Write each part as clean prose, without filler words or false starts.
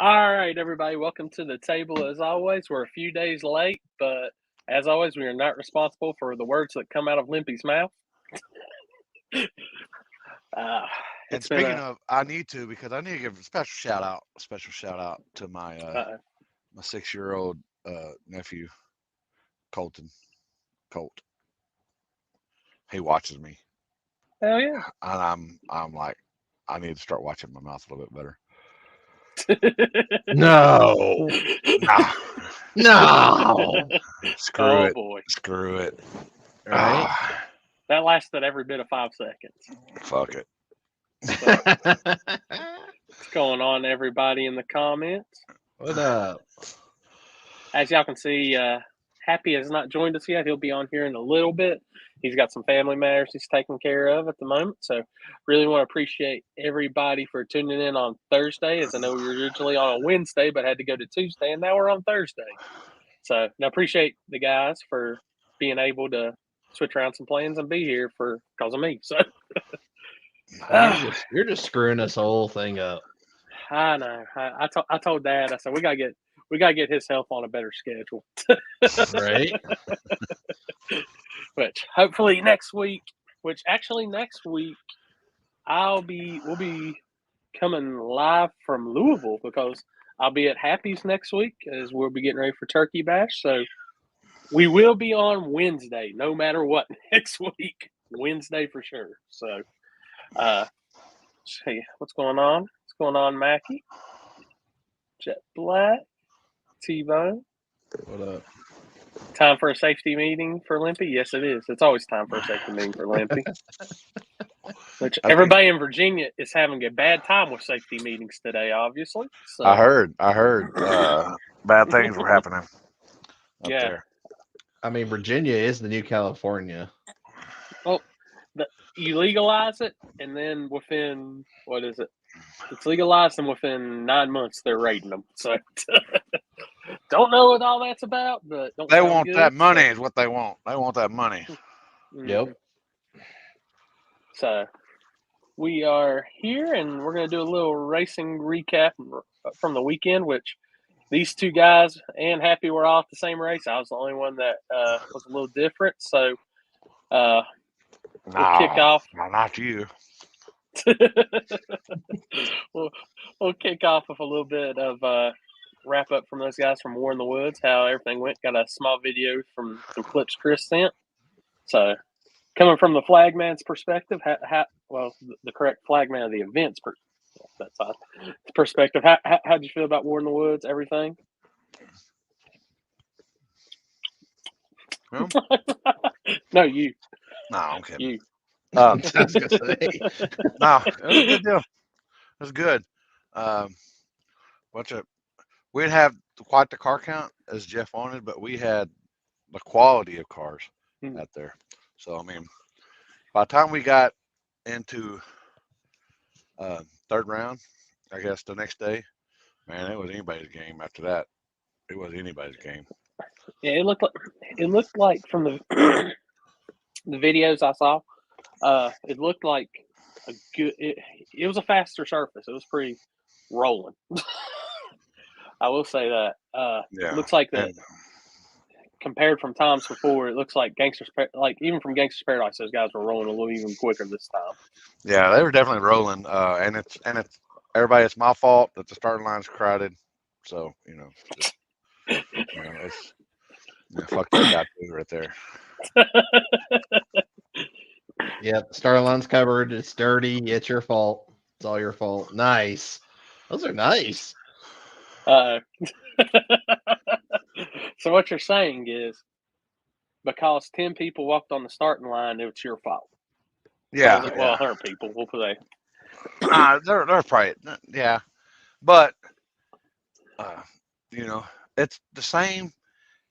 All right, everybody, welcome to the table. As always, we're a few days late, but as always, we are not responsible for the words that come out of Limpy's mouth. And It's been speaking a of, I need to because I need to give a special shout out to my 6-year-old nephew Colton. Colt. He watches me, hell yeah. and I'm like, I need to start watching my mouth a little bit better. No, Nah, no. screw Oh it, boy, screw it. Right? that lasted every bit of 5 seconds. Fuck it. So, what's going on, everybody, in the comments? What up? As y'all can see, Happy has not joined us yet. He'll be on here in a little bit. He's got some family matters he's taking care of at the moment. So, really want to appreciate everybody for tuning in on Thursday, as I know we were originally on a Wednesday, but had to go to Tuesday, and now we're on Thursday. So, I appreciate the guys for being able to switch around some plans and be here because of me. So, You're just screwing this whole thing up. I know. I told Dad. I said we gotta get his health on a better schedule. Right? Which hopefully next week. Which actually next week we'll be coming live from Louisville because I'll be at Happy's next week as we'll be getting ready for Turkey Bash. So we will be on Wednesday, no matter what next week. Wednesday for sure. So, see what's going on. What's going on, Mackie? Jet Black, T-Bone. What up? Time for a safety meeting for Limpy? Yes, it is. It's always time for a safety meeting for Limpy. Which everybody in Virginia is having a bad time with safety meetings today, obviously. So, I heard bad things were happening up there. I mean, Virginia is the new California. Well, you legalize it, and then within, what is it? It's legalized, and within 9 months, they're raiding them. So, don't know what all that's about, but don't They sound want good, that money, so. is what they want. They want that money. Yep. So, we are here, and we're going to do a little racing recap from the weekend, which these two guys and Happy were all at the same race. I was the only one that was a little different. So, we'll kick off. No, not you. we'll kick off with a little bit of wrap up from those guys from War in the Woods, how everything went. Got a small video from some clips Chris sent. So, coming from the flagman's perspective, the correct flagman of the event's perspective, how'd you feel about War in the Woods, everything? Well, no, you. No, I'm kidding. You. I was gonna say. No, it was a good deal. It was good. We didn't have quite the car count as Jeff wanted, but we had the quality of cars out there. So, I mean, by the time we got into third round, I guess the next day, man, it was anybody's game after that. It was anybody's game. Yeah, it looked like from the the videos I saw, it looked like a good. It was a faster surface. It was pretty rolling. I will say that. Yeah. It looks like that. Compared from times before, it looks like even from Gangster's Paradise, those guys were rolling a little even quicker this time. Yeah, they were definitely rolling. And it's everybody. It's my fault that the starting line's crowded. So it's fuck that guy too right there. Yep, Star line's covered. It's dirty. It's your fault. It's all your fault. Nice. Those are nice. So what you're saying is, because 10 people walked on the starting line, it's your fault. Yeah. Well, 100 people. We'll put they're probably but it's the same.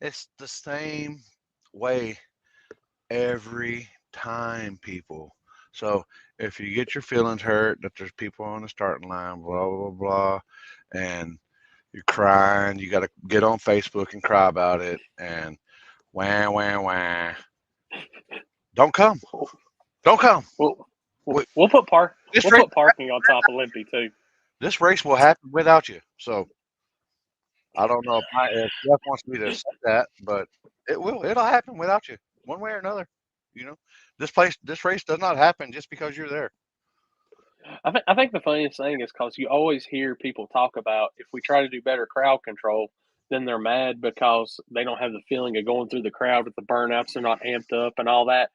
It's the same way every time, people. So if you get your feelings hurt that there's people on the starting line, blah blah blah, and you're crying, you got to get on Facebook and cry about it, and wah wah wah. Don't come. Don't come. We'll put parking on top of Limpy too. This race will happen without you. So I don't know if Jeff wants me to say that, but it will. It'll happen without you, one way or another. You know, this race does not happen just because you're there. I think the funniest thing is because you always hear people talk about if we try to do better crowd control, then they're mad because they don't have the feeling of going through the crowd with the burnouts. They're not amped up and all that.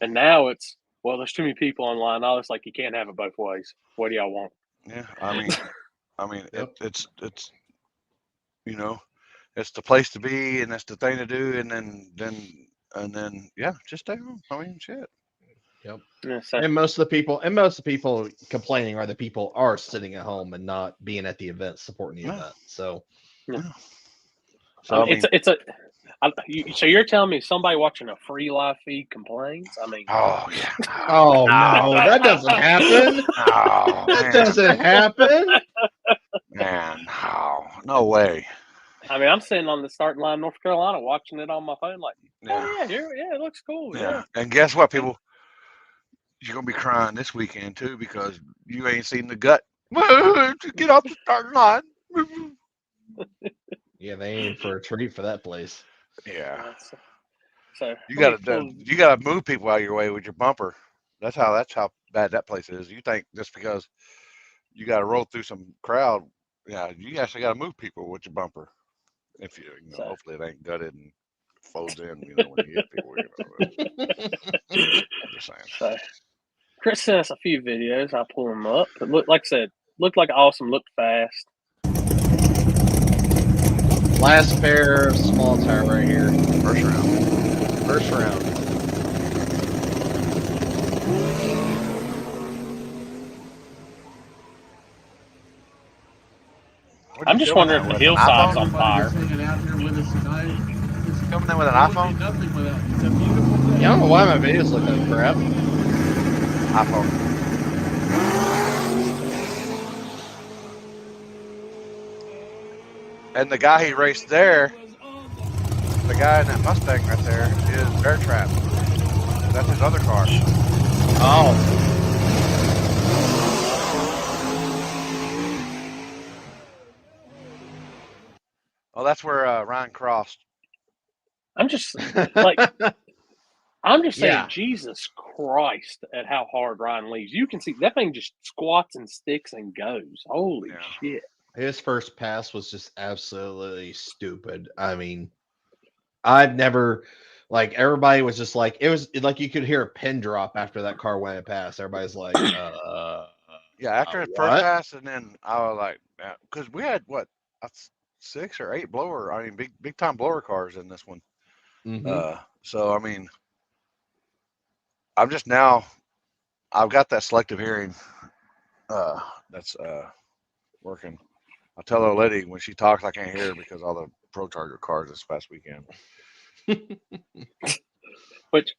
And now it's, well, there's too many people online. All it's like you can't have it both ways. What do y'all want? Yeah, I mean, Yep. it's you know, it's the place to be, and that's the thing to do, and then yeah, just stay home. I mean, shit. Yep. Yeah, so, And most of the people complaining are the people are sitting at home and not being at the event supporting the Yeah. event. So yeah. So I mean, so you're telling me somebody watching a free live feed complains? I mean, oh yeah. oh no, that doesn't happen. Oh That man, doesn't happen. man, no way. I mean, I'm sitting on the starting line, North Carolina, watching it on my phone, like, Yeah. oh yeah, it looks cool. Yeah. And guess what, people? You're gonna be crying this weekend too because you ain't seen the gut. Get off the starting line. Yeah, they aim for a treat for that place. Yeah. So You gotta move people out of your way with your bumper. That's how bad that place is. You think just because you gotta roll through some crowd, yeah, you actually gotta move people with your bumper. If So- hopefully it ain't gutted and folds in, when you hit people. I'm just saying. So, Chris sent us a few videos. I'll pull them up. It looked, like I said, looked like awesome. Looked fast. Last pair of small tire right here. First round. First round. I'm just wondering if the hillside's on fire. Hanging out here with us tonight. It's Coming in with an would be iPhone. nothing without it's a beautiful day. Yeah, I don't know why my videos look like crap. iPhone. And the guy he raced there, the guy in that Mustang right there, is Bear Trap. That's his other car. Oh. Oh, that's where Ryan crossed. I'm just like, I'm just saying, Yeah. Jesus Christ, at how hard Ryan leaves. You can see that thing just squats and sticks and goes. Holy Yeah. shit. His first pass was just absolutely stupid. I mean, I've never, like, everybody was just like, it was like you could hear a pin drop after that car went past. Everybody's like, Yeah, after his first what? pass, and then I was like, because we had what, 6 or 8 blower, I mean, big time blower cars in this one. Mhm. So I mean, I'm just now, I've got that selective hearing that's working. I tell her lady when she talks, I can't hear her because all the Pro Charger cars this past weekend. Which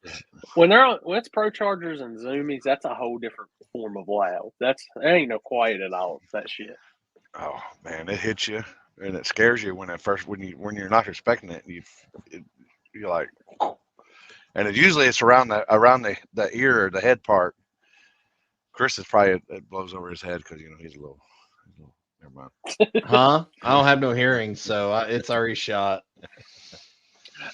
when it's Pro Chargers and Zoomies, that's a whole different form of loud. That ain't no quiet at all. That shit. Oh man, it hits you and it scares you when you're not expecting it. You're like, and usually it's around the ear or the head part. Chris is probably it blows over his head because he's a little. Never mind. Huh? I don't have no hearing, so it's already shot.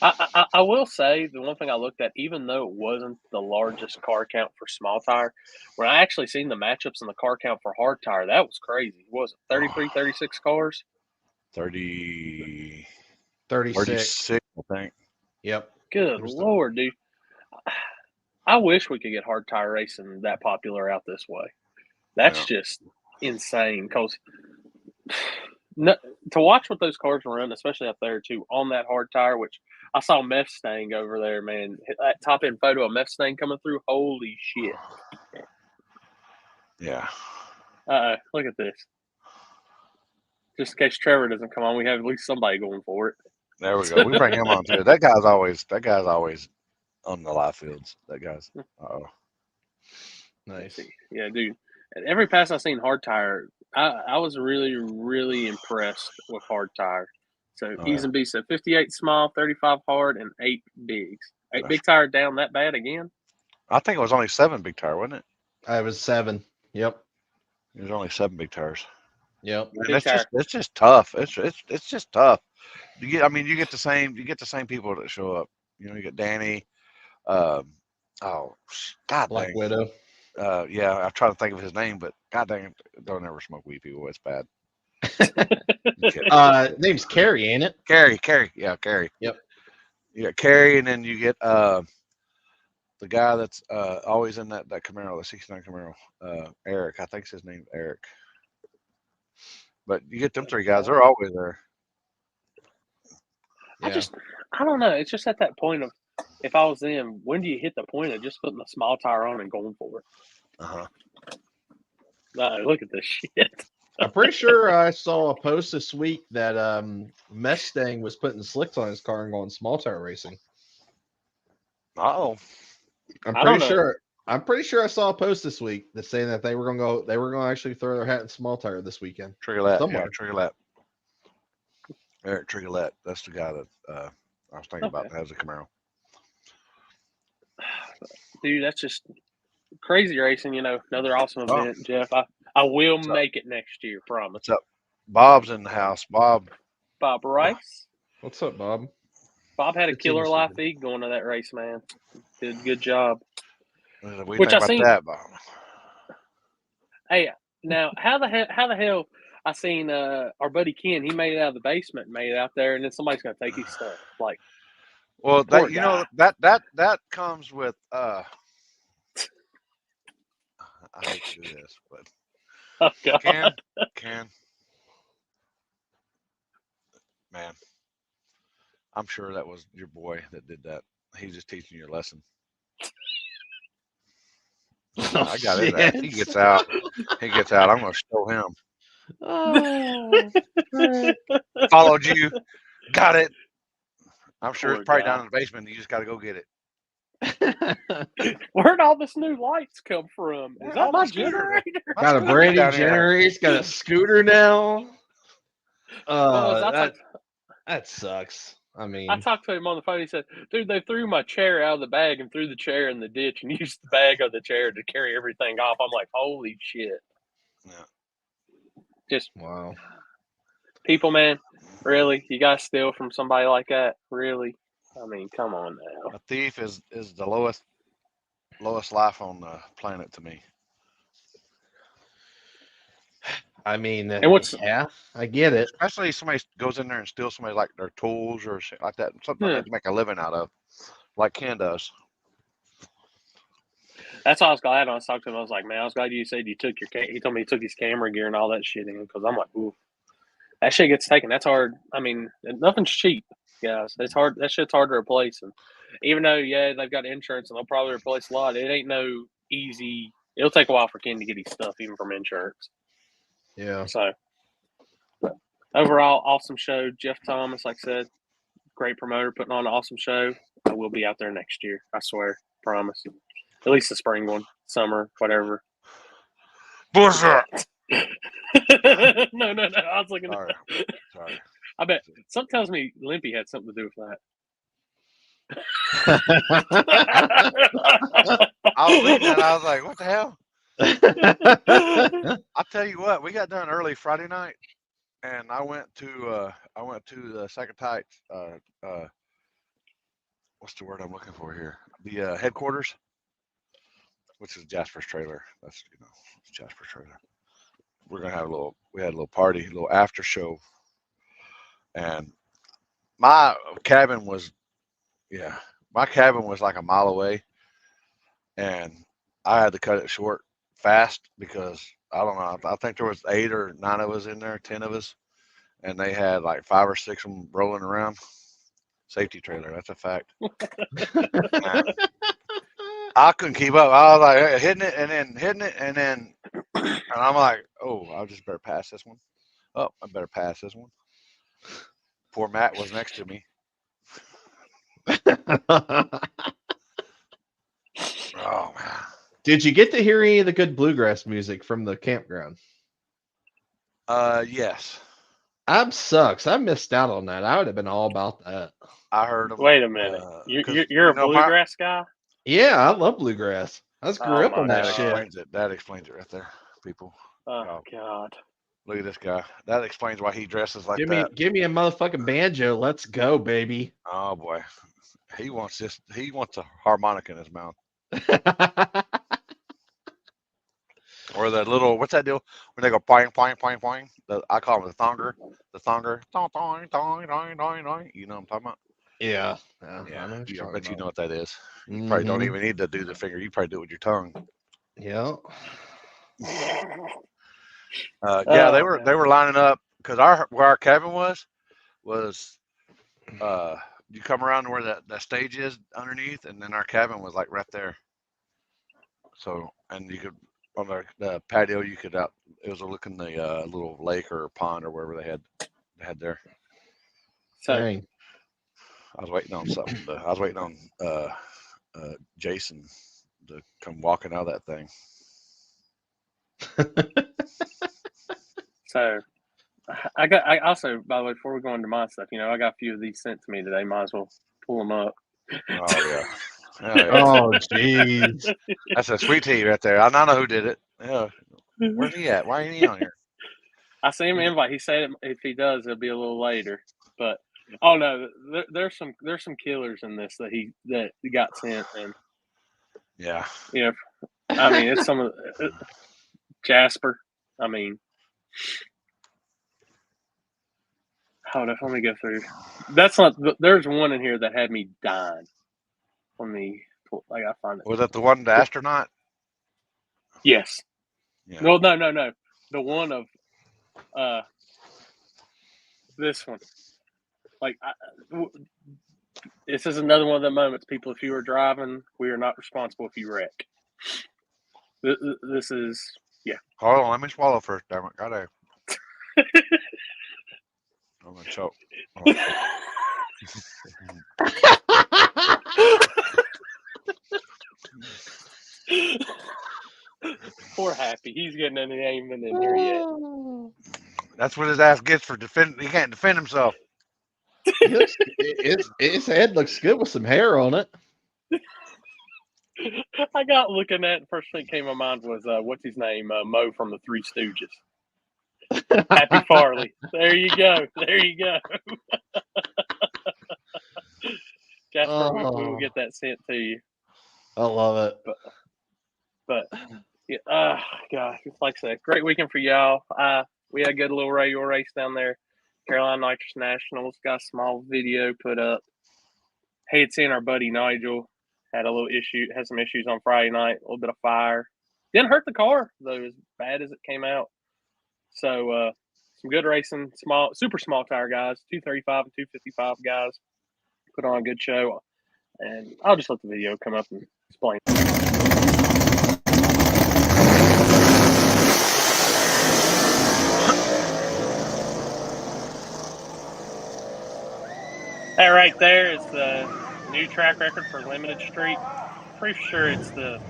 I will say the one thing I looked at, even though it wasn't the largest car count for small tire, when I actually seen the matchups in the car count for hard tire, that was crazy. Was it 33, 36 cars? 36, 36. I think. Yep. Good Lord, dude. I wish we could get hard tire racing that popular out this way. That's just insane because to watch what those cars run, especially up there too, on that hard tire, which I saw Mustang over there, man. That top end photo of Mustang coming through. Holy shit. Yeah. Look at this. Just in case Trevor doesn't come on, we have at least somebody going for it. There we go. We bring him on too. That guy's always on the live fields. That guy's. Nice. Yeah, dude. At every pass I seen hard tire, I was really, really impressed with hard tire. So Ease and B said 58 small, 35 hard, and 8 bigs. 8 big tire down that bad again? I think it was only 7 big tire, wasn't it? I was 7. Yep. It was only 7 big tires. Yep. And Big tire. it's just tough. It's just tough. You get the same people that show up. You know, you get Danny. God Black dang. Widow. Yeah, I try to think of his name, but god dang it, don't ever smoke weed, people. It's bad. Name's Carrie, ain't it? Carrie, yeah, Carrie. Yep. You got Carrie, and then you get the guy that's always in that Camaro, the '69 Camaro, Eric. I think his name's Eric. But you get them three guys; they're always there. Yeah. I don't know. It's just at that point of, if I was them, when do you hit the point of just putting the small tire on and going for it? Uh-huh. Look at this shit. I'm pretty sure I saw a post this week that Mustang was putting slicks on his car and going small tire racing. Oh, I'm I don't pretty know. sure. I'm pretty sure I saw a post this week that's saying that they were going to go. They were going to actually throw their hat in small tire this weekend. Triggerlet. Somewhere. Yeah, Triggerlet. Eric Triggerlet. That's the guy that I was thinking about that has a Camaro. Dude, that's just crazy racing. You know, another awesome event, Jeff. I will make it next year, promise. What's up? Bob's in the house. Bob Rice. What's up, Bob? Bob had a Good seeing killer you, life Stephen. feed going to that race, man. Did a good job. What do you Which think I about seen- that, Bob? Hey, now how the hell I seen our buddy Ken, he made it out of the basement and made it out there, and then somebody's gonna take his stuff. Like, Well, poor that you know guy. that comes with I hate to do this, but Oh God. Ken, man, I'm sure that was your boy that did that. He's just teaching you a lesson. I got it. shit. He gets out. I'm going to show him. Oh, Followed you. Got it. I'm sure Poor it's probably guy. down in the basement. You just got to go get it. Where'd all this new lights come from? Is that my scooter? generator? got a brand new generator. He's got a scooter now. Well, That sucks. I mean, I talked to him on the phone. He said, "Dude, they threw my chair out of the bag and threw the chair in the ditch and used the bag of the chair to carry everything off." I'm like, "Holy shit!" Yeah. Just wow. people, man. Really, you guys steal from somebody like that? Really? I mean, come on now. A thief is the lowest life on the planet to me. I mean, And what's- yeah, I get it. Especially if somebody goes in there and steals somebody like their tools or shit like that, something they can make a living out of, like Ken does. That's why I was glad when I was talking to him. I was like, "Man, I was glad you said you took your." He told me he took his camera gear and all that shit in, because I'm like, "Ooh, that shit gets taken. That's hard." I mean, nothing's cheap, guys. It's hard. That shit's hard to replace. And even though, yeah, they've got insurance and they'll probably replace a lot, it ain't no easy. It'll take a while for Ken to get his stuff, even from insurance. Yeah. So, but overall, awesome show. Jeff Thomas, like I said, great promoter, putting on an awesome show. I will be out there next year. I swear, promise. At least the spring one, summer, whatever. Bullshit. No. I was looking. Sorry. I bet something tells me Limpy had something to do with that. I was reading that. I was like, what the hell? I'll tell you what. We got done early Friday night, and I went to the Second Tights. What's the word I'm looking for here? The headquarters, which is Jasper's trailer. That's it's Jasper's trailer. We're gonna have we had a little party, a little after show, and my cabin was like a mile away, and I had to cut it short fast because I don't know. I think there was 8 or 9 of us in there, 10 of us, and they had like 5 or 6 of them rolling around. Safety trailer, that's a fact. I couldn't keep up. I was like hitting it, and I'm like, oh, I just better pass this one. Oh, I better pass this one. Poor Matt was next to me. Oh man. Did you get to hear any of the good bluegrass music from the campground? Yes. I'm sucks. I missed out on that. I would have been all about that. I heard him. Wait a minute. You're a bluegrass guy? Yeah, I love bluegrass. I just grew up on that shit. That explains it right there, people. Oh God. Look at this guy. That explains why he dresses like Give that. me a motherfucking banjo. Let's go, baby. Oh boy, he wants this. He wants a harmonica in his mouth, or the little what's that deal when they go poing poing poing poing? I call him the thonger. The thonger. Dong, dong, dong, dong, dong, dong. You know what I'm talking about? Yeah. I Yeah, know what you're I bet you talking know what that is. You about. probably don't Mhm. even need to do the finger. You probably do it with your tongue. Yeah. Yeah, they Oh, were God. they were lining up because where our cabin was you come around to where that stage is underneath, and then our cabin was like right there. So and you could on the patio you could out. It was looking the little lake or pond or wherever they had there. So Dang. I was waiting on something. I was waiting on Jason to come walking out of that thing. So I also, by the way, before we go into my stuff, I got a few of these sent to me today. Might as well pull them up. Oh yeah. Oh, yeah. Oh, jeez. That's a sweet tea right there. I don't know who did it. Yeah. Where's he at? Why ain't he on here? I sent him an invite. He said if he does, it'll be a little later. But oh no, there's some killers in this that he got sent, and Yeah. I mean it's some of Jasper. I mean, hold on, let me go through. That's not. There's one in here that had me dying. Let me. I gotta find it. Was that the one, the astronaut? Yes. Yeah. No. The one of this one. Like, this is another one of the moments, people. If you are driving, we are not responsible if you wreck. This is, yeah. Hold on, let me swallow first, damn it. Gotta. I'm gonna choke. Poor Happy. He's getting an aiming in here yet. That's what his ass gets for defend. He can't defend himself. His head looks good with some hair on it. I got looking at the first thing that came to my mind was what's his name? Mo from the Three Stooges. Happy Farley. There you go. There you go. Jasper, we will get that sent to you. I love it. But yeah, gosh, like I said, great weekend for y'all. We had a good little radio race down there. Carolina Nitrous Nationals got a small video put up. Hated seeing our buddy Nigel. Had some issues on Friday night, a little bit of fire. Didn't hurt the car, though, as bad as it came out. So, some good racing, super small tire guys, 235 and 255 guys. Put on a good show. And I'll just let the video come up and explain. That right there is the new track record for Limited Street. Pretty sure it's the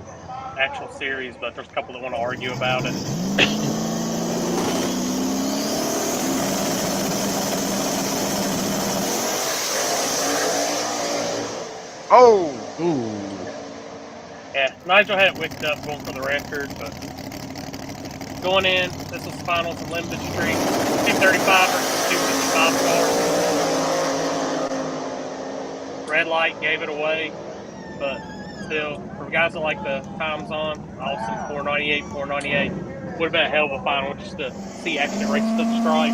actual series, but there's a couple that want to argue about it. Oh! Ooh. Yeah, Nigel had it wicked up going for the record, but going in, this was finals in Limited Street. 235 versus 255 car. Red light gave it away, but still, for guys that like the times on, Austin 498, would have been a hell of a final just to see actually race to the stripe.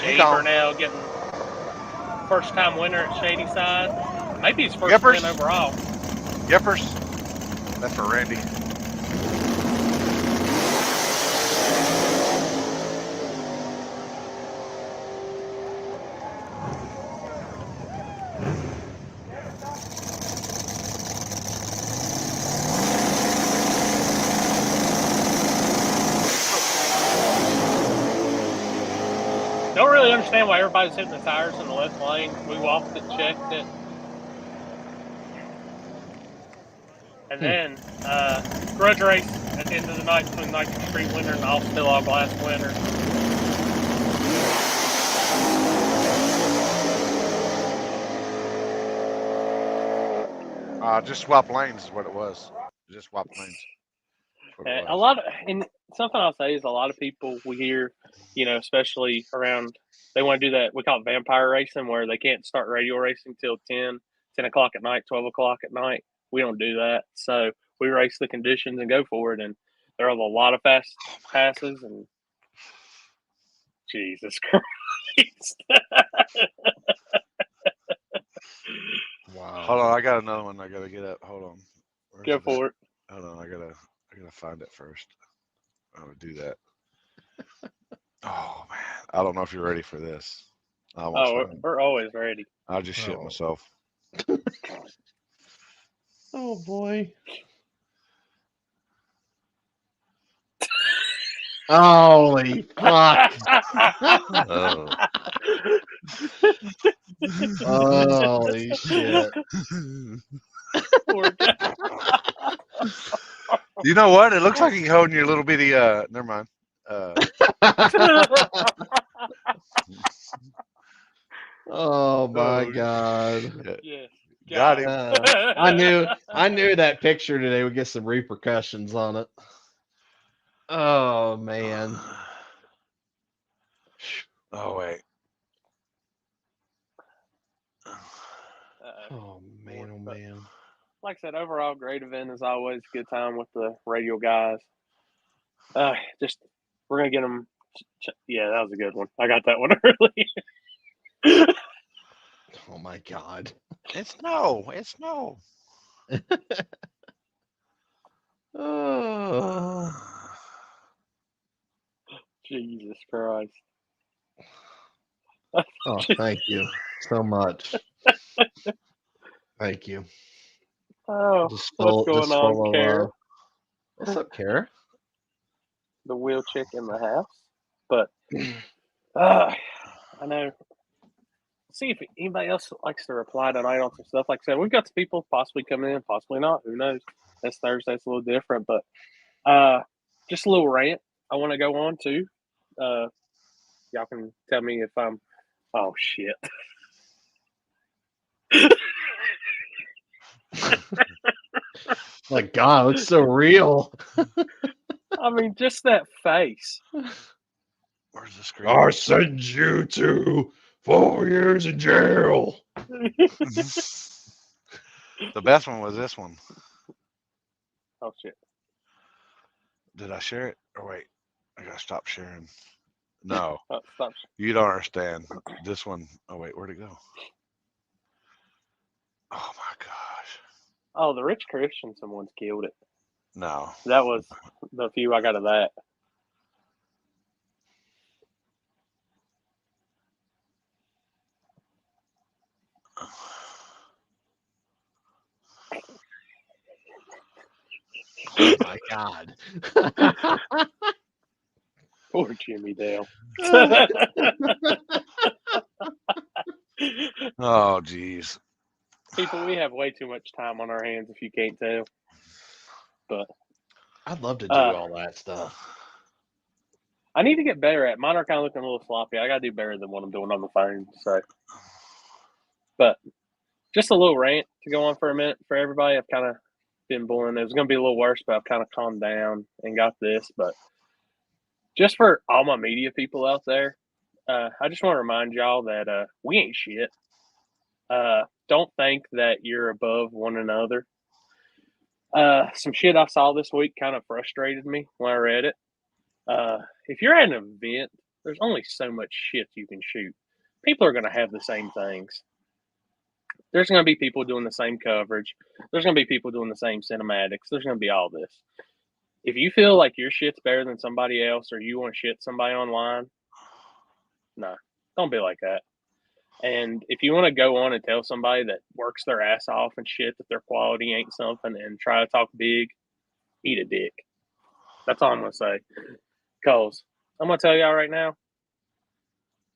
Jay Burnell getting first time winner at Shadyside. Maybe his first win overall. Yepers. That's for Randy. Don't really understand why everybody's hitting the tires in the left lane. We walked it, checked it. And then, grudge race at the end of the night between Nitrous Street winner and All Still All Glass winner. Just swap lanes is what it was. Just swap lanes. That's what it A was. lot of, and something I'll say is a lot of people we hear, especially around, they want to do that. We call it vampire racing, where they can't start radio racing till 10 o'clock at night, 12 o'clock at night. We don't do that. So we race the conditions and go for it. And there are a lot of fast passes and Jesus Christ. Wow. Hold on, I got another one. I gotta get up. Hold on. Where's Go it for it. at? Hold on, I gotta find it first. I would do that. Oh man, I don't know if you're ready for this. We're always ready. I just shit Oh. myself. Oh boy. Holy fuck. Oh. Holy shit. Poor guy. You know what? It looks like you're holding your little bitty. Never mind. Oh my Oh, god. Yes. Got him. I knew that picture today would get some repercussions on it. Oh man. Oh wait. Oh man, oh man. Like I said, overall, great event as always. Good time with the radio guys. We're gonna get them. Yeah, that was a good one. I got that one early. Oh my god. It's no. Oh. Jesus Christ. Oh, thank you so much. Thank you. Oh, Just what's going full on, of Kara? love. What's up, Kara? The wheel chick in the house. But I know. See if anybody else likes to reply tonight on some stuff. Like I said, we've got some people possibly coming in, possibly not. Who knows? This Thursday's a little different, but just a little rant I want to go on to. Y'all can tell me if I'm. Oh shit! My god, it looks so real. I mean, just that face. Where's the screen? I send you to 4 years in jail. The best one was this one. Oh shit! Did I share it? Or wait, I gotta stop sharing. No, Oh, stop. you don't understand. This one. Oh wait, where'd it go? Oh my gosh. Oh, the Rich Christian, someone's killed it. No. That was the few I got of that. Oh my god. Poor Jimmy Dale. Oh geez. People, we have way too much time on our hands if you can't tell. But I'd love to do all that stuff. I need to get better at it. Mine are kind of looking a little sloppy. I gotta do better than what I'm doing on the phone. So, but just a little rant to go on for a minute for everybody. I've kind of been boring. It was gonna be a little worse, but I've kind of calmed down and got this. But just for all my media people out there, I just want to remind y'all that we ain't shit. Don't think that you're above one another. Some shit I saw this week kind of frustrated me when I read it. If you're at an event, there's only so much shit you can shoot. People are going to have the same things. There's going to be people doing the same coverage. There's going to be people doing the same cinematics. There's going to be all this. If you feel like your shit's better than somebody else or you want to shit somebody online, no, don't be like that. And if you want to go on and tell somebody that works their ass off and shit that their quality ain't something and try to talk big, eat a dick. That's all I'm going to say. Because I'm going to tell y'all right now,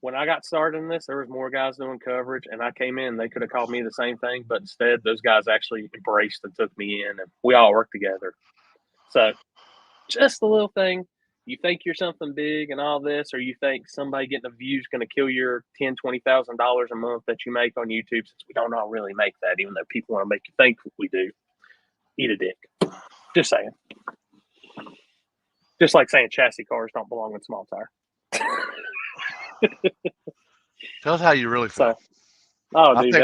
when I got started in this, there was more guys doing coverage, and I came in. They could have called me the same thing, but instead, those guys actually embraced and took me in, and we all worked together. So, just a little thing. you think you're something big and all this, or you think somebody getting a view is going to kill your $10,000-$20,000 a month that you make on YouTube, since we don't all really make that, even though people want to make you think we do. Eat a dick. Just saying. Just like saying chassis cars don't belong in small tire. Tell us how you really feel. So, oh, I dude,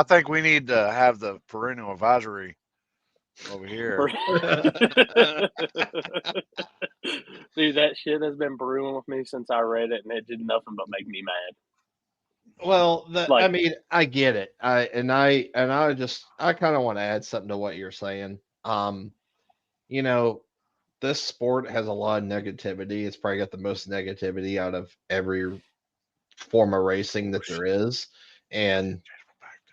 think we need to have the parental advisory over here. Dude, that shit has been brewing with me since I read it, and it did nothing but make me mad. Well, I mean, I get it. I kind of want to add something to what you're saying. You know, this sport has a lot of negativity. It's probably got the most negativity out of every form of racing that there is, and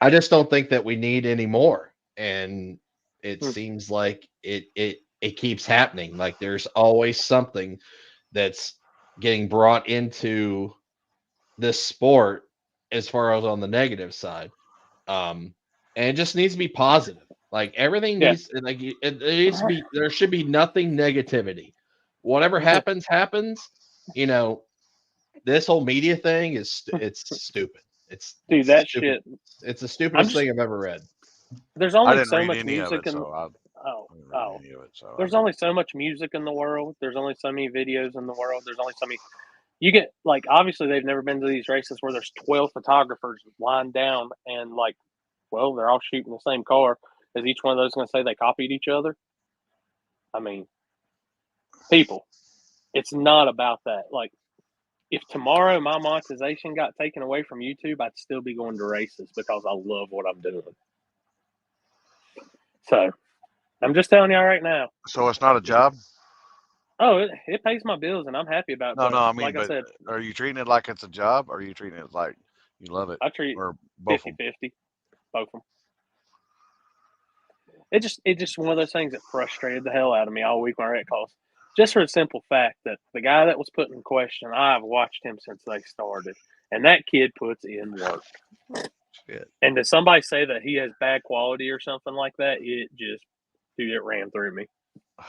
I just don't think that we need any more. And it seems like it keeps happening. Like there's always something that's getting brought into this sport as far as on the negative side. And it just needs to be positive. Like everything needs it needs to be, there should be nothing negativity. Whatever happens. You know, this whole media thing is it's stupid. It's that stupid. shit. It's the stupidest thing I've ever read. There's only so much music in there's only so much music in the world. There's only so many videos in the world. There's only so many. You get, like, obviously they've never been to these races where there's 12 photographers lined down and, like, well, they're all shooting the same car. Is each one of those going to say they copied each other? I mean, people, it's not about that. Like, if tomorrow my monetization got taken away from YouTube, I'd still be going to races because I love what I'm doing. So, I'm just telling y'all right now. So it's not a job? Oh, it pays my bills, and I'm happy about it. No, I mean, like I said, are you treating it like it's a job, or are you treating it like you love it? I treat or both 50-50, both of them. It just one of those things that frustrated the hell out of me all week when I read calls. Just for the simple fact that the guy that was put in question, I've watched him since they started, and that kid puts in work. Shit. And did somebody say that he has bad quality or something like that? It ran through me. Oh,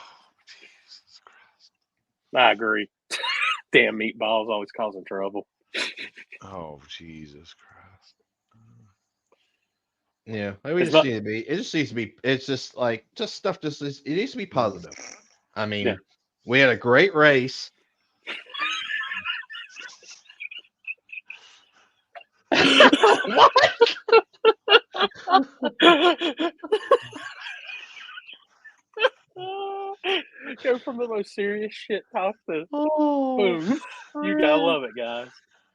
Jesus Christ. I agree. Damn meatballs always causing trouble. Oh, Jesus Christ. Yeah, it just needs to be. It's just like stuff. It needs to be positive. I mean, we had a great race. What? Go from the most serious shit talk to boom. You gotta love it, guys.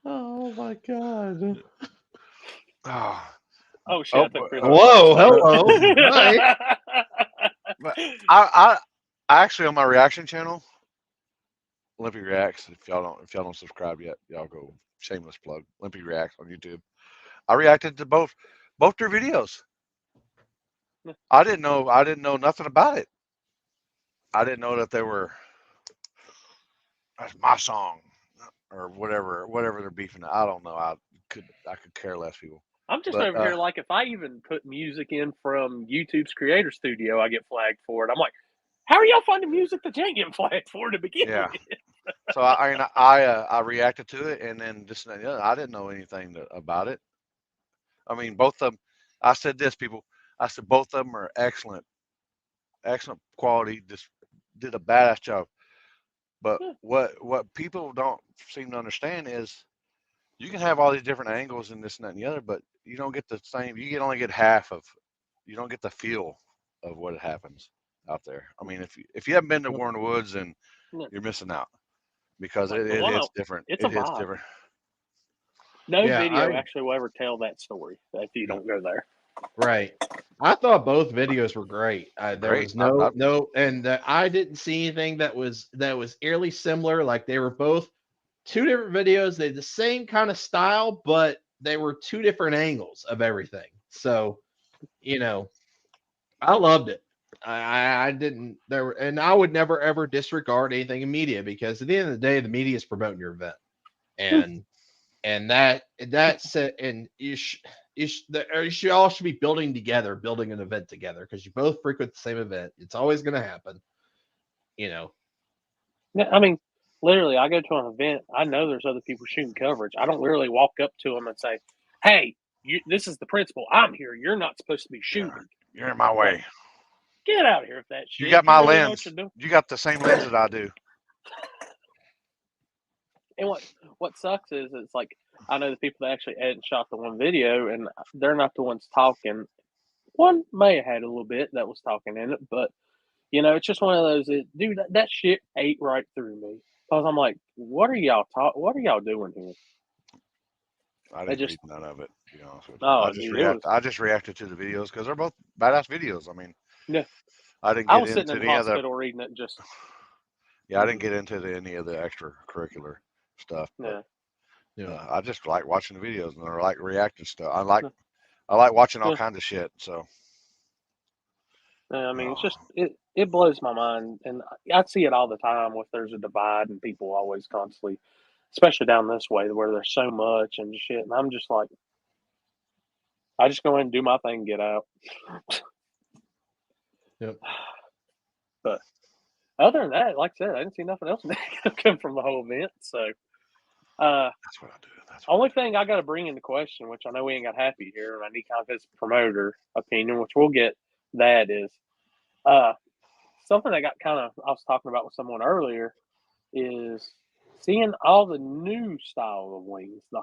Oh my god. Oh shit! Whoa! Hello. But I actually, on my reaction channel, Limpy Reacts. If y'all don't subscribe yet, y'all go. Shameless plug. Limpy Reacts on YouTube. I reacted to both their videos. I didn't know nothing about it. I didn't know that they were, that's my song or whatever they're beefing. I don't know. I could care less, people. I'm just over here like, if I even put music in from YouTube's Creator Studio, I get flagged for it. I'm like, how are y'all finding music that you ain't getting flagged for to begin with? So I reacted to it, and then this and that. I didn't know anything about it. I mean, both of them. I said this, people. I said both of them are excellent quality. Just did a badass job. But what people don't seem to understand is you can have all these different angles and this and that and the other, but you don't get the same. You only get half of. You don't get the feel of what happens out there. I mean, if you haven't been to Warren Woods, and you're missing out, because it's different. It is different. No video actually will ever tell that story if you don't go there. Right. I thought both videos were great. There was and I didn't see anything that was eerily similar. Like they were both two different videos. They had the same kind of style, but they were two different angles of everything. So, I loved it. I didn't and I would never ever disregard anything in media, because at the end of the day, the media is promoting your event, and you all should be building an event together, because you both frequent the same event. It's always going to happen, Yeah, I mean, literally, I go to an event. I know there's other people shooting coverage. I don't literally walk up to them and say, "Hey, this is the principal. I'm here. You're not supposed to be shooting. You're in my way. Get out of here with that shit. You got my really know what lens. you're doing?" You got the same lens that I do. And what sucks is it's like I know the people that actually edited and shot the one video, and they're not the ones talking. One may have had a little bit that was talking in it, but it's just one of those. Dude, that shit ate right through me because I'm like, what are y'all What are y'all doing here? I didn't read none of it. To be honest with you. Oh, I just reacted to the videos because they're both badass videos. I mean, yeah. I didn't I get was sitting into in the any of the. hospital reading it. Just Yeah, I didn't get into any of the extracurricular stuff. yeah. But, I just like watching the videos and I like reacting stuff. I like watching all kinds of shit. So. I mean, it's just it blows my mind, and I see it all the time. With there's a divide, and people always constantly, especially down this way, where there's so much and shit, and I'm just like, I just go in and do my thing, and get out. Yep. But other than that, like I said, I didn't see nothing else negative come from the whole event. So that's what I do. Only thing I got to bring into question, which I know we ain't got Happy here, and I need kind of his promoter opinion, which we'll get. That is something I got I was talking about with someone earlier, is seeing all the new style of wings, the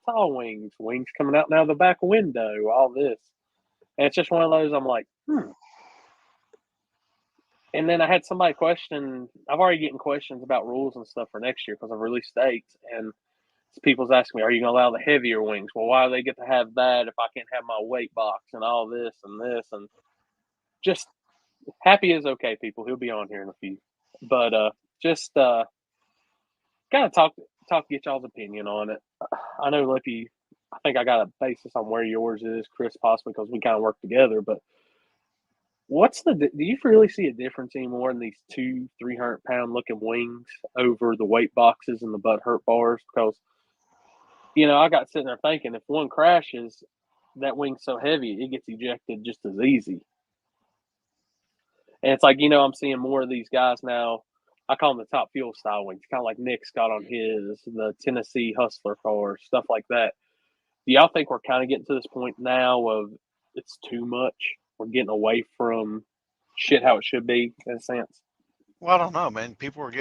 tall wings coming out now the back window, all this. And it's just one of those, I'm like, And then I had somebody question, I've already getting questions about rules and stuff for next year because I've released dates. And people's asking me, are you going to allow the heavier wings? Well, why do they get to have that if I can't have my weight box and all this and this? And just Happy is okay, people. He'll be on here in a few. But just kind of talk, get y'all's opinion on it. I know, Lippy, I think I got a basis on where yours is, Chris, possibly because we kind of work together. But do you really see a difference anymore in these 200-300-pound looking wings over the weight boxes and the butt hurt bars? Because, I got sitting there thinking if one crashes, that wing's so heavy, it gets ejected just as easy. And it's like, I'm seeing more of these guys now. I call them the top fuel style wings, kind of like Nick's got on his, the Tennessee Hustler cars, stuff like that. Do y'all think we're kind of getting to this point now of it's too much? We're getting away from shit how it should be, in a sense. Well, I don't know, man. People are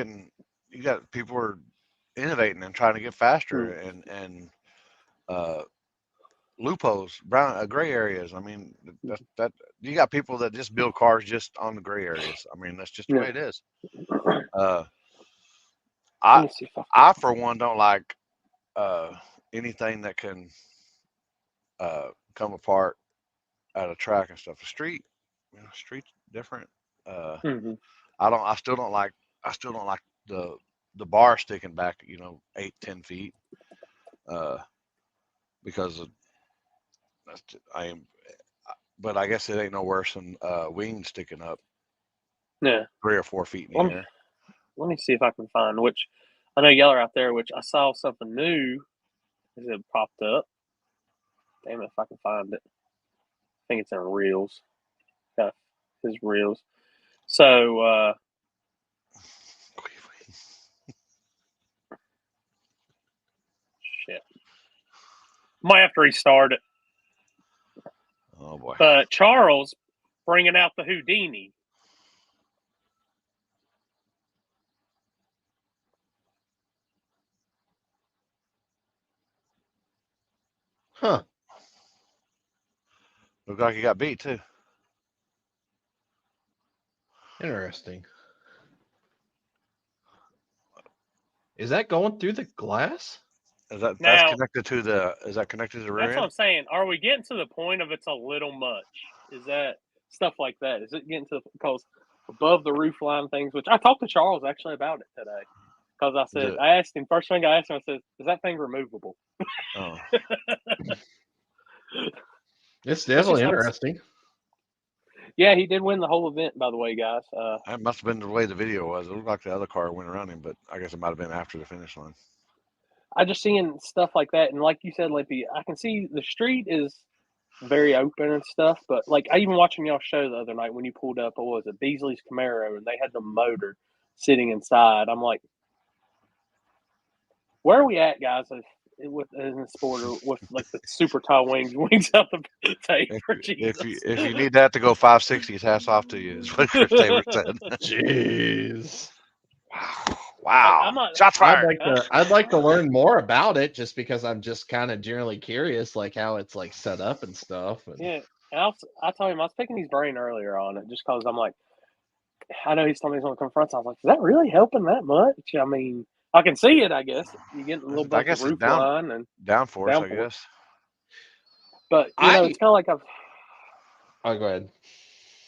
innovating and trying to get faster and loopholes, gray areas. I mean, that you got people that just build cars just on the gray areas. I mean, that's just the way it is. I for one don't like anything that can come apart at a track and stuff. The street's different. I still don't like the bar sticking back, 8-10 feet, because but I guess it ain't no worse than wings sticking up 3 or 4 feet in the air. Let me see if I can find which. I know y'all are out there, which I saw something new as it popped up. Damn it, if I can find it. I think it's in Reels. Yeah, his Reels. So, shit. Might have to restart it. Oh, boy. But Charles bringing out the Houdini. Huh. Look like he got beat, too. Interesting. Is that going through the glass? That's connected to the rear end? That's what I'm saying. Are we getting to the point of it's a little much? Is that stuff like that? Is it getting to because above the roof line things, which I talked to Charles actually about it today. Because I asked him, first thing I asked him, I said, is that thing removable? Oh. It's definitely interesting. Yeah, he did win the whole event, by the way, guys. That must have been the way the video was. It looked like the other car went around him, but I guess it might have been after the finish line. I just seeing stuff like that, and like you said, Lippy, I can see the street is very open and stuff, but like I even watching y'all show the other night when you pulled up, what was it, Beasley's Camaro, and they had them motored. sitting inside. I'm like, where are we at, guys? With in the sport or with like the super tall wings out the tape for Jesus. If you need that to go 560s, hats off to you. Is what Chris Tabor said. Jeez. Wow. I'm not. Shots fired. I'd like to learn more about it, just because I'm just kind of generally curious, like how it's like set up and stuff. And Yeah, and I told him I was picking his brain earlier on it just because I'm like, I know he's told me he's going to confront. So I was like, is that really helping that much? I mean, I can see it. I guess you get a little bit of roof line and downforce, I guess. But it's kind of like I've. Oh, go ahead.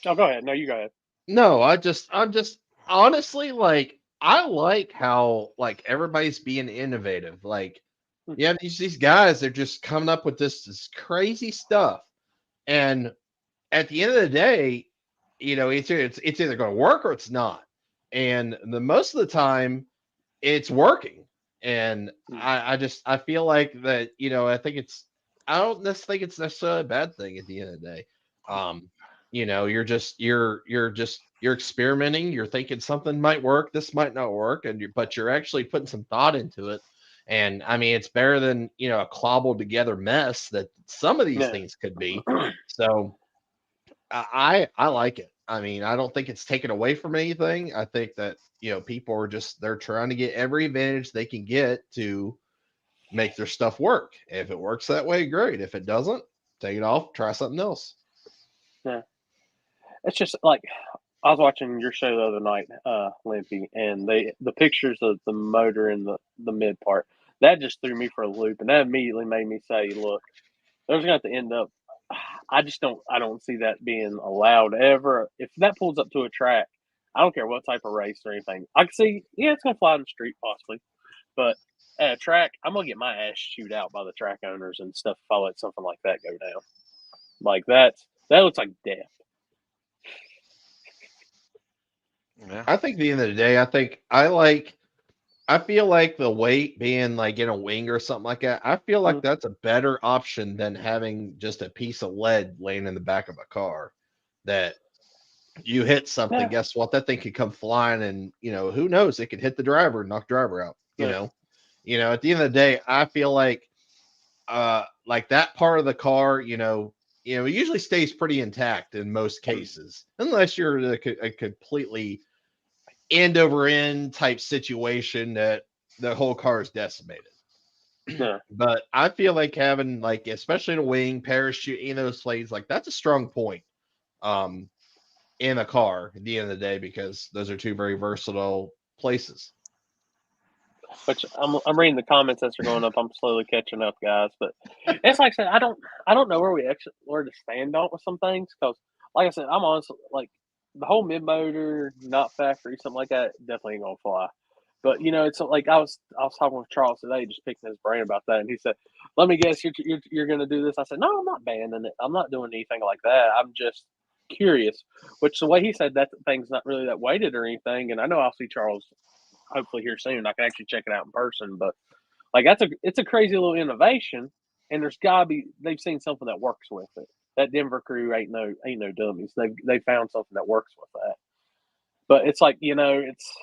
Oh, go ahead. No, you go ahead. No, I'm just honestly, like, I like how like everybody's being innovative. Like, you have these guys, they're just coming up with this crazy stuff, and at the end of the day, it's either going to work or it's not. And the most of the time, it's working. And I feel like that. I don't necessarily think it's necessarily a bad thing at the end of the day. You're experimenting, you're thinking something might work, this might not work, but you're actually putting some thought into it. And I mean, it's better than a clobbled together mess that some of these things could be. So I like it. I mean, I don't think it's taken away from anything. I think that people are they're trying to get every advantage they can get to make their stuff work. If it works that way, great. If it doesn't, take it off, try something else. Yeah. It's just like I was watching your show the other night, Limpy, and the pictures of the motor in the mid part, that just threw me for a loop, and that immediately made me say, look, there's going to have to end up. I don't see that being allowed ever. If that pulls up to a track, I don't care what type of race or anything. I can see, it's going to fly in the street possibly, but at a track, I'm going to get my ass chewed out by the track owners and stuff if I let something like that go down. Like that looks like death. Yeah. I think at the end of the day, I feel like the weight being like in a wing or something like that, I feel like that's a better option than having just a piece of lead laying in the back of a car that you hit something. Guess what? That thing could come flying, and who knows? It could hit the driver and knock the driver out. At the end of the day, I feel like that part of the car, it usually stays pretty intact in most cases, unless you're a completely end over end type situation that the whole car is decimated. Yeah. But I feel like having especially in a wing, parachute, any of those blades, that's a strong point in a car at the end of the day, because those are two very versatile places. Which I'm reading the comments as they're going up. I'm slowly catching up, guys. But it's like I said, I don't know where to stand on with some things, because, like I said, I'm honestly like the whole mid motor, not factory, something like that, definitely ain't gonna fly. But it's like I was talking with Charles today, just picking his brain about that, and he said, "Let me guess, you're gonna do this." I said, "No, I'm not banning it. I'm not doing anything like that. I'm just curious." Which the way he said that thing's not really that weighted or anything, and I know I'll see Charles hopefully here soon. I can actually check it out in person, but it's a crazy little innovation, and there's gotta be they've seen something that works with it. That Denver crew ain't no dummies. They found something that works with that. But it's like it's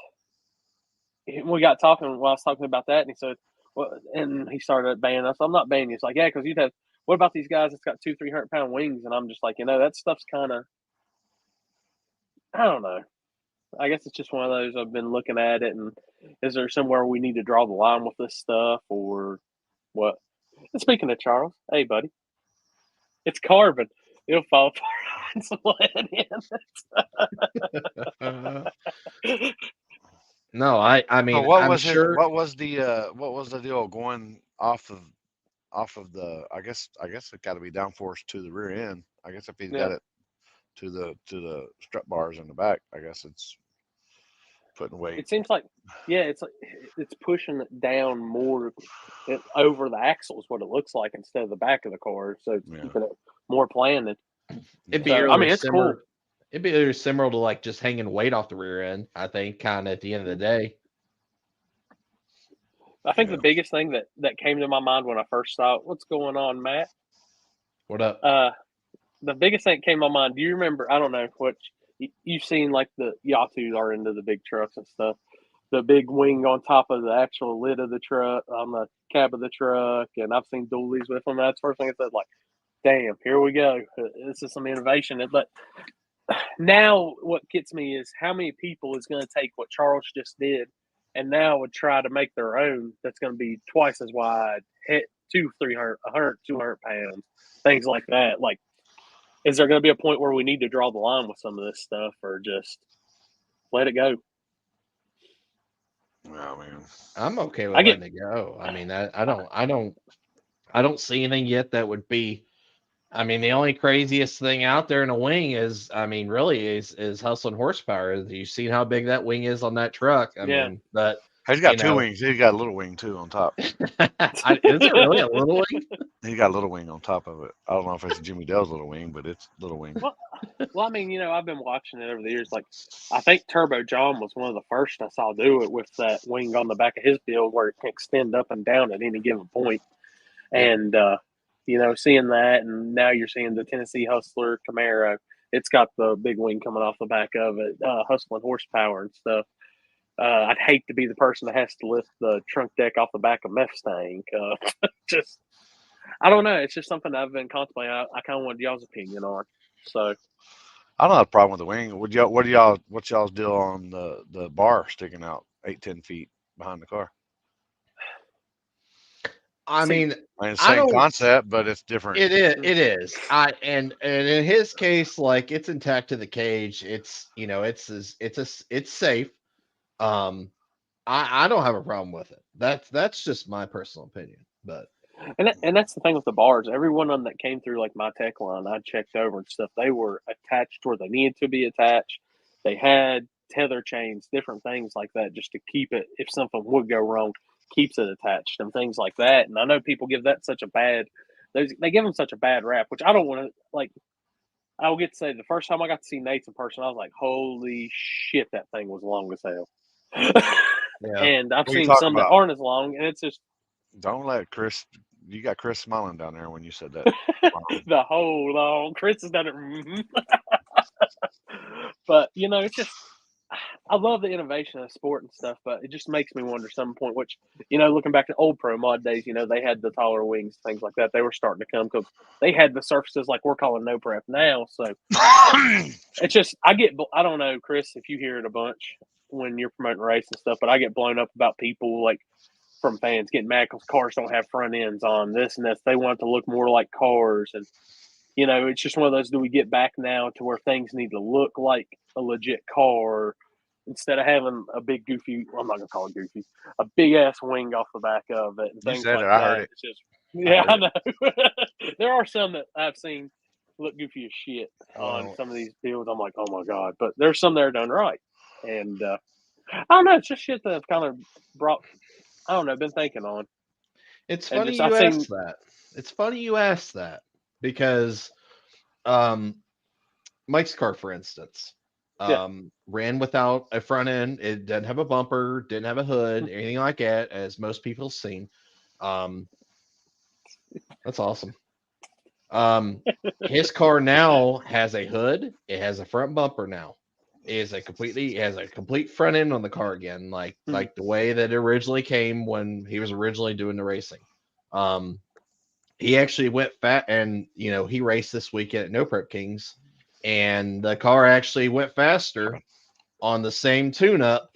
we got talking while I was talking about that, and he said, well, and he started banning us. I'm not banning you. It's like, yeah, because you'd have. What about these guys that's got 200-300 pound wings? And I'm just like, that stuff's kind of. I don't know. I guess it's just one of those. I've been looking at it, and is there somewhere we need to draw the line with this stuff, or what? And speaking of Charles, hey buddy, it's carbon. It'll fall apart on in. No, I mean, so what I'm was sure. What was the deal going off of the? I guess it got to be downforce to the rear end. I guess if he's got it to the strut bars in the back, I guess it's putting weight. It seems like, it's pushing it down more over the axle is what it looks like instead of the back of the car. So it's keeping it more planted. It'd be it's cool. It'd be similar to just hanging weight off the rear end, I think, kind of at the end of the day. I think the biggest thing that came to my mind when I first saw it, what's going on, Matt? What up? The biggest thing that came to my mind, do you remember, I don't know you've seen like the Yatus are into the big trucks and stuff. The big wing on top of the actual lid of the truck, on the cab of the truck, and I've seen dualies with them. That's the first thing I said, like, damn, here we go. This is some innovation. But now what gets me is how many people is going to take what Charles just did and now would try to make their own that's going to be twice as wide, hit 300, 100, 200 pounds, things like that. Like, is there going to be a point where we need to draw the line with some of this stuff or just let it go? Well, man, I'm okay with I get- letting it go. I mean, I don't see anything yet that would be. I mean, the only craziest thing out there in a wing is, I mean, really is hustling horsepower. You've seen how big that wing is on that truck. I Yeah. mean, but he's got you two know. wings. He's got a little wing too on top. Is it really a little wing? He got a little wing on top of it. I don't know if it's Jimmy Dale's little wing, but it's a little wing. Well, I mean, you know, I've been watching it over the years. Like, I think Turbo John was one of the first I saw do it with that wing on the back of his build where it can extend up and down at any given point. And, you know, seeing that, and now you're seeing the Tennessee Hustler Camaro. It's got the big wing coming off the back of it, hustling horsepower and stuff. I'd hate to be the person that has to lift the trunk deck off the back of Mustang. Just, I don't know. It's just something I've been contemplating. I kind of wanted y'all's opinion on. So, I don't have a problem with the wing. What's y'all's deal on the bar sticking out 8-10 feet behind the car? I mean, I mean, I same don't- concept, but it's different. it is. And in his case, like, it's intact to the cage. It's, you know, it's safe. I don't have a problem with it. That's just my personal opinion. But and that's the thing with the bars. Every one of them that came through like my tech line, I checked over and stuff. They were attached where they needed to be attached. They had tether chains, different things like that, just to keep it if something would go wrong, keeps it attached and things like that. And I know people give that such a bad. They give them such a bad rap, which I don't want to like. I'll get to say the first time I got to see Nate's in person, I was like, "Holy shit, that thing was long as hell." And I've What are you seen talking some that about? aren't as long, and it's just Don't let Chris. You got Chris smiling down there when you said that. the whole long. Chris has done it. But, you know, it's just, I love the innovation of sport and stuff, but it just makes me wonder some point, which, you know, looking back to old pro mod days, you know, they had the taller wings, things like that. They were starting to come because they had the surfaces like we're calling no prep now. So it's just, I don't know, Chris, if you hear it a bunch when you're promoting race and stuff, but I get blown up about people like from fans getting mad because cars don't have front ends on this and this. They want it to look more like cars. And, you know, it's just one of those, do we get back now to where things need to look like a legit car instead of having a big goofy, well, I'm not going to call it goofy, a big ass wing off the back of it and You things said like it. that. I heard it. It's just, yeah, I know. There are some that I've seen look goofy as shit on some of these builds. I'm like, oh my God. But there's some that are done right. And I don't know. It's just shit that I've kind of brought, I don't know, been thinking on. it's And funny just, you I've seen- asked that. It's funny you asked that because Mike's car, for instance, ran without a front end. It didn't have a bumper, didn't have a hood, anything like that, as most people have seen. That's awesome. His car now has a hood. It has a front bumper now. It has a complete front end on the car again, like the way that it originally came when he was originally doing the racing. He actually went fat, and you know, he raced this weekend at No Prep Kings, and the car actually went faster on the same tune-up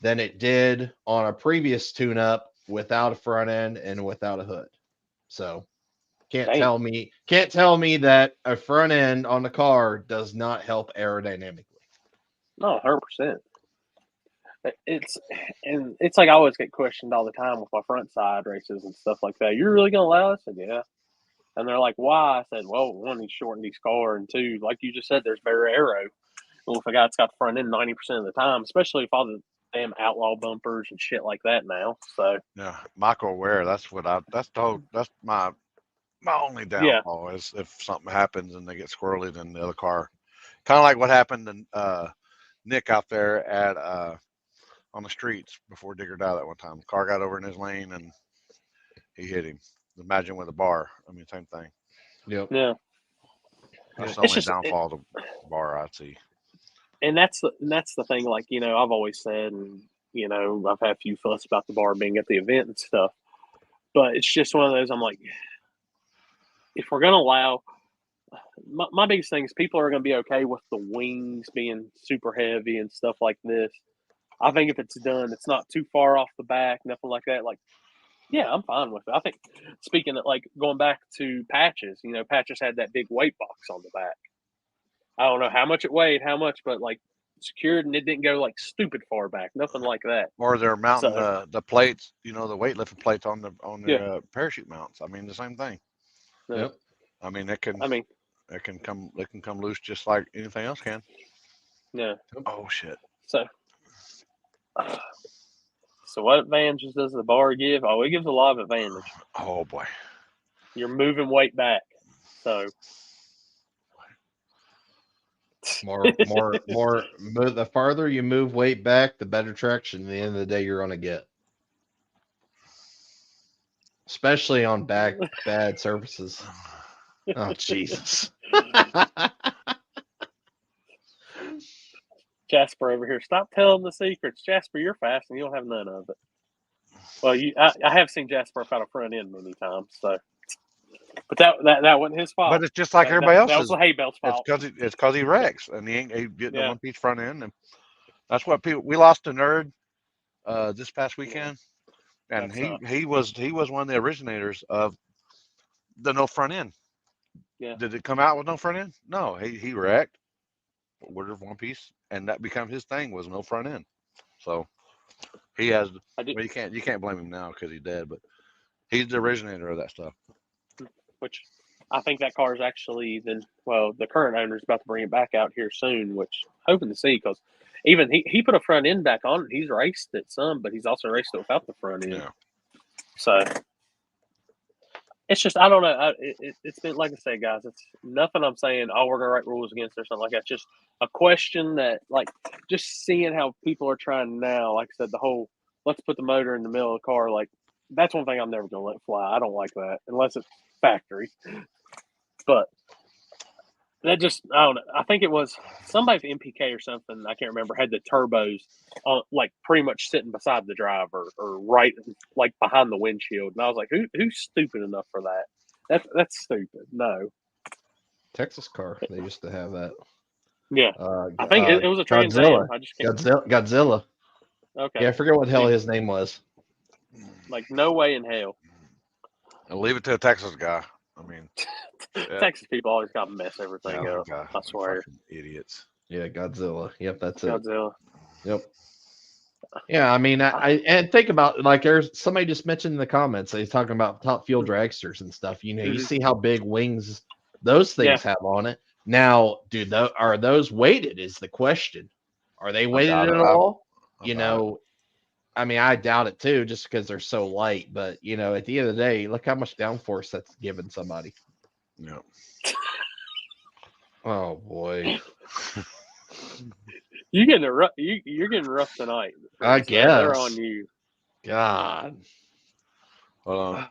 than it did on a previous tune-up without a front end and without a hood. So can't tell me that a front end on the car does not help aerodynamically. No, 100%. It's like I always get questioned all the time with my front side races and stuff like that. You're really gonna allow us? I said, yeah. And they're like, why? I said, well, one, he's shortened his car, and two, like you just said, there's better aero. And if a guy's got the front end 90% of the time, especially if all the damn outlaw bumpers and shit like that now. So Yeah, Michael Ware. That's my only downfall is if something happens and they get squirrely, then the other car, kind of like what happened to Nick out there at on the streets before Digger died that one time. The car got over in his lane and he hit him. Imagine with a bar. I mean, same thing. Yep. Yeah. That's the only downfall of the bar I see. and that's the thing. Like, you know, I've always said, and you know, I've had a few fuss about the bar being at the event and stuff. But it's just one of those. I'm like, if we're gonna allow, my biggest thing is people are gonna be okay with the wings being super heavy and stuff like this. I think if it's done, it's not too far off the back, nothing like that. Like, yeah, I'm fine with it. I think, speaking of like going back to Patches, you know, Patches had that big weight box on the back. I don't know how much it weighed, but like secured, and it didn't go like stupid far back, nothing like that. Or they're mounting So the plates, you know, the weightlifting plates on their yeah, parachute mounts. I mean, the same thing. yeah. Yep. I mean, I mean, it can come loose just like anything else can. yeah. Oh shit. So, so what advantages does the bar give? Oh, it gives a lot of advantage. Oh boy. You're moving weight back, so The farther you move weight back, the better traction at the end of the day you're gonna get. Especially on bad surfaces. Oh Jesus. Jasper over here, stop telling the secrets. Jasper, you're fast and you don't have none of it. Well, I have seen Jasper without a front end many times, so. But that wasn't his fault. But it's just like everybody That was else's. the hay bale's It's fault. because he wrecks and he ain't getting a Yeah. one piece front end, and that's what we lost a nerd this past weekend, and he was one of the originators of the no front end. Yeah. Did it come out with no front end? No, he wrecked, ordered one piece, and that became his thing, was no front end. So he has. Well, you can't blame him now because he's dead, but he's the originator of that stuff. Which I think that car is actually the current owner is about to bring it back out here soon, which I'm hoping to see, because even he put a front end back on it. He's raced it some, but he's also raced it without the front end. Yeah. So it's just, I don't know. It's been, like I said, guys, it's nothing I'm saying, oh, we're going to write rules against it or something like that. Just a question that, like, just seeing how people are trying now, like I said, the whole, let's put the motor in the middle of the car, like, that's one thing I'm never going to let fly. I don't like that unless it's factory. But that just, I don't know. I think it was somebody's MPK or something, I can't remember, had the turbos on, like, pretty much sitting beside the driver or right, like, behind the windshield. And I was like, who's stupid enough for that? That's stupid. No. Texas car, they used to have that. Yeah. I think it was a Trans Am. I just can't. Godzilla. Okay. Yeah, I forget what the hell his name was. Like, no way in hell. I'll leave it to a Texas guy. I mean, Texas people always got to mess everything up. I swear. Idiots. Yeah, Godzilla. Yep, that's Godzilla. It. Yep. Yeah, I mean, and think about, like, there's somebody just mentioned in the comments, he's talking about top fuel dragsters and stuff. You know, you see how big wings those things have on it. Now, dude, are those weighted is the question. Are they weighted at all? You know, I mean, I doubt it too, just because they're so light. But, you know, at the end of the day, look how much downforce that's given somebody. Yeah. Oh boy. You're getting rough tonight. I guess they're on you. God. Hold on.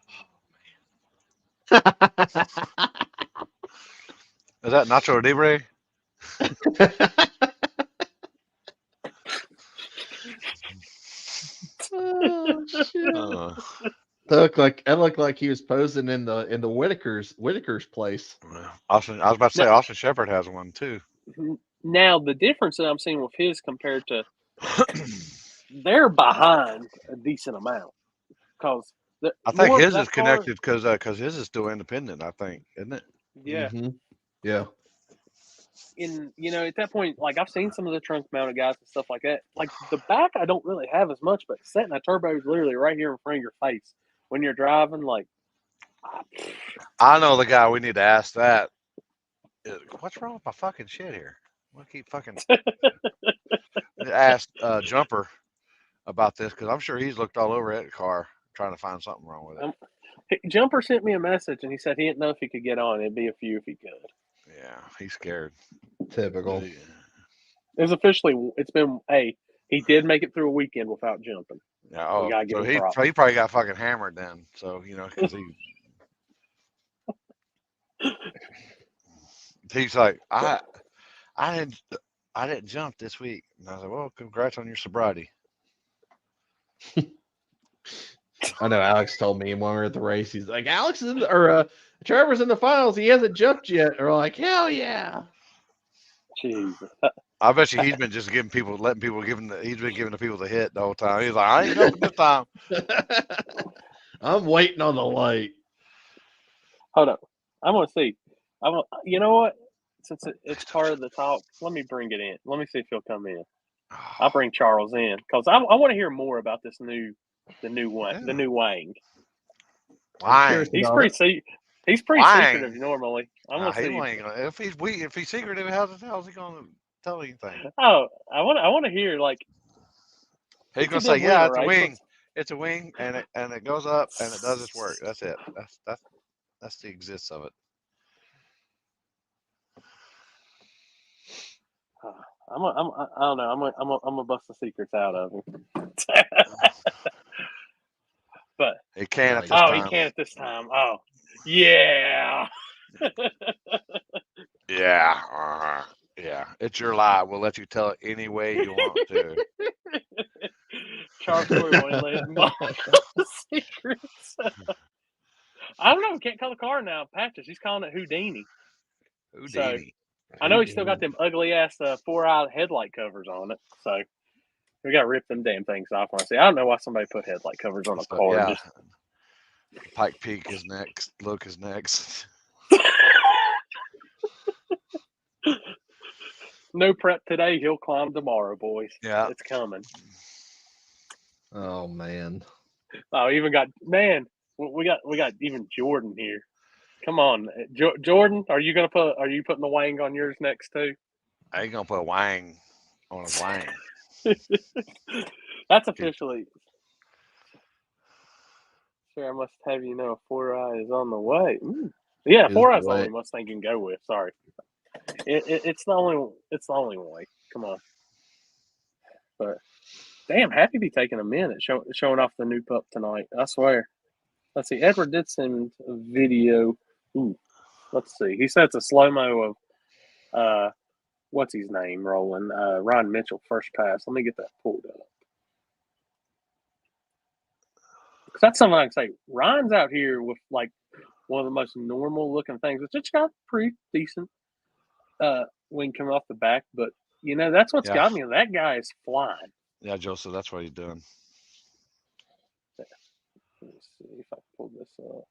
Is that Nacho Libre? Oh, shit. It looked like he was posing in the Whitaker's place. Austin, I was about to say Austin Shepherd has one too. Now the difference that I'm seeing with his compared to, they're behind a decent amount, because I think his is connected because his is still independent. I think, isn't it? Yeah. Mm-hmm. Yeah. In, you know, at that point, like, I've seen some of the trunk mounted guys and stuff like that. Like, the back, I don't really have as much, but setting a turbo is literally right here in front of your face when you're driving. Like, I know the guy we need to ask that. What's wrong with my fucking shit here? I keep fucking ask Jumper about this, because I'm sure he's looked all over that car trying to find something wrong with it. Jumper sent me a message and he said he didn't know if he could get on. It'd be a few if he could. Yeah, he's scared. Typical. It's officially, it's been, hey, he did make it through a weekend without jumping. Yeah, so he probably got fucking hammered then. So, you know, because he's like, I I didn't jump this week. And I was like, well, congrats on your sobriety. I know Alex told me when we were at the race, he's like, Alex is in the, or Trevor's in the finals. He hasn't jumped yet. Or like, hell yeah. Jesus. I bet you he's been just giving people, letting people he's been giving the people the hit the whole time. He's like, I ain't jumping this time. I'm waiting on the light. Hold up. I'm gonna see. You know what? Since it's part of the talk, let me bring it in. Let me see if he'll come in. I'll bring Charles in because I want to hear more about the new Wang. Wang. He's pretty he's pretty secretive normally. I'm gonna see. If he's secretive, how's he gonna tell anything? Oh, I want to hear like. He's gonna say, yeah, it's a wing. It's a wing, and it goes up and it does its work. That's it. That's the existence of it. I don't know. I'm gonna bust the secrets out of him. But he can't at this time. He can't at this time. Oh, yeah. Yeah. Yeah. It's your lie. We'll let you tell it any way you want to. Charles Corey won't let him bust the secrets. I don't know. Can't call the car now. Patches. He's calling it Houdini. So, I know he's still got them ugly ass 4-eye headlight covers on it. So we got to rip them damn things off. When I don't know why somebody put headlight covers on a car. Yeah. Pike Peak is next. Luke is next. No prep today. He'll climb tomorrow, boys. Yeah, it's coming. Oh man. Oh, even got we got even Jordan here. Come on, Jordan. Are you putting the Wang on yours next too? I ain't gonna put a Wang on a Wang. That's officially. Sure, I must have you know 4-eye is on the way. Yeah, 4-eye's the only Mustang you can go with. Sorry, it's the only way. Come on, but damn, Happy be taking a minute showing off the new pup tonight. I swear. Let's see. Edward did send a video. Let's see. He said it's a slow mo of what's his name rolling? Ryan Mitchell first pass. Let me get that pulled up. Because that's something I can say. Ryan's out here with like one of the most normal looking things. It's got pretty decent wing coming off the back, but you know that's what's got me. That guy is flying. Yeah, Joseph, that's what he's doing. Let me see if I can pull this up.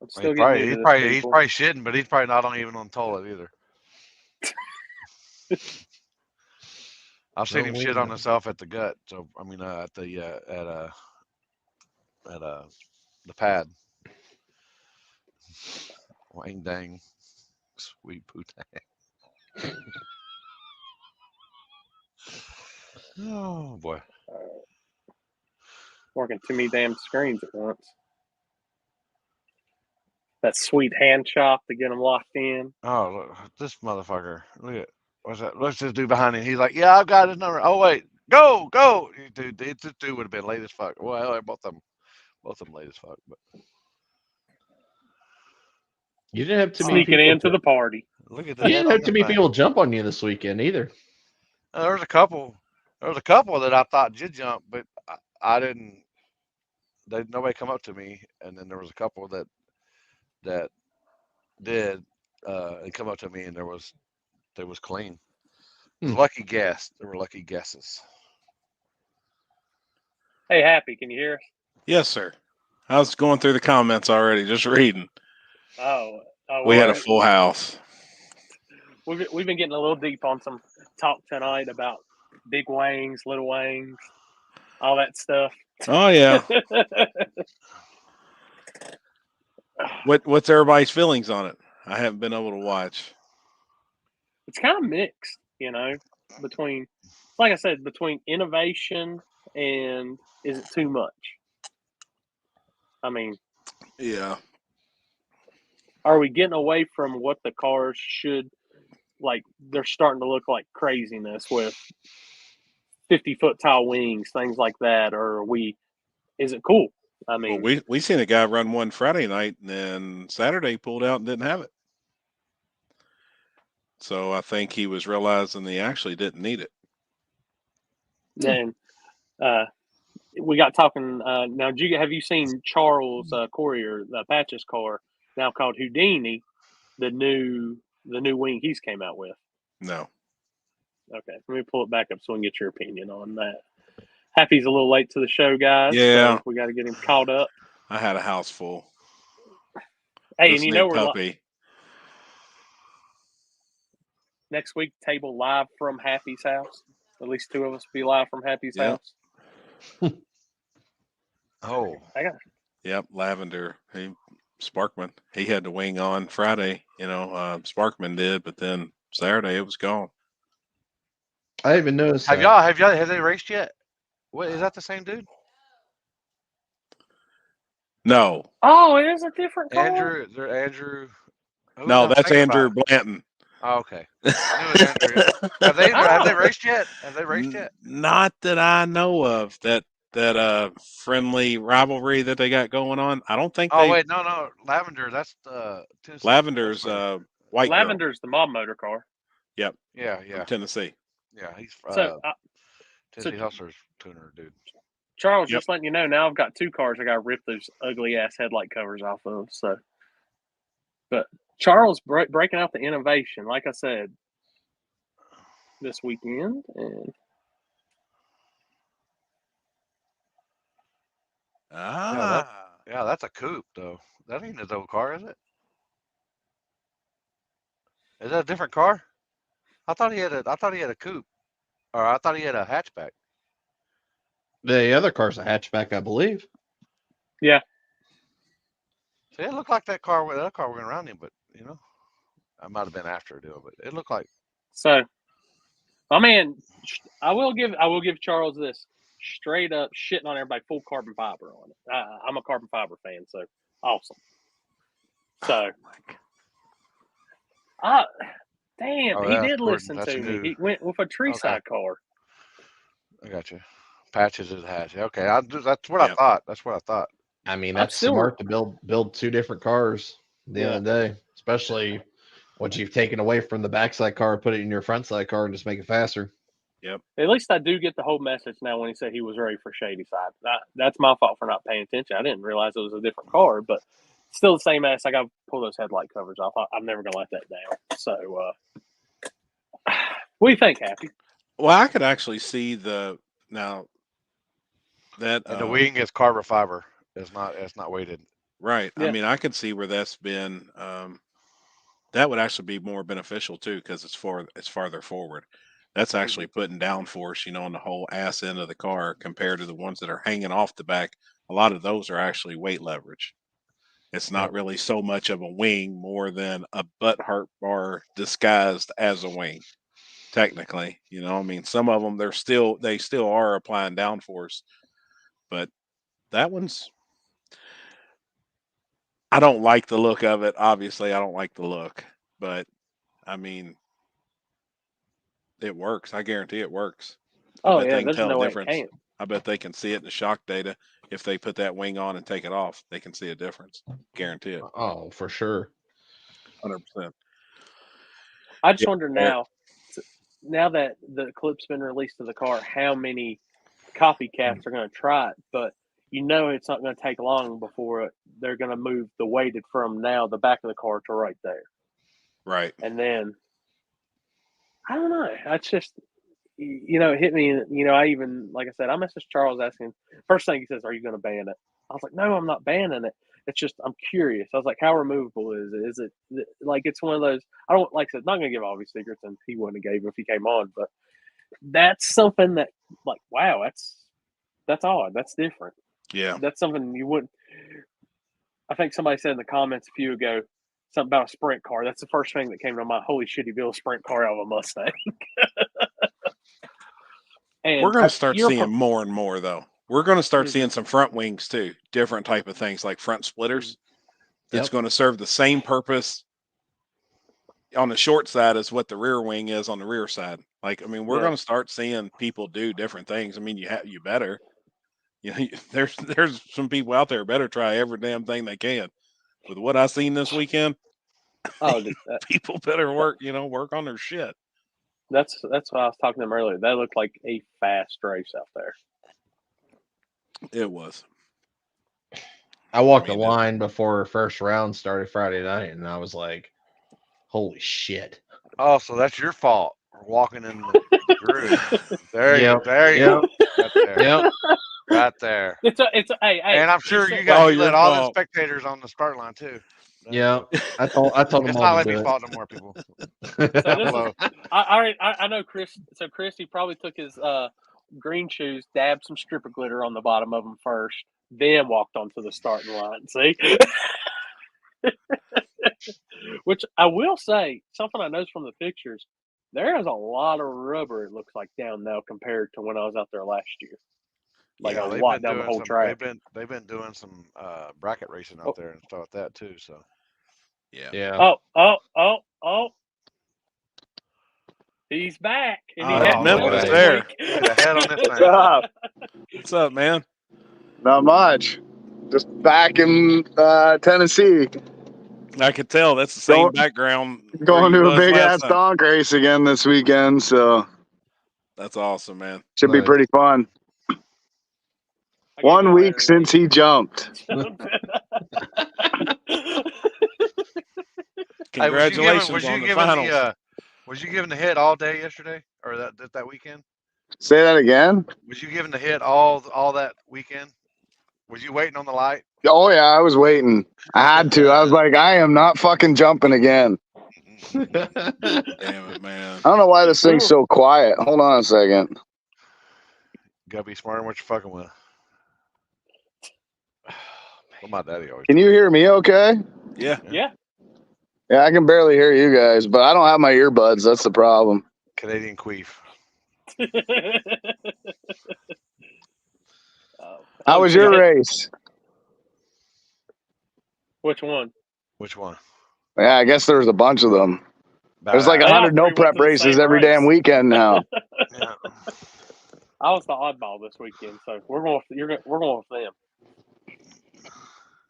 He's probably shitting, but he's probably not even on the toilet either. I've seen him shit on himself at the gut. So I mean, at the pad. Wang dang, sweet poutine. Oh boy. Working too many damn screens at once. That sweet hand chop to get them locked in. Oh, look, this motherfucker. Look at what's that? What's this dude behind him? He's like, yeah, I've got his number. Oh wait, go. Dude, this dude would have been late as fuck. Well, both of them late as fuck. But you didn't have too many sneaking into the party. Look at that. You didn't have too many people jump on you this weekend either. There was a couple that I thought did jump, but I didn't. Nobody come up to me, and then there was a couple that did and come up to me, and they was clean. Lucky guess. There were lucky guesses. Hey, Happy, can you hear us? Yes, sir. I was going through the comments already, just reading. Oh, we had a full house. We've been getting a little deep on some talk tonight about big Wangs, little Wangs, all that stuff. Oh yeah. What's everybody's feelings on it? I haven't been able to watch. It's kind of mixed, you know, between, like I said, between innovation and is it too much? I mean, yeah. Are we getting away from what the cars should, like, they're starting to look like craziness with 50-foot tall wings, things like that, or is it cool? I mean, we seen a guy run one Friday night, and then Saturday pulled out and didn't have it. So I think he was realizing he actually didn't need it. And we got talking. Now, have you seen Charles Courier, the Patch's car, now called Houdini, the new wing he's came out with? No. Okay, let me pull it back up so we can get your opinion on that. Happy's a little late to the show, guys. Yeah. So we got to get him caught up. I had a house full. Hey, This and you new know we're puppy. next week table live from Happy's house. At least two of us will be live from Happy's Yep. house. Oh, Yep, Lavender. Sparkman. He had the wing on Friday. Sparkman did, but then Saturday it was gone. I didn't even noticed have that. y'all have they raced yet? What is that? The same dude? No, Oh, it is a different car. Andrew. Who no, was I that's thinking about? Andrew Blanton. Oh, okay. I knew it was Andrew. Have they raced yet? Have they raced yet? Not that I know of. That friendly rivalry that they got going on. I don't think Oh they. wait, no, Lavender. That's Tennessee. Lavender's Hustler. white girl. Lavender's the mob motor car. Yep, Yeah, from Tennessee. yeah. He's So, Tennessee Hustler's tuner, dude. Charles, Yep. just letting you know, now I've got two cars I got to rip those ugly ass headlight covers off of. So, but Charles breaking out the innovation, like I said, this weekend, and Yeah, that's a coupe though. That ain't his old car, is it? Is that a different car? I thought he had a coupe, or I thought he had a hatchback. The other car's a hatchback, I believe. yeah, See, it looked like that car went around him, but I might have been after a deal, but it looked like. so my man, I will give Charles this straight up shitting on everybody, full carbon fiber on it. I'm a carbon fiber fan, so awesome. So, damn, Oh, he that's did Gordon. listen That's to me. new. He went with a tree side car. I got you. Patches his hatch. Okay, that's what Yep. I thought. That's what I thought. I mean, I'm that's still- smart to build two different cars at the end of the day, especially what you've taken away from the backside car, put it in your front side car, and just make it faster. Yep. At least I do get the whole message now when he said he was ready for Shady Side. That's my fault for not paying attention. I didn't realize it was a different car, but still the same ass. I got to pull those headlight covers off. I'm never going to let that down. So, what do you think, Happy? Well, I could actually see now that And the wing is carbon fiber. It's not weighted. right. Yeah. I mean, I could see where that's been. That would actually be more beneficial too, because it's farther forward. That's actually putting downforce, on the whole ass end of the car compared to the ones that are hanging off the back. A lot of those are actually weight leverage. It's not really so much of a wing, more than a butt hurt bar disguised as a wing. Technically, I mean, some of them they still are applying downforce, but that one's. I don't like the look of it. Obviously, I don't like the look, but I mean, it works. I guarantee it works. I Oh bet yeah, they can there's tell no a way it difference. can't. I bet they can see it in the shock data. If they put that wing on and take it off, they can see a difference. Guarantee it. Oh, for sure. 100%. I just wonder now that the clip's been released to the car, how many copycats are going to try it? But it's not going to take long before they're going to move the weighted from now the back of the car to right there. Right. And then I don't know. That's just it hit me. I even, like I said, I messaged Charles asking. First thing he says, "Are you going to ban it?" I was like, "No, I'm not banning it. It's just I'm curious." I was like, "How removable is it? Is it like it's one of those?" I don't like I said, not going to give all these secrets, and he wouldn't have gave if he came on. But that's something that, like, wow, that's odd. That's different. Yeah. That's something you wouldn't. I think somebody said in the comments a few ago something about a sprint car. That's the first thing that came to mind. Holy shit, he built a sprint car out of a Mustang. And we're going to start seeing more and more, though. We're going to start seeing some front wings too, different type of things like front splitters. That's going to serve the same purpose on the short side as what the rear wing is on the rear side. Like, I mean, we're going to start seeing people do different things. I mean, you better. There's some people out there better try every damn thing they can. With what I seen this weekend, Oh, People better work on their shit. that's what I was talking to them earlier. That looked like a fast race out there. It was. I walked I mean, the line before first round started Friday night, and I was like, "Holy shit!" Oh, so that's your fault. We're walking in the groove. There you Yep, there you yep, go. Right there. yep. Right there. It's a hey. And I'm sure said- you all you let your all the fault. spectators on the start line too. Yeah, I told them It's all not to like do me it. fault no more, people. So Down this is, below. I know Chris. So Chris, he probably took his green shoes, dabbed some stripper glitter on the bottom of them first, then walked onto the starting line. See, which I will say, something I noticed from the pictures, there is a lot of rubber. It looks like down now compared to when I was out there last year. Like Yeah, a they've lot been down the doing whole some track. they've been doing some bracket racing Oh. out there and stuff like that too. So Yeah. Yeah. Oh! He's back, and he Oh, hadn't Memphis left this there. week. look at the head on this What's thing. up? What's up, man? Not much. Just back in Tennessee, I could tell that's the same Going- background. where going you to a was big last ass time. donk race again this weekend. So That's awesome, man. should be Nice. pretty fun. I gave 1 y'all week since he jumped. Hey, Congratulations was you on the giving finals. was you giving the hit all day yesterday or that weekend? Say that again. Was you giving the hit all that weekend? Was you waiting on the light? Oh yeah, I was waiting. I had to. I was like, I am not fucking jumping again. Damn it, man. I don't know why this thing's so quiet. Hold on a second. Gotta be smart in what you're fucking with. What my daddy always. Can you hear me okay? Yeah. Yeah. Yeah, I can barely hear you guys, but I don't have my earbuds. That's the problem. Canadian queef. How was your race? Which one? Which one? Yeah, I guess there's a bunch of them. There's like Badass. 100 no All three went prep to the races same every race. damn weekend now. Yeah. I was the oddball this weekend, so we're going. We're going with them.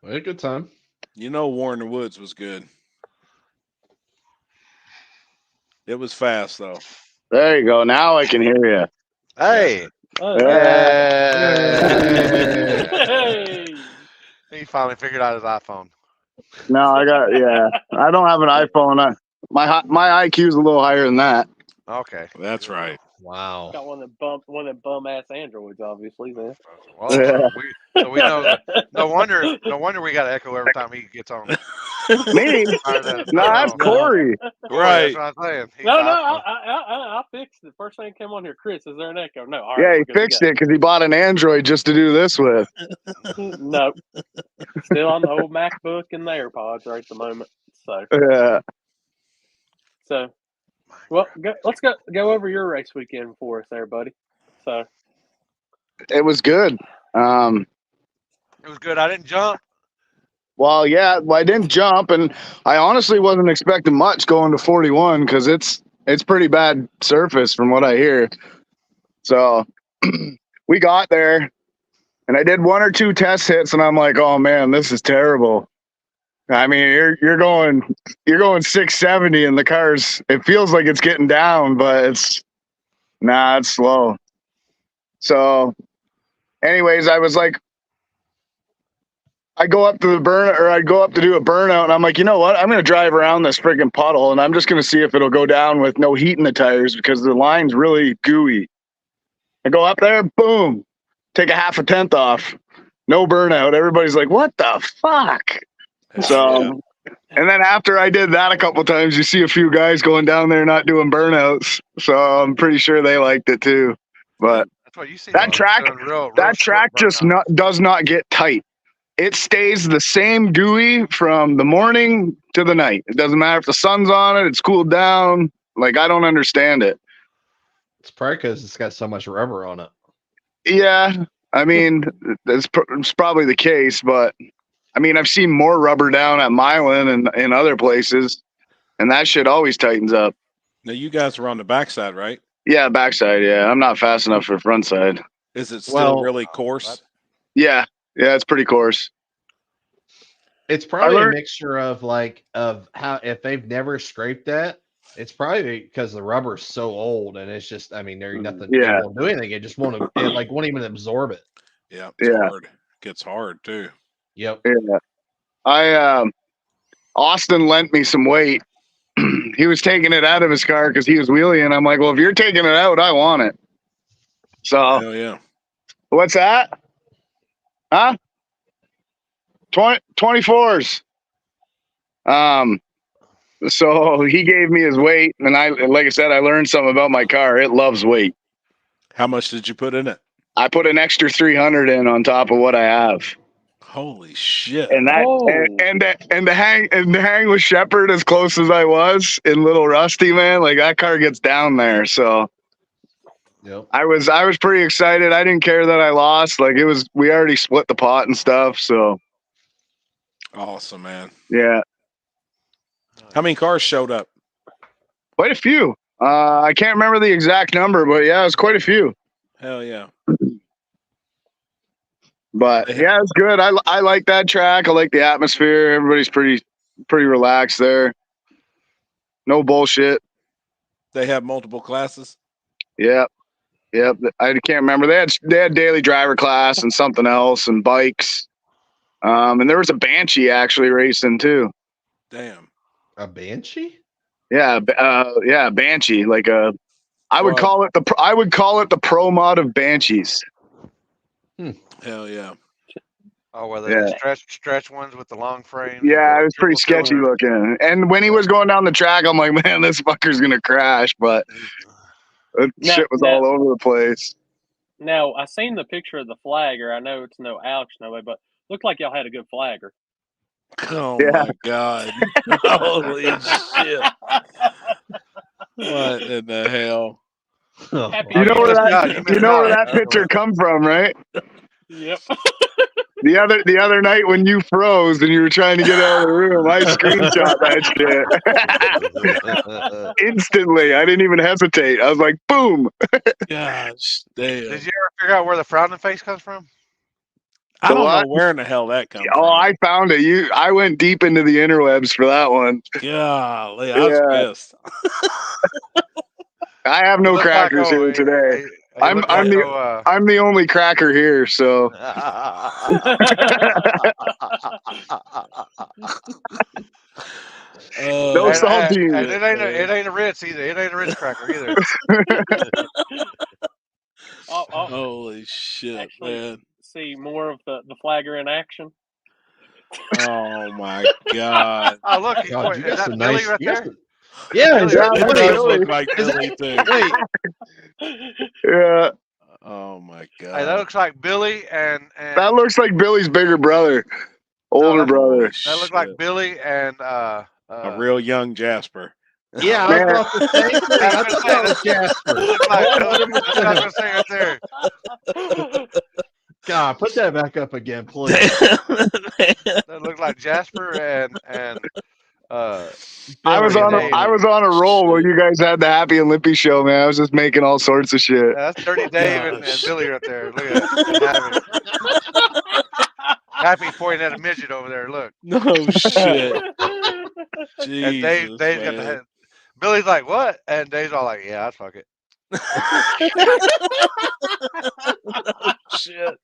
We had a good time. Warner Woods was good. It was fast though. There you go. Now I can hear you. Hey. Hey. He finally figured out his iPhone. No, I don't have an iPhone. My IQ is a little higher than that. Okay. That's right. Wow. Got one of them bum ass androids, obviously, man. Well, so we know. No wonder we got to echo every time he gets on. Me? No, that's Corey. Right. That's what I'm saying. He's No, iPhone. I fixed it. First thing came on here, Chris, is there an echo? No. All right, Yeah, we're he good to fixed go. it because he bought an Android just to do this with. No. Still on the old MacBook and the AirPods right at the moment. Yeah. Well, let's go over your race weekend for us there, buddy. So It was good. It was good. I didn't jump. Well, yeah, I didn't jump, and I honestly wasn't expecting much going to 41 because it's pretty bad surface from what I hear. So we got there, and I did 1 or 2 test hits, and I'm like, oh man, this is terrible. I mean, you're going 670, and the car's, it feels like it's getting down, but it's slow. So, anyways, I was like, I'd go up to do a burnout, and I'm like, you know what? I'm going to drive around this friggin' puddle, and I'm just going to see if it'll go down with no heat in the tires because the line's really gooey. I go up there, boom, take a half a tenth off, no burnout. Everybody's like, what the fuck? So, and then after I did that a couple times, you see a few guys going down there not doing burnouts. So I'm pretty sure they liked it too. But That's what you see. that track just does not get tight. It stays the same gooey from the morning to the night. It doesn't matter if the sun's on it, it's cooled down. Like, I don't understand it. It's probably because it's got so much rubber on it. Yeah, I mean, it's probably the case, but I mean, I've seen more rubber down at Milan and in other places, and that shit always tightens up. Now you guys were on the backside, right? Yeah, backside. Yeah, I'm not fast enough for front side. Is it still really coarse? Yeah, it's pretty coarse. It's probably a learned- mixture of how if they've never scraped that, it's probably because the rubber's so old and it's just there's nothing. It Yeah. won't do anything. It just won't won't even absorb it. Yeah, it's hard. Gets hard too. Yep. Yeah. Austin lent me some weight. He was taking it out of his car because he was wheeling. I'm like, well, if you're taking it out, I want it. So Hell yeah. what's that? Huh? 24s. So he gave me his weight, and like I said, I learned something about my car. It loves weight. How much did you put in it? I put an extra 300 in on top of what I have. Holy shit. And that Whoa. and to hang with Shepard as close as I was in Little Rusty, man, like that car gets down there. So Yep. I was pretty excited. I didn't care that I lost. Like we already split the pot and stuff. So Awesome, man. yeah, How many cars showed up? quite a few. I can't remember the exact number, but yeah, it was quite a few. Hell yeah. But yeah, it's good. I like that track. I like the atmosphere. Everybody's pretty relaxed there. No bullshit. They have multiple classes. Yep. I can't remember. They had daily driver class and something else and bikes. And there was a Banshee actually racing too. Damn. A Banshee? Yeah, Banshee. I would call it the pro mod of Banshees. Hell yeah. Oh, well, the stretch ones with the long frame. Yeah, it was pretty sketchy looking. And when he was going down the track, I'm like, man, this fucker's gonna crash. But shit was all over the place. Now, I seen the picture of the flagger. I know it's no Alex, no way, but looked like y'all had a good flagger. Oh Yeah. my God. Holy shit. What in the hell? Happy You know where God, that picture come from, right? Yep. The other night when you froze and you were trying to get out of the room, I screenshot that shit instantly. I didn't even hesitate. I was like, boom. Gosh damn. Did you ever figure out where the frowning face comes from? I don't what? know where in the hell that comes Oh, from. I found it. I went deep into the interwebs for that one. Golly, I was pissed. I have no Look crackers like, here today. I'm the I'm the only cracker here, so no Oh, saltines. and it ain't a Ritz either. It ain't a Ritz cracker either. holy shit, Actually, man. see more of the flagger in action. Oh my God. Oh, look, God, you is got that some Billy nice. right you got there? some- Yeah, Billy, yeah, It Billy, does Billy. look like Billy too. Wait, Yeah, Oh my hey, that God. looks like Billy and that looks like Billy's bigger brother, older that's- brother. that looks like Billy and A real young Jasper. yeah, I was about the same thing. I thought that was Jasper. Look like that's what I was gonna say right there. God, put that back up again, please. That looked like Jasper and I was on a roll when you guys had the Happy and Lippy show, man. I was just making all sorts of shit. that's Dirty Dave and Billy right there. Look at that. Happy pointing at a midget over there. Look. No shit. And Jesus, Dave's got the man. head. Billy's like, what? And Dave's all like, yeah, I'd fuck it. Shit.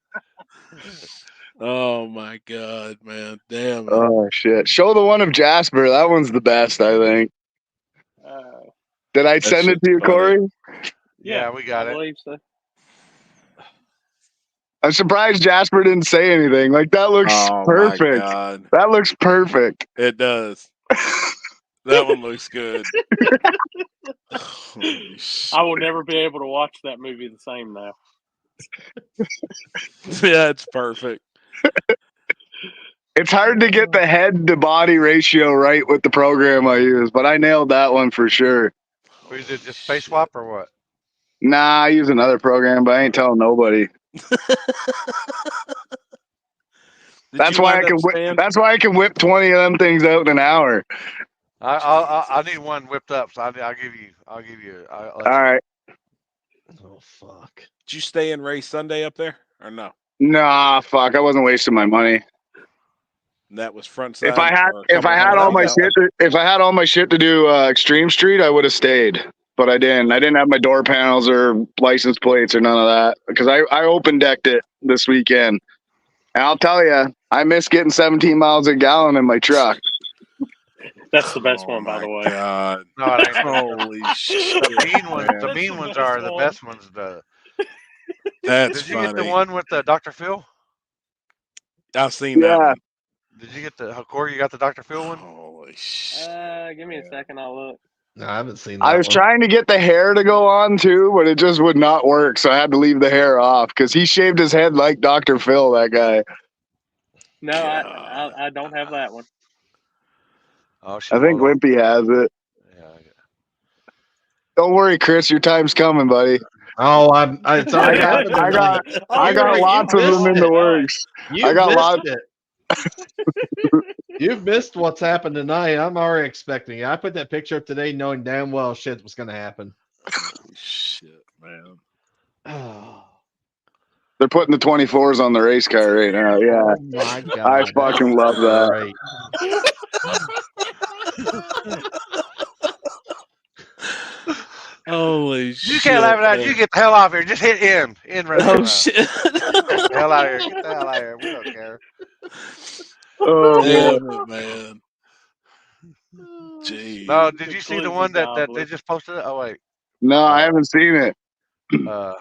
Oh my God, man. Damn it. Oh shit! Show the one of Jasper. That one's the best, I think. Did I send it to you, shit's funny. Corey? Yeah, we got I it. believe so. I'm surprised Jasper didn't say anything. Like that looks Oh my perfect. God. That looks perfect. It does. That one looks good. Holy shit. I will never be able to watch that movie the same now. Yeah, it's perfect. It's hard to get the head to body ratio right with the program I use, but I nailed that one for sure. We did just face swap or what? Nah, I use another program, but I ain't telling nobody. That's why I can whip 20 of them things out in an hour. I need one whipped up, so I'll give you. All right. Oh fuck. Did you stay and race Sunday up there or no? Nah, fuck. I wasn't wasting my money. And that was front side. If I had or a couple hundred all my feet out. shit, if I had all my shit to do Extreme Street, I would have stayed. But I didn't. I didn't have my door panels or license plates or none of that because I open decked it this weekend. And I'll tell you, I miss getting 17 miles a gallon in my truck. That's the best Oh one, by the my way. God. No, it ain't. Holy shit. The mean ones. man. The mean ones are the best ones. That's Did you funny. get the one with the Dr. Phil? I've seen that Yeah. one. Did you get the Corey? You got the Dr. Phil one? Holy shit. Give me a second. I'll look. No, I haven't seen that. I was one. trying to get the hair to go on too, but it just would not work. So I had to leave the hair off because he shaved his head like Dr. Phil, that guy. No, I don't have that one. Oh, I think hold on. Wimpy has it. Yeah. Don't worry, Chris. Your time's coming, buddy. Oh, it's already happened. I got You lots of missed them in the it. works. You I got missed lots. it. You've missed what's happened tonight. I'm already expecting it. I put that picture up today knowing damn well shit was going to happen. Holy shit, man. Oh They're putting the 24s on the race car right now. Yeah, my God. I fucking love that. Right. Holy shit. You can't laugh at that. man. You get the hell out of here. Just hit end. End right Oh now. shit. Get the hell out of here. Get the hell out of here. We don't care. Oh, man. Damn it, man. Jeez. No, did you see the Glizzy one that they gobbler. just posted? Oh wait. No, I haven't seen it. Oh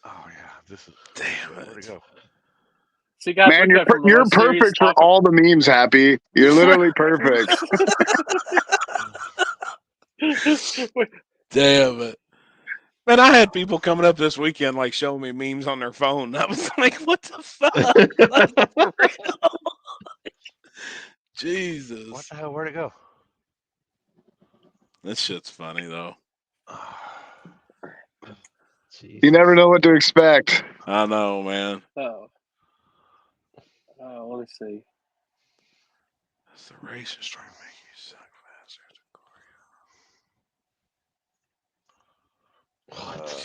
yeah. This is Damn where'd it. it go? See, guys, Man, we go from the you're most serious perfect for topic- all the memes, Happy. You're literally perfect. Damn it. Man, I had people coming up this weekend like showing me memes on their phone. I was like, what the fuck? Like, for real? Jesus. What the hell? Where'd it go? This shit's funny though. You never know what to expect. I know, man. Let me see. That's the race is trying to make you suck faster.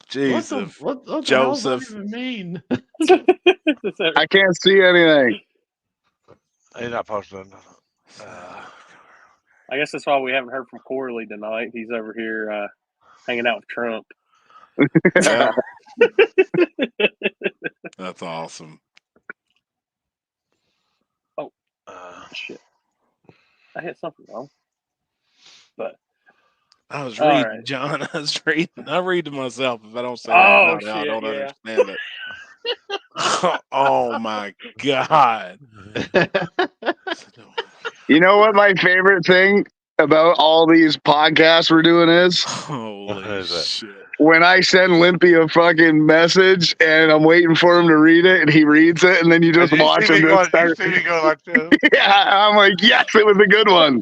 Jesus. What the hell Joseph. does that even mean? I can't see anything. He's not posting nothing. I guess that's why we haven't heard from Corley tonight. He's over here hanging out with Trump. Yeah. That's awesome. Shit. I hit something wrong. But I was All reading, right. John. I read to myself. If I don't say Oh, that out loud, I shit, don't yeah. understand it. Oh my God. You know what my favorite thing about all these podcasts we're doing is? Holy is that? shit. When I send Limpy a fucking message and I'm waiting for him to read it and he reads it and then you just watch him just start. You see me go like this. Yeah, I'm like, yes, it was a good one.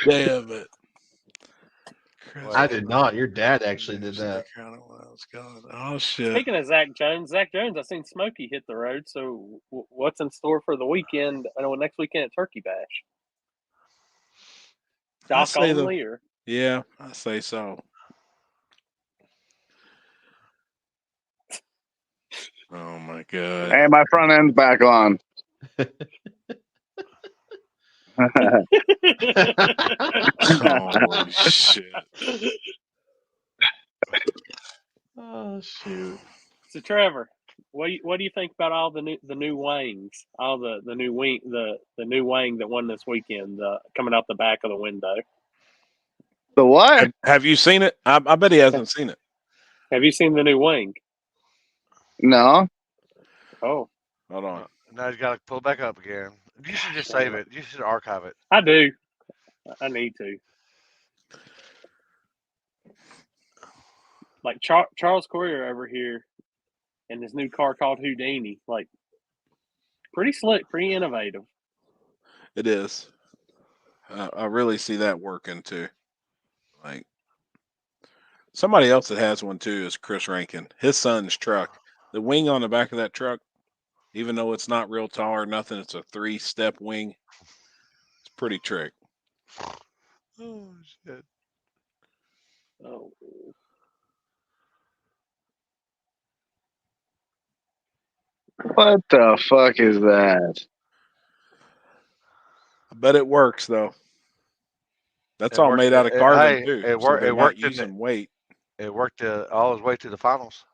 Damn it. I did not. Your dad actually did that. Oh shit. speaking of Zach Jones, I've seen Smokey hit the road. So what's in store for the weekend? I know next weekend at Turkey Bash. Doc only or? Yeah, I say so. Oh my God. Hey, my front end's back on. Holy shit. Oh shoot! So Trevor, what do you think about all the new Wangs? All the new wing the new Wang that won this weekend, coming out the back of the window. The what? Have you seen it? I bet he hasn't seen it. Have you seen the new Wang? No. Oh, Hold on. Now he's got to pull it back up again. You should just save it. You should archive it. I do. I need to. Like Charles Courier over here in this new car called Houdini. Like, pretty slick, pretty innovative. It is. I really see that working too. Like somebody else that has one too is Chris Rankin. His son's truck. The wing on the back of that truck, even though it's not real tall or nothing, it's a 3-step wing. It's pretty trick. Oh shit! Oh, What the fuck is that? I bet it works though. That's It all worked. made out of Hey, carbon too. it So worked. they're It not worked. using weight. It worked all his way to the finals.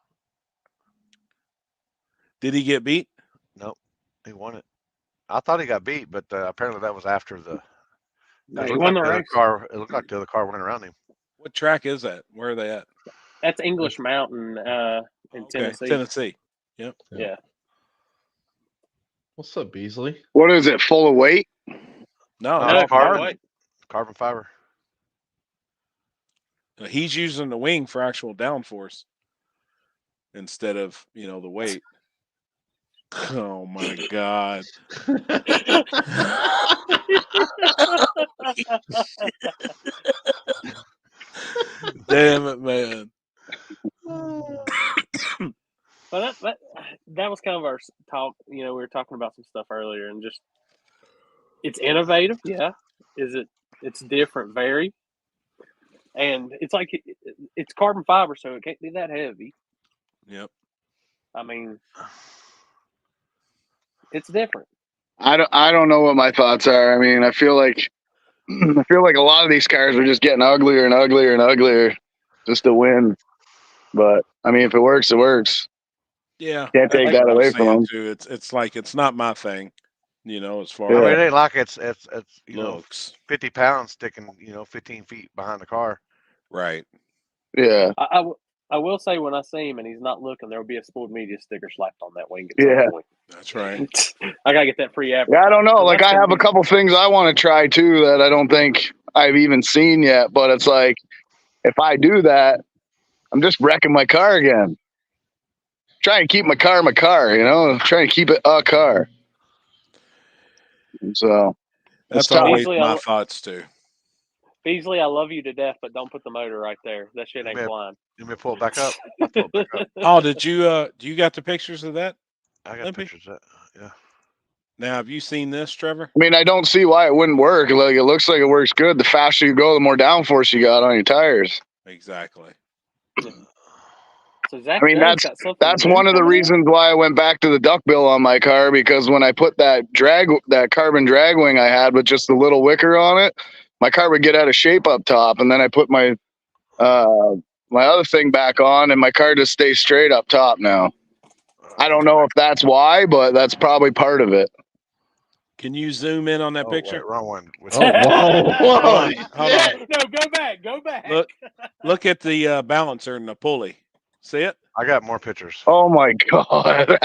Did he get beat? Nope, he won it. I thought he got beat, but apparently that was after the. No, It he looked won like the the other race. car. It looked like the other car went around him. What track is that? Where are they at? That's English Mountain in Tennessee. Tennessee. Yep. Yeah. What's up, Beasley? What is it? Full of weight? No, No, that's it's carbon. carbon. Carbon fiber. He's using the wing for actual downforce instead of the weight. Oh my god! Damn it, man! But that was kind of our talk. We were talking about some stuff earlier, and just it's innovative. Yeah, it's different, very, and it's like it's carbon fiber, so it can't be that heavy. Yep. I mean, it's different. I don't know what my thoughts are. I mean, I feel like a lot of these cars are just getting uglier and uglier and uglier just to win. But I mean, if it works, it works. Yeah, Can't take that's that what I'm away from saying them. too. It's like it's not my thing, as far I Yeah. mean, as it ain't like it's 50 pounds sticking 15 feet behind the car. right. Yeah. I will say when I see him and he's not looking, there will be a Sport Media sticker slapped on that wing at Yeah. some point. That's right. I gotta get that free advertising. Yeah, I don't know. So Like, that's I gonna have a be- couple things I want to try too that I don't think I've even seen yet. But it's like, if I do that, I'm just wrecking my car again. Trying to keep my car, trying to keep it a car. So That's tough. always Beasley, my thoughts too. Beasley, I love you to death, but don't put the motor right there. That shit ain't Yeah. flying. You may pull it back up. I'll pull it back up. Oh, did you? Do you got the pictures of that? I got Limpy? pictures of that. Yeah. Now, have you seen this, Trevor? I mean, I don't see why it wouldn't work. Like, it looks like it works good. The faster you go, the more downforce you got on your tires. Exactly. So Zach I mean, Jones got something that's new one of the coming out? reasons why I went back to the duckbill on my car, because when I put that carbon drag wing I had with just the little wicker on it, my car would get out of shape up top, and then I put my other thing back on, and my car just stays straight up top now. I don't know if that's why, but that's probably part of it. Can you zoom in on that picture? Wait, wrong one. Oh, whoa, whoa! Hold on. No, go back. Go back. Look at the balancer and the pulley. See it? I got more pictures. Oh my god!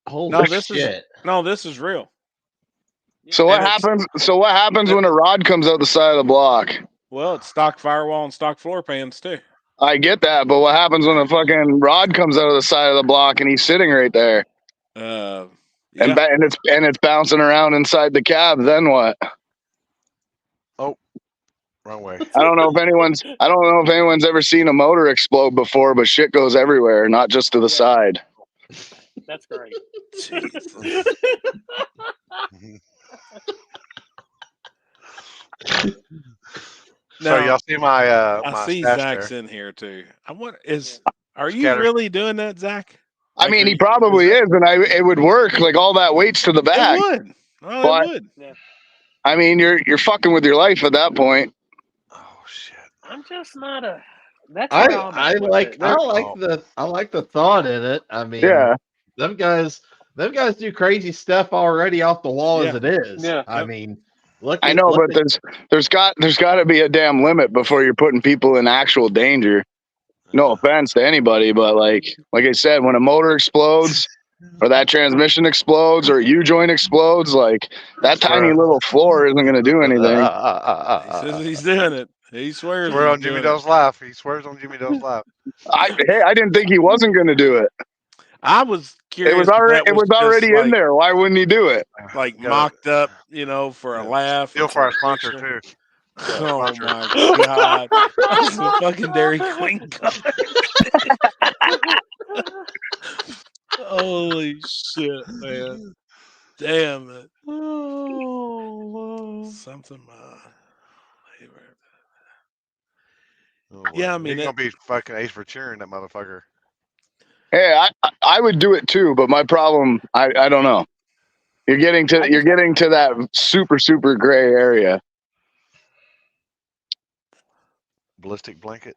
Holy No, this shit! this is real. So what And it's- happens? So what happens when a rod comes out the side of the block? Well, it's stock firewall and stock floor pans too. I get that, but what happens when a fucking rod comes out of the side of the block and he's sitting right there, Yeah. and it's bouncing around inside the cab? Then what? Wrong way. I don't know if anyone's ever seen a motor explode before, but shit goes everywhere, not just to the side. That's great. Jesus. So Now, y'all see my I my see stash Zach's there? in here too. Are you Scatter. really doing that, Zach? I Like, mean, are he you- probably is, and it would work. Like, all that weight's to the back. It would. Oh, But- it would. I mean, you're fucking with your life at that point. Oh shit. I'm just not a. That's where I'm I at with like it. I like the thought in it. I mean, Yeah. them guys do crazy stuff already off the wall as Yeah. it is. Yeah. I mean, look. I at- know, look but at- there's got to be a damn limit before you're putting people in actual danger. No offense to anybody, but like I said, when a motor explodes or that transmission explodes or a U-joint explodes, like that tiny little floor isn't going to do anything. He says he's doing it. He swears. Swear he's on Jimmy doing Doe's life. He swears on Jimmy Doe's life. I didn't think he wasn't going to do it. I was curious. It was if already that just like, in there. Why wouldn't he do it? like Gotta- mocked up, for a Yeah. laugh. Still and for our some sponsor picture. too. Oh Sponsor. my god! That's a fucking Dairy Queen card. Holy shit, man! Damn it! Something. Oh, Yeah, I well, mean, he's gonna be fucking ace for cheering that motherfucker. Hey, I would do it too, but my problem, I don't know. You're getting to that super gray area. Ballistic blanket.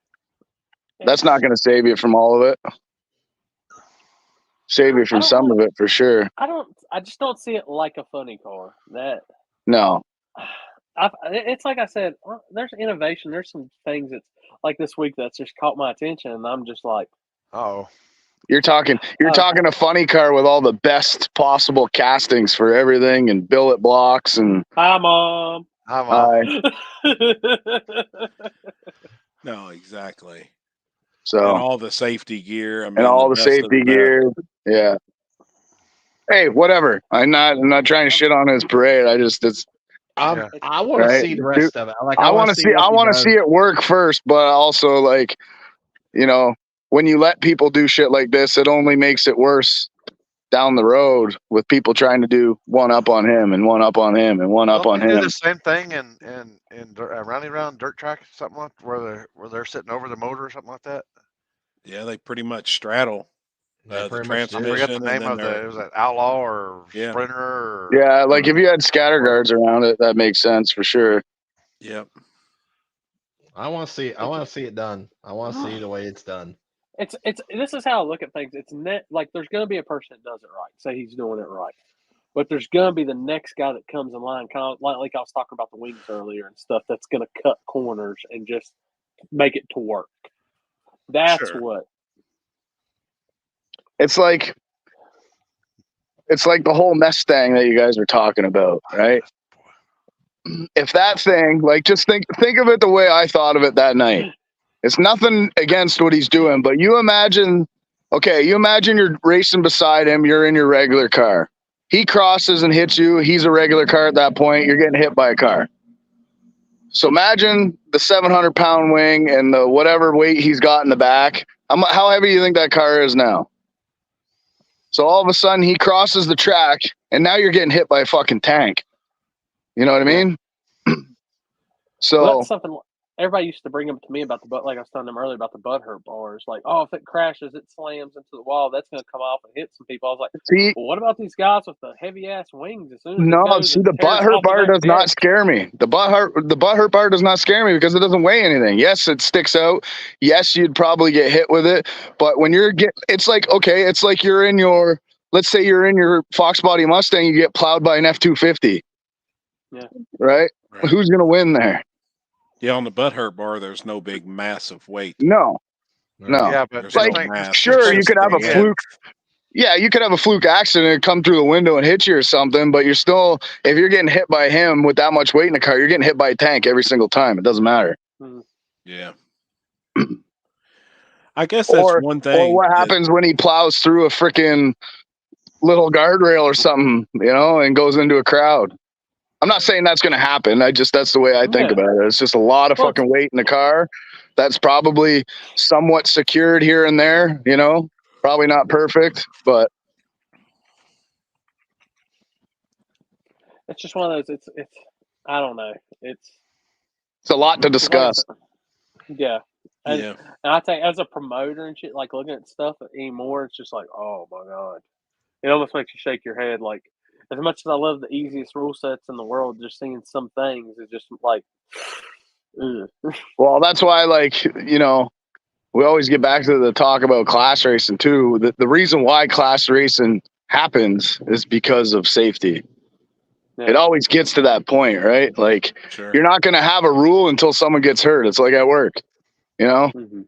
That's not going to save you from all of it. Save you from some of it for sure. I just don't see it like a funny car. No. It's like I said, there's innovation. There's some things that's like this week that's just caught my attention, and I'm just like, Oh, you're talking a funny car with all the best possible castings for everything and billet blocks and. hi, Mom. No, exactly. So and all the safety gear. I mean, and all the best of safety the best. gear. Yeah. Hey, whatever. I'm not trying to shit on his parade. I want to Right. see the rest of it. I want to see it work first, but also like, you know, when you let people do shit like this, it only makes it worse down the road with people trying to do one up on him and one up on him and one up on Don't they do him. the same thing in running around dirt track, something like where they're sitting over the motor or something like that. Yeah, they pretty much straddle They the pretty much do. I forget the transmission. name of it was that Outlaw or Yeah. Sprinter. Or, Yeah, like if you had scatter guards around it, that makes sense for sure. Yep. I want to see it done. I want to see the way it's done. This is how I look at things. It's like there's going to be a person that does it right. Say he's doing it right. But there's going to be the next guy that comes in line, kind of like I was talking about the wings earlier and stuff, that's going to cut corners and just make it to work. That's Sure. what. It's like the whole Mustang that you guys are talking about, right? If that thing, like, just think of it the way I thought of it that night. It's nothing against what he's doing, but you imagine you're racing beside him, you're in your regular car. He crosses and hits you, he's a regular car at that point, you're getting hit by a car. So imagine the 700-pound wing and the whatever weight he's got in the back. How heavy do you think that car is now? So all of a sudden he crosses the track and now you're getting hit by a fucking tank. You know what I mean? So that's something everybody used to bring up to me about like I was telling them earlier about the butthurt bars. Like, oh, if it crashes, it slams into the wall, that's going to come off and hit some people. I was like, well, what about these guys with the heavy ass wings? As soon as the butthurt bar does not scare me. The butthurt bar does not scare me because it doesn't weigh anything. Yes, it sticks out. Yes, you'd probably get hit with it. But when it's like, okay, it's like let's say you're in your Fox body Mustang, you get plowed by an F-250. Yeah. Right? Who's going to win there? Yeah, on the butthurt bar, there's no big massive weight. No. Yeah, but like, sure, you could have a fluke. Yeah, you could have a fluke accident and come through the window and hit you or something, but you're still, if you're getting hit by him with that much weight in the car, you're getting hit by a tank every single time. It doesn't matter. Yeah. I guess that's one thing. Or what happens when he plows through a freaking little guardrail or something, and goes into a crowd. I'm not saying that's going to happen. That's the way I think about it. It's just a lot of fucking weight in the car. That's probably somewhat secured here and there, probably not perfect, but it's just one of those, it's I don't know. It's a lot to discuss. Yeah. And I think as a promoter and shit, like looking at stuff anymore, it's just like, oh my God. It almost makes you shake your head. Like, as much as I love the easiest rule sets in the world, just seeing some things is just like, ugh. Well, that's why, we always get back to the talk about class racing too. The reason why class racing happens is because of safety. Yeah. It always gets to that point, right? Like, You're not going to have a rule until someone gets hurt. It's like at work, Mm-hmm.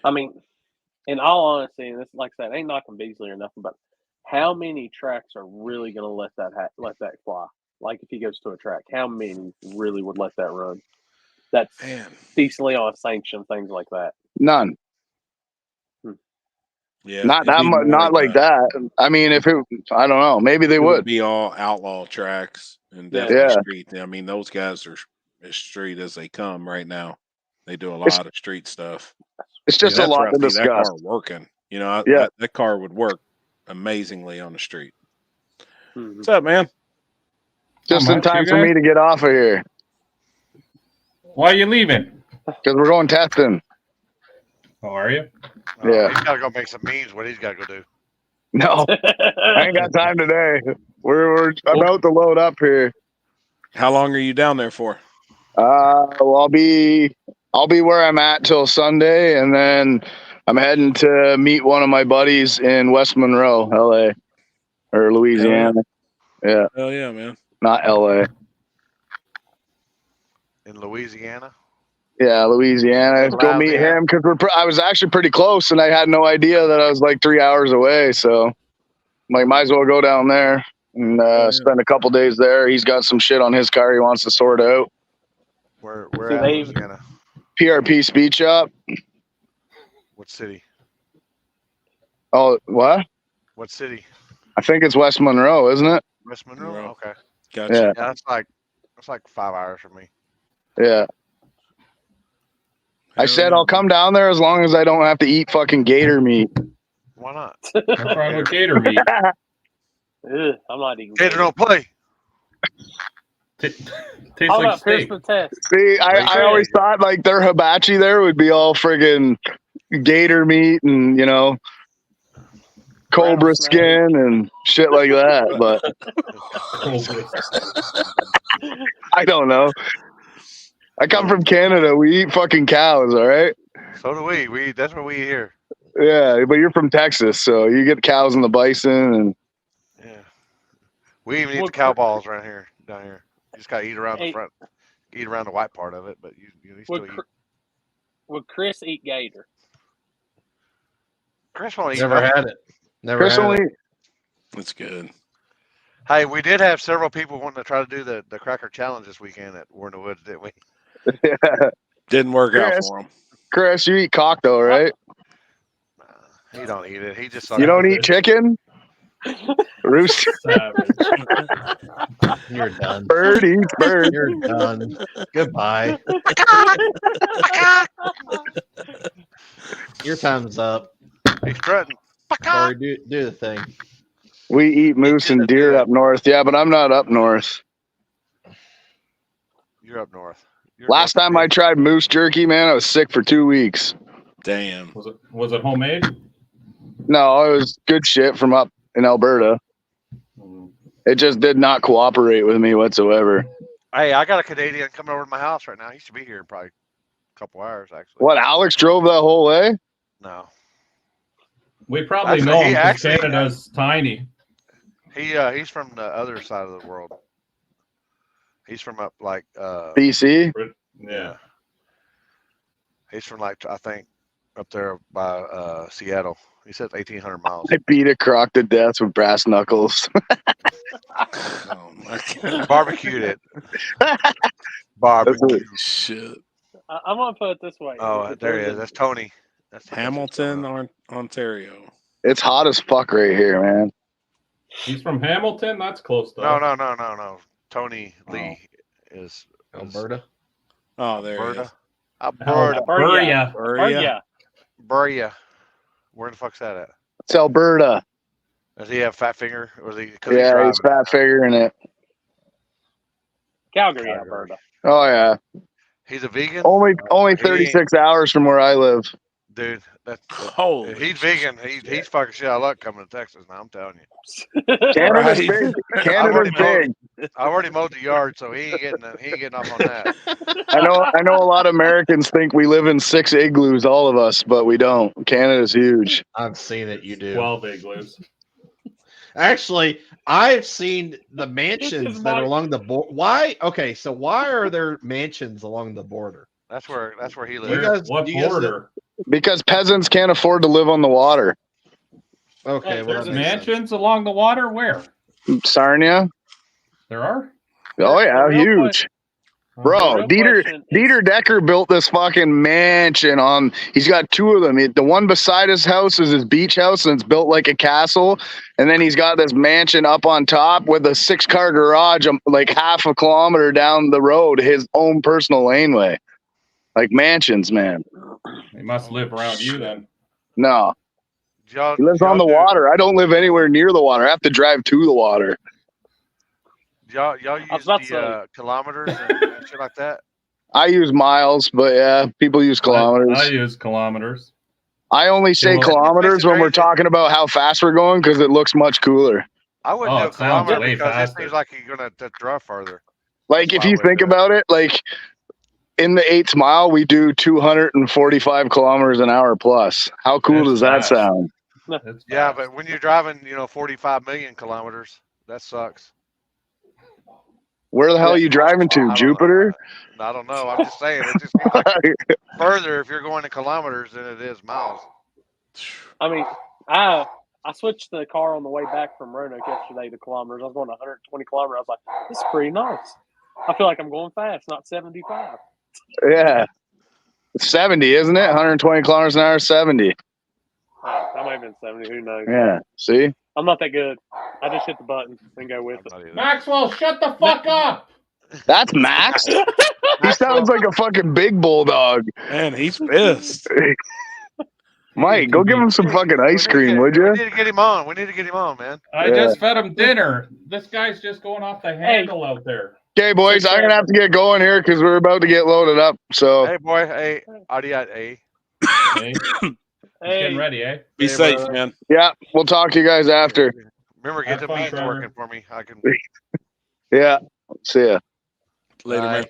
I mean, in all honesty, and this, like I said, ain't knocking Beasley or nothing, but how many tracks are really going to let that fly? Like, if he goes to a track, how many really would let that run? That's decently on sanction, things like that. None. Yeah, not that much. Not like that. I mean, I don't know. Maybe they would be all outlaw tracks and street. I mean, those guys are as street as they come right now. They do a lot of street stuff. It's just a lot to discuss. That car working, that car would work amazingly on the street. Mm-hmm. What's up, man? Just in time for me to get off of here. Why are you leaving? Because we're going testing. Oh, are you? Yeah. He's got to go make some memes. What he's got to go do. No, I ain't got time today. We're about to load up here. How long are you down there for? Well, I'll be where I'm at till Sunday, and then I'm heading to meet one of my buddies in West Monroe, LA, or Louisiana. Yeah, Hell yeah, man. not LA. In Louisiana. Yeah, Louisiana. Go meet Louisiana. him because I was actually pretty close, and I had no idea that I was like 3 hours away. So, I'm like, might as well go down there and spend a couple days there. He's got some shit on his car he wants to sort out. Where So at they- Louisiana? PRP Speed Shop. What city? Oh, what? What city? I think it's West Monroe, isn't it? West Monroe. Monroe. Okay. Gotcha. Yeah. Yeah, that's like 5 hours from me. Yeah. I Hell said yeah. I'll come down there as long as I don't have to eat fucking gator meat. Why not? What's wrong with gator meat? Ugh, I'm not eating. Gator don't play. Tastes How like about steak. Christmas test? See, I always thought like their hibachi there would be all friggin' gator meat and, cobra Rattlesnake. skin and shit like that. But I don't know. I come from Canada. We eat fucking cows, all right? So do we. That's what we eat here. Yeah, but you're from Texas, so you get cows and the bison and Yeah. We even eat Well, the cow balls down here. You just gotta eat around the Hey. front, eat around the white part of it, but you still Would, eat. would Chris eat gator? Chris won't eat Never nothing. had it. Never Chris had only it. That's good. Hey, we did have several people wanting to try to do the cracker challenge this weekend at War in the Woods, didn't we? Didn't work out Chris. for him. Chris, you eat cock though, right? He don't eat it. He just You don't eat chicken? Rooster, Savage. You're done. bird eats bird. You're done. Goodbye. Your time's up. He's strutting. Sorry, do the thing. We eat moose and deer up north. Yeah, but I'm not up north. You're up north. You're Last north time of I me. tried moose jerky, man, I was sick for 2 weeks. Damn. Was it homemade? No, it was good shit from up in Alberta. It just did not cooperate with me whatsoever. Hey, I got a Canadian coming over to my house right now. He should be here in probably a couple hours, actually. What, Alex drove that whole way? No. We probably Actually, know he him 'cause actually- Canada's tiny. He's from the other side of the world. He's from up like BC? Yeah. he's from like I think up there by Seattle. He said 1,800 miles. I beat a croc to death with brass knuckles. Oh my god. Barbecued it. That's Barbecue. it. Shit. I'm gonna put it this way. Oh, there he is. That's Tony. That's Hamilton, Ontario. It's hot as fuck right here, man. He's from Hamilton. That's close to No, us. no. Tony Lee is Alberta. Oh, there he Alberta. is. Alberta. Alberta. Buria. Buria. Where the fuck's that at? It's Alberta. Does he have fat finger? Or is he? 'Cause Yeah, he's driving? fat figuring it. Calgary, Alberta. Oh yeah. He's a vegan, Only He 36 hours from where I live. dude. That's Holy he's vegan. He's fucking shit out of luck coming to Texas. Now I'm telling you. Canada's Right. big. I've Canada's already big. I already mowed the yard, so he ain't getting off on that. I know a lot of Americans think we live in 6 igloos, all of us, but we don't. Canada's huge. I've seen it. You do. 12 igloos. Actually, I've seen the mansions is that are my- along the border. Why? Okay, so why are there mansions along the border? That's where he You lives. guys- What you guys- border? Because peasants can't afford to live on the water. Okay, Hey, well, there's that makes sense. Mansions along the water? Where? Sarnia? There are? Oh yeah, The real huge. The Bro, real Dieter question is- Dieter Decker built this fucking mansion on. He's got 2 of them. The one beside his house is his beach house, and it's built like a castle. And then he's got this mansion up on top with a 6-car garage, like half a kilometer down the road, his own personal laneway. Like mansions, man. They must live around you then. No, Y'all, he lives on the water. I don't live anywhere near the water. I have to drive to the water. Y'all I use was about to the kilometers and shit like that. I use miles, but yeah, people use kilometers. I use kilometers. I only say Well, kilometers when we're crazy. talking about how fast we're going because it looks much cooler. I wouldn't Oh, do a it sounds kilometer way because it faster. seems like you're gonna drive farther. Like, That's if why I you wouldn't think do it. about it, like in the 8th mile, we do 245 kilometers an hour plus. How cool That's does that fast. sound? It's Yeah, fast. but when you're driving, 45 million kilometers, that sucks. Where the hell are you driving to? Jupiter? I don't know. I'm just saying. It just seems like further if you're going in kilometers than it is miles. I mean, I switched the car on the way back from Roanoke yesterday to kilometers. I was going 120 kilometers. I was like, this is pretty nice. I feel like I'm going fast, not 75. Yeah. 70, isn't it? 120 kilometers an hour, 70. That might have been 70. Who knows? Yeah. See? I'm not that good. I just hit the button and go with I'm it. not either. Maxwell, shut the fuck up. That's Max. He sounds like a fucking big bulldog. Man, he's pissed. Mike, go give him some fucking ice cream, would We you? need to get him on. We need to get him on, man. I just fed him dinner. This guy's just going off the handle out there. Okay, boys, I'm gonna have to get going here because we're about to get loaded up. So, Hey, boy. Hey, Audiat A. Hey, getting ready, eh? Be Hey, safe, brother. man. yeah, we'll talk to you guys after. Remember, Have get the fun, meats Trevor. working for me. I can. Yeah, see ya. Later, Bye. man.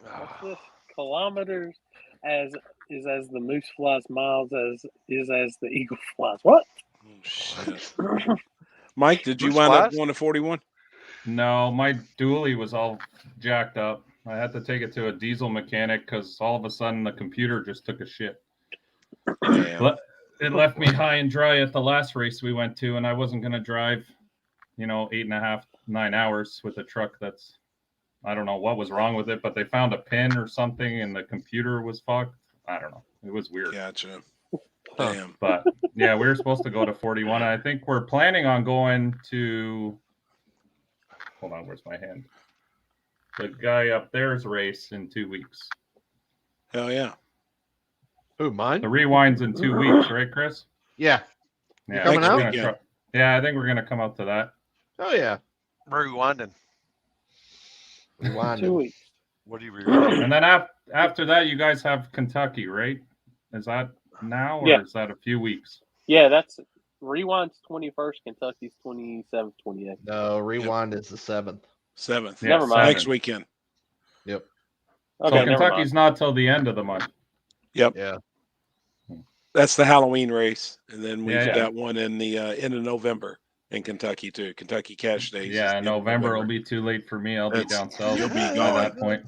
What's this? Kilometers as the moose flies, miles as the eagle flies. What? Oh, shit. Mike, did you Bruce wind up Flies? going to 41? No, my dually was all jacked up. I had to take it to a diesel mechanic because all of a sudden the computer just took a shit. Damn. It left me high and dry at the last race we went to, and I wasn't going to drive, 8.5, 9 hours with a truck that's, I don't know what was wrong with it, but they found a pin or something and the computer was fucked. I don't know. It was weird. Gotcha. Damn. But yeah, we were supposed to go to 41. I think we're planning on going to, hold on, where's my hand? The guy up there's race in 2 weeks. Hell yeah. Who, mine? The rewind's in 2 weeks, right, Chris? Yeah. Yeah, coming we're out? gonna try- yeah, I think we're gonna come out to that. Oh, yeah. Rewinding. Rewinding. 2 weeks. What do you rewinding? And then after that, you guys have Kentucky, right? Is that now or Yeah. is that a few weeks? Yeah, that's Rewind's 21st, Kentucky's 27th, 28th. No, rewind is the 7th. 7th. Yeah, Never mind. Next weekend. Yep. So Okay, never Kentucky's not till the end of the month. Yep. Yeah. That's the Halloween race. And then we've Yeah. got one in the end of November in Kentucky, too. Kentucky Cash Days. is Yeah, the end of November will be too late for me. I'll be That's- down south you'll be by gone. that point.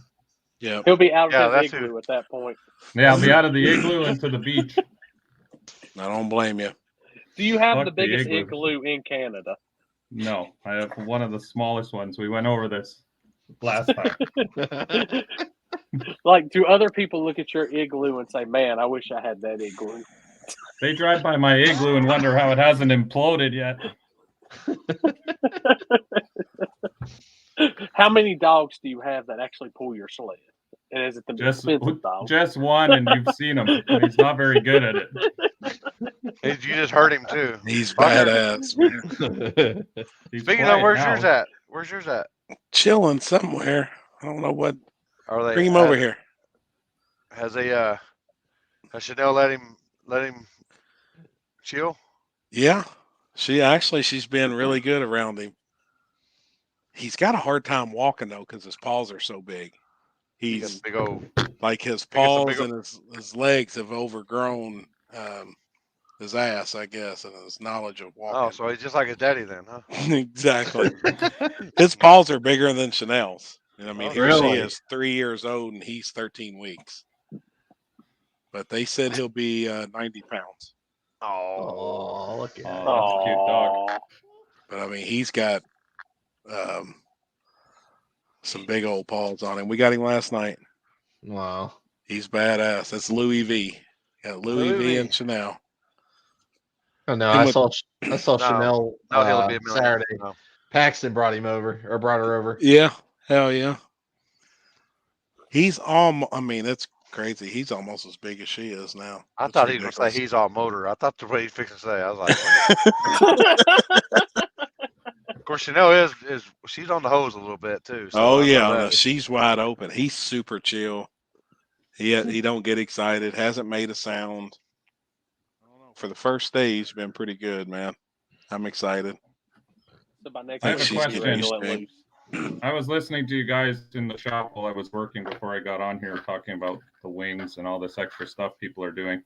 Yeah. He'll be out Yeah, of his that's igloo at that point. Yeah, I'll be out of the igloo into the beach. I don't blame you. Do you have Fuck the the biggest igloo. igloo in Canada? No, I have one of the smallest ones. We went over this last time. Like, do other people look at your igloo and say, man, I wish I had that igloo? They drive by my igloo and wonder how it hasn't imploded yet. How many dogs do you have that actually pull your sled? And is it the expensive dogs? Just one, and you've seen him. And he's not very good at it. Hey, you just heard him too. He's badass, man. He's Speaking of, quiet where's now. yours at? Where's yours at? Chilling somewhere. I don't know what. Are they? Bring him over here. Has Chanel let him chill? Yeah. She's been really good around him. He's got a hard time walking, though, because his paws are so big. He got He's a big old. like his I guess a paws big and his legs have overgrown his ass, I guess, and his knowledge of walking. Oh, so he's just like his daddy then, huh? Exactly. His paws are bigger than Chanel's. And I mean, Oh, here really? she is, 3 years old, and he's 13 weeks. But they said he'll be 90 pounds. Oh, look at Oh, that's a cute dog. Aw. But I mean, he's got some big old paws on him. We got him last night. Wow. He's badass. That's Louis V. Got Louis Louis V V. and Chanel. Oh no, Him I with- saw No. Chanel No, he'll be a million. Saturday. No. Paxton brought her over. Yeah, hell yeah. He's I mean, that's crazy. He's almost as big as she is now. I That's thought he was gonna ridiculous. say he's all motor. I thought the way he's fixing to say. I was like, of course, Chanel is she's on the hose a little bit too. So Oh I know yeah, that. no, she's wide open. He's super chill. He don't get excited. Hasn't made a sound. I don't know. For the first day, he's been pretty good, man. I'm excited. So by next I have week, a she's question. ready to let loose. I was listening to you guys in the shop while I was working before I got on here talking about the wings and all this extra stuff people are doing.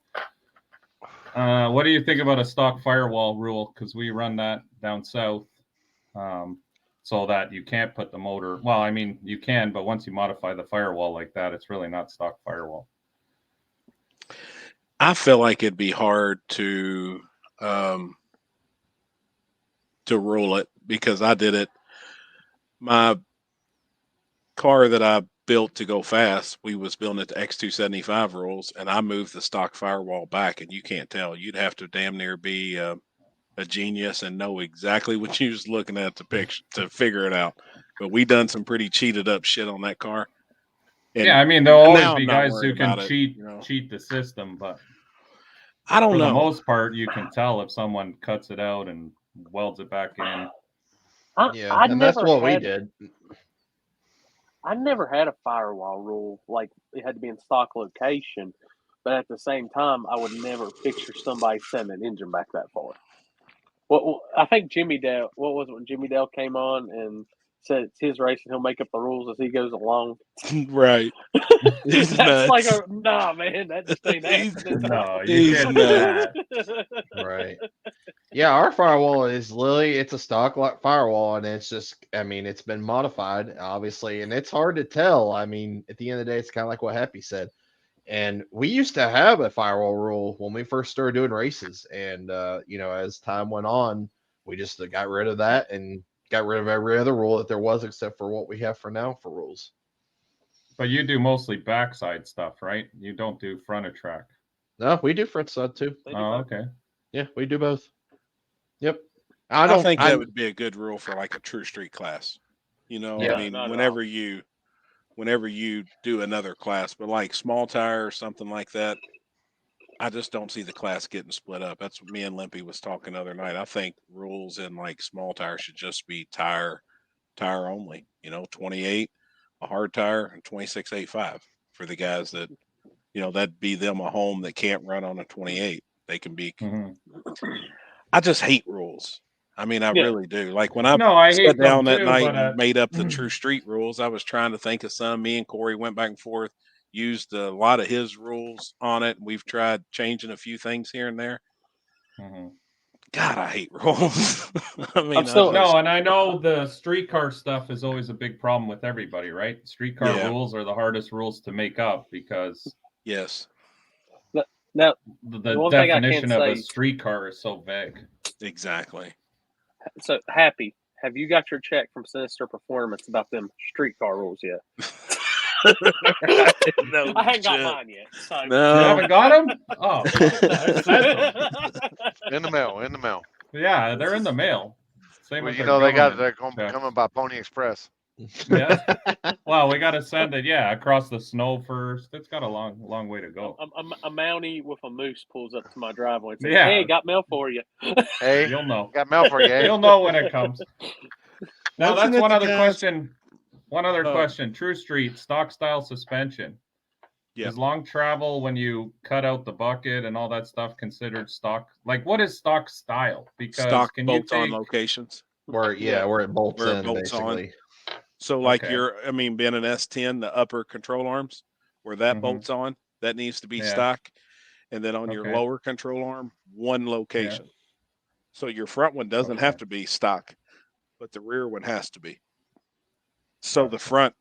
What do you think about a stock firewall rule? Because we run that down south, so that you can't put the motor. Well, I mean, you can, but once you modify the firewall like that, it's really not stock firewall. I feel like it'd be hard to rule it because I did it. My car that I built to go fast, we was building it to X275 rules, and I moved the stock firewall back, and you can't tell. You'd have to damn near be a genius and know exactly what you was looking at to figure it out. But we done some pretty cheated up shit on that car. And yeah, I mean, there'll always now be I'm not guys worried who can about it, cheat you know. cheat the system, but I don't for the know. most part, you can tell if someone cuts it out and welds it back in. Yeah, I and that's never what we had- did. I never had a firewall rule like it had to be in stock location, but at the same time, I would never picture somebody sending an engine back that far. Well, I think Jimmy Dale. What was it when Jimmy Dale came on and said it's his race and he'll make up the rules as he goes along? Right. He's That's nuts. like nah, man. That just ain't happening. No, you He's can't do that. Right. Yeah, our firewall is literally it's a stock firewall, and it's just I mean it's been modified obviously, and it's hard to tell. I mean, at the end of the day, it's kind of like what Happy said. And we used to have a firewall rule when we first started doing races, and as time went on, we just got rid of that and got rid of every other rule that there was except for what we have for now for rules. But you do mostly backside stuff, right? You don't do front of track. No, we do front side too. They do Oh, both. okay. Yeah, we do both. Yep. I think that would be a good rule for like a true street class. Yeah. I mean, not at whenever you do another class, but like small tire or something like that, I just don't see the class getting split up. That's what me and Limpy was talking the other night. I think rules in like small tire should just be tire only. 28, a hard tire, and 26.85 for the guys that that'd be them a home that can't run on a 28. They can be. Mhm. I just hate rules. I mean, I Yeah. really do. Like when I I sat hate down them that too, night but and made up the true street rules, I was trying to think of some. Me and Corey went back and forth, used a lot of his rules on it. We've tried changing a few things here and there. Mhm. God, I hate rules. I mean, No, and I know the streetcar stuff is always a big problem with everybody, right? Streetcar Yeah. rules are the hardest rules to make up because yes, Now, the one thing I can definition of a say- streetcar is so vague. exactly. so Happy, have you got your check from Sinister Performance about them streetcar rules yet? No I haven't got shit. mine yet. So. You No, haven't got them? Oh, I sent them. In the mail. Yeah, they're in the mail. Same Well, with you their know they got government they're checks. coming by Pony Express. Yeah. Well, we got to send it, across the snow first. It's got a long way to go. A Mountie with a moose pulls up to my driveway and says, Yeah. "Hey, got mail for you." Hey, You'll know. got mail for you. Eh? You'll know when it comes. Now Wasn't that's it one the other guys- question. One other Oh. question. True Street stock style suspension. Yeah. Is long travel when you cut out the bucket and all that stuff considered stock? Like, what is stock style? Because stock can you bolts on take? locations. Where it bolts Where it in bolts on. basically. So like Okay. being an S10, the upper control arms where that Mhm. bolts on, that needs to be Yeah. stock. And then on your Okay. lower control arm, one location. So your front one doesn't have Okay. to be stock, but the rear one has to be. So the Gotcha. front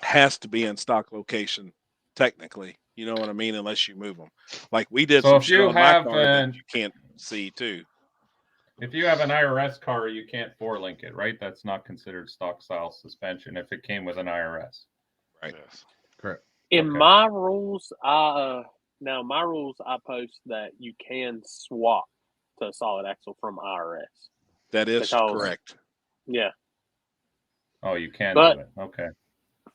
has to be in stock location, technically. You know what I mean? Unless you move them. Like we did So some if shit you on my have car that an- you can't see too. If you have an IRS car, you can't four-link it, right? That's not considered stock style suspension if it came with an IRS. Right. Yes. Correct. In Okay. my rules, I post that you can swap to a solid axle from IRS. That is Because- correct. Yeah. Oh, you can But- do it. Okay.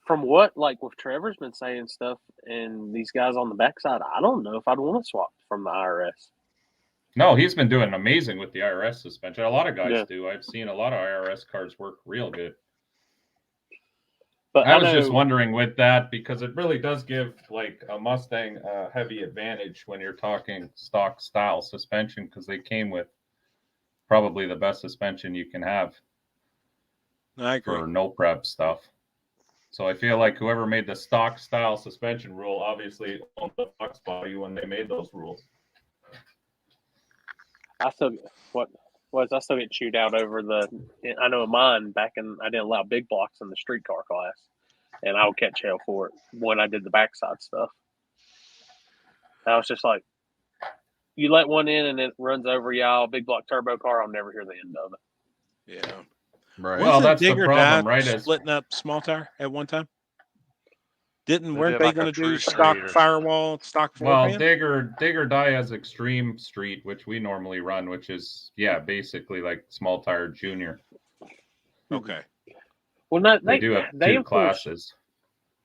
From what, like, with Trevor's been saying stuff and these guys on the backside, I don't know if I'd want to swap from the IRS. No, he's been doing amazing with the IRS suspension. A lot of guys Yeah. do. I've seen a lot of IRS cars work real good. But I was know, just wondering with that, because it really does give like a Mustang a heavy advantage when you're talking stock style suspension, because they came with probably the best suspension you can have I agree. for no prep stuff. So I feel like whoever made the stock style suspension rule obviously owned the Fox body when they made those rules. I still get chewed out over the. I know mine back in. I didn't allow big blocks in the streetcar class, and I would catch hell for it when I did the backside stuff. I was just like, you let one in and it runs over y'all. Big block turbo car. I'll never hear the end of it. Yeah. Right. Well, Wasn't that's the Digger problem, Dye right? Is splitting up small tire at one time? Weren't did they like a going to do true stock street or firewall, stock floor well, pan? Digger Dye has Extreme Street, which we normally run, which is basically like small tire junior. Okay. Well, not They do have they two enforce classes.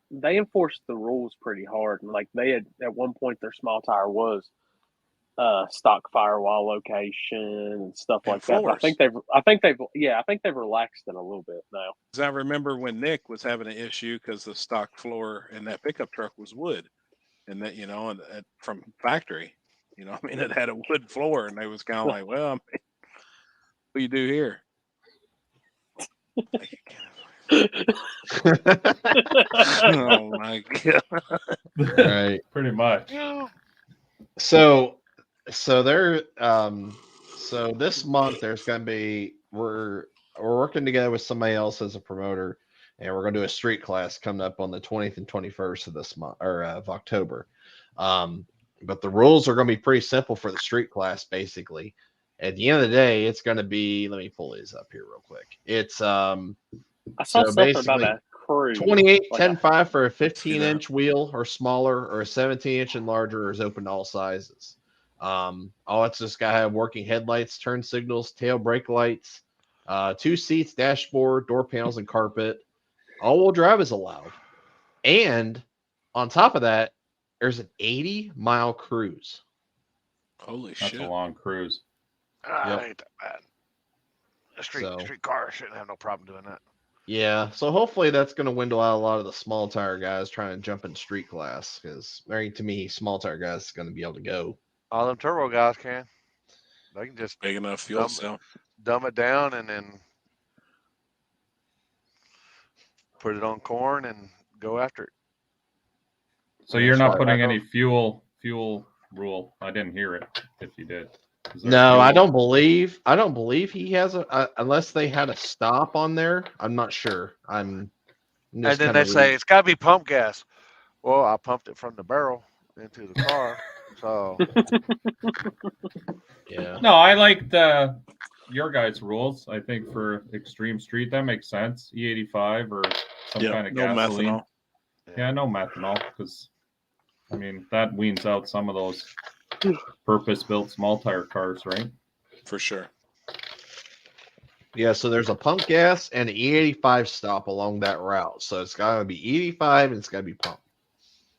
they enforced the rules pretty hard, and like they had at one point their small tire was stock firewall location and stuff And like that. But I think they've relaxed it a little bit now. 'Cause I remember when Nick was having an issue because the stock floor in that pickup truck was wood, and that and from factory, I mean, it had a wood floor, and they was kind of like, well, I mean, what do you do here? Like, oh my god! Right. Pretty much. So there so this month there's gonna be we're working together with somebody else as a promoter, and we're gonna do a street class coming up on the 20th and 21st of this month or of October. But the rules are gonna be pretty simple for the street class, basically. At the end of the day, it's gonna be, let me pull these up here real quick. It's I saw so something about basically a crew. 28 like 10.5 for a See 15-inch wheel or smaller, or a 17-inch and larger is open to all sizes. All it's just got to have working headlights, turn signals, tail brake lights, 2 seats, dashboard, door panels, and carpet. All-wheel drive is allowed. And on top of that, there's an 80-mile cruise. Holy That's shit! a long cruise. Yep. Ain't that bad. A So- street car shouldn't have no problem doing that. Yeah, so hopefully that's going to window out a lot of the small tire guys trying to jump in street class, because to me, small tire guys is going to be able to go. All them turbo guys can. They can just Big enough fuel cell. dumb it down and then put it on corn and go after it. So you're not Right. putting any fuel rule. I didn't hear it. If you did. Is there No, I fuel? don't believe he has unless they had a stop on there. I'm not sure. I'm And just then kinda they say reading. it's got to be pump gas. Well, I pumped it from the barrel into the car, so Yeah. No, I like your guys' rules. I think for Extreme Street that makes sense. E85 or some kind of No gasoline. methanol. Yeah, no methanol, because I mean that weans out some of those purpose-built small tire cars, right? For sure. Yeah, so there's a pump gas and an E85 stop along that route. So it's got to be E85 and it's got to be pump.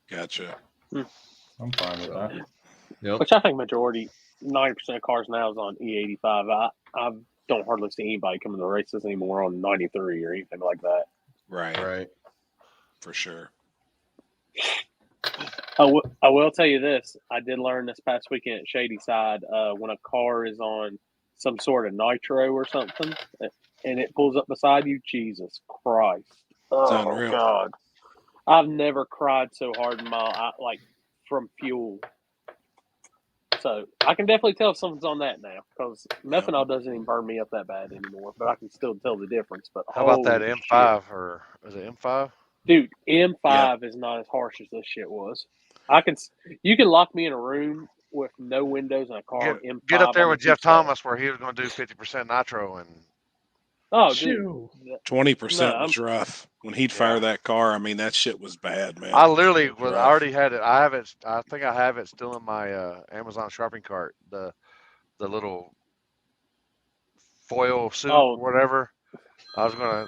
Gotcha. I'm fine with that. Yep. Which I think 90% of cars now is on E85. I don't hardly see anybody coming to races anymore on 93 or anything like that. Right. Right. For sure. I will tell you this. I did learn this past weekend at Shady Side, when a car is on some sort of nitro or something and it pulls up beside you, Jesus Christ. Oh, unreal. God. I've never cried so hard in from fuel. So I can definitely tell if someone's on that now, because methanol doesn't even burn me up that bad anymore, but I can still tell the difference. But how about that holy M5 shit. or is it M5? Dude, M5 is not as harsh as this shit was. You can lock me in a room with no windows and a car. M5, Get up there I'm with a Jeff two-star. Thomas where he was going to do 50% nitro and Oh, dude. 20% No, was rough. When he'd fire that car, I mean, that shit was bad, man. I literally It was was. I rough. already had it. I have it. I think I have it still in my Amazon shopping cart. The little foil suit, Oh. or whatever. I was gonna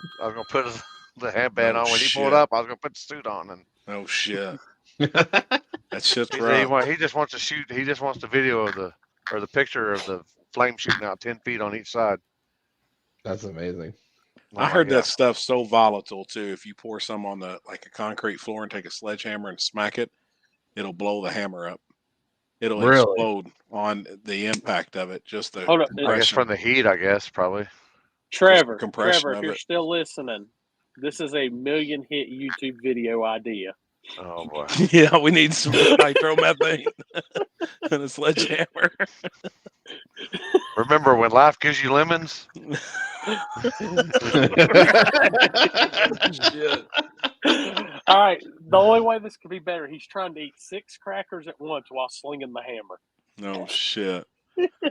put the headband No on when he pulled shit. up. I was gonna put the suit on, and Oh shit. That shit's he said rough. he just wants to shoot. He just wants the video of the picture of the flame shooting out 10 feet on each side. That's amazing. I heard that stuff's so volatile too. If you pour some on a concrete floor and take a sledgehammer and smack it, it'll blow the hammer up. It'll Really? explode on the impact of it. Just the Hold up. compression. I guess from the heat, I guess, probably. Trevor, compression if of you're it. still listening, this is a 1,000,000 hit YouTube video idea. Oh boy. Yeah, we need some nitromethane and a sledgehammer. Remember when life gives you lemons? Shit. All right. The only way this could be better, he's trying to eat 6 crackers at once while slinging the hammer. No shit.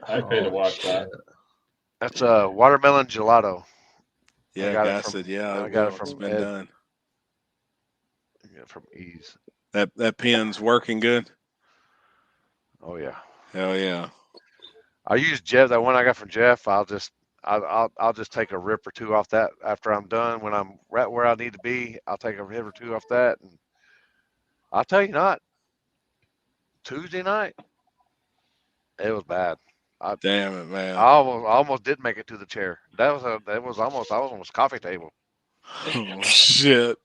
I pay to watch that. That's a watermelon gelato. Yeah, got it Guy from- said, yeah, I got it it's from been Ed. done. Yeah, from Ease. That pen's working good. Oh yeah. Hell yeah. I use Jeff. That one I got from Jeff. I'll just take a rip or two off that after I'm done. When I'm right where I need to be, I'll take a rip or two off that. And I'll tell you not. Tuesday night, it was bad. Damn it, man. I almost didn't make it to the chair. I was almost coffee table. Oh shit.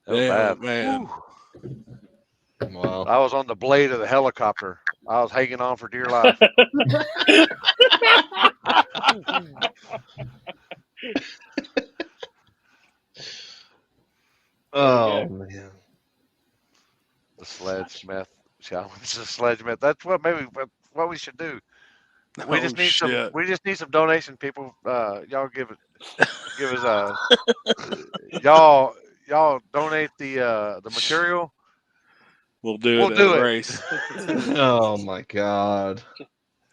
It was Damn bad. it, man. Wow. I was on the blade of the helicopter. I was hanging on for dear life. Oh man. The sledge-smith challenge. The sledge-smith. That's what we should do. We just need some. We just need some donation, people. Y'all give us y'all donate the material. We'll do it. Race. Oh my God.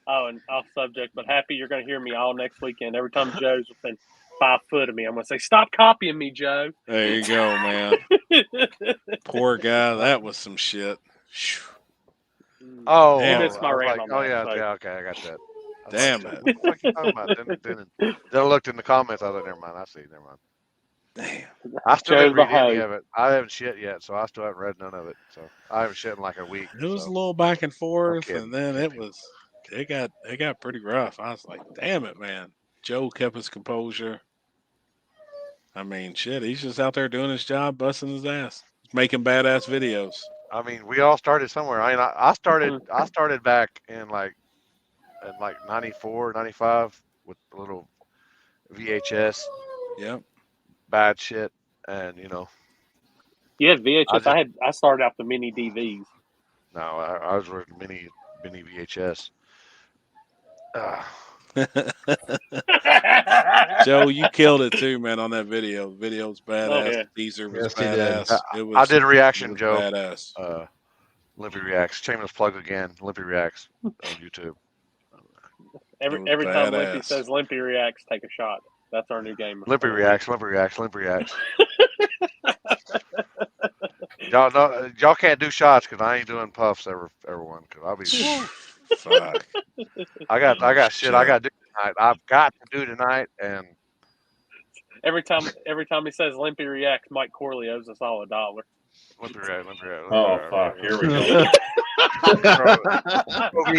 Oh, and off subject, but happy you're going to hear me all next weekend. Every time Joe's within 5 foot of me, I'm going to say, "Stop copying me, Joe." There you go, man. Poor guy. That was some shit. Oh, Damn. You missed my rant on that. yeah, so. yeah, okay, I got that. Damn What it. the fuck you talking about? Then I looked in the comments. I thought, never mind. I see. Never mind. Damn. I still Joe's didn't read any behind. of it. I haven't shit yet, so I still haven't read none of it. So I haven't shit in like a week. It was so. a little back and forth, kidding. and then it got pretty rough. I was like, damn it, man. Joe kept his composure. I mean, shit, he's just out there doing his job, busting his ass, making badass videos. I mean, we all started somewhere. I mean, I started back in like 94, 95 with a little VHS, Yep. bad shit, and You had VHS. I started out the mini DVs. no, I was with mini VHS. Joe, you killed it too, man, on that video. The video's badass. Oh, yeah. The teaser was Yes, he did. badass. It was, I did a reaction, it was Joe. Badass. Limpy Reacts. Shameless plug again. Limpy Reacts on YouTube. Every time Limpy badass. says Limpy reacts, take a shot. That's our new game. Limpy Reacts. Limpy Reacts. Limpy Reacts. Y'all can't do shots because I ain't doing puffs everyone. Because I'll be. Fuck. I got shit I got to do tonight. I've got to do tonight, and Every time he says Limpy reacts, Mike Corley owes us all $1. Limpy React. Oh fuck! Here we go.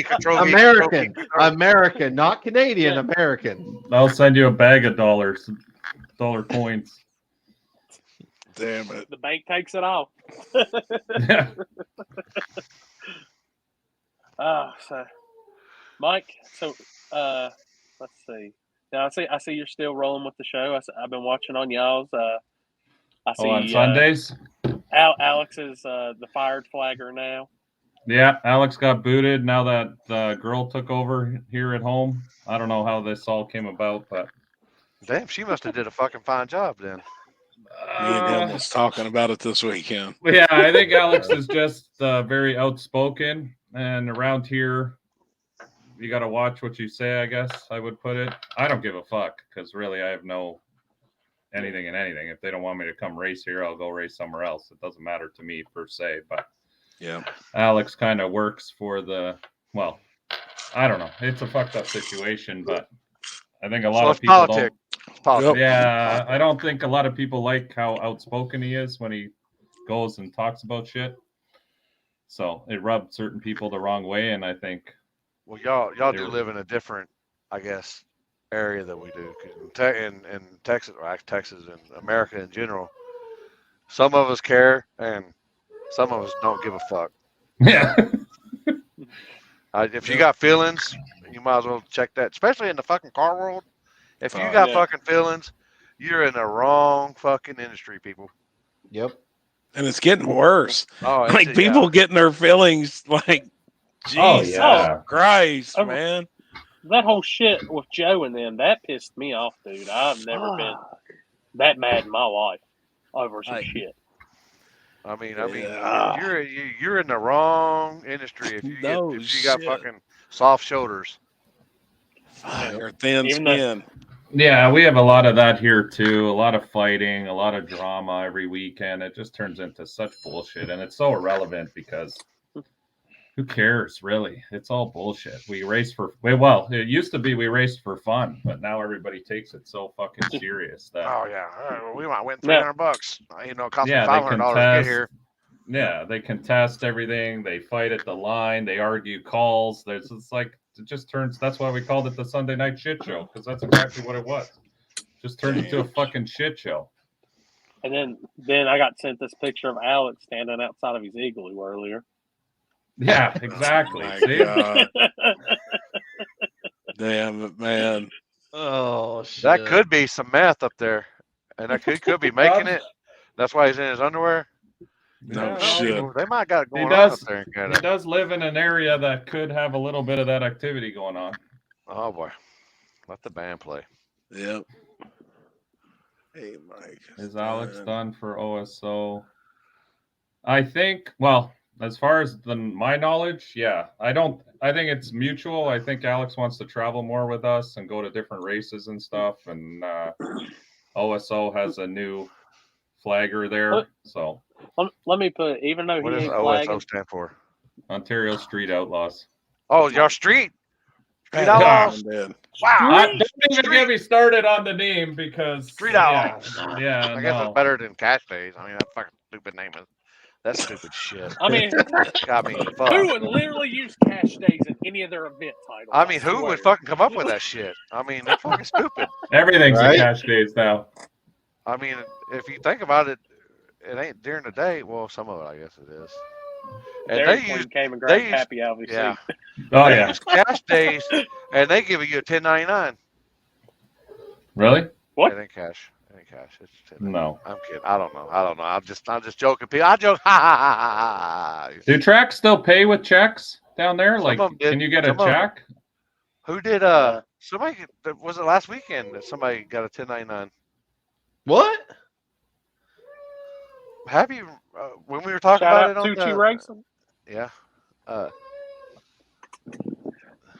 Control V, American. Control V. American, not Canadian. American. I'll send you a bag of dollar coins. Damn it. The bank takes it all. Yeah. So Mike, let's see. Now I see you're still rolling with the show. I've been watching on y'all's. I see on Sundays. Alex is the fired flagger now. Yeah, Alex got booted now that the girl took over here at home. I don't know how this all came about, but Damn, she must have did a fucking fine job then. Me and him was talking about it this weekend. yeah, I think Alex is just very outspoken, and around here, you got to watch what you say. I guess I would put it. I don't give a fuck because really, I have no anything in anything. If they don't want me to come race here, I'll go race somewhere else. It doesn't matter to me per se, but. Yeah. Alex kind of works for I don't know. It's a fucked up situation, but I think a lot of people politics. don't. Yeah, I don't think a lot of people like how outspoken he is when he goes and talks about shit. So it rubbed certain people the wrong way, and I think. Well, y'all do live in a different, I guess, area that we do. 'Cause in Texas, or Texas and America in general, some of us care and some of us don't give a fuck. Yeah. If you got feelings, you might as well check that, especially in the fucking car world. If you got yeah. fucking feelings, you're in the wrong fucking industry, people. Yep. And it's getting worse. Oh, Like people getting their feelings like, Oh, Jesus yeah. Christ, Oh. man. That whole shit with Joe and them, that pissed me off, dude. I've never been that mad in my life over some shit. I mean, Yeah. you're in the wrong industry if you No if you got shit. fucking soft shoulders. Or thin Even though- skin. Yeah, we have a lot of that here too. A lot of fighting, a lot of drama every weekend. It just turns into such bullshit, and it's so irrelevant because who cares, really? It's all bullshit. We race for well, it used to be we raced for fun, but now everybody takes it so fucking serious that Oh yeah, we might win $300. You know, it costs me yeah, they $500 to get contest. here. Yeah, they contest everything. They fight at the line. They argue calls. It's like it just turns. That's why we called it the Sunday Night Shit Show, because that's exactly what it was. Just turned into a fucking shit show. And then I got sent this picture of Alex standing outside of his igloo earlier. Yeah, exactly. My See? God. Damn it, man. Oh shit. That could be some meth up there, and that could be making it. That's why he's in his underwear. No Yeah, shit. They might got it He going on up does. there in He Canada. does live in an area that could have a little bit of that activity going on. Oh boy, let the band play. Yep. Hey, Mike. Is Alex done for OSO? I think. Well, as far as my knowledge, yeah. I think it's mutual. I think Alex wants to travel more with us and go to different races and stuff. And OSO has a new flagger there, so Let me put. Even though What he does ain't OSO flagging, stand for? Ontario Street Outlaws. Oh, your street Pat outlaws. Did. Wow. Don't even get me started on the name because Street outlaws. Yeah, I guess no. it's better than Cash Days. I mean, that fucking stupid name is. That's stupid shit. I mean, Fuck. who would literally use cash days in any of their event titles? I mean, who swear. would fucking come up with that shit? I mean, that's fucking stupid. Everything's Right? a cash days now. I mean, if you think about it, it ain't during the day. Well, some of it, I guess it is. And Dairy they Queen use, came and grabbed they use- Happy out of his yeah. seat. Oh they yeah, use Cash Days, and they give you a 1099. really? What? It ain't cash. It ain't cash. It's 1099. No. I'm kidding. I don't know. I'm just joking. People, I joke. Ha ha ha ha. Do tracks still pay with checks down there? Some Like, of 'em did. can you get a Some of 'em- check? Who did? Somebody was it last weekend that somebody got a 1099? What? Have you when we were talking Shout about out it on Tucci the Racing. yeah?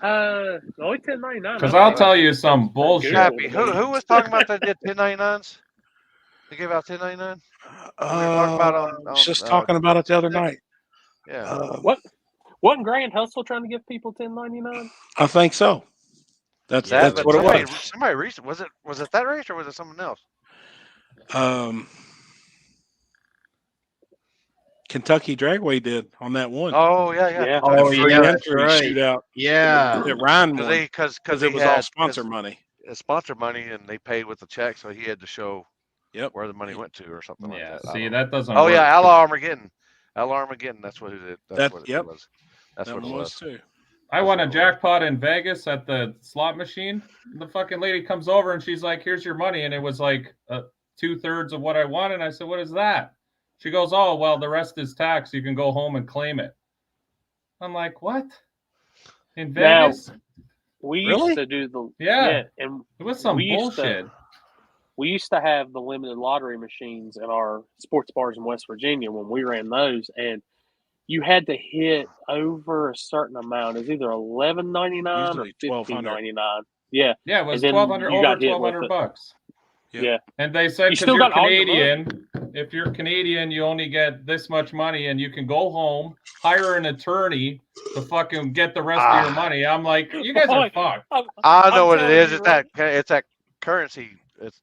Only 1099. Because I'll tell you some bullshit. Happy. Who was talking about that did 1099s? They gave out 1099. We were talking about on just talking about it the other night. Yeah. What? Wasn't Grand Hustle trying to give people 1099? I think so. That's But what it somebody, was. Somebody recent was it that race or was it someone else? Kentucky Dragway did on that one. Oh yeah. Yeah. Oh, That free yeah, that's entry right. shootout Yeah. that Ryan won Because it was all sponsor money. Sponsor money, and they paid with the check, so he had to show Yep. where the money went to or something Yeah, like that. see, that doesn't Oh work. yeah, Armageddon. That's what it. That's what yep. it was. That's That what it one was. too. I won a jackpot in Vegas at the slot machine. The fucking lady comes over and she's like, "Here's your money," and it was like 2/3 of what I won. And I said, "What is that?" She goes, "Oh, well, the rest is tax. You can go home and claim it." I'm like, "What? In Now, Vegas?" We Really? used to do the Yeah. and It was some we used to- bullshit. we used to have the limited lottery machines in our sports bars in West Virginia when we ran those, and you had to hit over a certain amount. It was either $11.99 or Usually $1,200. $15.99. Yeah, Yeah, it was and then 1,200 you over got hit with $1,200 it. bucks. Yep. Yeah, And they said You because still you're got all your Canadian, if you're Canadian, you only get this much money, and you can go home, hire an attorney to fucking get the rest of your money. I'm like, you guys are fucked. I know I'm what it telling is. you, It's that currency. It's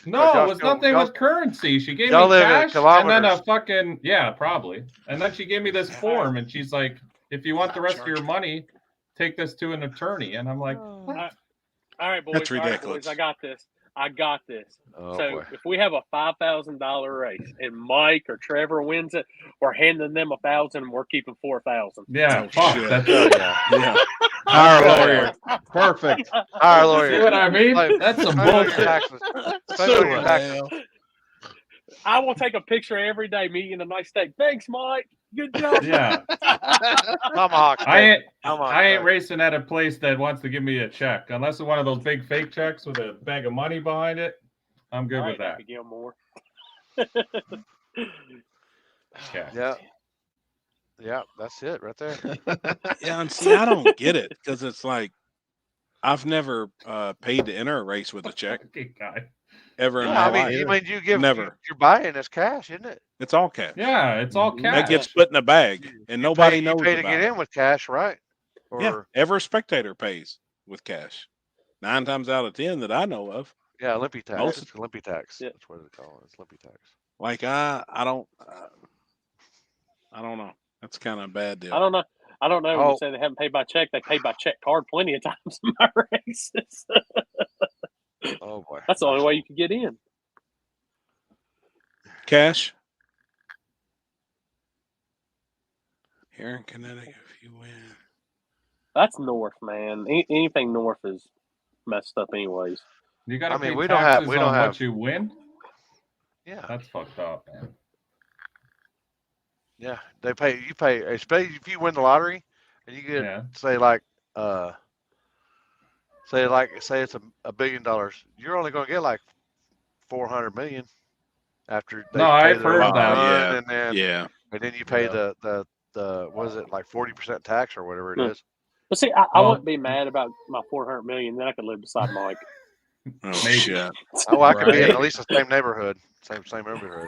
No, it was nothing with currency. She gave me y'all live in cash and then a kilometers. fucking probably. And then she gave me this form, and she's like, if you want the rest of your money, take this to an attorney. And I'm like, what? All right, boys. That's All right, ridiculous. boys. I got this. Oh, So boy. if we have a $5,000 race and Mike or Trevor wins it, we're handing them 1,000 and we're keeping 4,000. Yeah, Oh, fuck. shit. That's Yeah. Hire a Good. lawyer. Perfect. Hire a See lawyer. what I mean? Like, That's some Save on your bullshit. taxes. Save on your taxes. I will take a picture every day, me eating a nice steak. Thanks, Mike. Good job. Yeah. Tomahawk I steak. Tomahawk ain't steak. racing at a place that wants to give me a check. Unless it's one of those big fake checks with a bag of money behind it. I'm good All with right, that. Happy Gilmore. Yeah. Yeah. Yeah, that's it right there. Yeah, and see, I don't get it because it's like I've never paid to enter a race with a check Okay, guy. ever in Yeah, my I life. mean, you give Never. you're buying as cash, isn't it? It's all cash. Yeah, it's all Mhm. cash. That gets put in a bag, and nobody you knows pay to about get it. in with cash, right? Or Yeah, every spectator pays with cash. 9 times out of 10 that I know of. yeah, Limpy tax. Most- It's Limpy tax. Yeah. That's what they call it. It's Limpy tax. Like I don't know. That's kind of a bad deal. I don't know. When Oh. you say they haven't paid by check, they pay by check card plenty of times in my races. Oh boy. That's the only way you can get in. Cash. Here in Connecticut, if you win. That's north, man. Anything north is messed up, anyways. You gotta I mean, pay we don't have- taxes we don't on have- what you win. Yeah. That's fucked up, man. Yeah. They pay you pay especially if you win the lottery and you get Yeah. say say it's $1 billion. You're only gonna get like 400 million after they No, pay I've the heard run, that. and then Yeah. you pay Yeah. the what is it, like 40% tax or whatever it Hmm. is. But see, I Well- wouldn't be mad about my 400 million. Then I could live beside Mike. Oh Maybe. shit. Oh, I could be in Right. at least the same neighborhood. Same neighborhood.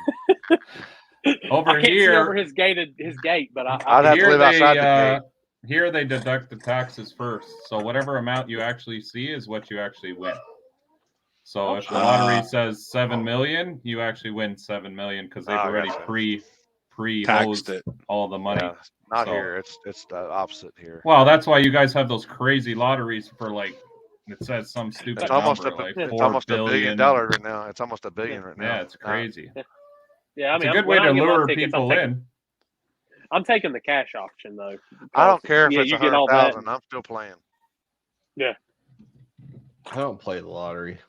Over I can't see here- over his gate, but I'd have to Here live they, outside the gate. Here they deduct the taxes first. So whatever amount you actually see is what you actually win. So if the lottery says 7 million, you actually win 7 million because they've Ah, already gotcha. pre Taxed hosed it. all the money. Yeah, not So- here. It's the opposite here. Well, that's why you guys have those crazy lotteries for like it says some stupid It's almost number, a like it's 4 almost $1 billion billion. right now. It's almost $1 billion right now. Yeah, it's crazy. Yeah, I It's mean, a good way when I to get my lure tickets, I'm people taking- in. I'm taking the cash option though. I don't because, care if yeah, it's you get all that. 100,000. I'm still playing. I don't play the lottery.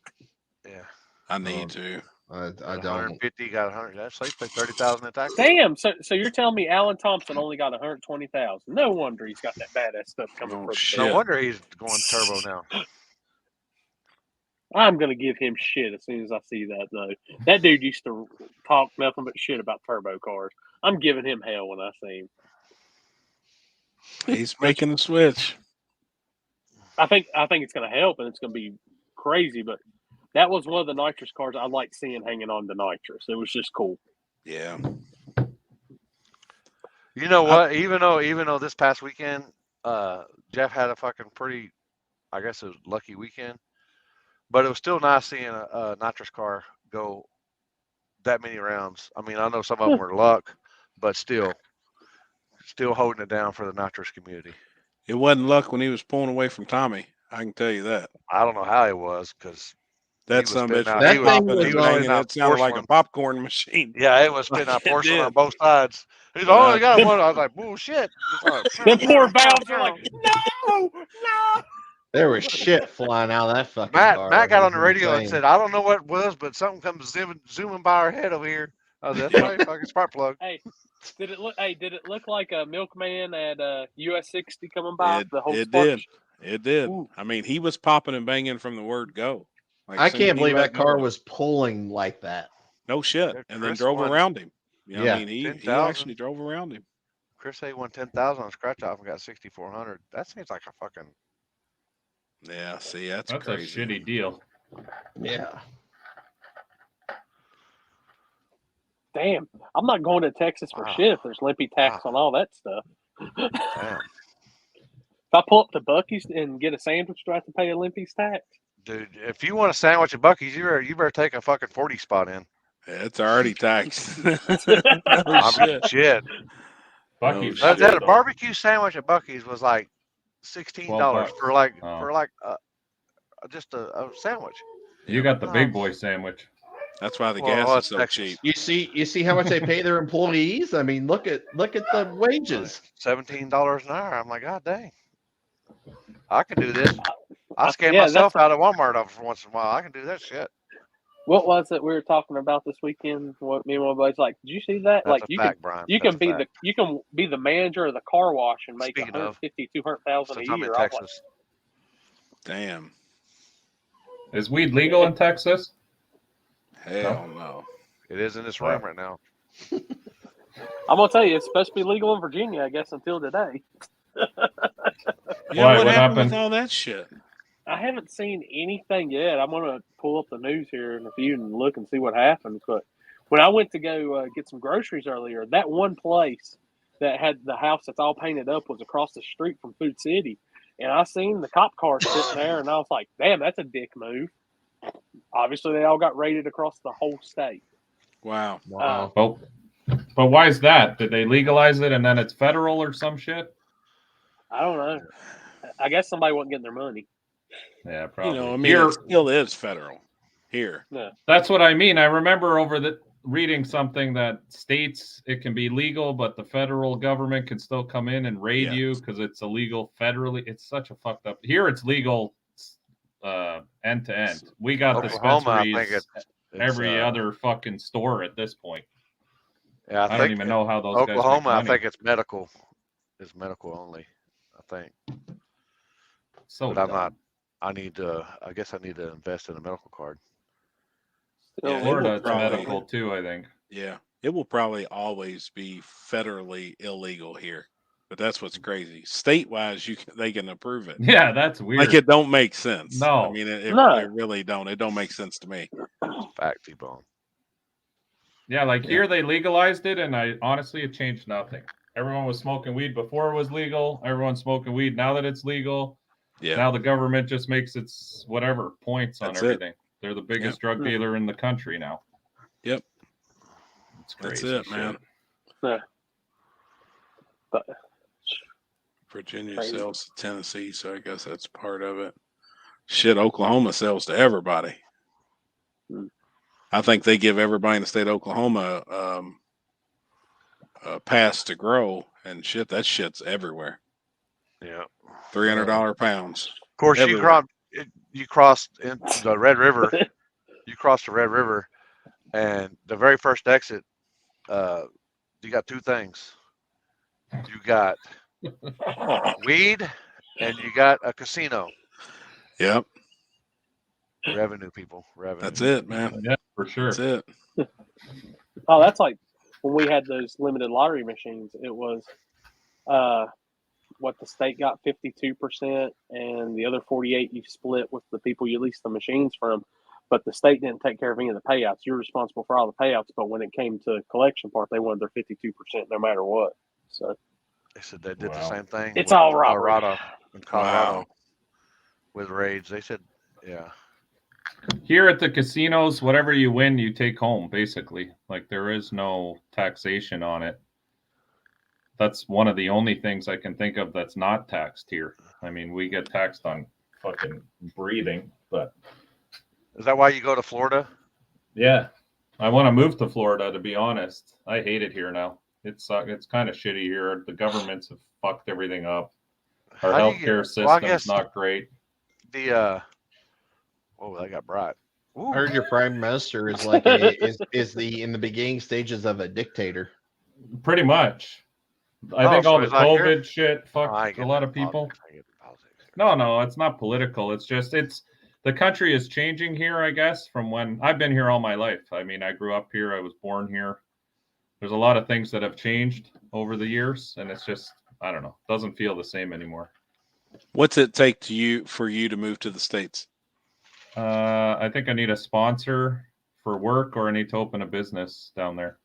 Yeah, I need to. I don't. 150 got 100. That's like pay 30,000 in taxes. Damn. So you're telling me Alan Thompson only got 120,000? No wonder he's got that badass stuff coming Oh, from. shit. No Yeah. wonder he's going turbo now. I'm gonna give him shit as soon as I see that though. That dude used to talk nothing but shit about turbo cars. I'm giving him hell when I see him. He's making the switch. I think it's gonna help and it's gonna be crazy, but that was one of the nitrous cars I liked seeing hanging on to nitrous. It was just cool. Yeah. You know what? Even though this past weekend, Jeff had a fucking pretty, I guess it was lucky weekend, but it was still nice seeing a nitrous car go that many rounds. I mean, I know some of them were luck, but still holding it down for the nitrous community. It wasn't luck when he was pulling away from Tommy. I can tell you that. I don't know how it was because That was son of a spitting bitch out- was he was- popping he and was hanging. spitting out It sounded like a porcelain. popcorn machine. yeah, it was spitting out It porcelain did. on both sides. He's like, oh, you got one. I was like, bullshit. The poor valves are like, no. There was shit flying out of that fucking car. Matt got It on the was radio and insane. said, I don't know what it was, but something comes zooming by our head over here. I was like, that's probably a fucking spark plug. Hey, did it look like a milkman at US 60 coming by? It- the whole it spark- did. It did. Ooh. I mean, he was popping and banging from the word go. Like, I soon as can't he believe let that car go, was pulling like that. no shit, Yeah, and then Chris drove won. around him. You know, Yeah. I mean, he 10,000. actually drove around him. Chris A won 10,000 on scratch off and got 6,400. That seems like a fucking. Yeah, see, that's That's a crazy. shitty deal. Yeah. Damn, I'm not going to Texas for Wow. shit if there's limpy tax on all that stuff. Damn. If I pull up to Bucky's and get a sandwich, do I have to pay a Limpy's tax? Dude, if you want a sandwich at Bucky's, you better take a fucking 40 spot in. Yeah, it's already taxed. I Oh, mean, shit. shit. Bucky's Oh, That, shit. that a barbecue sandwich at Bucky's was like $16 $12 for like Oh. for like just a sandwich. You got the big boy sandwich. That's why the Well, gas it's is so Texas. cheap. You see how much they pay their employees? I mean, look at the wages. $17 an hour. I'm like, God dang. I can do this. I scam Yeah, myself out of Walmart every once in a while. I can do that shit. What was it we were talking about this weekend? What me and my buddies like? Did you see that? That's Like a you fact, can Brian. you That's can a be fact. the manager of the car wash and make Speaking of, 150, 200,000 since a I'm year. in I was like, Texas, Damn. Is weed legal in Texas? Hell no. it is in this room right now. I'm gonna tell you, it's supposed to be legal in Virginia, I guess, until today. Yeah, Why? what What happened with happened? all that shit? I haven't seen anything yet. I'm gonna pull up the news here in a few and look and see what happened. But when I went to go get some groceries earlier, that one place that had the house that's all painted up was across the street from Food City, and I seen the cop car sitting there, and I was like, "Damn, that's a dick move." Obviously, they all got raided across the whole state. Wow. Wow. But why is that? Did they legalize it and then it's federal or some shit? I don't know. I guess somebody wasn't getting their money. Yeah, probably. You know, I mean, Here, it still is federal here. Yeah. that's what I mean. I remember reading something that states it can be legal, but the federal government can still come in and raid Yeah. you because it's illegal federally. It's such a fucked up. Here, it's legal end to end. We got Oklahoma, I dispensaries think it's every other fucking store at this point. Yeah, I don't even know how those Oklahoma, guys I make money. think it's medical. It's medical only. I think. So but I'm dumb. not. I guess I need to invest in a medical card. Yeah, Florida, it's probably- medical too, I think. Yeah, it will probably always be federally illegal here, but that's what's crazy. State-wise, they can approve it. Yeah, that's weird. Like it don't make sense. No. I mean it really don't. It don't make sense to me. Fact, T-Bone. Yeah, like here they legalized it, and honestly, it changed nothing. Everyone was smoking weed before it was legal. Everyone's smoking weed now that it's legal. Yeah. Now the government just makes its whatever points on That's it. everything. They're the biggest drug dealer in the country now. Yep. It's crazy. That's it, man. Yeah. But Virginia crazy. sells to Tennessee, so I guess that's part of it. Shit, Oklahoma sells to everybody. I think they give everybody in the state of Oklahoma a pass to grow, and shit, that shit's everywhere. Yeah. $300 pounds. Of course, everywhere. you crossed into the Red River. You crossed the Red River, and the very first exit, you got two things. You got weed, and you got a casino. Yep. Revenue, people. Revenue. That's it, man. Yeah, for sure. That's it. Oh, that's like when we had those limited lottery machines. It was what the state got 52%, and the other 48 you split with the people you leased the machines from. But the state didn't take care of any of the payouts. You're responsible for all the payouts, but when it came to collection part, they wanted their 52% no matter what. So They said they did the same thing. It's with all robbery. Colorado with raids. They said, yeah. Here at the casinos, whatever you win, you take home, basically. Like, there is no taxation on it. That's one of the only things I can think of that's not taxed here. I mean, we get taxed on fucking breathing, but... Is that why you go to Florida? Yeah. I want to move to Florida, to be honest. I hate it here now. It's kind of shitty here. The governments have fucked everything up. Our healthcare system's not great. I got bright. I heard your prime minister is like in the beginning stages of a dictator. Pretty much. I think all the COVID shit Oh, fucked a lot of people. No, it's not political. It's just the country is changing here, I guess, from when I've been here all my life. I mean, I grew up here. I was born here. There's a lot of things that have changed over the years, and it's just, I don't know, doesn't feel the same anymore. What's it take for you to move to the States? I think I need a sponsor for work, or I need to open a business down there.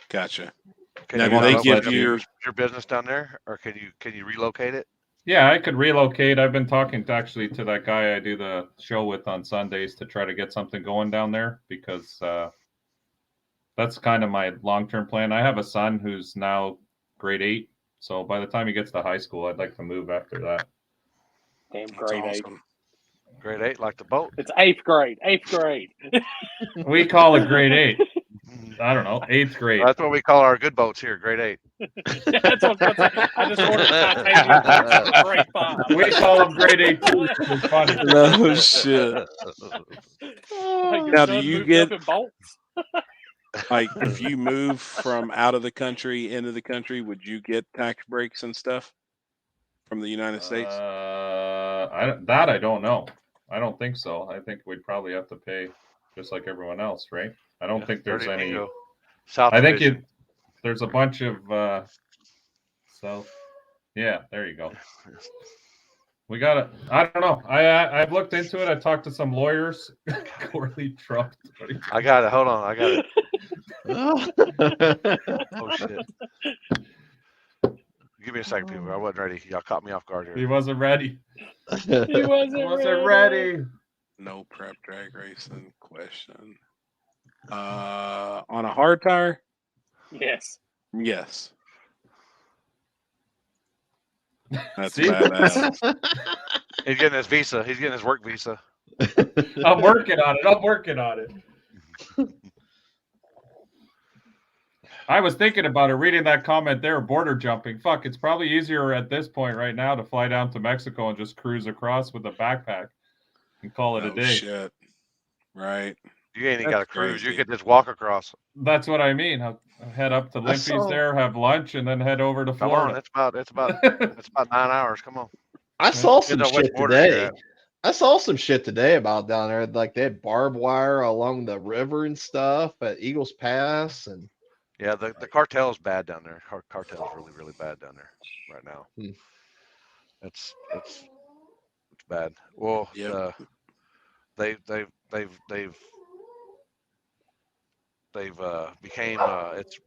Gotcha. Can they give you your business down there, or can you relocate it? Yeah, I could relocate. I've been talking to that guy I do the show with on Sundays to try to get something going down there, because that's kind of my long-term plan. I have a son who's now grade 8, so by the time he gets to high school, I'd like to move after that. Damn, grade 8. Grade 8, like the boat. It's 8th grade. 8th grade. We call it grade 8. I don't know, 8th grade. That's what we call our good boats here, grade 8. That's what I was gonna say. I just ordered titanium boats for grade 5. We call them grade 8 too. It's funny. No shit. Like your Now, do son you moved get- up in bolts? Like, if you move from out of the country into the country, would you get tax breaks and stuff from the United States? I don't know. I don't think so. I think we'd probably have to pay just like everyone else, right? I don't think there's 30 any. Nico. South I think Division. there's a bunch of South. Yeah, there you go. We got it. I don't know. I've looked into it. I talked to some lawyers. Corley Trump. I got it. Hold on. I got it. Oh, Oh, shit. Give me a second, people. I wasn't ready. Y'all caught me off guard He here. wasn't ready. He wasn't ready. No prep drag racing question. On a hard tire? Yes. Yes. That's See? badass. He's getting his visa. He's getting his work visa. I'm working on it. I was thinking about it, reading that comment there, border jumping. Fuck, it's probably easier at this point right now to fly down to Mexico and just cruise across with a backpack and call it a Oh, day. shit. Right. You ain't even That's got to cruise. You crazy. could just walk across. That's what I mean. I'll head up to I Limpy's saw- there, have lunch, and then head over to Come on. Florida. It's about 9 hours. Come on. I saw some Depends on which shit border you're today. at. I saw some shit today about down there. Like they had barbed wire along the river and stuff at Eagles Pass, and Yeah, the cartel is bad down there. Cartel is really, really bad down there right now. Hmm. It's bad. Well, Yep. they've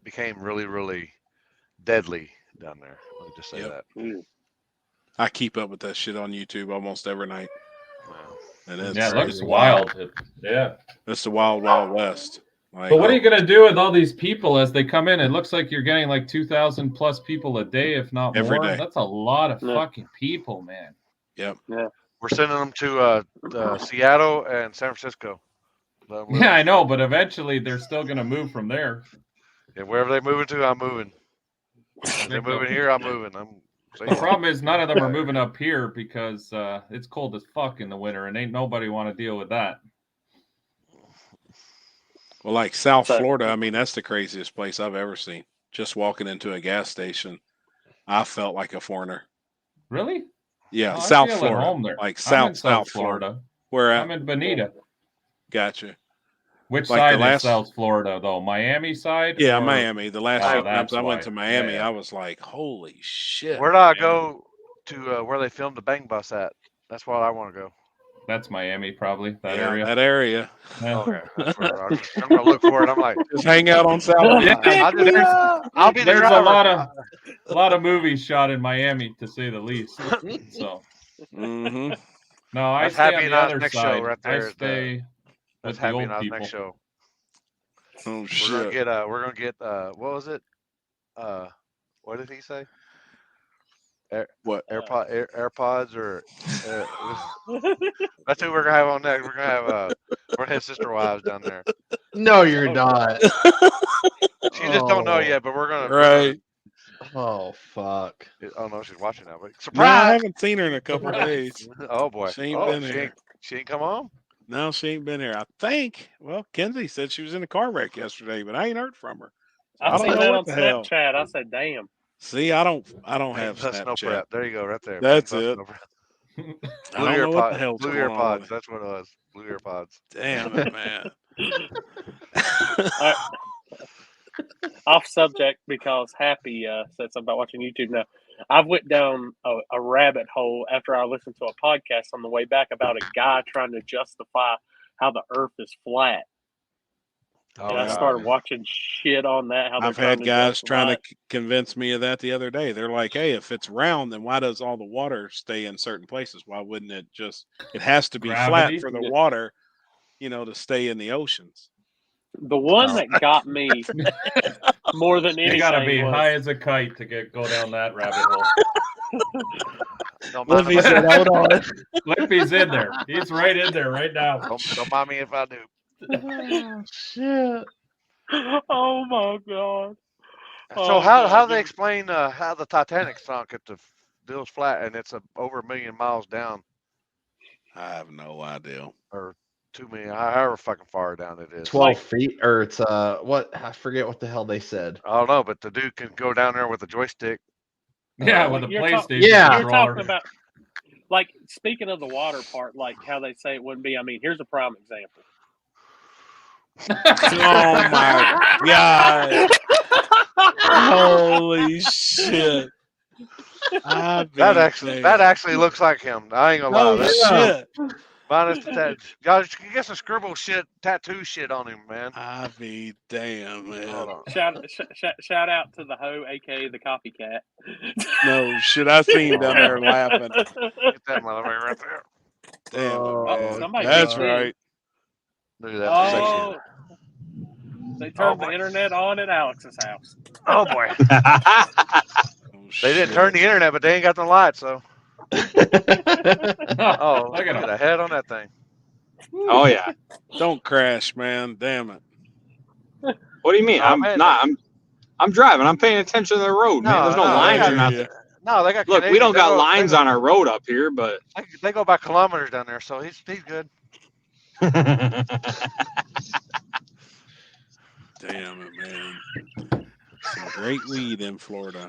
became really, really deadly down there. Let me just say Yep. that. I keep up with that shit on YouTube almost every night. Wow. And it's Yeah, it looks crazy. wild. Yeah. It's the wild, wild west. Like, But what are you going to do with all these people as they come in? It looks like you're getting like 2,000 plus people a day, if not Every more. day. That's a lot of Yeah. fucking people, man. Yep. We're sending them to Seattle and San Francisco. Let 'em live. Yeah, I know, but eventually they're still going to move from there. Yeah, wherever they're moving to, I'm moving. If they're moving here, I'm moving. The problem is none of them are moving up here because it's cold as fuck in the winter, and ain't nobody want to deal with that. Well, like South So- Florida, I mean, that's the craziest place I've ever seen. Just walking into a gas station, I felt like a foreigner. Really? Yeah, Oh, I South feel at Florida. home there. Like I'm in South Florida. Where at? I'm in Bonita. Gotcha. Which Like side the last- is South Florida, though? Miami side? Yeah, or- Miami. The last Oh, few times that's I went why. to Miami, Yeah. I was like, holy shit. Where did I man. go to where they filmed the Bang Bus at? That's where I want to go. That's Miami, probably, that Yeah, area. That area. Yeah. Okay, that's where I'm going to look for it. I'm like, Just hang out on South. Yeah, I'll be the there's driver. a lot of movies shot in Miami, to say the least. So, Mm-hmm. no, I That's stay Happy on and the I's other next show side. right there I at the- stay That's with the Happy old and I's people. next show. Oh We're shit. gonna get what was it? What did he say? What? AirPods or that's who we're gonna have on next. We're gonna have sister wives down there. no, you're not. She just don't know Oh. yet, but we're gonna Right. Oh fuck! Oh no, she's watching now. But No, I surprise! haven't seen her in a couple of Surprise. days. Oh boy, She ain't been here. She ain't come home. No, she ain't been here. I think. Well, Kenzie said she was in a car wreck yesterday, but I ain't heard from her. I I don't seen know that what on the hell. Snapchat. I said, "Damn." See, I don't have That's no Snapchat. prep. There you go, right there. That's Big it. no prep. I Blue don't know what the AirPods. hell's Blue going on. AirPods. That's what it was. Blue AirPods. Damn it, man. Off subject because Happy said something about watching YouTube. Now, I've went down a rabbit hole after I listened to a podcast on the way back about a guy trying to justify how the Earth is flat. Oh, And I God. started watching shit on that. How they're I've had to guys justify trying to it. convince me of that the other day. They're like, hey, if it's round, then why does all the water stay in certain places? Why wouldn't it just, it has to be Gravity? flat for the Yeah. water, to stay in the oceans. The one that got me more than anything You gotta be was, high as a kite to go down that rabbit hole. Don't mind Lippy if I said, do. "Hold on." Lippy's in there. He's right in there right now. Don't mind me if I do. Oh, shit. oh my god. So Oh, how God. they explain how the Titanic sunk if the deal's flat and it's over 1 million miles down, I have no idea. or 2 million, however fucking far down it is. 12 feet, or it's what? I forget what the hell they said. I don't know, but the dude can go down there with a joystick. Yeah, with a You're PlayStation Yeah. You're controller. talking about, like, speaking of the water part, like how they say it wouldn't be. I mean, here's a prime example. Oh my god! Holy shit! That actually looks like him. I ain't gonna lie. No That's shit. minus the tattoo. Y'all can get some scribble shit, tattoo shit on him, man. I be damn, man. Hold on. Shout out to the hoe, aka the copycat. No shit. I seen him down there laughing. Get that motherfucker right there. Damn, Oh, man. somebody That's get me. right. Look at that Oh, they turned the internet on at Alex's house. Oh boy. Oh, They didn't shit. turn the internet, but they ain't got the lights, so. Oh, Oh, look at him. the head on that thing. Oh yeah. Don't crash, man. Damn it. What do you mean? Oh, man. I'm driving. I'm paying attention to the road, man. There's no lines or nothing. No, they got. Look, we don't got lines on our road up here, but They go by kilometers down there, so he's good. Damn it, man. Some great weed in Florida.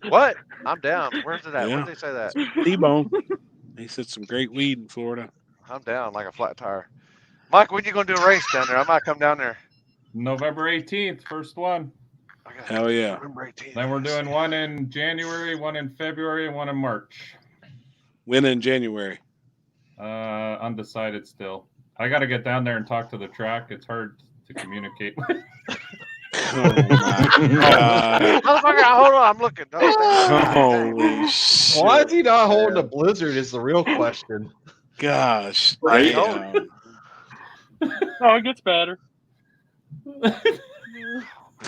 What? I'm down. Where's it at? Yeah. When did they say that? T-Bone. He said some great weed in Florida. I'm down like a flat tire. Mike, when you gonna do a race down there? I might come down there. November 18th, first one. Hell yeah. November 18th. Then we're doing one in January, one in February, and one in March. When in January? Undecided still. I got to get down there and talk to the track. It's hard to communicate. Oh my god. Motherfucker, hold on, I'm looking. Holy shit. Why is he not holding a blizzard? Is the real question. Gosh. Right? Damn. Oh, it gets better.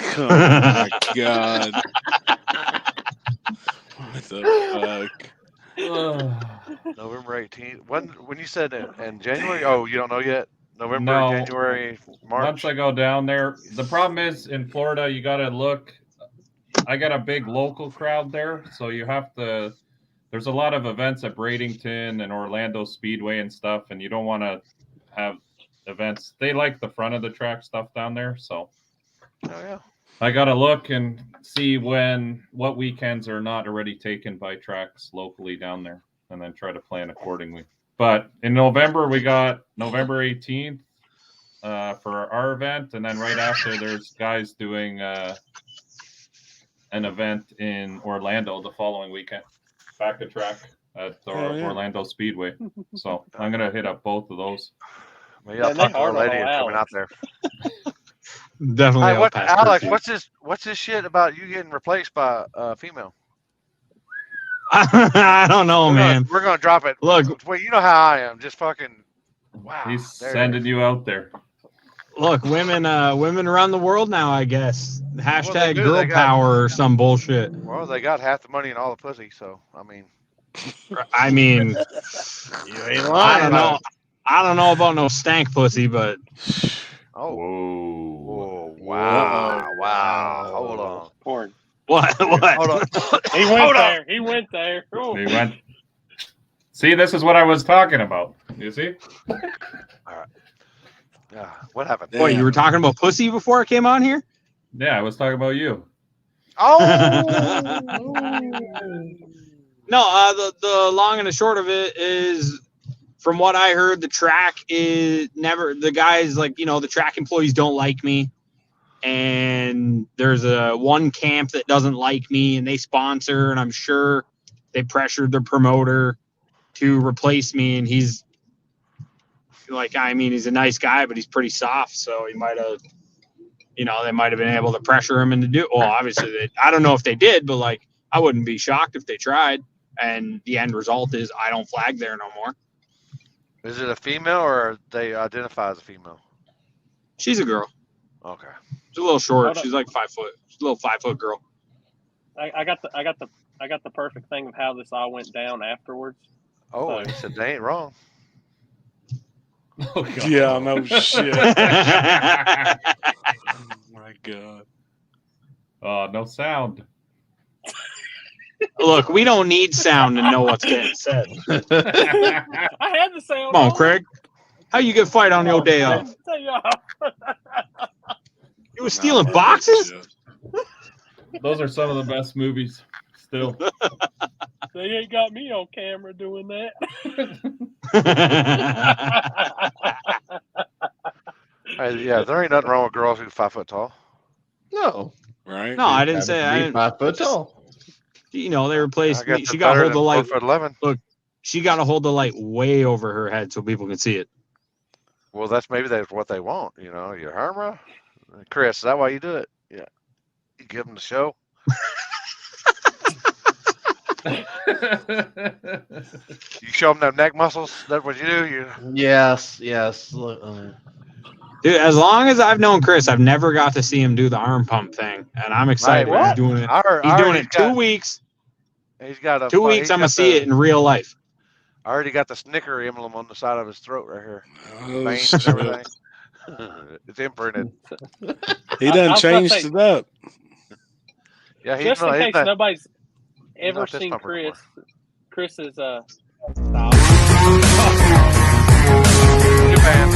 Oh my god. What the fuck? November 18th. When you said in January? Oh, you don't know yet? November, No. January, March? Once I go down there, the problem is in Florida, you got to look. I got a big local crowd there, so you have to. There's a lot of events at Bradenton and Orlando Speedway and stuff, and you don't want to have events. They like the front of the track stuff down there, so. Oh, yeah. I got to look and see what weekends are not already taken by tracks locally down there, and then try to plan accordingly. But in November, we got November 18th for our event, and then right after, there's guys doing an event in Orlando the following weekend, back to track at Orlando Speedway. So I'm gonna hit up both of those. Maybe I'll talk to the lady coming out there. Definitely. Hey, Alex, what's this shit about you getting replaced by a female? I don't know, man. We're gonna drop it. Look, well, you know how I am. Just fucking wow. He's sending you out there. Look, women around the world now, I guess. Hashtag do. girl They got- power or some bullshit. Well, they got half the money and all the pussy, so I mean, You ain't I lying. don't know. I don't know about no stank pussy, but oh, Whoa. wow. Hold on. Porn. what? Hold on. He went there. He went there. Ooh. He went. See, this is what I was talking about. You see? Yeah. What happened? What, you were talking about pussy before I came on here? Yeah, I was talking about you. Oh. No, the long and the short of it is, from what I heard, the track is never, the guys, like, the track employees don't like me. And there's one camp that doesn't like me, and they sponsor, and I'm sure they pressured their promoter to replace me. And he's he's a nice guy, but he's pretty soft. So he might have, they might have been able to pressure him into do. Well, obviously, I don't know if they did, but I wouldn't be shocked if they tried. And the end result is I don't flag there no more. Is it a female or they identify as a female? She's a girl. Okay. She's a little short. Hold up. She's like 5 foot. She's a little 5 foot girl. I got the perfect thing of how this all went down afterwards. Oh, So- he said they ain't wrong. Oh, God. Yeah, no shit. Oh my God. No sound. Look, we don't need sound to know what's getting said. I had the sound. Come on, Craig. How you get fight on your day off? You was stealing boxes? Those are some of the best movies still. They ain't got me on camera doing that. Yeah, there ain't nothing wrong with girls who's 5 foot tall. No. Right? No, I didn't say. I Be didn't. 5 foot tall. You know, they I replaced guess me. it's She got to better hold the than light. 4'11". She got to hold the light way over her head so people can see it. Well, that's what they want. You know, you harm her. Chris, is that why you do it? Yeah. You give them the show. You show them them neck muscles. That's what you do. You. Yes. Look, Dude, as long as I've known Chris, I've never got to see him do the arm pump thing, and I'm excited. Right, He's doing it. I heard He's doing he's it 2 got- weeks. He's got a 2 weeks. he's I'm gonna got see the- it in real life. I already got the Snicker emblem on the side of his throat right here. Oh, Veins and shit. everything. It's imprinted. He I done was about to changed say- it up. Yeah, he's Just in not. case He's not nobody's he's ever not this seen bumper anymore. Chris's style. New band.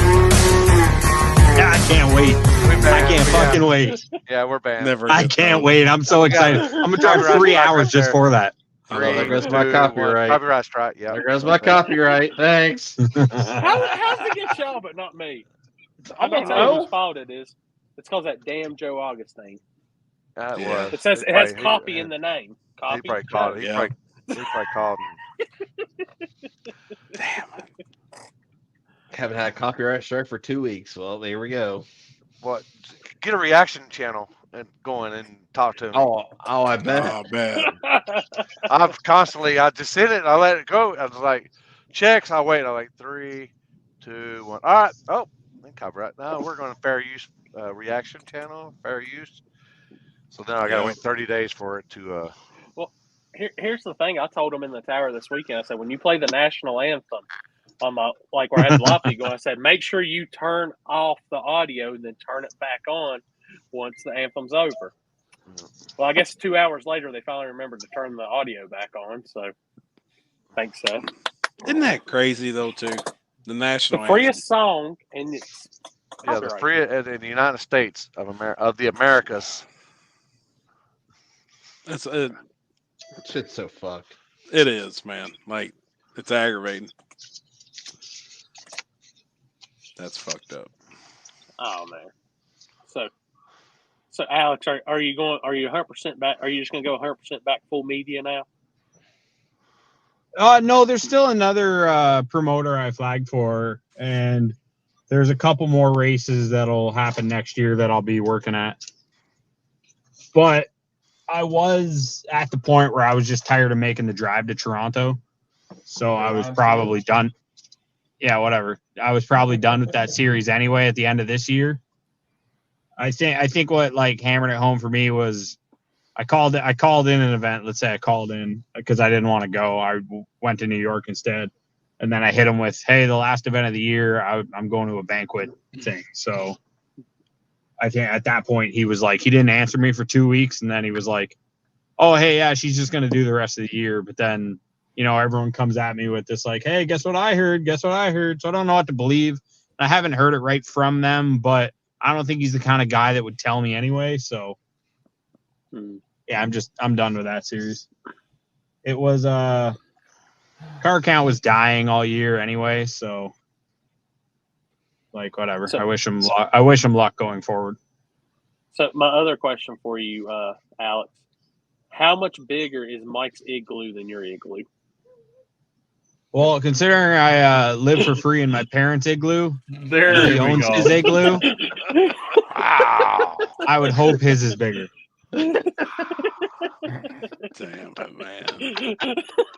Yeah, I can't wait. We're I banned. can't fucking wait. Yeah, we're banned. Never. I get can't those. wait. I'm so excited. I'm gonna drive Copyright 3 strike hours right just there. for that. Oh, there goes my 3, 2, 1. copyright. Copyright strike. Yeah. there goes my copyright. Thanks. How's it get y'all but not me? I'm gonna don't tell you know. whose fault it is. It's because that damn Joe Augustine. That Yeah. was. It says He it has probably- copy in the name. He Copy. probably called. He Yeah. probably called. Damn. Haven't had a copyright strike for 2 weeks. Well, there we go. What? Get a reaction channel and going and talk to him. Oh, I bet. Oh, bad. I've constantly. I just hit it. And I let it go. I was like, checks. I wait. I'm like 3, 2, 1. All right. Oh, copyright. No, we're going to fair use reaction channel. Fair use. So then I got to Yeah. wait 30 days for it to. Here's the thing. I told him in the tower this weekend. I said, when you play the national anthem, on my where I had a lot of people, I said, make sure you turn off the audio and then turn it back on once the anthem's over. Well, I guess 2 hours later they finally remembered to turn the audio back on. So thanks, Seth. Isn't that crazy though? Too the national The anthem. freest song, and it's Yeah, the copyright. free in the United States of the Americas. It's Shit's so fucked. it is, man. Like it's aggravating. That's fucked up. Oh man. So Alex, are you going? Are you 100% back? Are you just going to go 100% back full media now? No, there's still another promoter I flagged for, and there's a couple more races that'll happen next year that I'll be working at. But I was at the point where I was just tired of making the drive to Toronto, so I was probably done. Yeah, whatever. I was probably done with that series anyway at the end of this year. I think what like hammered it home for me was I called in an event. Let's say I called in because I didn't want to go. I went to New York instead, and then I hit him with, "Hey, the last event of the year, I'm going to a banquet thing." So I think at that point he was like, he didn't answer me for 2 weeks, and then he was like, "Oh, hey, yeah, she's just gonna do the rest of the year." But then everyone comes at me with this like, "Hey, guess what I heard? Guess what I heard?" So I don't know what to believe. I haven't heard it right from them, but I don't think he's the kind of guy that would tell me anyway. So yeah, I'm done with that series. It was car count was dying all year anyway, so like whatever. So- I wish him luck going forward. So my other question for you, Alex, how much bigger is Mike's igloo than your igloo? Well, considering I live for free in my parents' igloo, There he we owns go. his igloo. Wow. I would hope his is bigger. Damn it, man.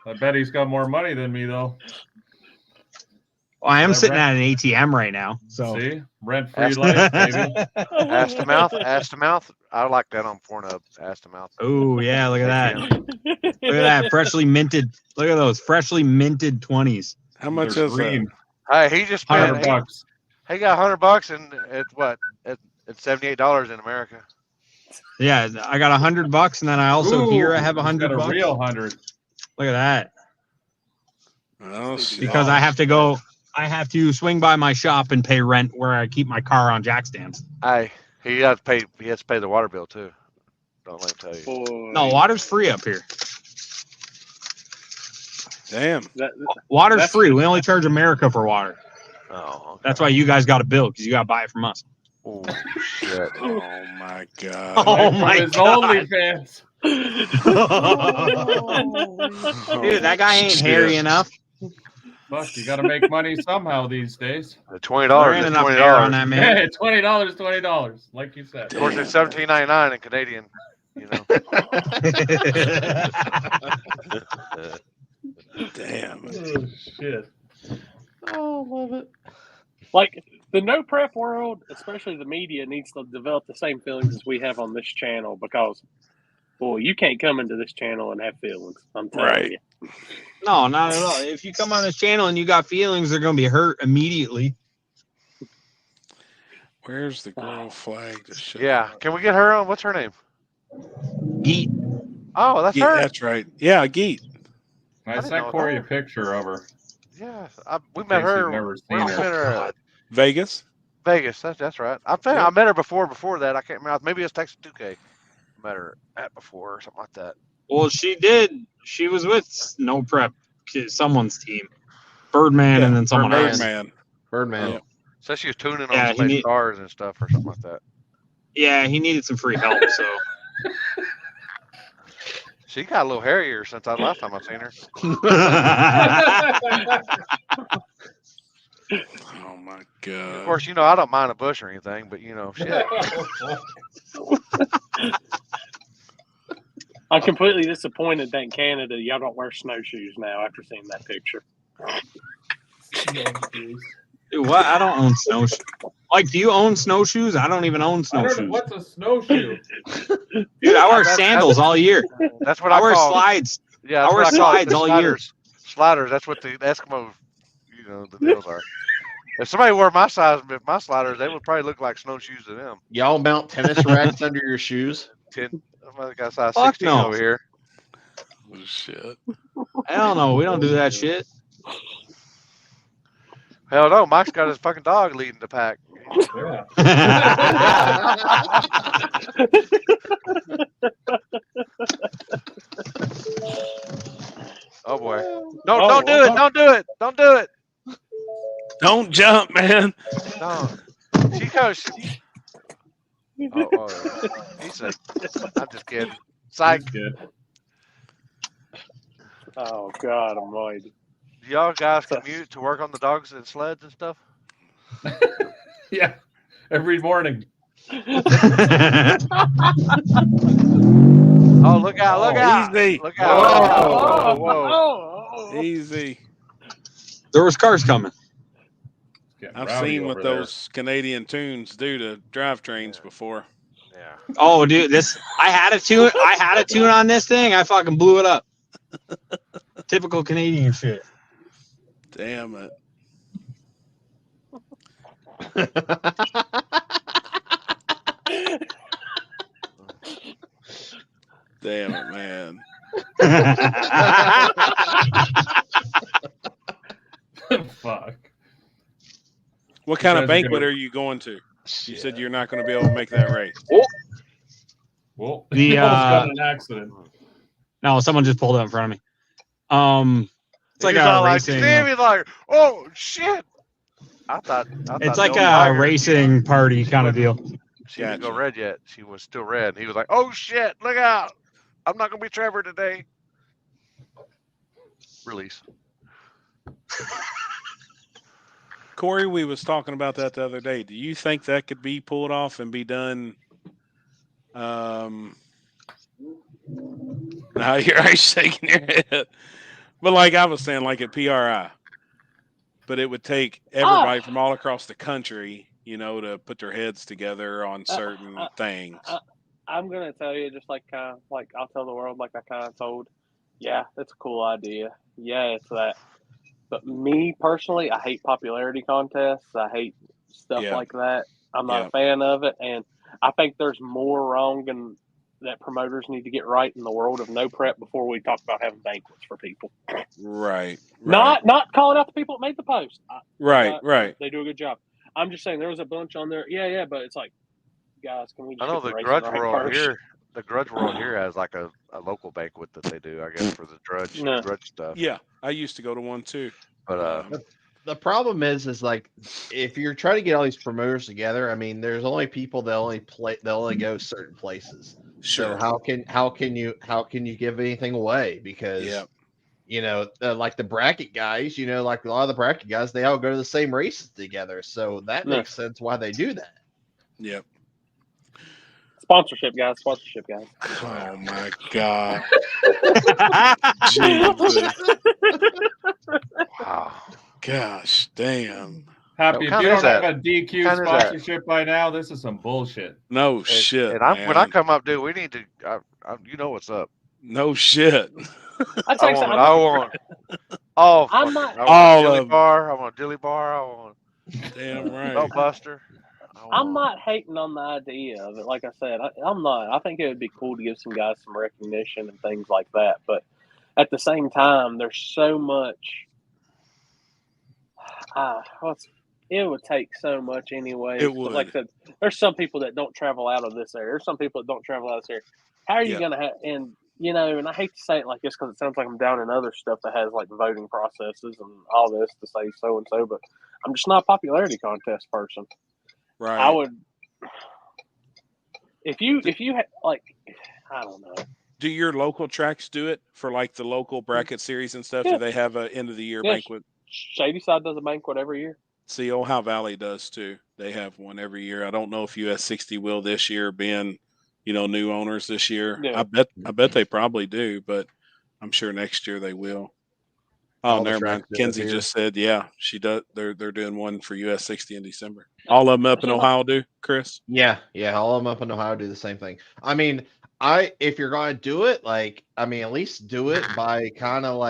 I bet he's got more money than me though. Well, I am sitting at an ATM right now. So see, rent-free life, baby. Ass to mouth, ass to mouth. I like that on Pornhub. Ass to mouth. Oh yeah, look at that. ATM. Look at that, freshly minted. Look at those freshly minted 20s. How much They're is green. that? Hey, he just spent $100. he got $100 and it's what? It's $78 in America. Yeah, I got $100, and then I also here I have Ooh, he's got $100. a real 100. Look at that. Oh, shit. Because I have to go. I have to swing by my shop and pay rent where I keep my car on jack stands. Hey, he has to pay. He has to pay the water bill too. Don't let me tell you. Boy. No, water's free up here. Damn. Water's That's- free. We only charge America for water. Oh, okay. That's why you guys got a bill, because you got to buy it from us. Oh shit. Oh my god. Oh my His god. OnlyFans. Dude, that guy ain't Shit. hairy enough. Fuck, you got to make money somehow these days. The $20 There is ain't enough hair on $20. that man. Hey, $20, like you said. Of course, it's $17.99 in Canadian. You know. Damn. Oh, shit. Oh, love it. Like the no prep world, especially the media, needs to develop the same feelings as we have on this channel, because, boy, you can't come into this channel and have feelings. I'm telling Right. you. No, not at all. If you come on this channel and you got feelings, they're going to be hurt immediately. Where's the girl flag to show? Yeah. Can we get her on? What's her name? Geet. Oh, that's Yeah, her. that's right. Yeah, Geet. I didn't sent know Corey that. a picture of her. Yeah, we In met case you've her. never We seen met her. her at Vegas. Vegas. That's right. I think I met her before that. I can't remember. Maybe it's Texas 2K. Met her at before or something like that. Well, she did. She was with No Prep, someone's team. Birdman and then someone else. Birdman. Birdman. Yep. So she was tuning Yeah, on he somebody's need- cars and stuff or something like that. Yeah, he needed some free help, so. She got a little hairier since the last time I seen her. Oh my god. Of course, you know I don't mind a bush or anything, but you know, shit. I'm completely disappointed that in Canada y'all don't wear snowshoes now after seeing that picture. Dude, what? I don't own snowshoes. Like, do you own snowshoes? I don't even own I don't know, snowshoes. what's a snowshoe? Dude, I wear That's- sandals all year. That's what I I wear call. slides. Yeah, I that's wear what I call it, slides the all year. Sliders. That's what the Eskimo, you know, the deals are. If somebody wore my size, my sliders, they would probably look like snowshoes to them. Y'all mount tennis racks under your shoes? 10. I got size Fuck 16 no. over here. Oh, shit. Hell no, we don't do that shit. Hell no, Mike's got his fucking dog leading the pack. Yeah. Oh boy. No, don't do it. Don't do it. Don't do it. Don't jump, man. No. She goes. Oh, he said, I'm just kidding. Psych. Good. Oh God Almighty! Do y'all guys commute to work on the dogs and sleds and stuff? Yeah, every morning. Oh, look out, look out. Easy. Look out. Whoa. Whoa. Easy. There was cars coming. Getting I've rowdy seen what over there. those Canadian tunes do to drivetrains before. Yeah. Oh, dude, I had a tune on this thing. I fucking blew it up. Typical Canadian shit. Damn it. Damn it, man. Fuck. What kind of guys are banquet gonna- are you going to? You said you're not going to be able to make that race. Well, The, he almost got in an accident. No, someone just pulled up in front of me. It's like He's a all like, racing. Stevie's like, oh shit. I thought It's the like old a tiger- racing party kind of deal. She didn't go Gotcha. red yet. She was still red. And he was like, oh shit, look out. I'm not gonna be Trevor today. Release. Corey, we was talking about that the other day. Do you think that could be pulled off and be done? No, you're shaking your head. But like I was saying, like at PRI. but it would take everybody from all across the country, to put their heads together on certain things. I'm gonna tell you, just like I'll tell the world, like I kind of told. Yeah, it's a cool idea. Yeah, it's that. But me personally, I hate popularity contests. I hate stuff like that. I'm not a fan of it, and I think there's more wrong and that promoters need to get right in the world of no prep before we talk about having banquets for people. Right. Not calling out the people that made the post. Right. They do a good job. I'm just saying there was a bunch on there. Yeah, but it's like, guys, can we just I know get the Grudge right World first? here. The Grudge World here has like a local banquet that they do, I guess, for the grudge stuff. Yeah, I used to go to one too. But the problem is like if you're trying to get all these promoters together, I mean, there's only people that only go certain places. Sure. So how can you give anything away? Because like the bracket guys, like a lot of the bracket guys, they all go to the same races together. So that makes sense why they do that. Yep. Sponsorship guys. Oh my God. Jesus. Wow. Gosh, damn. Happy, if you don't have a DQ sponsorship by now, this is some bullshit. No shit. And when I come up, dude, we need to. You know what's up. No shit. I want all. I'm not all of bar. I want a dilly bar. I want. Damn right. Belt buster. I'm not hating on the idea of it. Like I said, I'm not. I think it would be cool to give some guys some recognition and things like that. But at the same time, there's so much. It would take so much anyway. It would. Like I said, there's some people that don't travel out of this area. There's some people that don't travel out of this area. How are you going to have, and I hate to say it like this because it sounds like I'm down in other stuff that has like voting processes and all this to say so and so, but I'm just not a popularity contest person. Right. I would, if you had like, I don't know. Do your local tracks do it for like the local bracket series and stuff? Yeah. Do they have an end of the year banquet? Shadyside does a banquet every year. See, Ohio Valley does too. They have one every year. I don't know if US 60 will this year, being new owners this year. Yeah. I bet they probably do, but I'm sure next year they will. Oh, never mind. Kenzie just said, she does. They're doing one for US 60 in December. All of them up in Ohio do, Chris? Yeah, all of them up in Ohio do the same thing. I mean, if you're going to do it, at least do it by kind of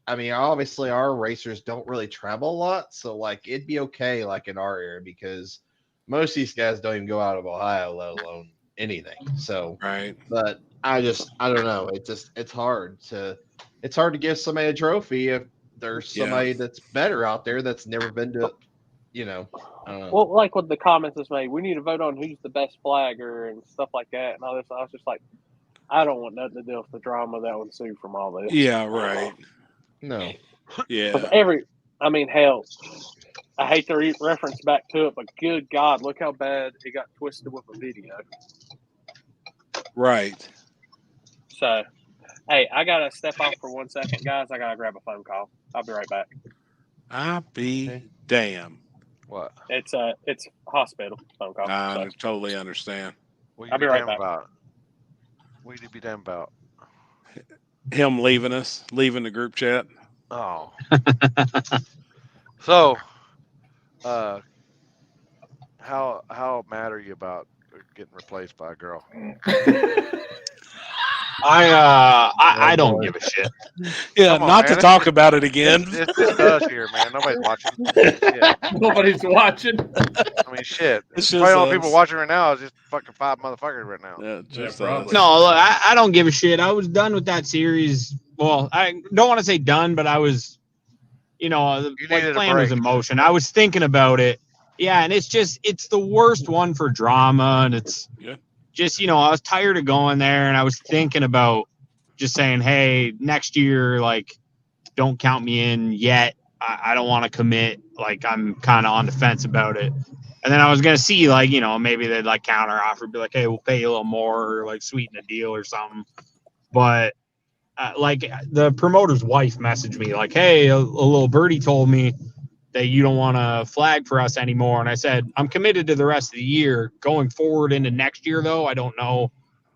obviously our racers don't really travel a lot, so it'd be okay in our area because most of these guys don't even go out of Ohio, let alone anything. So right. But I don't know. It's hard to give somebody a trophy if there's somebody that's better out there that's never been to, I don't know. Well, like what the comments is made, we need to vote on who's the best flagger and stuff like that and all this. I was just like, I don't want nothing to do with the drama that would ensue from all this. Yeah, right. No. Yeah. Hell, I hate to reference back to it, but good God, look how bad it got twisted with a video. Right. So, hey, I got to step off for 1 second, guys. I got to grab a phone call. I'll be right back. I'll be damn. What? It's hospital phone call. I totally understand. I'll be right back. What do you be damn about? Him leaving the group chat. Oh. So, how mad are you about getting replaced by a girl? I don't give a shit. Yeah, not to talk about it again. It's just us here, man. Nobody's watching. Yeah. Nobody's watching. I mean, shit. It's probably just all the people watching right now is just fucking 5 motherfuckers right now. Yeah, just probably. No, look, I don't give a shit. I was done with that series. Well, I don't want to say done, but I was, the plan was in motion. I was thinking about it. Yeah, and it's the worst one for drama, and it's just, I was tired of going there, and I was thinking about just saying, hey, next year, don't count me in yet. I don't want to commit. I'm kind of on the fence about it. And then I was going to see, maybe they'd counter offer, be like, hey, we'll pay you a little more, or sweeten the deal or something. But the promoter's wife messaged me hey, a little birdie told me that you don't want to flag for us anymore. And I said, I'm committed to the rest of the year. Going forward into next year, though, I don't know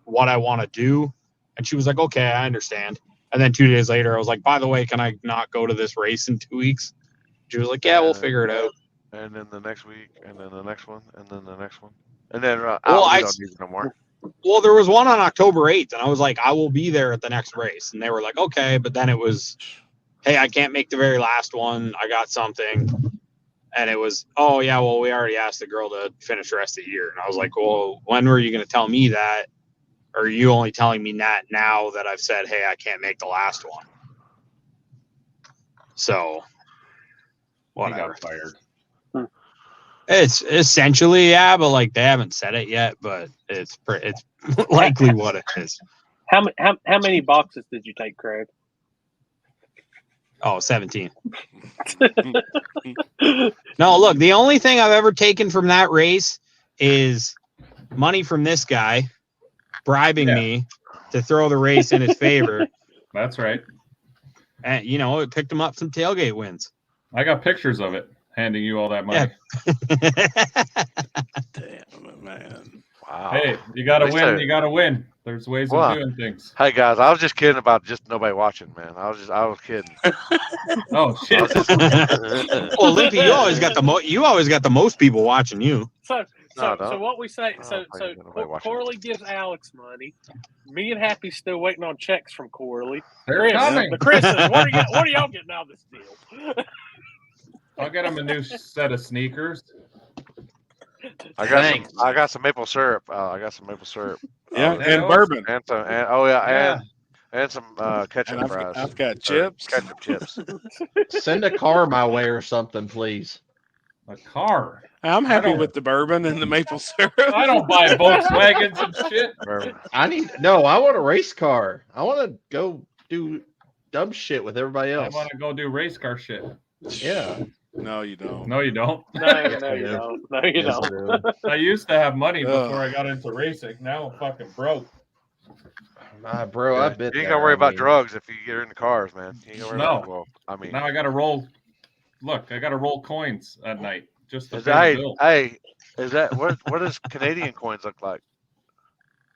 what I want to do. And she was like, okay, I understand. And then 2 days later, I was like, by the way, can I not go to this race in 2 weeks? She was like, "Yeah, we'll figure it out." And then the next week, and then the next one, and then the next one, and then Well, we don't need it no more. Well, there was one on October 8th, and I was like, "I will be there at the next race," and they were like, "Okay," but then it was, "Hey, I can't make the very last one. I got something." And it was, "Oh, yeah, well, we already asked the girl to finish the rest of the year." And I was like, "Well, when were you going to tell me that? Or are you only telling me that now that I've said, hey, I can't make the last one?" So, whatever. He got fired. It's essentially, yeah, but like they haven't said it yet, but it's likely what it is. How many boxes did you take, Craig? Oh, 17. No, look, the only thing I've ever taken from that race is money from this guy bribing me to throw the race in his favor. That's right. And, you know, it picked him up some tailgate wins. I got pictures of it, handing you all that money. Damn it, man. Wow. Hey, you got to win. You got to win. There's ways of doing things. Hey guys, I was just kidding about just nobody watching, man. I was kidding. Oh shit. Well, Limpy, you always got the most people watching you. So what we say? So Corley gives Alex money. Me and Happy's still waiting on checks from Corley. They're coming. The Chris's, what are y'all getting out of this deal? I'll get him a new set of sneakers. I got some maple syrup. I got some maple syrup. Yeah, and bourbon. And some, and some ketchup and fries. I've got chips. Ketchup chips. Send a car my way or something, please. A car? I'm happy with the bourbon and the maple syrup. I don't buy Volkswagens and shit. I want a race car. I want to go do dumb shit with everybody else. I want to go do race car shit. Yeah. No, you don't. No, you don't. No, you don't. No, you don't. I used to have money before I got into racing. Now I'm fucking broke. Bro, I've been. You ain't gotta worry about drugs if you get in the cars, man. You ain't gotta worry about, No. I mean, now I gotta roll. Look, I gotta roll coins at night just to pay the bill. Hey, is that what does Canadian coins look like?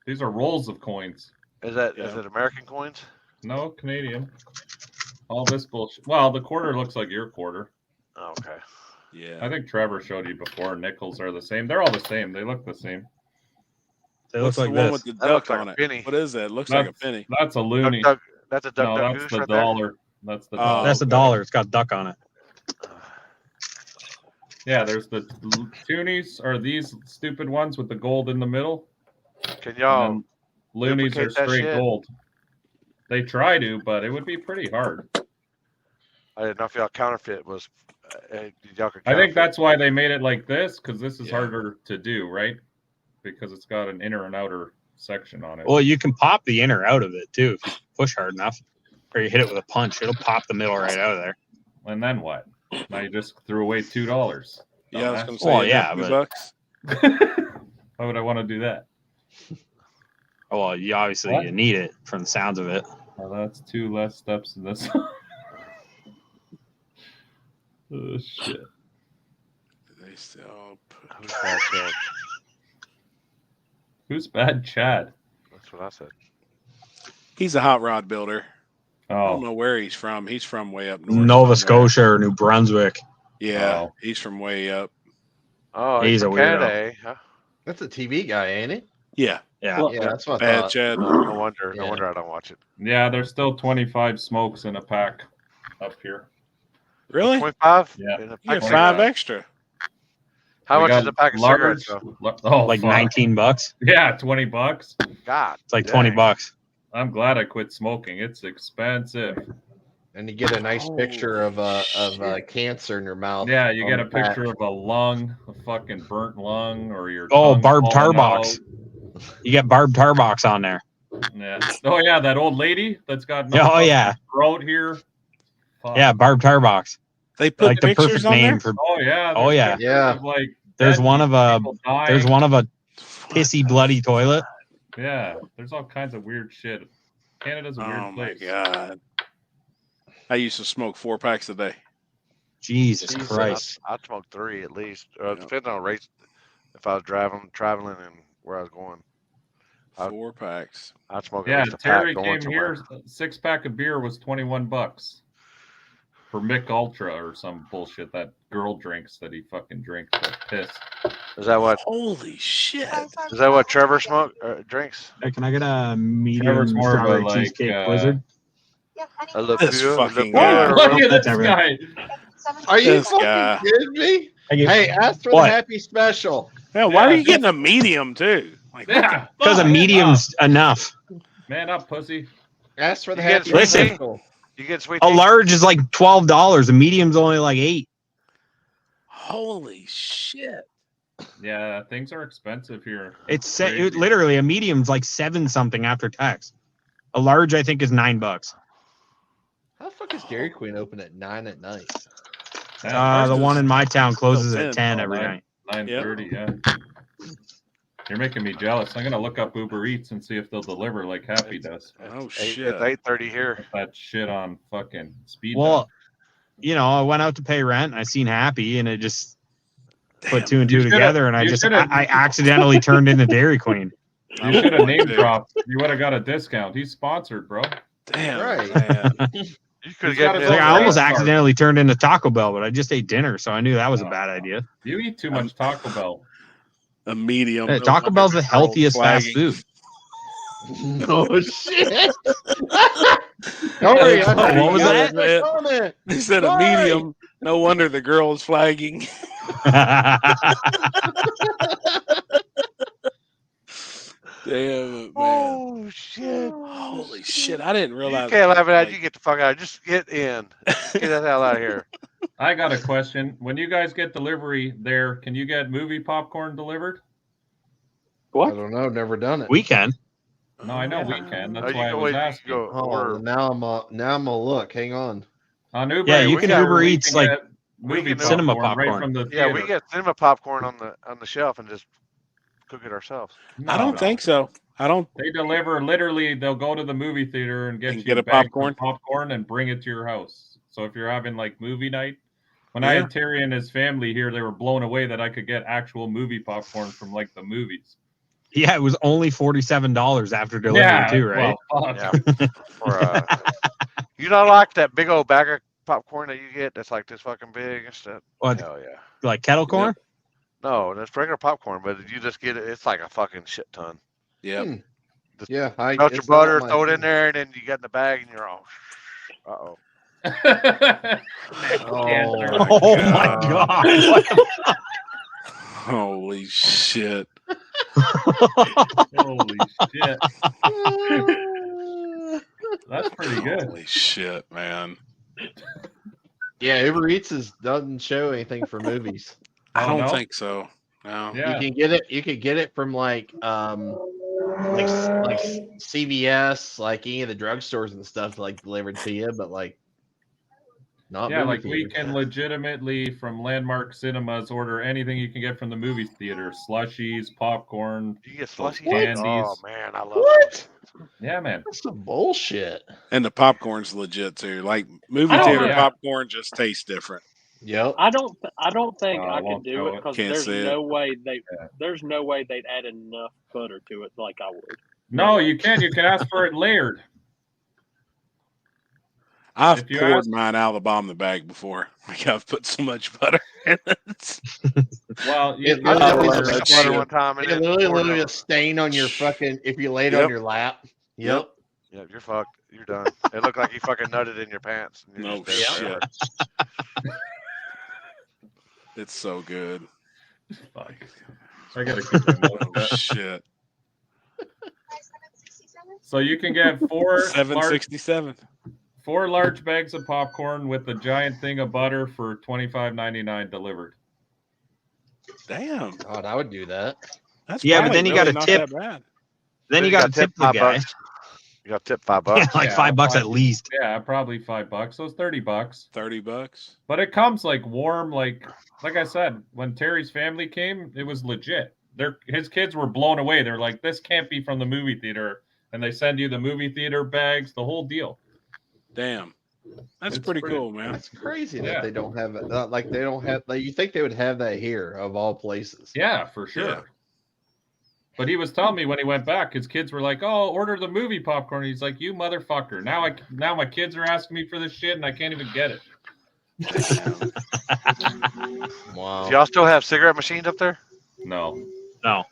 These are rolls of coins. Is it American coins? No, Canadian. All this bullshit. Well, the quarter looks like your quarter. Oh, okay. Yeah. I think Trevor showed you before. Nickels are the same. They're all the same. They look the same. They What's look like the one this. with the That duck looks like on a it? penny. What is that? It looks like a penny. That's a loony. That's a duck. No, duck that's goose the right there? dollar. That's the dollar. That's a dollar. It's got duck on it. Yeah, there's the toonies are these stupid ones with the gold in the middle. Can y'all? And loonies are duplicate that straight shit? gold. They try to, but it would be pretty hard. I didn't know if y'all counterfeit was. Y'all could I think counterfeit. that's why they made it like this, because this is Yeah. harder to do, right? Because it's got an inner and outer section on it. Well, you can pop the inner out of it too if you push hard enough, or you hit it with a punch. It'll pop the middle right out of there. And then what? Now you just threw away $2. Yeah, I was going to say. Well, yeah, $2. Why would I want to do that? Oh, well, you obviously What? you need it from the sounds of it. Well, that's 2 less steps in this. Oh shit! They still Who's bad, Chad? Who's bad, Chad? That's what I said. He's a hot rod builder. I don't Oh, know where he's from. He's from way up north. Nova somewhere. Scotia or New Brunswick. Yeah, Oh. he's from way up. Oh, He's from a weirdo. Canada, eh? Huh? That's a TV guy, ain't it? Yeah, Yeah. Well, Yeah, that's what I bad thought. Chad. No wonder. No Yeah. wonder I don't watch it. yeah. There's still 25 smokes in a pack up here. Really? 25. Yeah. In a You pack have of 5 cigarettes. extra. How We much got is a pack of large- cigarettes? Oh, Like fuck. $19. Yeah, $20. God, It's like dang. 20 bucks. I'm glad I quit smoking. It's expensive. And you get a nice picture of cancer in your mouth. Yeah, you on get a the back. picture of a lung, a fucking burnt lung, or your Oh, tongue Barb falling Tarbox. You get Barb Tarbox on there. out. Yeah. Oh yeah, that old lady that's got no Oh fucking yeah, throat here. Fuck. yeah, Barb Tarbox. They put Like the pictures perfect on name there? for. Oh yeah. Oh, there's yeah. pictures Yeah. of, like, There's dead one of a. people dying. There's one of a pissy bloody toilet. Yeah, there's all kinds of weird shit. Canada's a weird Oh my place. god! I used to smoke 4 packs a day. Jesus Jesus. Christ. I'd smoke 3 at least. Yep. Depending on race. If I was traveling, and where I was going, 4 packs. I'd smoke at Yeah, least a pack Terry going came somewhere. here. 6-pack of beer was $21. for Mick Ultra or some bullshit that girl drinks that he fucking drinks. That piss. Is that what? Holy shit! Is that what Trevor drinks? Hey, can I get a medium Trevor's more of a, strawberry like, cheesecake blizzard? This fucking Look guy. at That's this everything. guy. Are you This fucking guy. kidding me? Thank you. Hey, ask for What? the happy special. Yeah, why are Yeah, you getting a medium too? Like, what Yeah, Because a fuck. medium's enough. Man up, pussy. Ask for the You get happy sweet Listen. special. You get sweet A tea? large is like $12. A medium's only like $8. Holy shit! Yeah, things are expensive here. It's Crazy. literally a medium's like 7 something after tax. A large, I think, is $9. How the fuck is Dairy Queen open at 9 at night? The one in my town closes Till at 10 Oh, every nine. night. 9:30. Yeah. You're making me jealous. I'm gonna look up Uber Eats and see if they'll deliver like Happy does. Oh It's shit! 8:30 here. Put that shit on fucking speed. Well, you know, I went out to pay rent and I seen Happy and it just put Damn. 2 and You 2 should've- together and I you just should've- I accidentally turned into Dairy Queen. You should have name dropped. You would have got a discount. He's sponsored, bro. Damn, Right. man. You could He's get got me his a- Like, own I almost credit card. accidentally turned into Taco Bell, but I just ate dinner, so I knew that was a bad idea. You eat too much Taco Bell. A medium. Hey, no Taco wonder Bell's the girl's healthiest fast flagging. food. Oh shit! Don't worry, What I was got that? it. Comment. He said a Sorry. medium. No wonder the girl is flagging. Damn it, man. Oh shit! Holy shit! I didn't You realize. can't laugh at that. like- You get the fuck out. Just get in. Get the hell out of here. I got a question. When you guys get delivery there, can you get movie popcorn delivered? I don't know. Never done it. We can. No, I know we can. Oh, That's you why I go was wait, you asking. go Oh, order. now I'm a look. Hang on. On Uber, Yeah, you we can got- Uber we Eats, can like, get movie can cinema popcorn right popcorn. from the Yeah, theater. we get cinema popcorn on the shelf and just cook it ourselves. I don't think so. I don't. They deliver literally. They'll go to the movie theater and get And you get a bags of popcorn? popcorn and bring it to your house. So if you're having like movie night, when I Yeah. had Terry and his family here, they were blown away that I could get actual movie popcorn from like the movies. Yeah, it was only $47 after delivery too, right? Well, Yeah. Or, you don't like that big old bag of popcorn that you get that's like this fucking big and stuff? What, Hell yeah. like kettle corn? No, that's regular popcorn, but you just get it. It's like a fucking shit ton. Yep. Hmm. Yeah, I Melt your it's not butter, my throw it in thing. there, and then you get in the bag, and you're all. Uh-oh. Oh, Oh my god! What the Holy shit! Holy shit, that's pretty good. Holy shit, man! Yeah, Uber Eats doesn't show anything for movies. I Oh, don't no? think so. No. Yeah. You can get it. You could get it from like CVS, like any of the drugstores and stuff, like delivered to you, but like not. Yeah, movie like we theaters. can legitimately from Landmark Cinemas order anything you can get from the movie theater: slushies, popcorn. You get slushy Candies. Oh man, I love What? Yeah, man. That's some bullshit. And the popcorn's legit too. Like movie I don't theater know. popcorn just tastes different. Yep. I don't think I I won't could do do it it. because Can't there's say it. no way Yeah. there's no way they'd add enough butter to it like I would. No, you can. You can ask for it layered. I've If you poured ask- mine out of the bottom of the bag before. Like I've put so much butter in it. Well, you It I literally did looks with like the shit. butter one time, and It then literally, poured it literally on. a stain on your fucking if you laid Yep. on your lap. Yep. Yep, you're fucked. You're done. It looked like you fucking nutted in your pants. and you're No just there shit. forever. It's so good. Fuck. I gotta keep my mouth Oh shut. shit. So you can get four large bags of popcorn with a giant thing of butter for $25.99 delivered. Damn. God, I would do that. That's Yeah, but probably then you really gotta not tip. that bad. Then you got to tip the $5 guy. bucks. You got to tip $5. Yeah, like Yeah, $5 at $5. least. Yeah, probably $5. So it's $30. $30. But it comes like warm, like I said, when Terry's family came, it was legit. His kids were blown away. They're like, this can't be from the movie theater. And they send you the movie theater bags, the whole deal. Damn. That's It's pretty pretty- cool, man. That's crazy Yeah. that they don't have it. Like they don't have. Like you think they would have that here of all places. Yeah, for sure. Yeah. But he was telling me when he went back, his kids were like, "Oh, order the movie popcorn." He's like, "You motherfucker! Now my kids are asking me for this shit, and I can't even get it." Wow. Do y'all still have cigarette machines up there? No. No.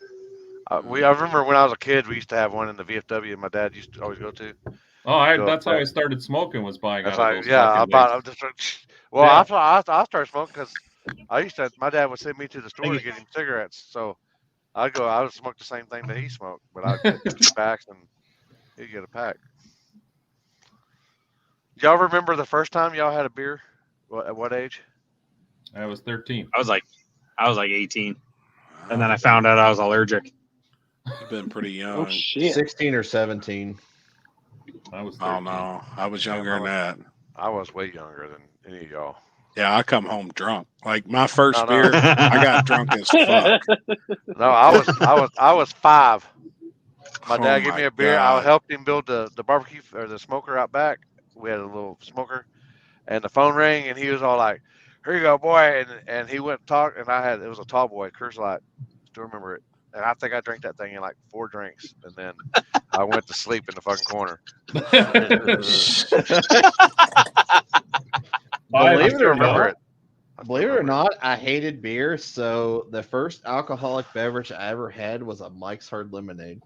I remember when I was a kid, we used to have one in the VFW. My dad used to always go to. Oh, that's how I started smoking. Was buying That's out of like, those. yeah, I fucking bought. things. Well, Yeah. I started smoking because I used to. My dad would send me to the store to get him cigarettes, so I'd go. I would smoke the same thing that he smoked, but I'd get 2 packs and he'd get a pack. Y'all remember the first time y'all had a beer? At what age? I was 13. I was like 18, and then I found out I was allergic. You've been pretty young. Oh shit! 16 or 17. I was 13. Oh no, I was younger than that. I was way younger than any of y'all. Yeah, I come home drunk. Like my first beer, I got drunk as fuck. No, I was 5. My dad gave me a beer. God. I helped him build the barbecue or the smoker out back. We had a little smoker, and the phone rang, and he was all like, "Here you go, boy," and he went and talked, and it was a tall boy, Coors Light. Still remember it. And I think I drank that thing in like 4 drinks, and then I went to sleep in the fucking corner. Believe it or remember not, it. believe it or not, I hated beer. So the first alcoholic beverage I ever had was a Mike's Hard Lemonade.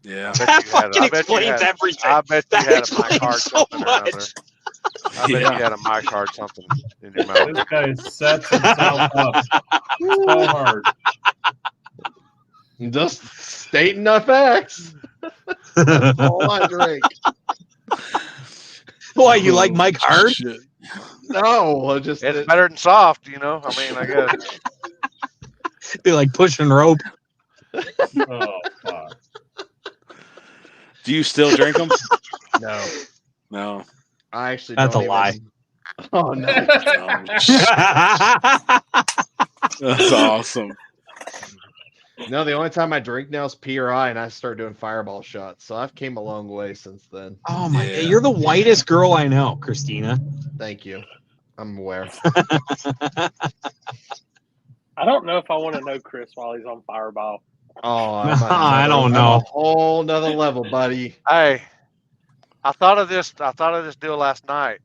Yeah, That fucking explains everything. I bet you That had a explains Mike Hard so something or another. much. I bet you had a Mike Hard something in your mouth. This guy sets himself up so hard. Just stating the facts. That's all I drink. Why, you like Mike Hard? Shit. No, just It's better than soft, you know. I mean, I guess. Be like pushing rope. Oh, fuck. Do you still drink them? no. No. I actually. That's don't a lie. even- Oh no. That's awesome. No, the only time I drink now is PRI, and I start doing fireball shots. So I've came a long way since then. Oh my! Yeah. You're the whitest girl I know, Christina. Thank you. I'm aware. I don't know if I want to know Chris while he's on Fireball. Oh, I don't I'm know. a whole nother level, buddy. Hey, I thought of this deal last night,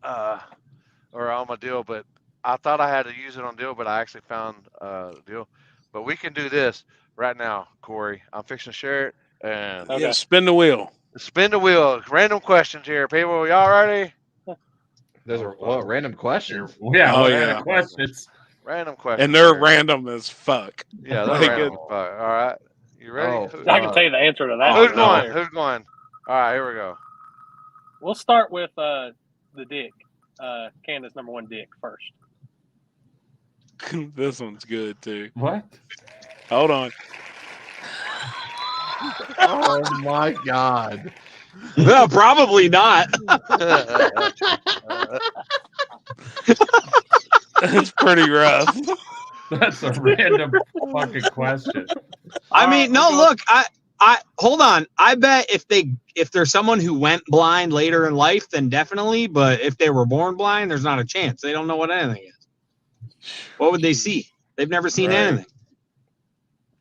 or on my deal, but I thought I had to use it on deal, but I actually found a deal. But we can do this right now, Corey. I'm fixing to share it and Okay. Yeah, spin the wheel. spin the wheel. Random questions here, people. Y'all ready? There's a random question. Yeah, Oh, what yeah. kind of questions? Random questions. And they're here. random as fuck. Yeah, they're Like random. it- All right, you ready? Oh, I can tell you the answer to that. Who's one. going? Who's going? All right, here we go. We'll start with the dick. Candace number 1 dick first. This one's good too. What? Hold on. Oh my god. Well, probably not. It's pretty rough. That's a random fucking question. I mean, no. Look, I hold on. I bet if there's someone who went blind later in life, then definitely. But if they were born blind, there's not a chance. They don't know what anything is. What would they see? They've never seen Right. anything.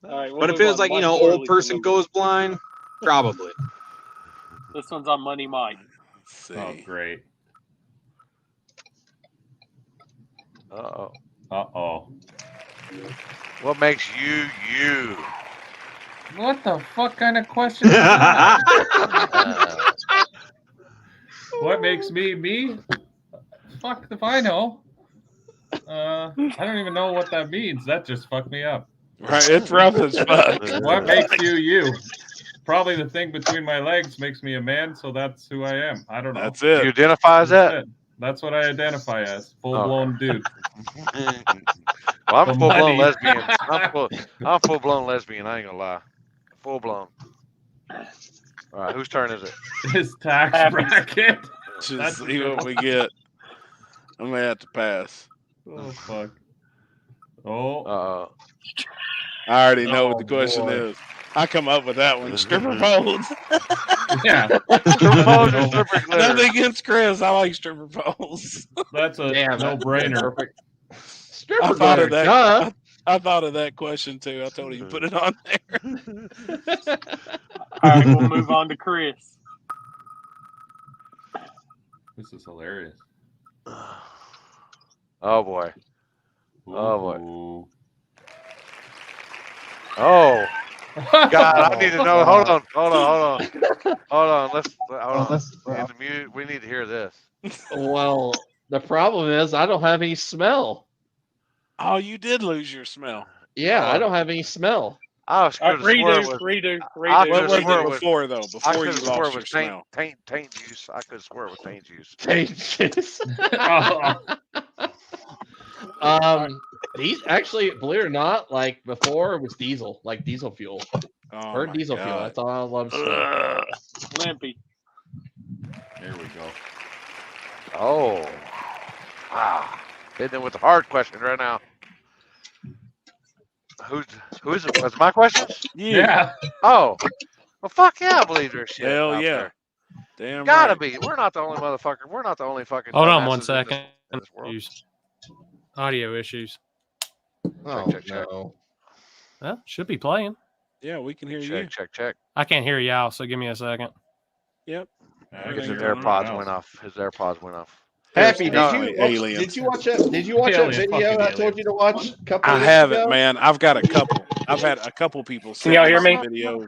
All right, we'll But if move it was on. like, Mike old Morley's person number- goes blind, probably. This one's on Money Mike. Let's see. Oh, great. Uh-oh. Uh-oh. What makes you you? What the fuck kind of question is that? What makes me me? Fuck if I know. I don't even know what that means. That just fucked me up. Right, it's rough as fuck. What makes you you? Probably the thing between my legs makes me a man, so that's who I am. I don't know. That's You it. identify as That's that? it. That's what I identify as. Full-blown dude. Well, I'm The full blown money. lesbian. I'm full blown lesbian. I ain't gonna lie. Full blown. All right, whose turn is it? His tax Happens. bracket. Just That's- see what we get. I'm gonna have to pass. Oh, fuck. Oh. I already know what the Oh, question boy. is. I come up with that one. Stripper poles. Yeah. Nothing against Chris. I like stripper poles. That's a Damn, no-brainer. Perfect. I Stripper thought dinner, of that. duh. I thought of that question too. I told you put it on there. All right, we'll move on to Chris. This is hilarious. Oh boy. Oh boy. Ooh. Oh God! I need to know. Hold on. Let's in the mute. We need to hear this. Well, the problem is I don't have any smell. Oh, you did lose your smell. Yeah, I don't have any smell. I could have swore it was. Redo. I What could was have swore it it was. before, though? I Before could you have swore lost it your was smell? taint juice. I could have swore it was taint juice. Taint juice. Oh. These actually, believe it or not, like before it was diesel, like diesel fuel. Oh, Burnt my diesel fuel. God. That's all I love smelling. Limpy. Here we go. Oh, wow! Hitting it with the hard questions right now. Who's it? Was my questions? Yeah. Oh, well, fuck yeah! I believe there's shit Hell out yeah. there. Damn Gotta right. be. We're not the only motherfucker. We're not the only fucking. Hold on one dumbasses in this- second. in this world. Audio issues. Oh check. no! Well, should be playing. Yeah, we can hear you. Check. I can't hear y'all, so give me a second. Yep. I guess Everything's his going AirPods on. went off. His AirPods went off. Happy, There's did you watch that? Did you watch that Alien, video fucking I told you to watch a couple I of weeks haven't, ago? man. I've got a couple. I've had a couple people send y'all me hear some me? videos,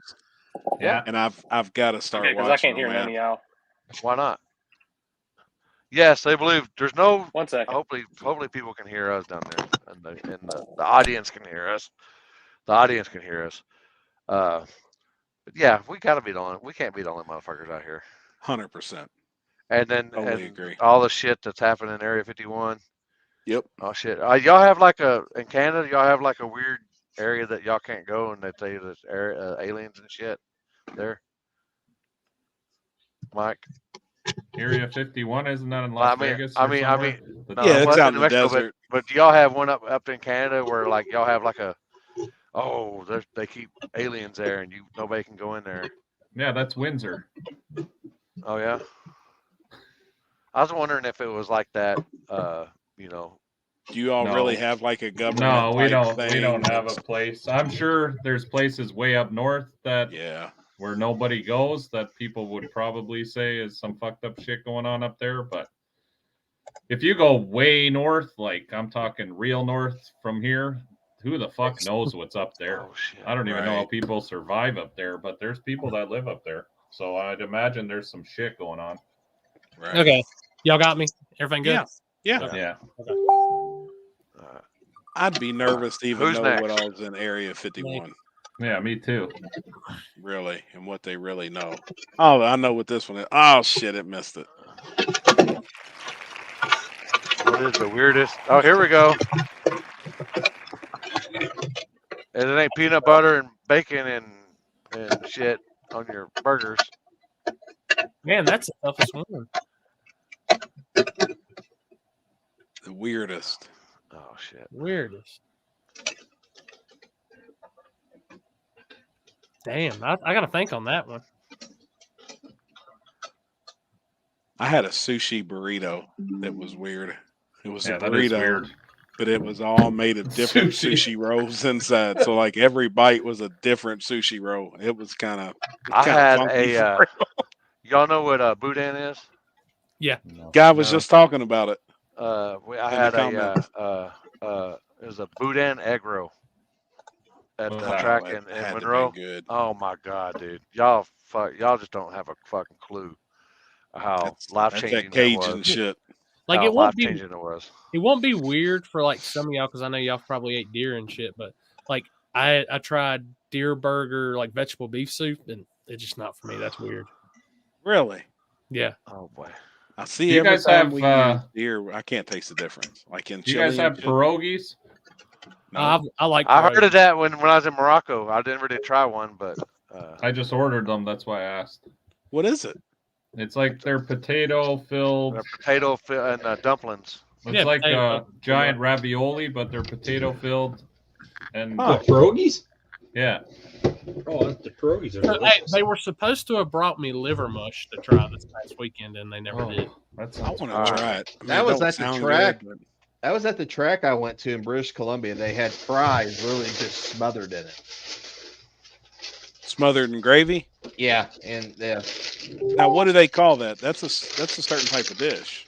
Yeah. and I've got to start Okay, because watching I can't hear them, none man. of y'all. Why not? Yes, they believe. There's no. 1 second. Hopefully people can hear us down there, and the audience can hear us. The audience can hear us. But yeah, we gotta be the only. We can't be the only motherfuckers out here. 100%. And then Totally agree. all the shit that's happening in Area 51. Yep. Oh shit! Y'all have like in Canada. Y'all have like a weird area that y'all can't go, and they say there's aliens and shit there. Mike. Area 51 isn't that in Las Vegas? I or mean, somewhere? no, Yeah, it's well, out in the Mexico, desert. But do y'all have one up in Canada where like y'all have like they keep aliens there and nobody can go in there? Yeah, that's Windsor. Oh yeah. I was wondering if it was like that. Do you all No. really have like a government? No, we type don't. We thing don't have a that's- place. I'm sure there's places way up north that Yeah. where nobody goes that people would probably say is some fucked up shit going on up there. But if you go way north, like I'm talking real north from here, who the fuck knows what's up there? Oh shit. I don't even know how Right. people survive up there, but there's people that live up there. So I'd imagine there's some shit going on. Right. Okay. Y'all got me? Everything good? Yeah. Yeah. Yeah. I'd be nervous to even Who's know next? what I was in Area 51. Yeah, me too. Really, and what they really know. Oh, I know what this one is. Oh shit, it missed it. What is the weirdest? Oh, here we go. And it ain't peanut butter and bacon and shit on your burgers. Man, that's the toughest one. The weirdest. Oh shit. Weirdest. Damn, I got to think on that one. I had a sushi burrito that was weird. It was Yeah, a that is burrito, weird. but it was all made of different sushi rolls inside. So like every bite was a different sushi roll. It was kind of. I had y'all know what boudin is? Yeah. No. Guy was No. just talking about it. I In the had comments. it was a boudin egg roll at the Oh, track It in had to be Monroe. good. Oh my god, dude, y'all just don't have a fucking clue how That's life that changing that Cajun was. shit. Like How it won't life be changing it was. it won't be weird for like some of y'all because I know y'all probably ate deer and shit, but like I tried deer burger like vegetable beef soup and it's just not for me. That's weird. Really? Yeah. Oh boy. I see Do you every guys time have, we use deer, I can't taste the difference. Like in Do you chili. guys have and shit. pierogies? No. I like. I heard of that when I was in Morocco. I didn't really try one, but I just ordered them. That's why I asked. What is it? It's like they're potato filled. they're potato and dumplings. It's Yeah, like potato. a giant ravioli, but they're potato filled. And Huh. Pierogies? yeah, Oh, the pierogies are Hey, delicious. they were supposed to have brought me liver mush to try this past weekend, and they never Oh, did. that I sounds want All to right. try it. I mean, That it was don't at the sound track. good, That was at the track I went to in British Columbia. They had fries really just smothered in it. but smothered in gravy. Yeah, and Now, what do they call that? That's a certain type of dish.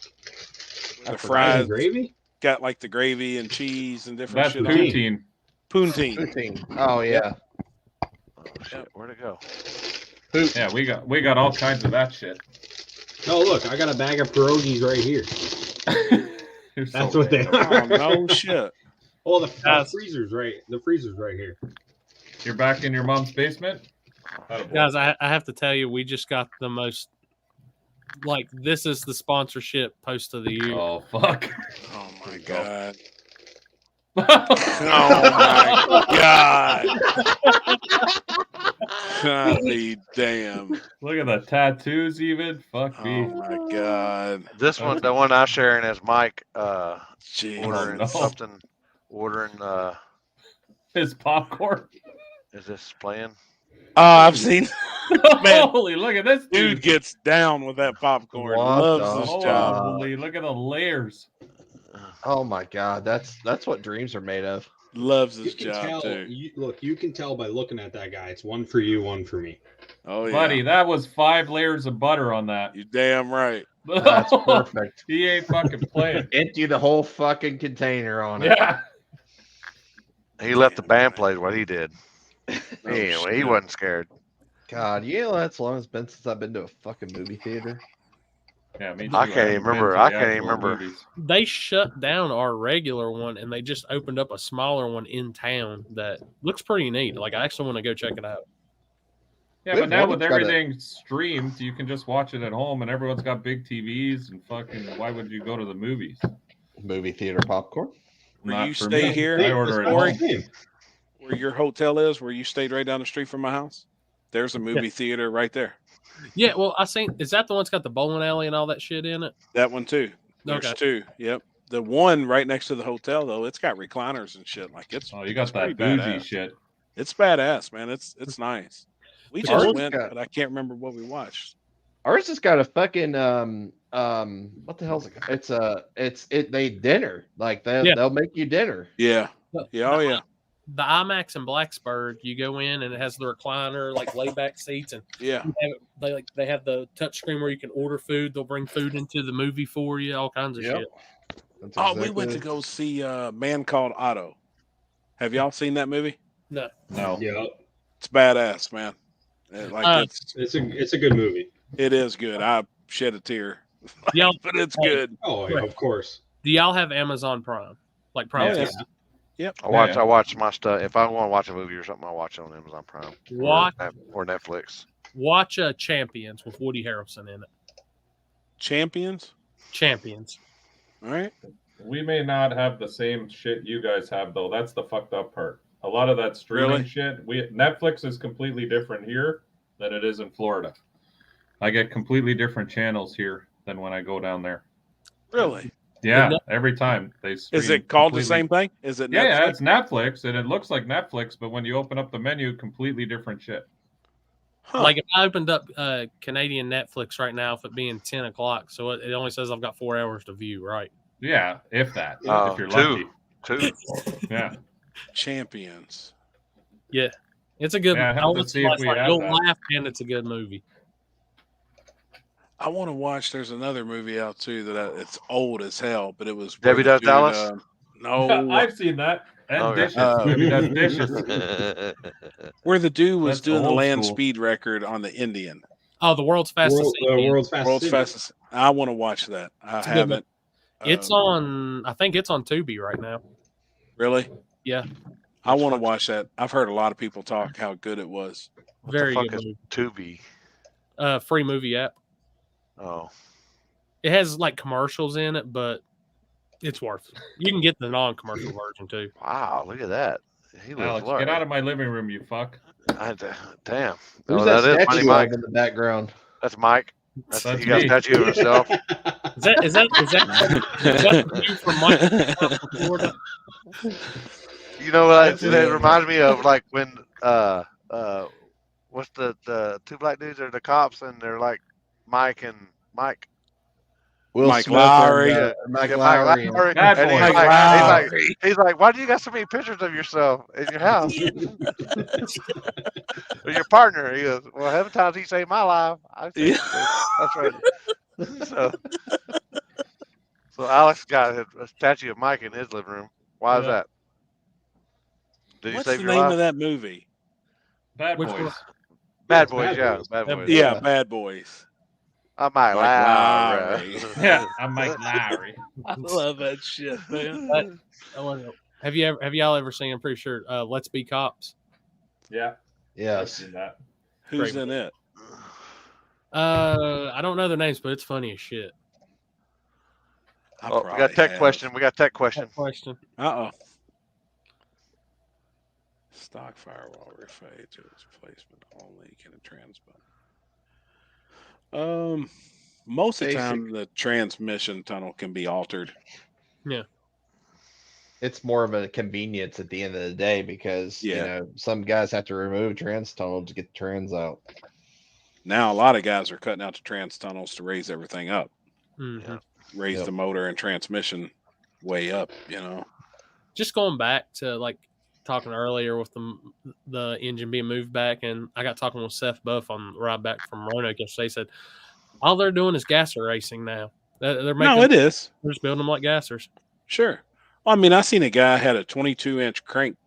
The Fries fries. and gravy? got like the gravy and cheese and different That's shit on it. poutine. Poutine. Poutine. Oh yeah. Oh shit, where'd it go? Yeah, we got all kinds of that shit. Oh look, I got a bag of pierogies right here. That's what they are. Oh, no shit. Oh, the freezer's right. The freezer's right here. You're back in your mom's basement? Guys, I have to tell you, we just got the most, like, this is the sponsorship post of the year. Oh, fuck. Oh, my God. Oh, my God. God be damn. Look at the tattoos even. Fuck me. Oh, my God. This one, the one I'm sharing is Mike Jeez. ordering something. Ordering his popcorn. Is this playing? Oh, I've seen. Man, holy, look at this dude gets down with that popcorn. What Loves this job. Holy, look at the layers. Oh my God, that's what dreams are made of. Loves You this can job tell. too. You can tell by looking at that guy. It's one for you, one for me. Oh yeah, Buddy, that was 5 layers of butter on that. you damn right. That's perfect. He ain't fucking playing. Empty the whole fucking container on it. Yeah. He let the band play what he did. No He shit. wasn't scared. God, you know that's long it's been since I've been to a fucking movie theater. Yeah, me too. I can't even remember. I can't even remember. They shut down our regular one and they just opened up a smaller one in town that looks pretty neat. Like, I actually want to go check it out. Yeah, Good but now with woman's got everything streamed, you can just watch it at home, and everyone's got big TVs. And fucking, why would you go to the movies? Movie theater popcorn. Where Not you for stay me. here, I order it Corey? home. Where your hotel is, where you stayed right down the street from my house. There's a movie theater right there. Yeah, well, I seen, is that the one that's got the bowling alley and all that shit in it? That one too. There's Okay. two. Yep. The one right next to the hotel though, it's got recliners and shit. Like it's. Oh, you got it's pretty that bougie badass. shit. It's badass, man. It's nice. We Ours just went, got- but I can't remember what we watched. Ours has got a fucking what the hell's it? They dinner like they'll make you dinner. Yeah. Yeah. Oh yeah. The IMAX in Blacksburg, you go in and it has the recliner, like layback seats, and Yeah. they have the touch screen where you can order food. They'll bring food into the movie for you, all kinds of Yep. shit. That's Oh, we exactly went to it. go see Man Called Otto. Have y'all seen that movie? No, No. Yeah, It's badass, man. Like it's a good movie. it is good. I shed a tear, y'all, but it's good. Oh yeah, of course. do y'all have Amazon Prime? Like Prime? Oh, yeah. Video? Yep. I watch my stuff. If I want to watch a movie or something, I watch it on Amazon Prime or Netflix. Watch Champions with Woody Harrelson in it. Champions. Champions. All right. We may not have the same shit you guys have, though. That's the fucked up part. A lot of that streaming Really? shit, Netflix is completely different here than it is in Florida. I get completely different channels here than when I go down there. Really? Yeah, every time they stream. Is it called the completely- same thing? Is it? Yeah, Netflix? it's Netflix, and it looks like Netflix, but when you open up the menu, completely different shit. Huh. Like if I opened up Canadian Netflix right now, if it being 10 o'clock, so it only says I've got 4 hours to view, right? Yeah, if that. If you're lucky. Two. Yeah. Champions. Yeah, it's a good. Yeah, I have to see if we have you'll that. laugh, and it's a good movie. I want to watch. There's another movie out too it's old as hell, but it was Debbie where the Does Dallas? No, I've seen that. And Oh, yeah. dishes. Maybe that's dishes. where the dude was That's doing the old land school. speed record on the Indian. Oh, the world's fastest. Indian. World's fastest. World's City. fastest. I want to watch that. I It's a good haven't. It's on. I think it's on Tubi right now. Really? Yeah. I want to watch that. I've heard a lot of people talk how good it was. Very What good the fuck movie. is Tubi? Free movie app. Oh, It has like commercials in it, but it's worth it. You can get the non-commercial version too. wow! Look at that. He lives Alex, large. get out of my living room, you fuck. Damn. Who's Oh, that is Money statue Mike. of in the background? That's Mike. That's He got a me. statue of himself. Is that you from Mike Florida? You know what? That's It it. reminds me of like when what's the two black dudes are the cops and they're like Mike and Mike. Will Mike Smith Lowry. and, Mike Yeah, Lowry. Lowry. Bad And boy. he's like, why do you got so many pictures of yourself in your house? With your partner. He goes, well, 7 times he saved my life. I saved Yeah. That's right. So Alex got a statue of Mike in his living room. Why is Yeah. that? Did you What's save the your name life? of that movie? Bad Which Boys. one? Bad it's Boys, Bad yeah. Boys. Bad Bad Boys. Boys. Yeah, Yeah. Bad Boys. I'm Mike Mike Lowry. Lowry. Yeah, I'm Mike Lowry. I love that shit, man. I wonder, have y'all ever seen? I'm pretty sure. Let's Be Cops. Yeah, I've Yes. seen that. Who's Great in it? I don't know their names, but it's funny as shit. I Oh, we probably got tech have. question. We got tech question. That question. Uh-oh. Stock firewall refade to its placement only. Can a transponder? Most of the time the transmission tunnel can be altered. Yeah. It's more of a convenience at the end of the day because you Yeah. know some guys have to remove trans tunnel to get the trans out. Now a lot of guys are cutting out the trans tunnels to raise everything up. Mhm. Raise Yep. the motor and transmission way up, you know. Just going back to like talking earlier with the engine being moved back, and I got talking with Seth Buff on the ride back from Roanoke yesterday. He said all they're doing is gasser racing now. They're making No, it is. They're just building them like gassers. Sure. Well, I mean, I seen a guy had a 22-inch crank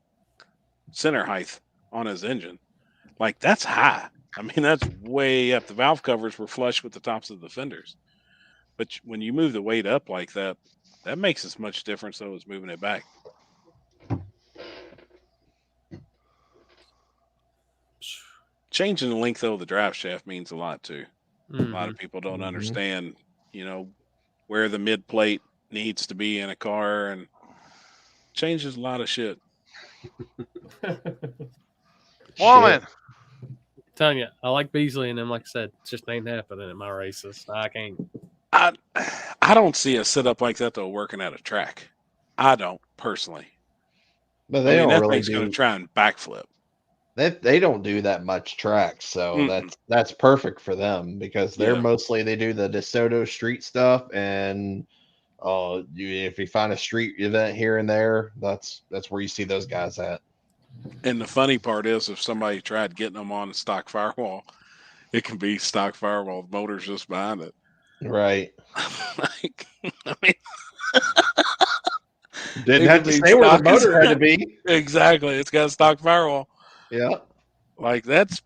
center height on his engine. Like, that's high. I mean, that's way up. The valve covers were flush with the tops of the fenders. But when you move the weight up like that, that makes as much difference though as moving it back. Changing the length of the drive shaft means a lot too. A lot of people don't understand, you know, where the mid plate needs to be in a car, and changes a lot of shit. Woman. Telling you, I like Beasley, and then like I said, it just ain't happening at my races. I can't. I don't see a setup like that though working at a track. I don't personally. But they I mean, don't that really thing's going do. to try and backflip. They don't do that much tracks, so Mm-mm. that's perfect for them because they're Yeah. mostly they do the DeSoto street stuff, and if you find a street event here and there, that's where you see those guys at. And the funny part is, if somebody tried getting them on a stock firewall, it can be stock firewall. The motor's just behind it. Right. Like, I mean, Didn't it have could to be say where the stock- motor had to be. Exactly. It's got a stock firewall. Yeah. Like, that's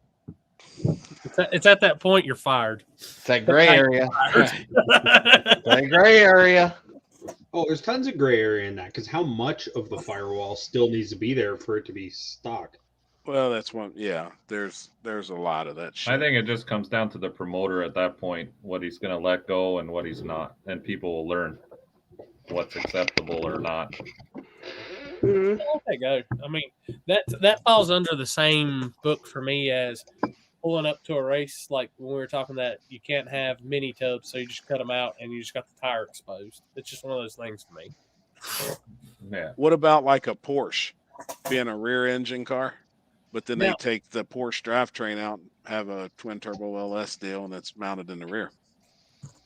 It's at that point you're fired. It's that gray area. Fired. That gray area. Oh, there's tons of gray area in that because how much of the firewall still needs to be there for it to be stock? well, that's one. Yeah, there's a lot of that shit. I think it just comes down to the promoter at that point, what he's going to let go and what he's not, and people will learn what's acceptable or not. I'll let that go. I mean, that falls under the same book for me as pulling up to a race. Like when we were talking that you can't have mini tubs, so you just cut them out and you just got the tire exposed. It's just one of those things for me. Yeah. What about like a Porsche being a rear engine car, but then they Now- take the Porsche drivetrain out and have a twin turbo LS deal and it's mounted in the rear?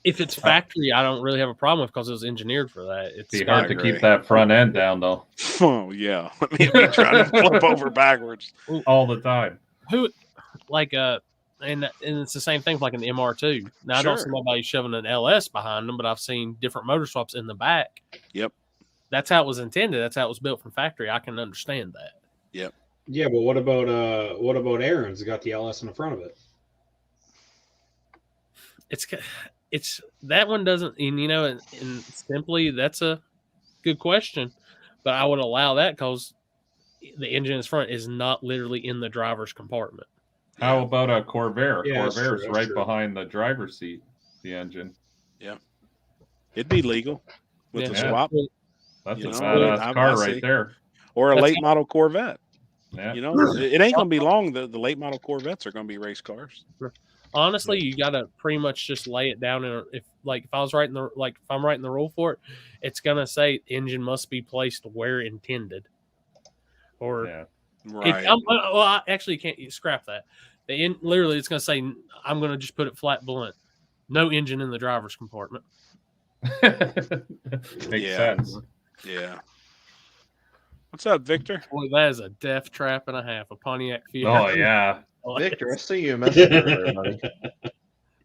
If it's factory, I don't really have a problem with because it was engineered for that. It's Be hard to agree. keep that front end down though, Oh yeah, I mean, you're trying to flip over backwards. all the time. who like and it's the same thing like an MR2. Now I don't see Sure. nobody shoving an LS behind them, but I've seen different motor swaps in the back. Yep. That's how it was intended. That's how it was built from factory. I can understand that. Yeah, but what about Aaron's got the LS in the front of it? It's that one doesn't, and you know, and simply that's a good question, but I would allow that because the engine in front is not literally in the driver's compartment. How about a Corvair? Yeah, that's Corvair's true, that's right true. behind the driver's seat, the engine. It'd be legal with Yeah. the Yeah. swap That's You a know, badass I car see. right there. or a That's- late model Corvette. Yeah. You know, it ain't gonna be long. The late model Corvettes are gonna be race cars. Honestly, you got to pretty much just lay it down. And if I was writing if I'm writing the rule for it, it's gonna say engine must be placed where intended. Or Yeah. Right. well, I actually can't scrap that. Literally, it's gonna say I'm gonna just put it flat blunt. No engine in the driver's compartment. Makes Yeah. sense. Yeah. What's up, Victor? Boy, that is a death trap and a half. A Pontiac Fiero. Oh yeah. Victor, I see you messing with everybody.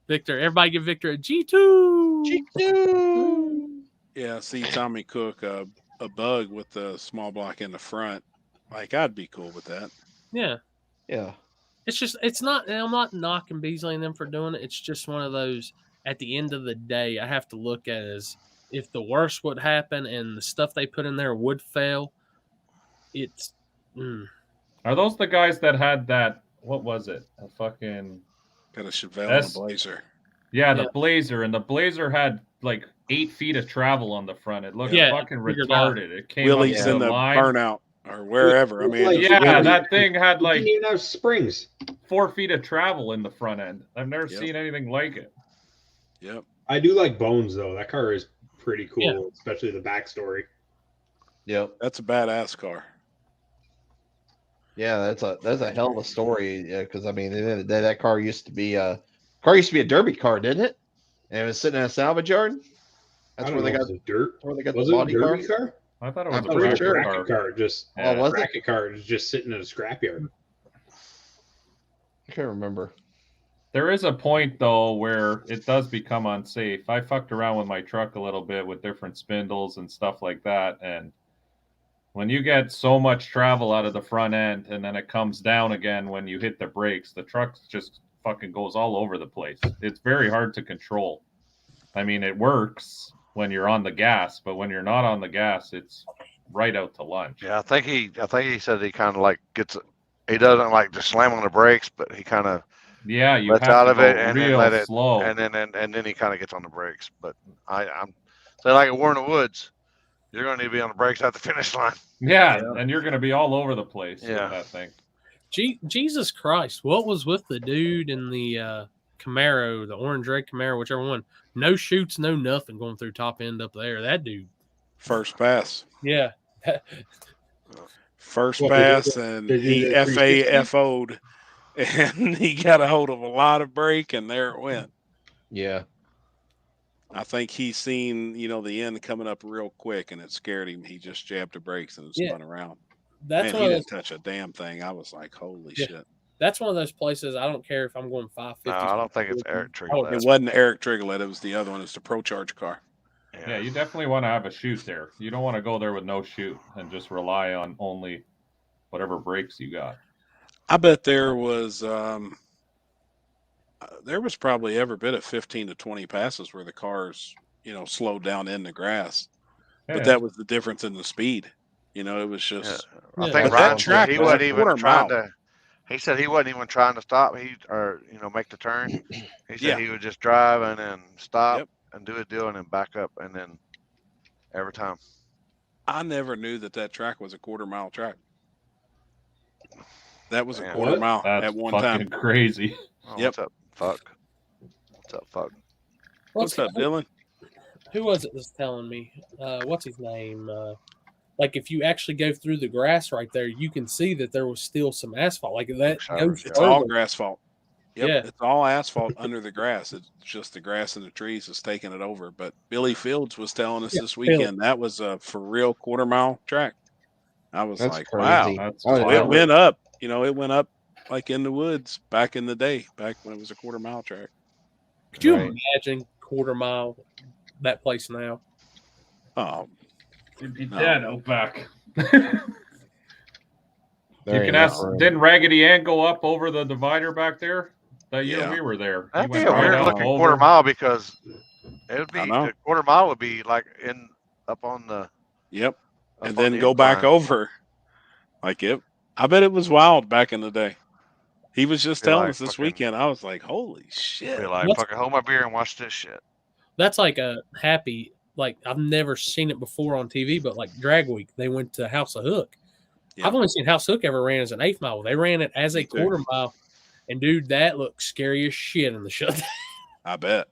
Victor. Everybody give Victor a G2. G2. Yeah, see Tommy Cook, a bug with the small block in the front. Like I'd be cool with that. Yeah. Yeah. It's just, it's not, and I'm not knocking Beasley and them for doing it. It's just one of those, at the end of the day, I have to look at it as if the worst would happen and the stuff they put in there would fail. It's, Are those the guys that had that, what was it? A fucking. Got a Chevelle and a Blazer. Yeah, the Blazer. And the Blazer had like 8 feet of travel on the front. It looked fucking retarded. It came Willie's up to in the line. burnout or wherever. I mean, yeah, that thing had like didn't even have springs. 4 feet of travel in the front end. I've never seen anything like it. Yep. I do like Bones though. That car is pretty cool, especially the backstory. Yep. That's a badass car. Yeah, that's a hell of a story. Yeah, because I mean, at the end of the day, that car used to be a derby car, didn't it? And it was sitting in a salvage yard. That's where they got the dirt. Where they got Was the it body a derby car? I thought it was I'm a pretty sure. bracket car. Just was it? bracket car is just sitting in a scrapyard. I can't remember. There is a point though where it does become unsafe. I fucked around with my truck a little bit with different spindles and stuff like that, and when you get so much travel out of the front end and then it comes down again when you hit the brakes, the truck just fucking goes all over the place. It's very hard to control. I mean, it works when you're on the gas, but when you're not on the gas, it's right out to lunch. Yeah, I think he said he kind of like he doesn't like to slam on the brakes, but he kind of you lets have out to of go it and real then let it slow. and then he kind of gets on the brakes. But I'm saying like a War in the Woods, you're going to need to be on the brakes at the finish line. Yeah, and you're going to be all over the place with that thing. Jesus Christ, what was with the dude in the Camaro, the orange red Camaro, whichever one? No chutes, no nothing going through top end up there. That dude. First pass. Yeah. First pass, and he FAFO'd, and he got a hold of a lot of brake, and there it went. Yeah. I think he seen, the end coming up real quick, and it scared him. He just jabbed the brakes and spun around. That's Man, he didn't touch a damn thing. I was like, holy shit. That's one of those places I don't care if I'm going 550. No, I don't think it's Eric Trigolette. It wasn't Eric Trigolette. It was the other one. It's the Pro Charge car. Yeah, you definitely want to have a chute there. You don't want to go there with no chute and just rely on only whatever brakes you got. I bet there was probably every bit of 15 to 20 passes where the cars, slowed down in the grass. Yeah. But that was the difference in the speed. It was just. I think Ryan said he wasn't even trying to. He said he wasn't even trying to stop. Make the turn. He said he would just drive and then stop and do a deal and then back up and then every time. I never knew that track was a quarter-mile track. That was a quarter mile at one time. Crazy. Oh, What's up, fuck? What's up, Dylan? Who was it that's telling me? What's his name? Like if you actually go through the grass right there, you can see that there was still some asphalt. Like that. It's all asphalt. Yep, yeah, it's all asphalt under the grass. It's just the grass and the trees is taking it over. But Billy Fields was telling us this weekend that was a for real quarter-mile track. I was like, crazy. Wow. It went up. It went up like in the woods back in the day, back when it was a quarter-mile track. Could you imagine quarter-mile that place now? Oh, it'd be dead out back. You can ask. Didn't Raggedy Ann go up over the divider back there? That year we were there. That'd be a weird looking quarter mile because it would be the quarter mile would be like up on the. Yep, and then go back over. Like it. I bet it was wild back in the day. He was just telling us this weekend. I was like, holy shit. Be like, fucking hold my beer and watch this shit. That's like a happy, like I've never seen it before on TV, but like Drag Week, they went to House of Hook. Yep. I've only seen House Hook ever ran as an 1/8 mile. They ran it as a quarter mile. And dude, that looked scary as shit in the shutdown. I bet.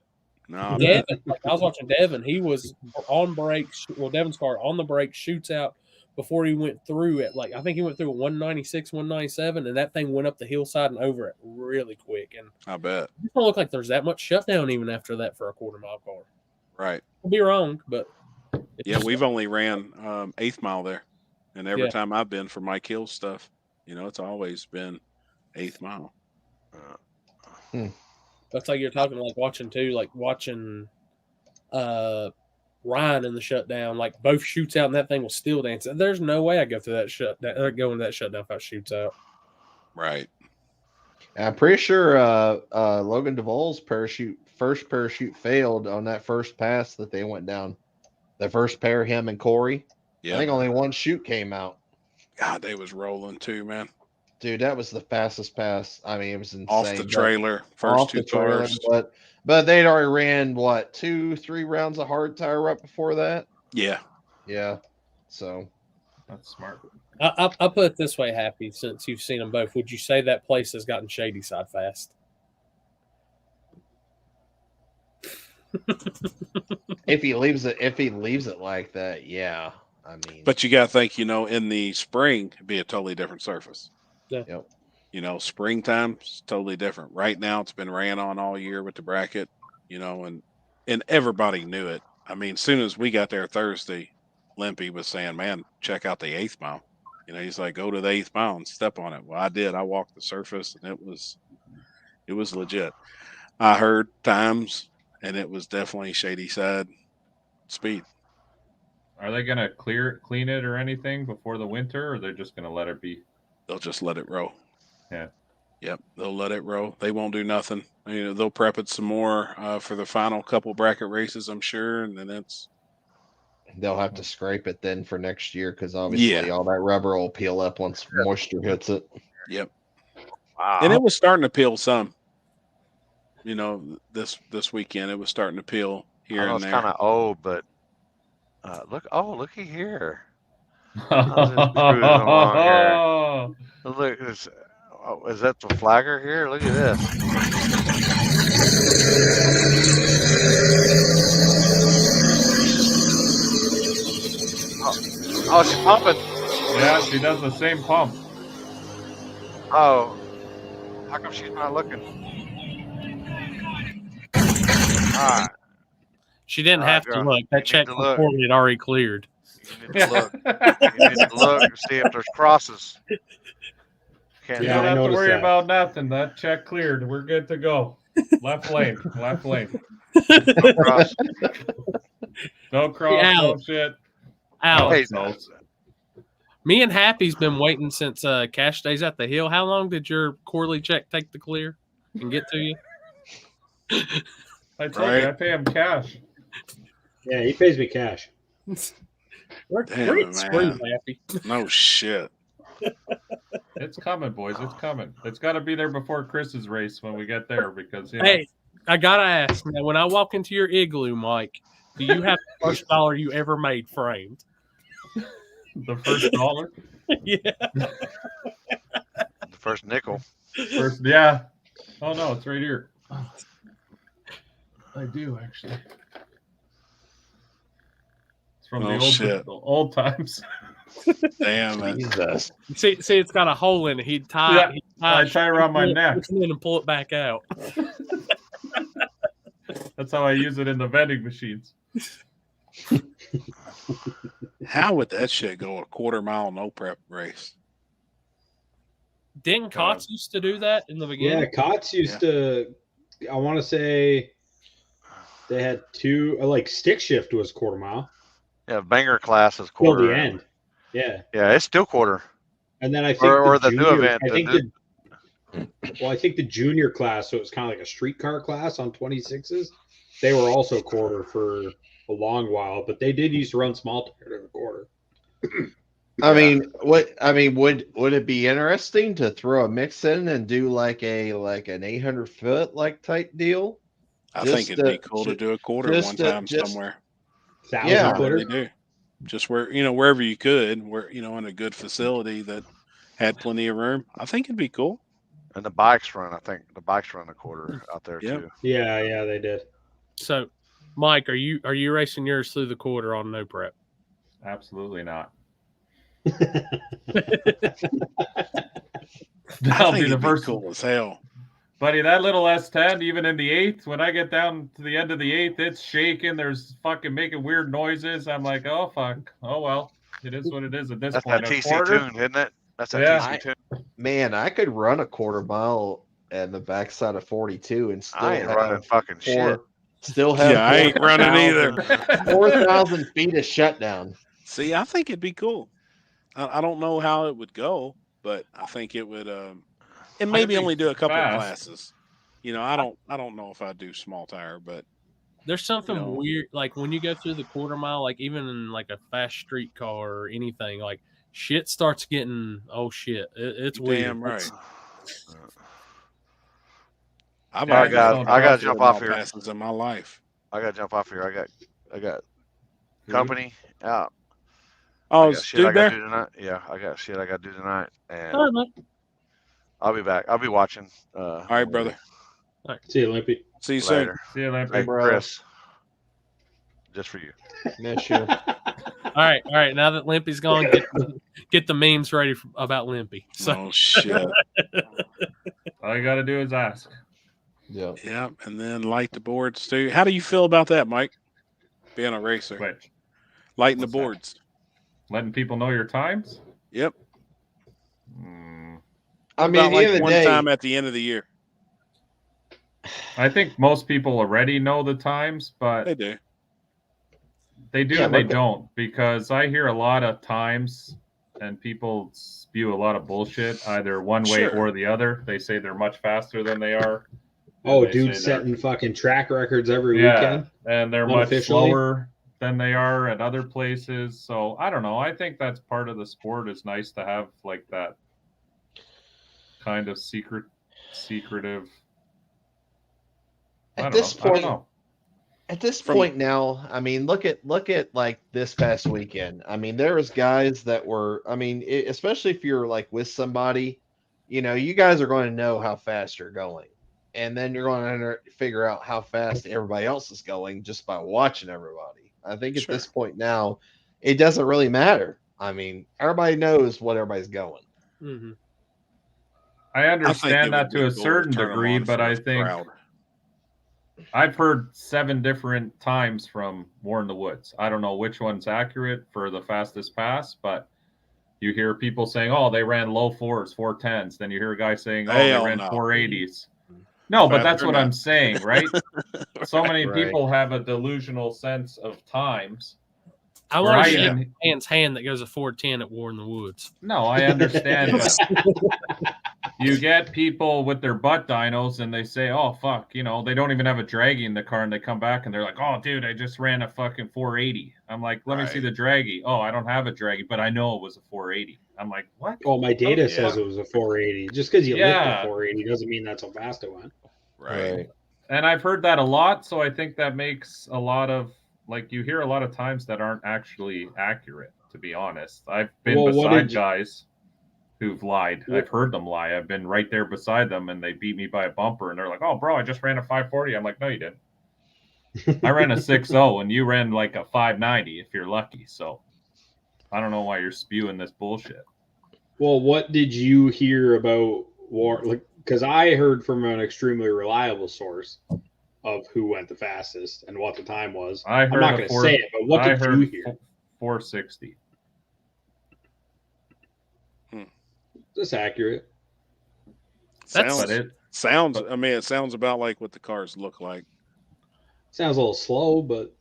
No, Devin, I was watching Devin. He was on brakes. Well, Devin's car on the brake shoots out before he went through it. Like I think he went through 196, 197, and that thing went up the hillside and over it really quick. And I bet it don't look like there's that much shutdown even after that for a quarter mile car. Right. I'll be wrong, but we've only ran 1/8 mile there, and every time I've been for Mike Hill's stuff, it's always been 1/8 mile. That's like you're talking like watching Ryan in the shutdown, like both shoots out and that thing was still dancing. There's no way I go through that shutdown or go into that shutdown if I shoots out. Right. I'm pretty sure Logan Duvall's first parachute failed on that first pass that they went down. The first pair, him and Corey. Yeah. I think only one chute came out. God, they was rolling too, man. Dude, that was the fastest pass. I mean, it was insane. Off the trailer, first two cars. But they'd already ran what 2-3 rounds of hard tire right before that. Yeah. Yeah. So that's smart. I'll put it this way, Happy, since you've seen them both. Would you say that place has gotten shady side fast? if he leaves it like that, yeah. I mean, but you got to think, in the spring, it'd be a totally different surface. Yeah. Yep. Springtime's totally different. Right now, it's been ran on all year with the bracket, and everybody knew it. I mean, as soon as we got there Thursday, Limpy was saying, "Man, check out the 8th mile." He's like, "Go to the 8th mile and step on it." Well, I did. I walked the surface, and it was legit. I heard times, and it was definitely shady side speed. Are they gonna clean it or anything before the winter, or they're just gonna let it be? They'll just let it roll. Yeah. Yep, they'll let it roll. They won't do nothing. They'll prep it some more for the final couple bracket races, I'm sure, and then they'll have to scrape it then for next year because obviously all that rubber will peel up once moisture hits it. Yep. Wow. And it was starting to peel some. This weekend it was starting to peel here and there. It's kind of old, but looky here. Look, is that the flagger here? Look at this. Oh, she's pumping. Yeah, she does the same pump. Oh, how come she's not looking? All right. She didn't have to look. That check from Courtney had already cleared. You need to look. You need to look and see if there's crosses. You don't have to worry about nothing. That check cleared. We're good to go. Left lane. Left lane. No cross. No cross. No shit. Alex. Me and Happy's been waiting since Cash Days at the Hill. How long did your quarterly check take to clear and get to you? I told you I pay him cash. Yeah, he pays me cash. We're in spring, Happy. No shit. It's coming, boys. It's coming. It's got to be there before Chris's race when we get there because, Hey, I got to ask, man, when I walk into your igloo, Mike, do you have the first dollar you ever made framed? The first dollar? Yeah. The first nickel. Yeah. Oh, no, it's right here. I do, actually. It's from the old times. Damn it. Jesus. See, it's got a hole in it. I tie around my neck. And pull it back out. That's how I use it in the vending machines. How would that shit go a quarter-mile no prep race? Didn't Cots used to do that in the beginning? Yeah, Cots used to. I want to say they had two. Like stick shift was quarter mile. Yeah, banger class is quarter. Till the end. Yeah. Yeah, it's still quarter. And then I think or the new event. I think the junior class, so it was kind of like a streetcar class on 26s. They were also quarter for a long while, but they did used to run small tire to a quarter. I mean, would it be interesting to throw a mix in and do like an 800-foot type deal? I think it'd be cool to do a quarter one time somewhere. Yeah, really do. Just wherever you could, in a good facility that had plenty of room. I think it'd be cool. And the bikes run. I think the bikes run a quarter out there too. Yeah, they did. So, Mike, are you racing yours through the quarter on no prep? Absolutely not. That'll be the first cool as hell. Buddy, that little S10, even in the 8th, when I get down to the end of the 8th, it's shaking. There's fucking making weird noises. I'm like, oh, fuck. Oh, well. It is what it is at this point. That's that TC tune, isn't it? That's that TC tune. Man, I could run a quarter mile at the backside of 42 and still I ain't running fucking shit. Still have Yeah, I ain't running either. 4,000 feet of shutdown. See, I think it'd be cool. I don't know how it would go, but I think it would. And maybe only do a couple of classes. You know, I don't know if I'd do small tire, but there's something weird, like when you go through the quarter mile, like even in like a fast street car or anything, like shit starts getting it's weird. Damn right. All right, guys, I gotta jump off here. Passes in my life. I gotta jump off here. I got company out. Oh, I got shit I gotta do tonight. Yeah, I got shit I gotta do tonight, and I'll be back. I'll be watching. All right, brother. All right. See you, Limpy. See you later. See you, Limpy. Hey, Chris. Just for you. Miss you. All right. Now that Limpy's gone, get the memes ready about Limpy. So. Oh shit! All you got to do is ask. Yeah. Yeah, and then light the boards too. How do you feel about that, Mike? Being a racer, lighting the boards, letting people know your times. Yep. I mean, at the end of the one day, time at the end of the year. I think most people already know the times, but they do. They do and they don't, because I hear a lot of times and people spew a lot of bullshit either one way or the other. They say they're much faster than they are. Oh, dude, setting fucking track records every weekend. And they're much slower than they are at other places. So I don't know. I think that's part of the sport. Is nice to have like that kind of secretive. At this point now, I mean, look at like this past weekend. I mean, there was guys that were, I mean, especially if you're like with somebody, you know, you guys are going to know how fast you're going, and then you're going to figure out how fast everybody else is going just by watching everybody. I think at this point now, it doesn't really matter. I mean, everybody knows what everybody's going. Mm-hmm. I understand that to a certain degree, but I think I've heard 7 different times from War in the Woods. I don't know which one's accurate for the fastest pass, but you hear people saying, "Oh, they ran low 4s, 410s." Then you hear a guy saying, "Oh, they ran 480s." No, but that's what I'm saying, right? So many people have a delusional sense of times. I want to shake man's hand that goes a 410 at War in the Woods. No, I understand. But you get people with their butt dynos and they say, "Oh, fuck," you know, they don't even have a draggy in the car, and they come back and they're like, "Oh, dude, I just ran a fucking 480. I'm like, "Let me see the draggy." "Oh, I don't have a draggy, but I know it was a 480. I'm like, "What?" Oh, my data says it was a 480. Just because you lift a 480 doesn't mean that's how fast it went. Right. And I've heard that a lot, so I think that makes a lot of, like, you hear a lot of times that aren't actually accurate, to be honest. I've been beside guys who've lied. I've heard them lie. I've been right there beside them, and they beat me by a bumper, and they're like, "Oh, bro, I just ran a 540. I'm like, "No, you didn't. I ran a 6.0, and you ran like a 590 if you're lucky." So I don't know why you're spewing this bullshit. Well, what did you hear about War? Like, because I heard from an extremely reliable source of who went the fastest and what the time was. I'm not going to say it, but what did you hear? 460. That's accurate. Sounds. I mean, it sounds about like what the cars look like. Sounds a little slow, but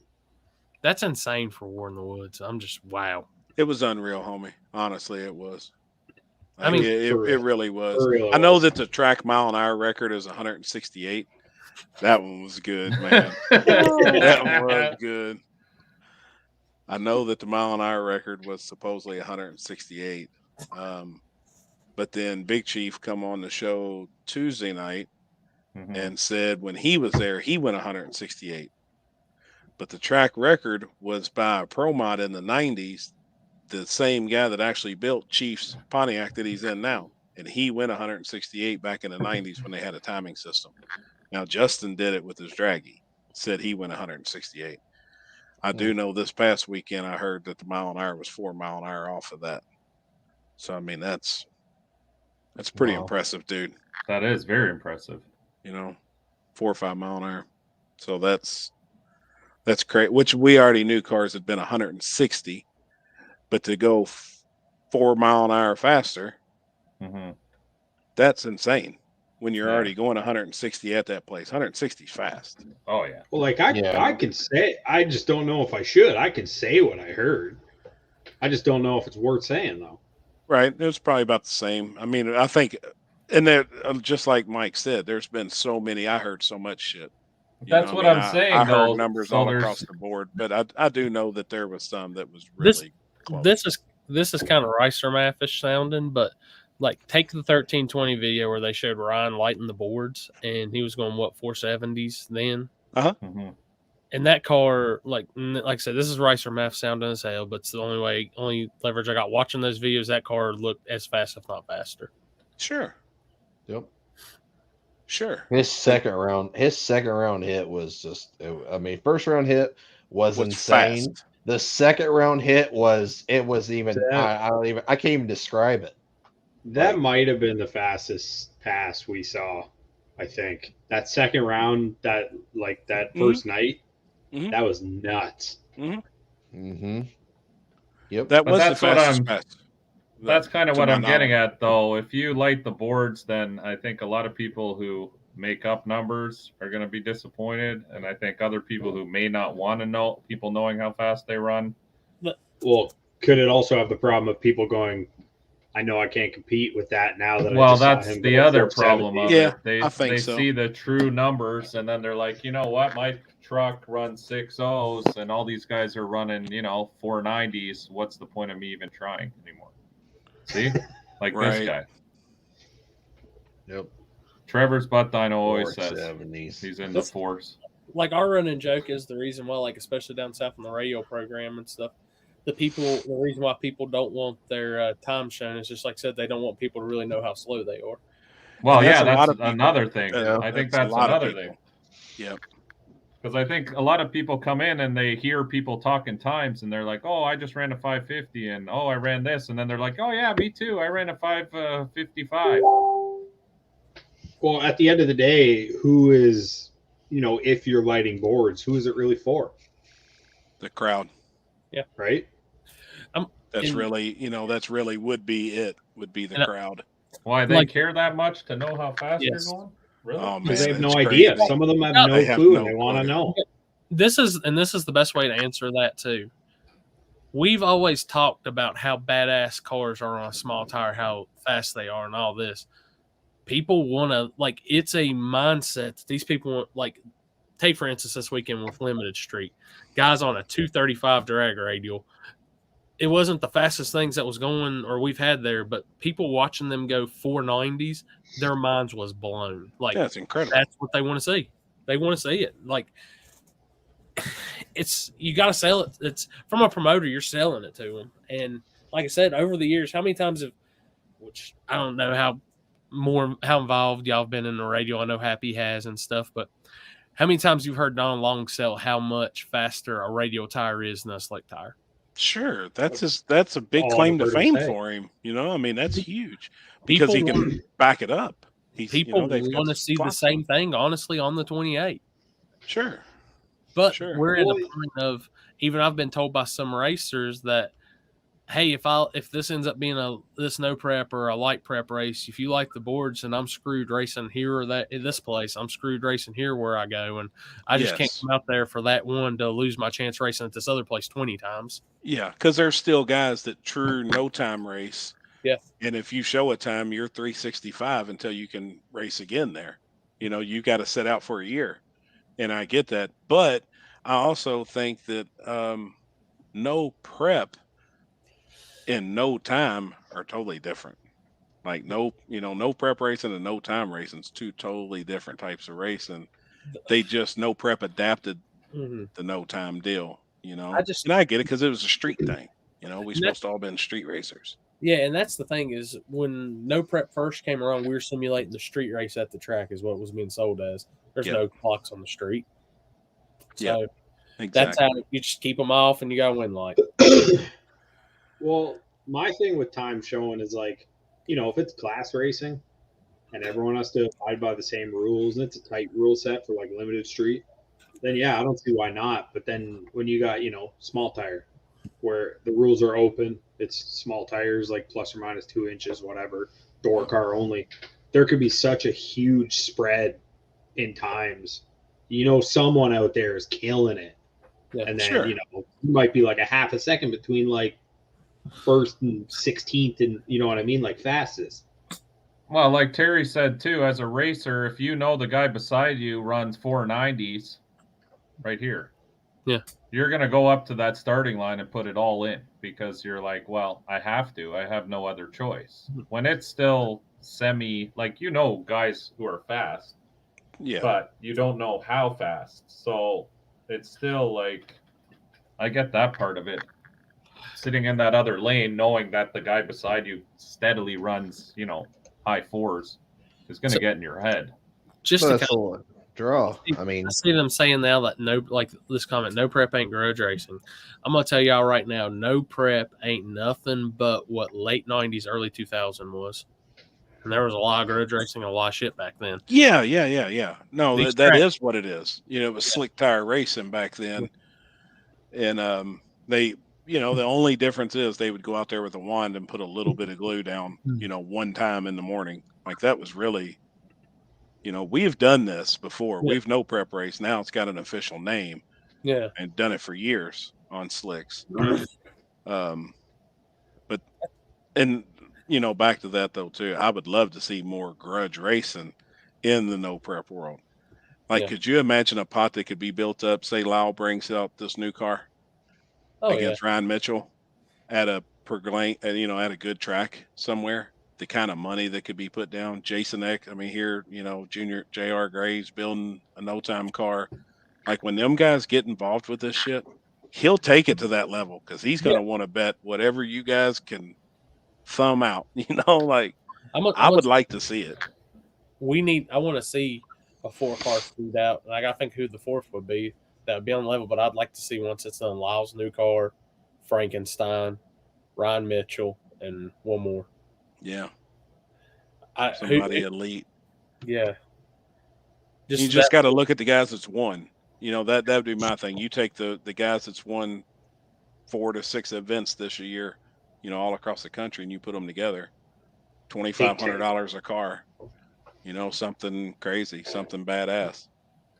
that's insane for War in the Woods. I'm just wow. It was unreal, homie. Honestly, it was. I mean, it really was. I know that the track mile an hour record is 168. That one was good, man. That one was good. I know that the mile an hour record was supposedly 168. But then Big Chief come on the show Tuesday night and said when he was there, he went 168. But the track record was by a pro mod in the 90s, the same guy that actually built Chief's Pontiac that he's in now. And he went 168 back in the 90s when they had a timing system. Now, Justin did it with his draggy, said he went 168. I do know this past weekend I heard that the mile an hour was 4 mile an hour off of that. So, I mean, that's pretty impressive, dude. That is very impressive. You know, 4 or 5 mile an hour. So that's great, which we already knew cars had been 160. But to go 4 mile an hour faster, that's insane. when you're already going 160 at that place. 160 is fast. Oh yeah. Well, like I can say, I just don't know if I should. I can say what I heard. I just don't know if it's worth saying though. Right. It was probably about the same. I mean, I think, and that just like Mike said, there's been so many. I heard so much shit. That's what I'm saying. I heard though. numbers So all there's- across the board, but I do know that there was some that was really close. This is kind of Ricer Mathish sounding, but like take the 1320 video where they showed Ryan lighting the boards and he was going 470s then. Mhm. And that car, like I said, this is Ricer Math sounding as hell, but it's the only leverage I got watching those videos. That car looked as fast, if not faster. Sure. Yep. Sure. His second round hit was just. I mean, first round hit was insane. Fast. The second round hit was even. I can't even describe it. That might have been the fastest pass we saw. I think that second round, that first night, that was nuts. Mm-hmm. Yep. That But was the that's what fastest I'm. pass. That's kind of to what my I'm getting knowledge. at, though. If you light the boards, then I think a lot of people who make up numbers are going to be disappointed, and I think other people who may not want to know people knowing how fast they run. Well, could it also have the problem of people going, I know I can't compete with that now that I Well, just saw that's him the go other 470? problem of Yeah, it. They I think so. see the true numbers, and then they're like, you know what, my truck runs 6.0s, and all these guys are running, 490s. What's the point of me even trying anymore? See, like this Right. guy. Yep. Trevor's butt dyno always says 470s. he's in the fours. Like our running joke is the reason why, like especially down south on the radio program and stuff, the reason why people don't want their time shown is just like I said, they don't want people to really know how slow they are. Well, And yeah, a lot that's of people. another thing. Yeah, I think a that's lot of another people. thing. Yep. Because I think a lot of people come in and they hear people talking times and they're like, oh, I just ran a 550 and oh, I ran this. And then they're like, oh, yeah, me too. I ran a 555. Well, at the end of the day, who is, if you're lighting boards, who is it really for? The crowd. Yeah. Right? That's really would be the crowd. Why, they care that much to know how fast Yes. you're going? Really? Oh, man. Because they have no it's idea. crazy. Some of them have No, no they have clue no and they want to clue. know. This is the best way to answer that too. We've always talked about how badass cars are on a small tire, how fast they are, and all this. People want to it's a mindset that these people want. Like, take for instance this weekend with Limited Street, guys on a 235 drag radial. It wasn't the fastest things that was going or we've had there, but people watching them go 490s, their minds was blown. Like, That's incredible. that's what they want to see. They want to see it. Like, you got to sell it. It's from a promoter, you're selling it to them. And like I said, over the years, how many times which I don't know how involved y'all have been in the radio. I know Happy has and stuff, but how many times you've heard Don Long sell how much faster a radio tire is than a slick tire? Sure. That's a big all claim to I've heard fame him say. for him. I mean, that's huge because he People can back it up. People they've got want to see the clock same on. thing, honestly, on the 28. Sure. But Sure. we're at a point of, even I've been told by some racers that, hey, if this ends up being this no prep or a light prep race, if you like the boards, and I'm screwed racing here or that in this place, I'm screwed racing here where I go, and I just can't Yes. come out there for that one to lose my chance racing at this other place 20 times. Yeah, because there's still guys that true no time race. Yeah. And if you show a time, you're 365 until you can race again there. You got to set out for a year. And I get that. But I also think that no prep and no time are totally different. Like no prep racing and no time racing is two totally different types of racing. They just no prep adapted the no time deal, and I get it because it was a street thing. We supposed to all been street racers. Yeah, and that's the thing is when no prep first came around, we were simulating the street race at the track is what it was being sold as. There's no clocks on the street. So exactly. That's how you just keep them off and you got to win light. Well, my thing with time showing is if it's class racing and everyone has to abide by the same rules and it's a tight rule set for Limited Street, then yeah, I don't see why not. But then when you got, small tire where the rules are open, it's small tires, plus or minus 2 inches, whatever, door car only. there could be such a huge spread in times. You know, someone out there is killing it. Yeah, and then, you know, it might be like a half a second between like first and 16th and, you know what I mean? Like fastest. Well, like Terry said too, as a racer, if you know the guy beside you runs 490s right here. Yeah. You're going to go up to that starting line and put it all in because you're like, well, I have to. I have no other choice. When it's still like, you know, guys who are fast. Yeah. But you don't know how fast. So it's still like, I get that part of it. Sitting in that other lane, knowing that the guy beside you steadily runs, you know, high fours is going to get in your head. Just to kind of draw. I mean, I see them saying now that no prep ain't grudge racing. I'm gonna tell y'all right now, no prep ain't nothing but what late 90s, early 2000 was. And there was a lot of grudge racing and a lot of shit back then. Yeah. No, that is what it is. You know, it was slick tire racing back then. And they, you know, the only difference is they would go out there with a wand and put a little bit of glue down, you know, one time in the morning. Like that was really, you know, we've done this before. We've no prep race. Now it's got an official name. Yeah. And done it for years on slicks. But, and, you know, back to that though, too, I would love to see more grudge racing in the no prep world. Like, could you imagine a pot that could be built up? Say Lyle brings out this new car against Ryan Mitchell at a you know, at a good track somewhere. The kind of money that could be put down. Jason Eck, I mean, here, you know, Junior J.R. Graves building a no-time car. Like when them guys get involved with this shit, he'll take it to that level because he's going to want to bet whatever you guys can thumb out. You know, like I would like to see it. I want to see a 4-car shootout. Like I think who the fourth would be. That would be on the level, but I'd like to see once it's done Lyle's new car, Frankenstein, Ryan Mitchell, and one more. Yeah. Somebody elite. Yeah. You just got to look at the guys that's won. You know, that would be my thing. You take the guys that's won 4 to 6 events this year, you know, all across the country, and you put them together. $2,500 a car. You know, something crazy, something badass.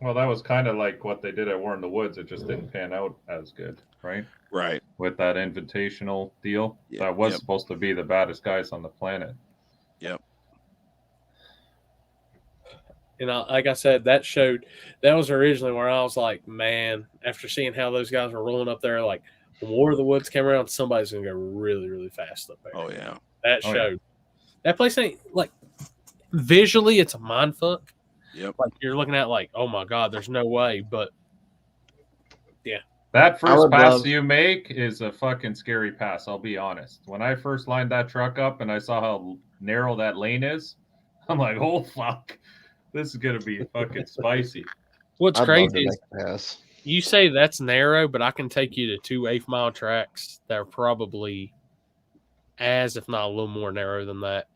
Well, that was kind of like what they did at War in the Woods. It just didn't pan out as good, right? Right. With that invitational deal. That was supposed to be the baddest guys on the planet. Yep. You know, like I said, that was originally where I was like, man, after seeing how those guys were rolling up there, like when War of the Woods came around, somebody's going to go really, really fast up there. Oh, yeah. That showed. That place ain't, like, visually, it's a mindfuck. Yep. Like, you're looking at, like, oh, my God, there's no way. But, yeah. That first pass you make is a fucking scary pass, I'll be honest. When I first lined that truck up and I saw how narrow that lane is, I'm like, oh, fuck. This is going to be fucking spicy. What's crazy is you say that's narrow, but I can take you to 2 8-mile tracks that are probably as, if not a little more narrow than that.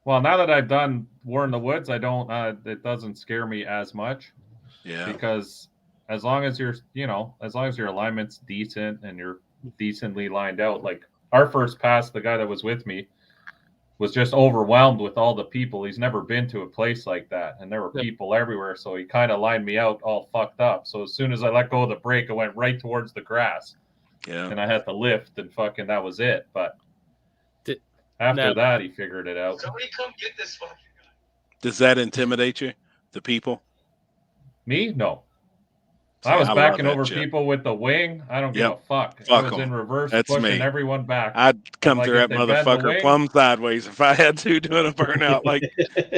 Well, now that I've done War in the Woods, it doesn't scare me as much. Yeah. Because as long as your alignment's decent and you're decently lined out, like our first pass, the guy that was with me was just overwhelmed with all the people. He's never been to a place like that, and there were people everywhere, so he kind of lined me out all fucked up. So as soon as I let go of the brake, I went right towards the grass. Yeah. And I had to lift, and fucking that was it. But after that, he figured it out. Somebody come get this fucking guy. Does that intimidate you, the people? Me? No. I was backing over people with the wing. I don't give a fuck. I was in reverse, pushing everyone back. I'd come through that motherfucker plumb sideways if I had to, doing a burnout. Like,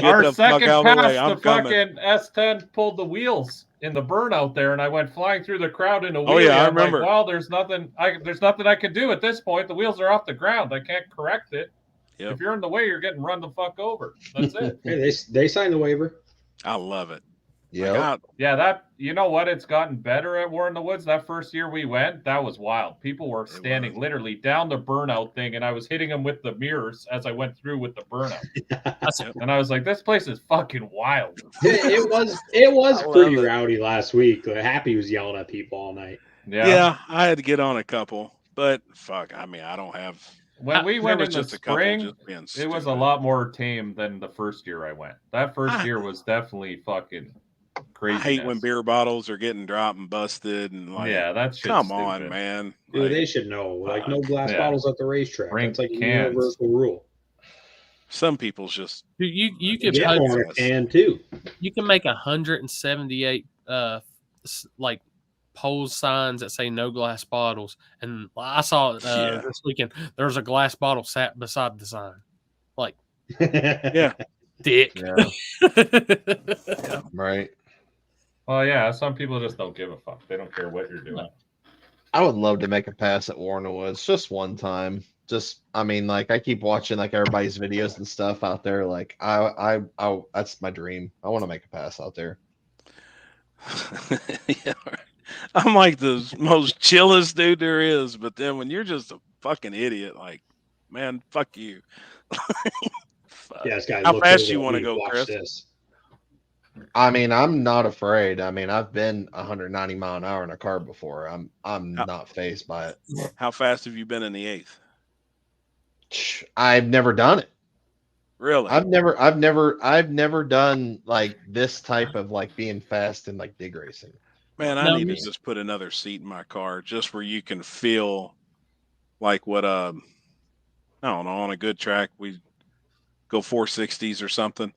our second pass, the fucking S10 pulled the wheels in the burnout there, and I went flying through the crowd in a wheelie. Oh yeah, I I'm remember. Like, well, there's nothing I can do at this point. The wheels are off the ground. I can't correct it. Yep. If you're in the way, you're getting run the fuck over. That's it. Hey, they signed the waiver. I love it. Yeah. That, you know what? It's gotten better at War in the Woods. That first year we went, that was wild. People were standing literally down the burnout thing, and I was hitting them with the mirrors as I went through with the burnout. And I was like, this place is fucking wild. It was pretty rowdy last week. Happy was yelling at people all night. Yeah, I had to get on a couple, but fuck, I mean, I don't have When we went in the just a couple spring, just being it was a stupid. lot more tame than the first year I went. That first year was definitely fucking crazy. I hate when beer bottles are getting dropped and busted and like, yeah, that's come on, man. Dude, like, they should know. Like, no glass bottles at the racetrack. Bring That's like a cans. universal rule. Some people's just you could get put- one can too. You can make 178 like pole signs that say no glass bottles, and I saw it this weekend. There's a glass bottle sat beside the sign, like yeah, dick. Yeah. Right. Well, yeah, some people just don't give a fuck. They don't care what you're doing. I would love to make a pass at Warner Woods just one time. Just, I mean, like I keep watching like everybody's videos and stuff out there. Like I that's my dream. I want to make a pass out there. yeah, I'm like the most chillest dude there is, but then when you're just a fucking idiot, like, man, fuck you. Fuck. Yeah, this guy. How fast you want to go, watch Chris? This. I mean, I'm not afraid. I mean, I've been 190 mile an hour in a car before. I'm not fazed by it. How fast have you been in the 8th? I've never done it. Really? I've never done like this type of like being fast and like dig racing. Man, I need to just put another seat in my car just where you can feel like what I don't know, on a good track we go 460s or something,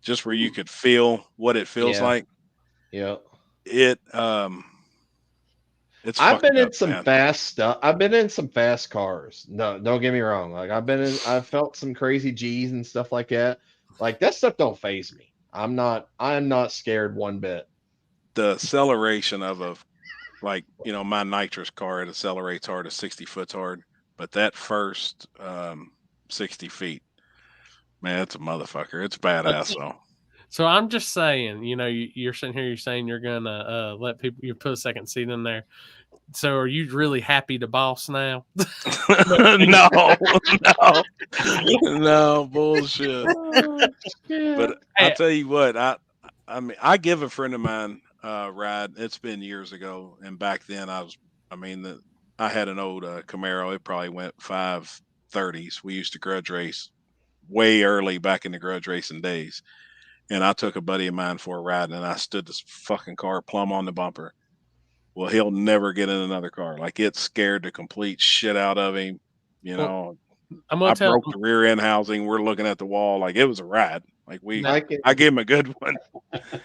just where you could feel what it feels like. Yeah. I've been in some fast stuff. I've been in some fast cars. No, don't get me wrong. Like I've felt some crazy G's and stuff like that. Like that stuff don't faze me. I'm not scared one bit. The acceleration of my nitrous car, it accelerates hard at 60 foot hard, but that first 60 feet, man, it's a motherfucker. It's badass though. So I'm just saying, you're sitting here, you're saying you're gonna let people, you put a second seat in there. So are you really happy to boss now? No, bullshit. But I'll tell you what, I mean, I give a friend of mine a ride. It's been years ago, and back then I had an old Camaro. It probably went 530s. We used to grudge race way early back in the grudge racing days. And I took a buddy of mine for a ride, and I stood this fucking car plumb on the bumper. Well, he'll never get in another car. Like, it scared the complete shit out of him. I broke the rear end housing. We're looking at the wall. Like, it was a ride. Like, I gave him a good one.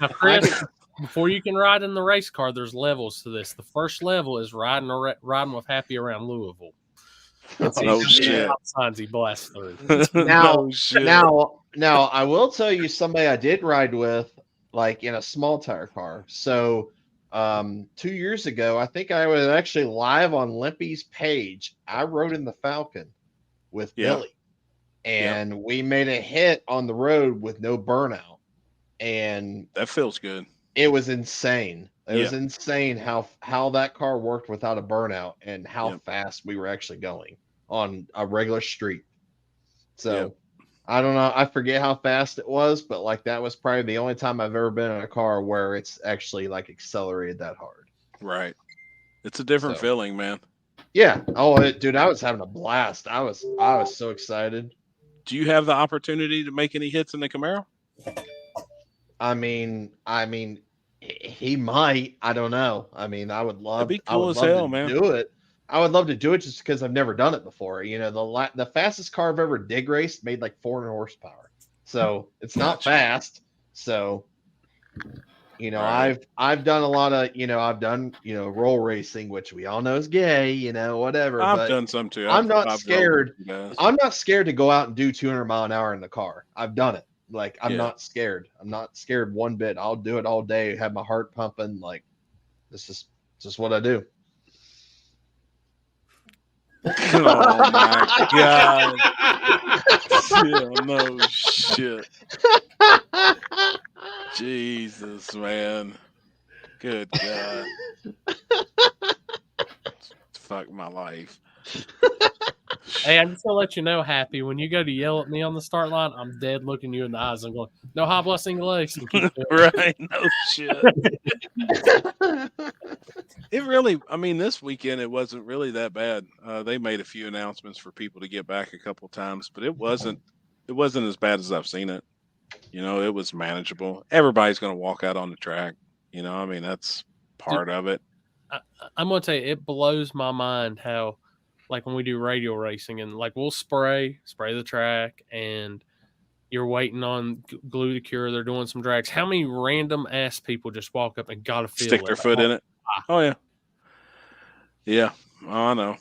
Now, Chris, before you can ride in the race car, there's levels to this. The first level is riding with Happy around Louisville. Shit. Signs he blasts through. Now, I will tell you somebody I did ride with, like in a small tire car. So 2 years ago, I think I was actually live on Limpy's page. I rode in the Falcon with Billy, and we made a hit on the road with no burnout. And that feels good. It was insane. It was insane how that car worked without a burnout and how fast we were actually going on a regular street. So I don't know. I forget how fast it was, but like that was probably the only time I've ever been in a car where it's actually like accelerated that hard. Right. It's a different feeling, man. Yeah. Oh, dude, I was having a blast. I was so excited. Do you have the opportunity to make any hits in the Camaro? I mean, he might. I don't know. I mean, I would love. That'd be cool as hell, man. Do it. I would love to do it just because I've never done it before. The fastest car I've ever dig raced made like 400 horsepower, so it's not fast. So, right. I've done a lot of I've done roll racing, which we all know is gay. Whatever. I've done some too. I'm not scared. I'm not scared to go out and do 200 mile an hour in the car. I've done it. Like, I'm not scared. I'm not scared one bit. I'll do it all day. Have my heart pumping. Like, this is just what I do. Oh my God. No shit. Jesus, man. Good God. Fuck my life. Hey, I just want to let you know, Happy, when you go to yell at me on the start line, I'm dead looking you in the eyes and going, no habla inglés. And keep doing it. Right? No shit. It really, I mean, this weekend it wasn't really that bad. They made a few announcements for people to get back a couple times, but it wasn't as bad as I've seen it. You know, it was manageable. Everybody's going to walk out on the track. You know, I mean, that's part of it. I'm going to tell you, it blows my mind how, like, when we do radial racing and, like, we'll spray the track and you're waiting on glue to cure. They're doing some drags. How many random ass people just walk up and got to feel stick their foot in it? Oh, yeah. Yeah. Oh, I know.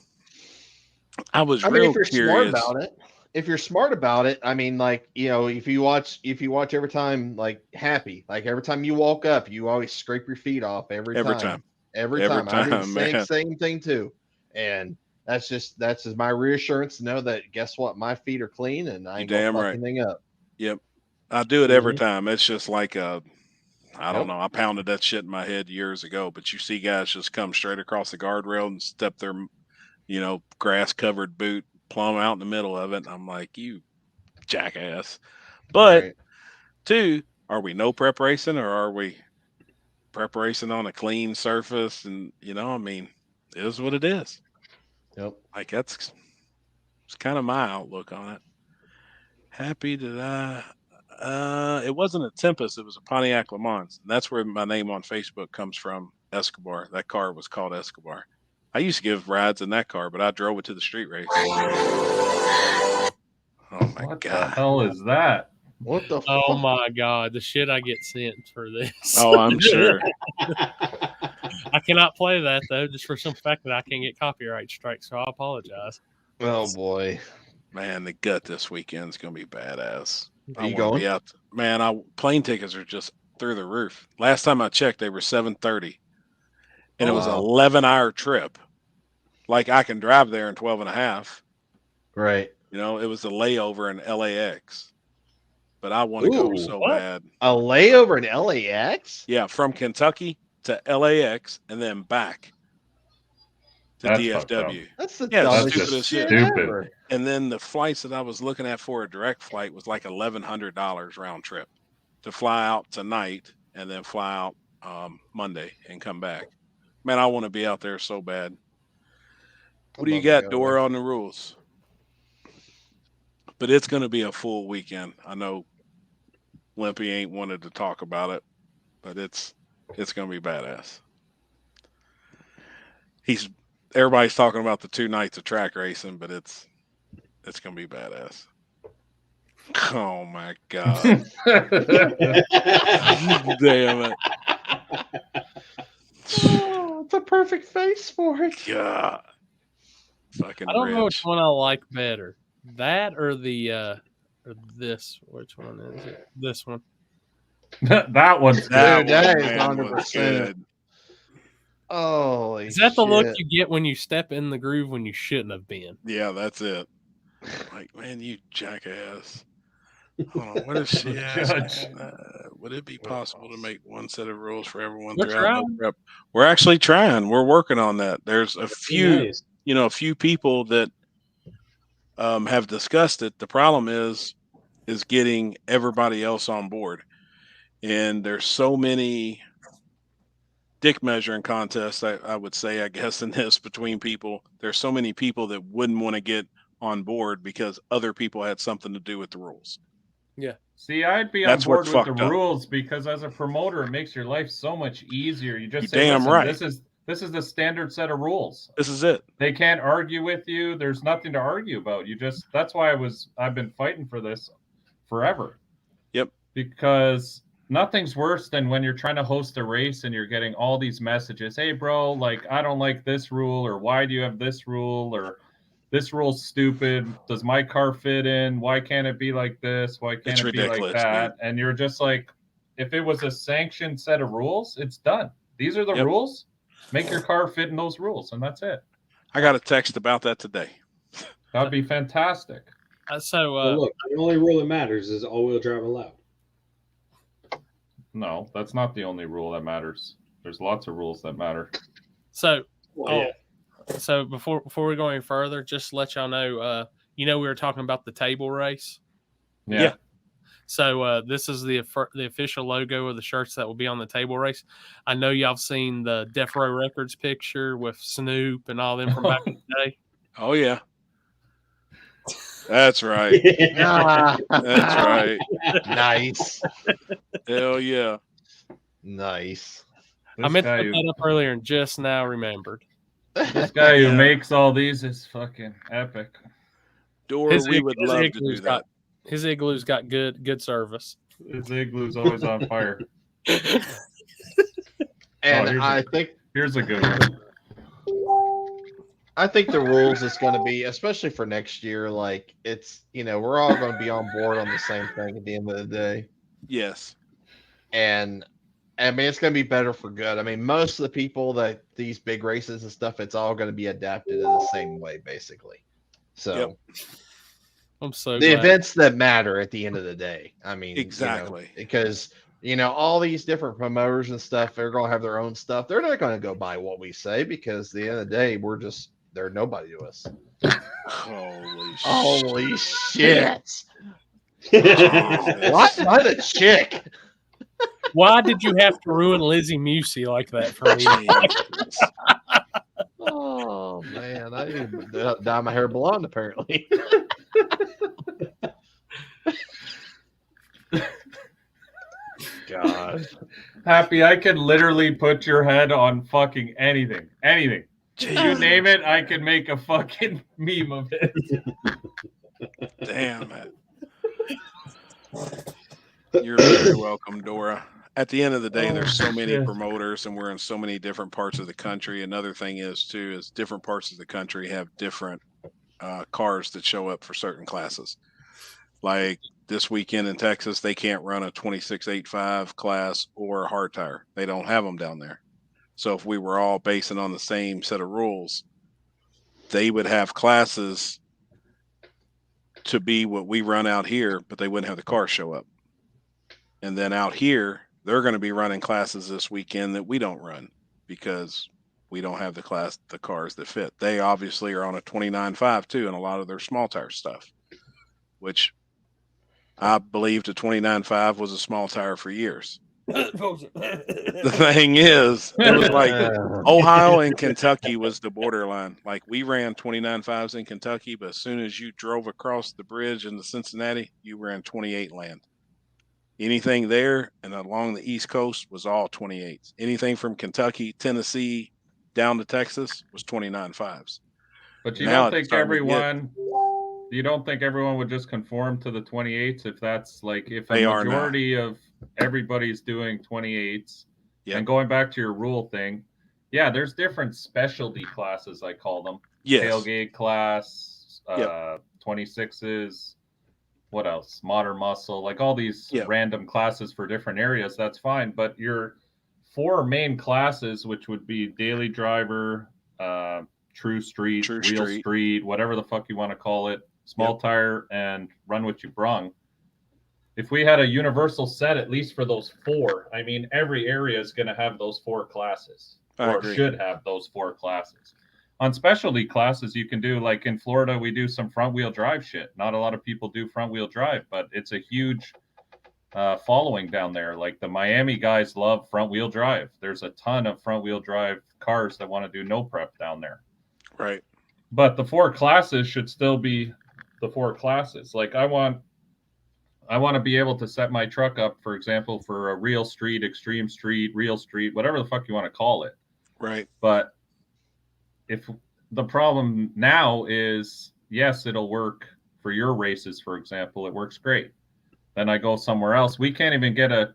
I was real if you're curious. smart about it. If you're smart about it, I mean, like, you know, if you watch every time, like Happy, like every time you walk up, you always scrape your feet off every time. Every time. I do the same thing too. And that's just my reassurance to know that guess what? My feet are clean and I ain't gonna fuck anything up. Yep. I do it every time. It's just like I don't know. I pounded that shit in my head years ago, but you see guys just come straight across the guardrail and step their, you know, grass covered boot plumb out in the middle of it. And I'm like, you jackass. But two, are we no prep racing or are we prep racing on a clean surface? And, you know, I mean, it is what it is. Yep. Like it's kind of my outlook on it. Happy that it wasn't a Tempest, it was a Pontiac Le Mans. And that's where my name on Facebook comes from, Escobar. That car was called Escobar. I used to give rides in that car, but I drove it to the street race. Oh my what God. The hell is that? What the Oh my God, the shit I get sent for this. Oh, I'm sure. I cannot play that though, just for some fact that I can't get copyright strikes, so I apologize. Oh boy. Man, the gut this weekend's gonna be badass. Are you going? Be out. Man, plane tickets are just through the roof. Last time I checked, they were $730. And it was an 11-hour trip. Like I can drive there in 12 and a half. Right. You know, it was a layover in LAX. But I want to go so bad. A layover in LAX? Yeah, from Kentucky to LAX and then back to DFW. That's the dumbest stupidest shit shit. ever. And then the flights that I was looking at for a direct flight was like $1,100 round trip to fly out tonight and then fly out Monday and come back. Man, I want to be out there so bad. What do you got, Dora, on the rules? But it's going to be a full weekend. I know Limpy ain't wanted to talk about it, but it's going to be badass. Everybody's talking about the 2 nights of track racing, but it's going to be badass. Oh my God. Damn it. Oh, it's a perfect face for it. God. Fucking I don't know which one I like better. That or the or this. Which one is it? This one. That one's good. That is 100%. Oh, is that the look you get when you step in the groove when you shouldn't have been? Yeah, that's it. Like, man, you jackass. Hold on, what is she asking? Would it be possible to make one set of rules for everyone throughout the prep? We're actually trying. We're working on that. There's a few, a few people that have discussed it. The problem is getting everybody else on board. And there's so many dick measuring contests, I would say, I guess, in this between people. There's so many people that wouldn't want to get on board because other people had something to do with the rules. Yeah. See, I'd be on board with the rules because as a promoter, it makes your life so much easier. You just say, damn right. This is the standard set of rules. This is it. They can't argue with you. There's nothing to argue about. That's why I've been fighting for this forever. Yep. Because nothing's worse than when you're trying to host a race and you're getting all these messages. Hey, bro, like, I don't like this rule, or why do you have this rule, or this rule's stupid. Does my car fit in? Why can't it be like this? Why can't it be like that? Man. And you're just like, if it was a sanctioned set of rules, it's done. These are the rules. Make your car fit in those rules, and that's it. I got a text about that today. That'd be fantastic. Well, look, the only rule that matters is all-wheel drive allowed. No, that's not the only rule that matters. There's lots of rules that matter. So, So before we go any further, just to let y'all know, we were talking about the table race. Yeah. So this is the official logo of the shirts that will be on the table race. I know y'all have seen the Death Row Records picture with Snoop and all them from back in the day. Oh yeah, that's right. That's right. Nice. Hell yeah. Nice. I meant to put that up earlier and just now remembered. This guy who makes all these is fucking epic. Dora, we would love to do that. His igloo's got good service. His igloo's always on fire. And I think here's a good one. I think the rules is going to be, especially for next year, like it's we're all going to be on board on the same thing at the end of the day. Yes. And I mean, it's going to be better for good. I mean, most of the people that these big races and stuff, it's all going to be adapted in the same way, basically. So I'm so the glad. events that matter at the end of the day. I mean, exactly, because all these different promoters and stuff, they're going to have their own stuff. They're not going to go by what we say because at the end of the day, they're nobody to us. Holy shit! What? Not a chick. Why did you have to ruin Lizzie Musey like that for me? Oh man, I need to dye my hair blonde apparently. God. Happy, I could literally put your head on fucking anything. Anything. You name it, I can make a fucking meme of it. Damn it. You're very welcome, Dora. At the end of the day, there's so many promoters and we're in so many different parts of the country. Another thing is different parts of the country have different cars that show up for certain classes. Like this weekend in Texas, they can't run a 26.85 class or a hard tire. They don't have them down there. So if we were all basing on the same set of rules, they would have classes to be what we run out here, but they wouldn't have the cars show up. And then out here, they're going to be running classes this weekend that we don't run because we don't have the cars that fit. They obviously are on a 29.5 too, and a lot of their small tire stuff, which I believed a 29.5 was a small tire for years. The thing is, it was like Ohio and Kentucky was the borderline. Like we ran 29.5s in Kentucky, but as soon as you drove across the bridge into Cincinnati, you ran 28 land. Anything there and along the East Coast was all 28s. Anything from Kentucky, Tennessee, down to Texas was 29.5s. But you don't think everyone would just conform to the 28s if that's like if a majority of everybody's doing 28s and going back to your rule thing, there's different specialty classes, I call them. Tailgate class, 26s. What else? Modern muscle, like all these random classes for different areas. That's fine. But your 4 main classes, which would be daily driver, true street, real street, whatever the fuck you want to call it, small tire, and run what you brung. If we had a universal set, at least for those 4, I mean, every area is going to have those 4 classes or should have those 4 classes. On specialty classes, you can do, like in Florida, we do some front wheel drive shit. Not a lot of people do front wheel drive, but it's a huge following down there. Like the Miami guys love front wheel drive. There's a ton of front wheel drive cars that want to do no prep down there. Right. But the 4 classes should still be the 4 classes. Like I want to be able to set my truck up, for example, for a real street, extreme street, real street, whatever the fuck you want to call it. Right. But if the problem now is, yes, it'll work for your races, for example, it works great. Then I go somewhere else. We can't even get a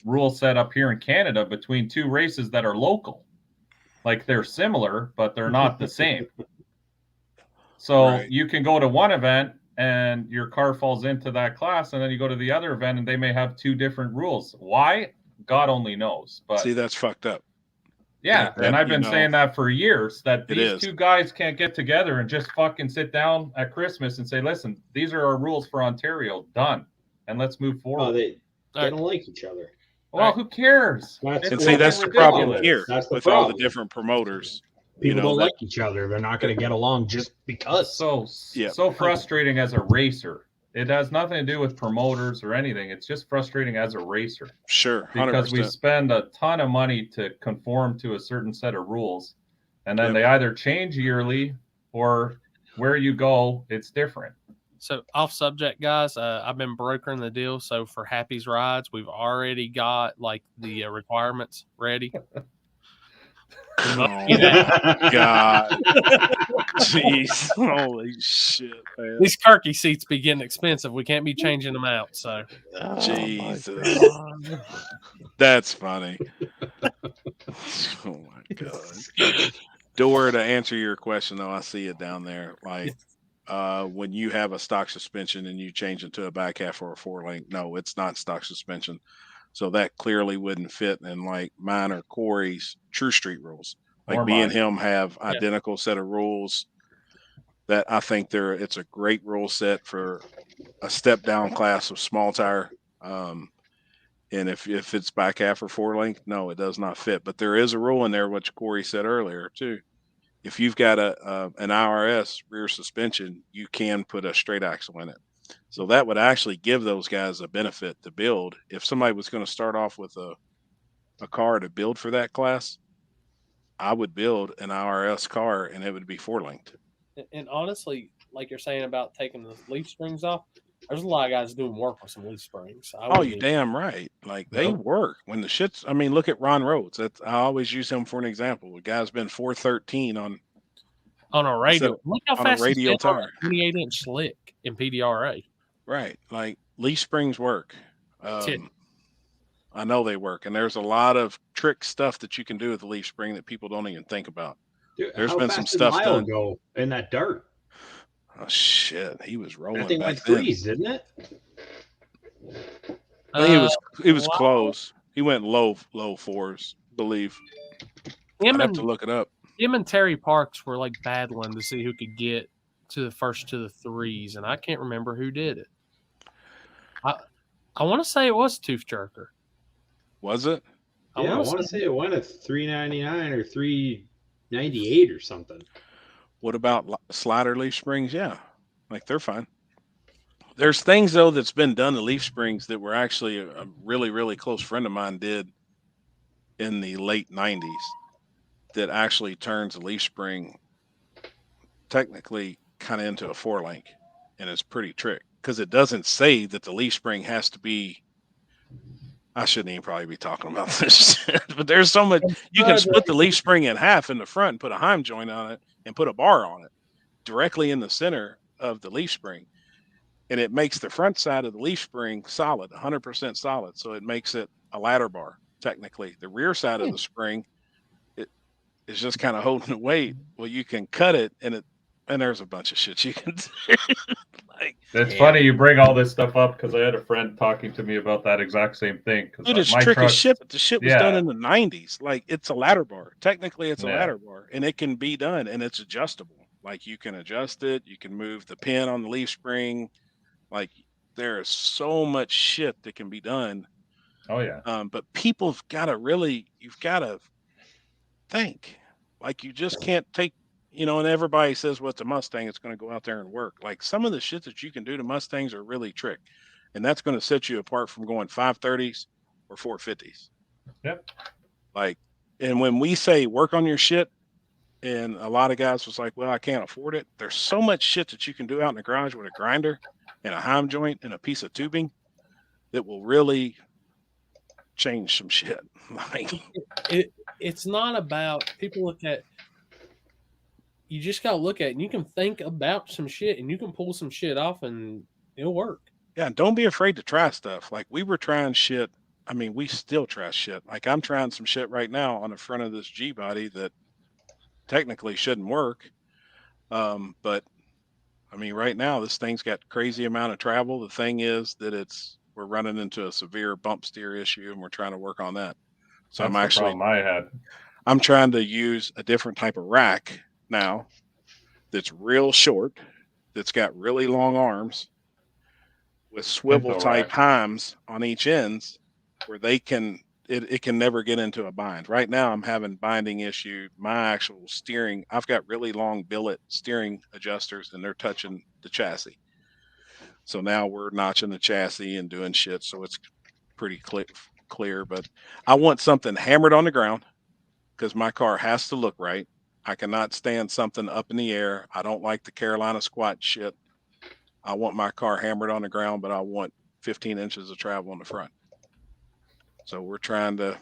rule set up here in Canada between 2 races that are local. Like they're similar, but they're not the same. So you can go to one event and your car falls into that class, and then you go to the other event and they may have 2 different rules. Why? God only knows. But see, that's fucked up. Yeah, and I've been saying that for years, that these 2 guys can't get together and just fucking sit down at Christmas and say, listen, these are our rules for Ontario. Done. And let's move forward. Oh, they don't like each other. Well, who cares? And see, that's the problem here with all the different promoters. People don't like each other. They're not going to get along just because. So frustrating as a racer. It has nothing to do with promoters or anything. It's just frustrating as a racer. Sure, 100%. Because we spend a ton of money to conform to a certain set of rules, and then they either change yearly or where you go, it's different. So off subject, guys, I've been brokering the deal. So for Happy's Rides, we've already got like the requirements ready. Oh God! Jeez! Holy shit, man! These Kirky seats be getting expensive. We can't be changing them out. So Jesus, that's funny. Oh my God! Door, to answer your question though, I see it down there. Like when you have a stock suspension and you change it to a back half or a 4-link, no, it's not stock suspension. So that clearly wouldn't fit in like mine or Corey's True Street rules. Like me and him have identical set of rules that I think it's a great rule set for a step down class of small tire. And if it's back half or 4-link, no, it does not fit. But there is a rule in there, which Corey said earlier too. If you've got an IRS rear suspension, you can put a straight axle in it. So that would actually give those guys a benefit to build. If somebody was going to start off with a car to build for that class, I would build an IRS car and it would be 4-linked. And honestly, like you're saying about taking the leaf springs off, there's a lot of guys doing work with some leaf springs. You damn right. Like they work when the shit's. I mean, look at Ron Rhodes. I always use him for an example. The guy's been 413 on a radio. Look how fast a radial tire. 28-inch slick in PDRA. Right, like leaf springs work. I know they work, and there's a lot of trick stuff that you can do with the leaf spring that people don't even think about. Dude, there's been some stuff done. Go in that dirt. Oh shit, he was rolling. That thing back went then. freeze, didn't it? He was close. He went low 4s, believe. I'd have to look it up. Him and Terry Parks were like battling to see who could get to the first to the 3s, and I can't remember who did it. I want to say it was Tooth Jerker. Was it? Yeah, I want to say it went at $399 or $398 or something. What about slider leaf springs? Yeah, like they're fine. There's things though that's been done to leaf springs that were actually a really, really close friend of mine did in the late 90s that actually turns a leaf spring technically kind of into a 4-link, and it's pretty trick because it doesn't say that the leaf spring has to be. I shouldn't even probably be talking about this shit, but there's so much. You can split the leaf spring in half in the front and put a Heim joint on it and put a bar on it directly in the center of the leaf spring. And it makes the front side of the leaf spring solid, 100% solid. So it makes it a ladder bar, technically. The rear side of the spring, it is just kind of holding the weight. Well, you can cut it, and there's a bunch of shit you can do. It's funny you bring all this stuff up because I had a friend talking to me about that exact same thing. Dude, it's trick as shit, but the shit was done in the 90s. Like, it's a ladder bar. Technically, it's a ladder bar, and it can be done, and it's adjustable. Like, you can adjust it. You can move the pin on the leaf spring. Like, there is so much shit that can be done. Oh, yeah. But you've got to think. Like, you just can't take, and everybody says, well, it's a Mustang, it's going to go out there and work. Like, some of the shit that you can do to Mustangs are really trick. And that's going to set you apart from going 530s or 450s. Yep. Like, and when we say work on your shit, and a lot of guys was like, well, I can't afford it. There's so much shit that you can do out in the garage with a grinder and a Heim joint and a piece of tubing that will really change some shit. Like, it's not about people look at. You just gotta look at it, and you can think about some shit, and you can pull some shit off, and it'll work. Yeah, don't be afraid to try stuff. Like, we were trying shit. I mean, we still try shit. Like, I'm trying some shit right now on the front of this G body that technically shouldn't work. But I mean, right now this thing's got crazy amount of travel. The thing is that we're running into a severe bump steer issue, and we're trying to work on that. So I'm trying to use a different type of rack now that's real short, that's got really long arms with swivel type Heims on each ends where they can it can never get into a bind. Right now, I'm having binding issue. My actual steering, I've got really long billet steering adjusters, and they're touching the chassis. So now we're notching the chassis and doing shit. So it's pretty clear. But I want something hammered on the ground because my car has to look right. I cannot stand something up in the air. I don't like the Carolina squat shit. I want my car hammered on the ground, but I want 15 inches of travel in the front. So we're trying to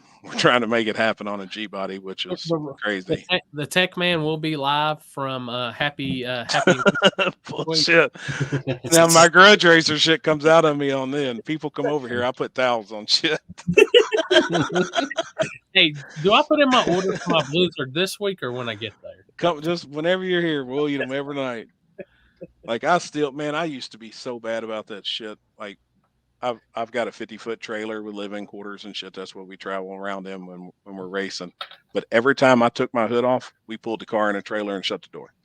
make it happen on a G body, which is crazy. The Tech Man will be live from happy bullshit. Now my grudge racer shit comes out of me on then. People come over here, I put towels on shit. Hey, do I put in my order for my Blizzard this week or when I get there? Come just whenever you're here, we'll eat them every night. Like I used to be so bad about that shit. Like I've got a 50-foot trailer with living quarters and shit. That's what we travel around in when we're racing. But every time I took my hood off, we pulled the car in a trailer and shut the door.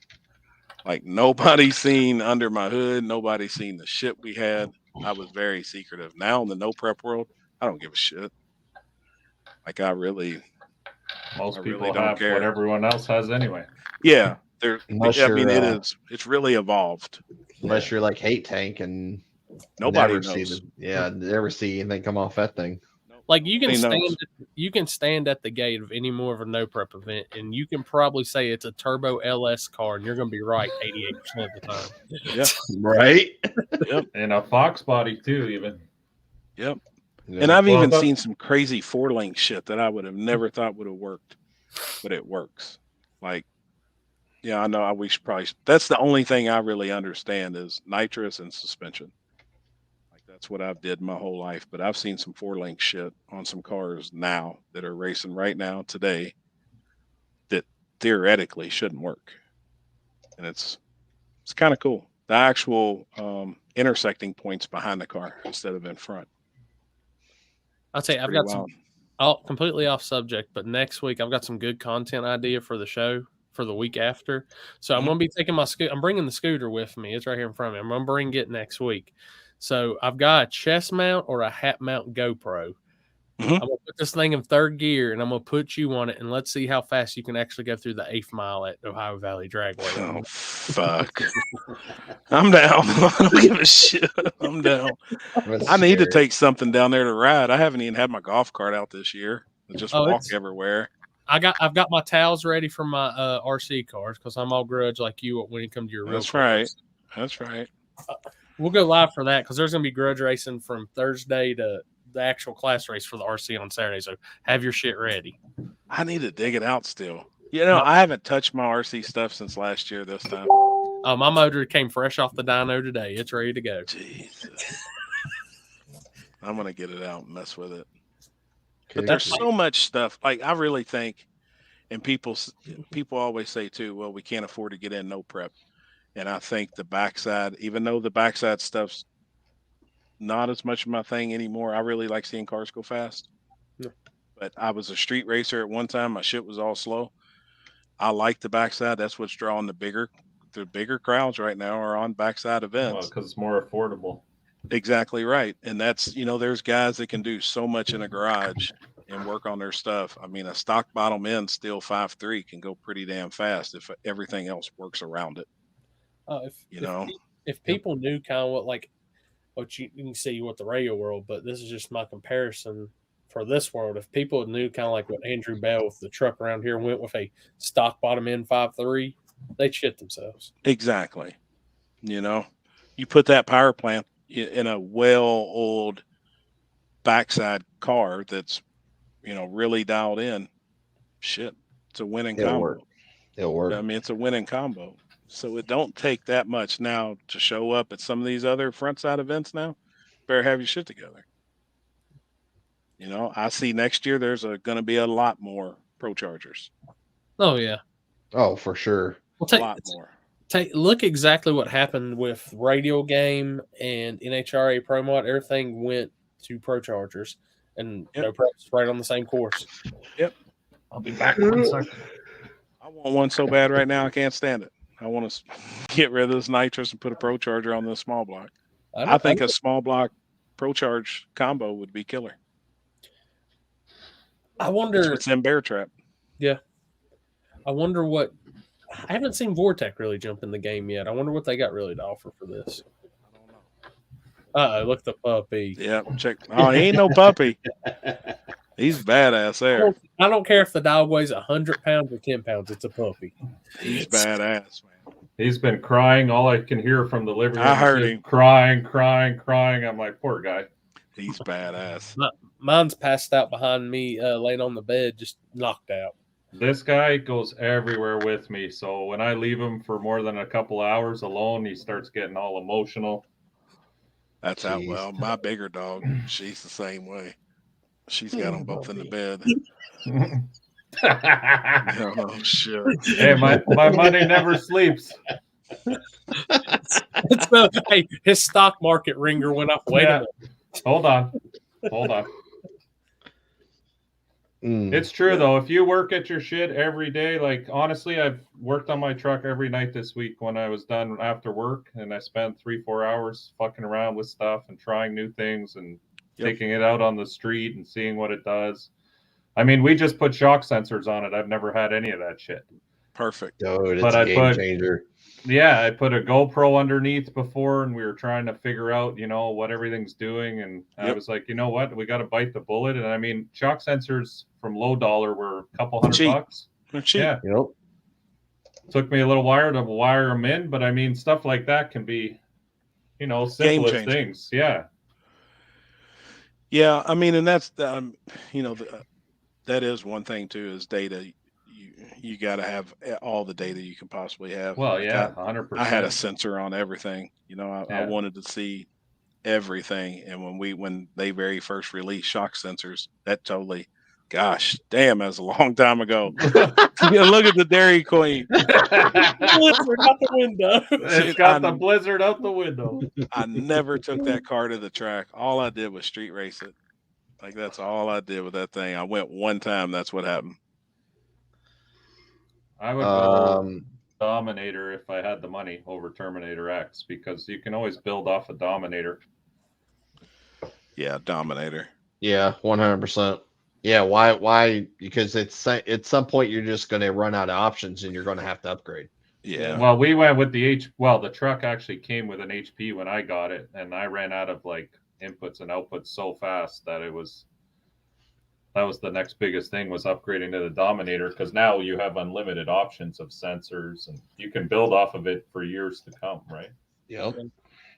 Like nobody seen under my hood. Nobody seen the shit we had. I was very secretive. Now in the no prep world, I don't give a shit. Like most people have what everyone else has anyway. Yeah. It's really evolved. Unless you're like Hate Tank and nobody knows. Never see anything come off that thing. Like you can stand at the gate of any more of a no prep event, and you can probably say it's a turbo LS car, and you're going to be right 88% of the time. Yep. Right. Yep. And a Fox body too, even. Yep. Yeah. And I've even seen some crazy 4-link shit that I would have never thought would have worked, but it works. Like, yeah, I know. That's the only thing I really understand is nitrous and suspension. That's what I've did my whole life, but I've seen some 4-link shit on some cars now that are racing right now today that theoretically shouldn't work. And it's kind of cool. The actual intersecting points behind the car instead of in front. I'll tell you, I've got completely off subject, but next week I've got some good content idea for the show for the week after. So I'm going to be taking I'm bringing the scooter with me. It's right here in front of me. I'm going to bring it next week. So I've got a chest mount or a hat mount GoPro. I'm going to put this thing in third gear, and I'm going to put you on it, and let's see how fast you can actually go through the 8th mile at Ohio Valley Dragway. Oh, fuck. I'm down. I don't give a shit. I'm down. I need to take something down there to ride. I haven't even had my golf cart out this year. Just walk everywhere. I've got my towels ready for my RC cars because I'm all grudge like you when it comes to your real cars. That's right. We'll go live for that because there's going to be grudge racing from Thursday to the actual class race for the RC on Saturday. So have your shit ready. I need to dig it out still. I haven't touched my RC stuff since last year this time. My motor came fresh off the dyno today. It's ready to go. Jesus. I'm going to get it out and mess with it. But there's so much stuff. Like I really think, and people always say too, well, we can't afford to get in no prep. And I think the backside, even though the backside stuff's not as much of my thing anymore, I really like seeing cars go fast. Yeah. But I was a street racer at one time. My shit was all slow. I like the backside. That's what's drawing the bigger crowds right now are on backside events. Because it's more affordable. Exactly right. And that's, there's guys that can do so much in a garage and work on their stuff. I mean, a stock bottom end steel 5.3 can go pretty damn fast if everything else works around it. If people knew kind of what you can see what the radio world, but this is just my comparison for this world. If people knew kind of like what Andrew Bell with the truck around here went with a stock bottom end 5.3, they'd shit themselves. Exactly. You put that power plant in a well-oiled backside car that's, really dialed in. Shit, it's a winning combo. It'll work. I mean, it's a winning combo. So it don't take that much now to show up at some of these other front side events now. Better have your shit together. I see next year there's going to be a lot more Pro Chargers. Oh, yeah. Oh, for sure. A lot more. Look exactly what happened with Radio Game and NHRA Pro Mod. Everything went to Pro Chargers, and no preps right on the same course. Yep. I'll be back in 1 second. I want one so bad right now I can't stand it. I want to get rid of this nitrous and put a Pro Charger on this small block. I think a small block Pro Charge combo would be killer. I wonder. What's in Bear Trap? Yeah. I wonder what. I haven't seen Vortec really jump in the game yet. I wonder what they got really to offer for this. Look at the puppy. Yeah, check. Oh, he ain't no puppy. He's badass there. I don't care if the dog weighs 100 pounds or 10 pounds. It's a puppy. He's badass, man. He's been crying. All I can hear from the living room. I heard him crying. I'm like, poor guy. He's badass. Mine's passed out behind me, laying on the bed, just knocked out. This guy goes everywhere with me. So when I leave him for more than a couple hours alone, he starts getting all emotional. That's how, well, my bigger dog, she's the same way. She's got them both in the bed. Oh, shit. Hey, my money never sleeps. Hey, his stock market ringer went up. Wait a minute. Hold on. It's true, though. If you work at your shit every day, like, honestly, I've worked on my truck every night this week when I was done after work, and I spent 3-4 hours fucking around with stuff and trying new things and taking it out on the street and seeing what it does. I mean, we just put shock sensors on it. I've never had any of that shit. Perfect. Dude, it's a game changer. Yeah, I put a GoPro underneath before, and we were trying to figure out, what everything's doing. And I was like, you know what? We got to bite the bullet. And I mean, shock sensors from low dollar were a couple $100. They're cheap. Yeah. Yep. Took me a little while to wire them in, but I mean, stuff like that can be, simplest things. Yeah. Yeah, I mean, and that's that is one thing too, is data. You got to have all the data you can possibly have. Well, yeah, 100%. I had a sensor on everything. I wanted to see everything, and when they very first released shock sensors, that totally, gosh, damn, that was a long time ago. Look at the Dairy Queen. Blizzard out the window. It's got the blizzard out the window. I never took that car to the track. All I did was street race it. Like, that's all I did with that thing. I went one time. That's what happened. I would go Dominator if I had the money over Terminator X, because you can always build off a Dominator. Yeah, Dominator. Yeah, 100%. Yeah, why? Because it's at some point you're just going to run out of options and you're going to have to upgrade. Yeah. Well, we went with the truck actually came with an HP when I got it, and I ran out of inputs and outputs so fast that that was the next biggest thing, was upgrading to the Dominator, because now you have unlimited options of sensors and you can build off of it for years to come, right? Yep.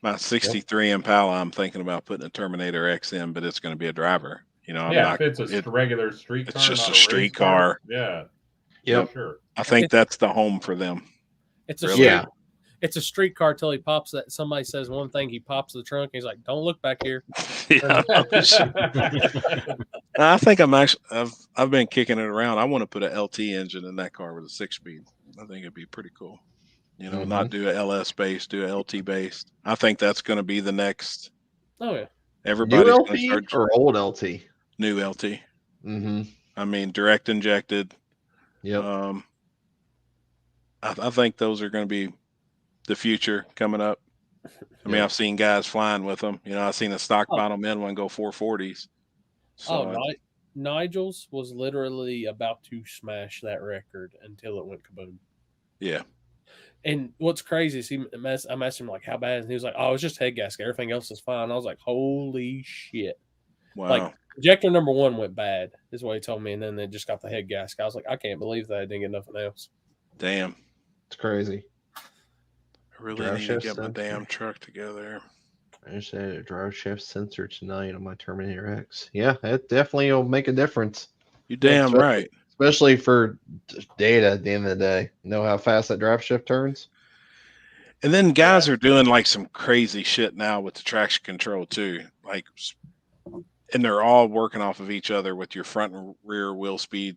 My 63 Impala, I'm thinking about putting a Terminator X in, but it's going to be a driver. It's a regular street car. It's just a street car. Yeah. Yep. Yeah, sure. I think that's the home for them. It's a It's a street car till he pops that. Somebody says one thing, he pops the trunk. He's like, "Don't look back here." Yeah. I think I've been kicking it around. I want to put an LT engine in that car with a 6-speed. I think it'd be pretty cool. Not do a LS based, do a LT based. I think that's going to be the next. Oh yeah. Everybody's new LT or old LT? New LT. Mm-hmm. I mean, direct injected. Yep. I think those are going to be the future coming up. I mean, I've seen guys flying with them. I've seen a stock bottle men one go 440s. So, Nigel's was literally about to smash that record until it went kaboom. Yeah. And what's crazy is I asked him like, how bad? And he was like, oh, it's just head gasket. Everything else is fine. I was like, holy shit. Wow. Like, injector number 1 went bad, is what he told me. And then they just got the head gasket. I was like, I can't believe that I didn't get nothing else. Damn. It's crazy. I really need to get my damn truck together. I just had a drive shaft sensor tonight on my Terminator X. Yeah, it definitely will make a difference. You damn right. Especially for data at the end of the day. Know how fast that drive shaft turns? And then guys are doing like some crazy shit now with the traction control too. And they're all working off of each other with your front and rear wheel speed.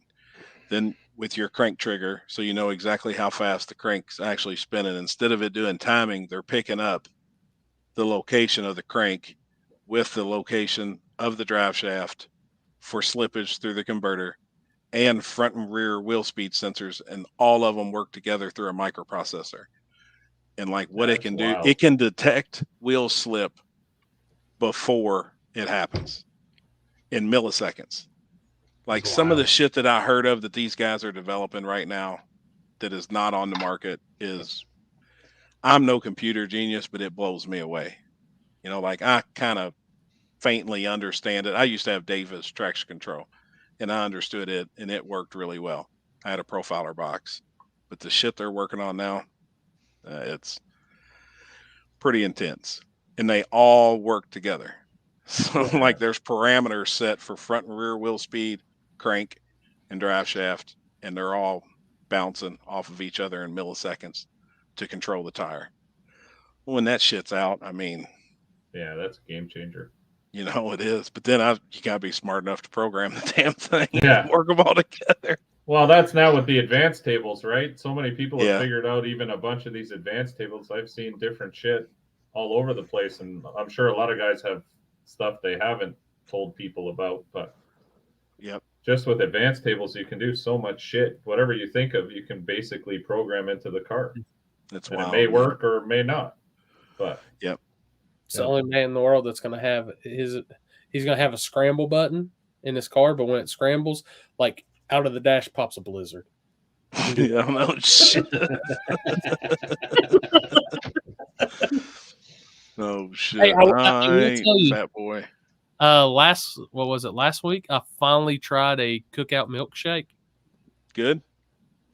Then with your crank trigger, so you know exactly how fast the crank's actually spinning. Instead of it doing timing, they're picking up the location of the crank with the location of the drive shaft for slippage through the converter and front and rear wheel speed sensors, and all of them work together through a microprocessor. And what it can do, it can detect wheel slip before it happens in milliseconds. Like It's some of the wild. shit that I heard of that these guys are developing right now that is not on the market is, I'm no computer genius, but it blows me away. You know, like I kind of faintly understand it. I used to have Davis traction control and I understood it and it worked really well. I had a profiler box, but the shit they're working on now, it's pretty intense and they all work together. So Yeah. like there's parameters set for front and rear wheel speed, crank, and drive shaft, and they're all bouncing off of each other in milliseconds to control the tire. When that shit's out, I mean, Yeah, that's a game changer. you know it is. But then you gotta be smart enough to program the damn thing Yeah. and work them all together. Well, that's now with the advanced tables, right? So many people have Yeah. figured out even a bunch of these advanced tables. I've seen different shit all over the place, and I'm sure a lot of guys have stuff they haven't told people about. But Yep. just with advanced tables, you can do so much shit. Whatever you think of, you can basically program into the car. That's And wild. it may man. work or may not. But Yep. It's the only man in the world that's going to have he's going to have a scramble button in his car, but when it scrambles, like out of the dash pops a blizzard. Yeah, no shit. Oh shit. Hey, I will tell you, fat boy. what was it? Last week, I finally tried a cookout milkshake. Good.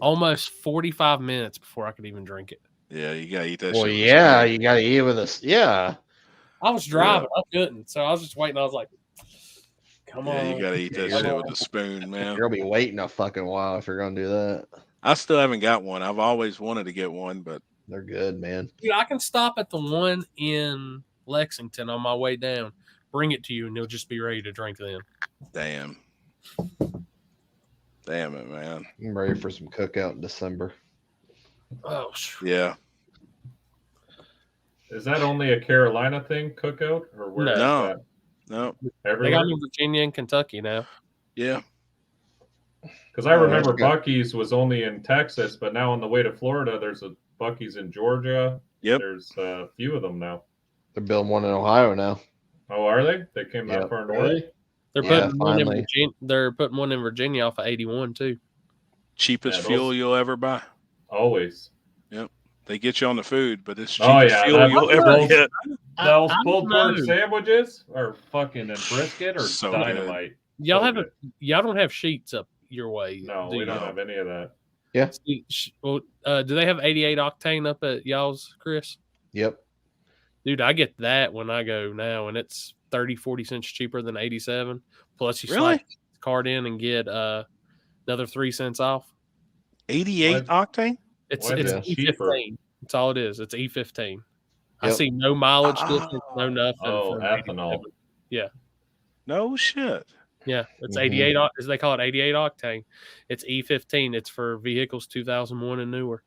Almost 45 minutes before I could even drink it. Yeah, you gotta eat that Well, shit. with a yeah, spoon. you got to eat it with us. Yeah. I was driving, I couldn't, so I was just waiting. I was like, "Come Yeah, on, you gotta eat that you're shit gonna- with a spoon, man. You're going to be waiting a fucking while if you're going to do that. I still haven't got one. I've always wanted to get one, but They're good, man. Dude, I can stop at the one in Lexington on my way down, bring it to you, and you'll just be ready to drink then." damn. Damn it, man. I'm ready for some cookout in December. Oh, Yeah. is that only a Carolina thing, cookout, or where is No. that? No. they Everywhere? got them in Virginia and Kentucky now. Yeah. Because I remember that's good. Buc-ee's was only in Texas, but now on the way to Florida, there's a Buc-ee's in Georgia. Yep. There's a few of them now. They're building one in Ohio now. Oh, are they? They came that Yep. far north? Really? They're Yeah, putting one in finally. Virginia. They're putting one in Virginia off of 81 too. Cheapest Yeah, fuel those- you'll ever buy. Always. They get you on the food, but it's cheapest Oh, yeah, fuel that's you'll ever those- get. Those I pulled don't pork know. sandwiches are fucking and brisket or So good. dynamite. Y'all So have good. y'all don't have sheets up your way. No, do we you? don't have any of that. Well, do they have 88 octane up at y'all's, Chris? Yep. Dude, I get that when I go now, and it's 30-40 cents cheaper than 87. Plus, you Really? slide the card in and get another 3 cents off. 88 octane? It's Why is it's it cheaper? E15. That's all it is. It's E15. I Yep. see no mileage difference, no nothing. Oh, from ethanol. 87. Yeah, No shit. yeah. It's Mhm. 88. As they call it, 88 octane. It's E15. It's for vehicles 2001 and newer.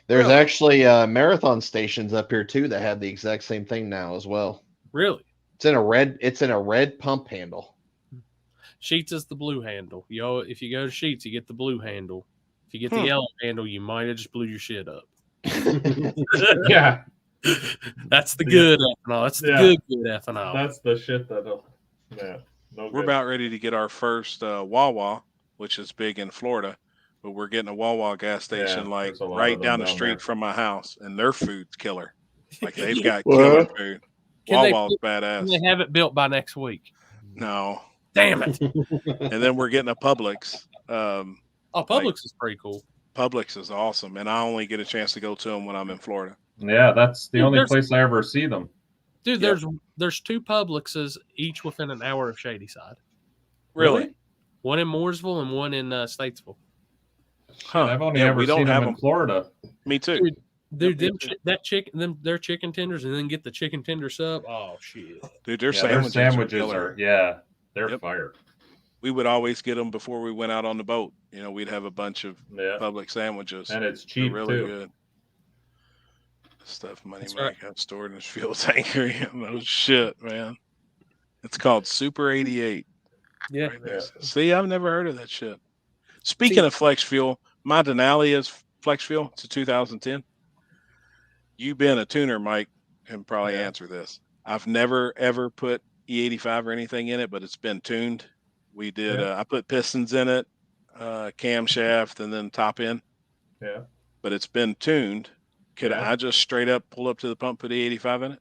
There's Really? actually marathon stations up here too that have the exact same thing now as well. Really, It's in a red pump handle. Sheets is the blue handle. If you go to Sheets, you get the blue handle. If you get the yellow handle, you might have just blew your shit up. Yeah, That's the good ethanol. That's the Yeah. good ethanol. that's the shit that'll. Yeah, no We're good. about ready to get our first Wawa, which is big in Florida. But we're getting a Wawa gas station Yeah, like there's a lot right of them down the down street there. from my house, and their food's killer. Like they've got What? killer food. Can they Wawa's Can badass. they have it built by next week? No. Damn it! And then we're getting a Publix. Oh, Publix is pretty cool. Publix is awesome, and I only get a chance to go to them when I'm in Florida. Yeah, that's the Dude, only there's- place I ever see them. Dude, Yep. there's 2 Publixes each within an hour of Shadyside. Really? One in Mooresville and one in Statesville. Huh. I've only Yeah, ever we don't seen have them in them. Florida. Me too. Dude, Yep, me too. their chicken tenders, and then get the chicken tender sub. Oh shit! Dude, their Yeah, their sandwiches, sandwiches are are killer. they're Yep. fire. We would always get them before we went out on the boat. You know, we'd have a bunch of Yeah, Publix sandwiches. and it's They're cheap really too. good. Stuff Money That's Mike right. got stored in his fuel tanker. No shit, man. It's called Super 88. Yeah, Right there. Yeah. See, I've never heard of that shit. Speaking of flex fuel, my Denali is flex fuel. It's a 2010. You being a tuner, Mike, can probably Yeah. answer this. I've never ever put E85 or anything in it, but it's been tuned We did. I put pistons in it, camshaft, and then top end. Yeah. But it's been tuned. Could I just straight up pull up to the pump, put E85 in it?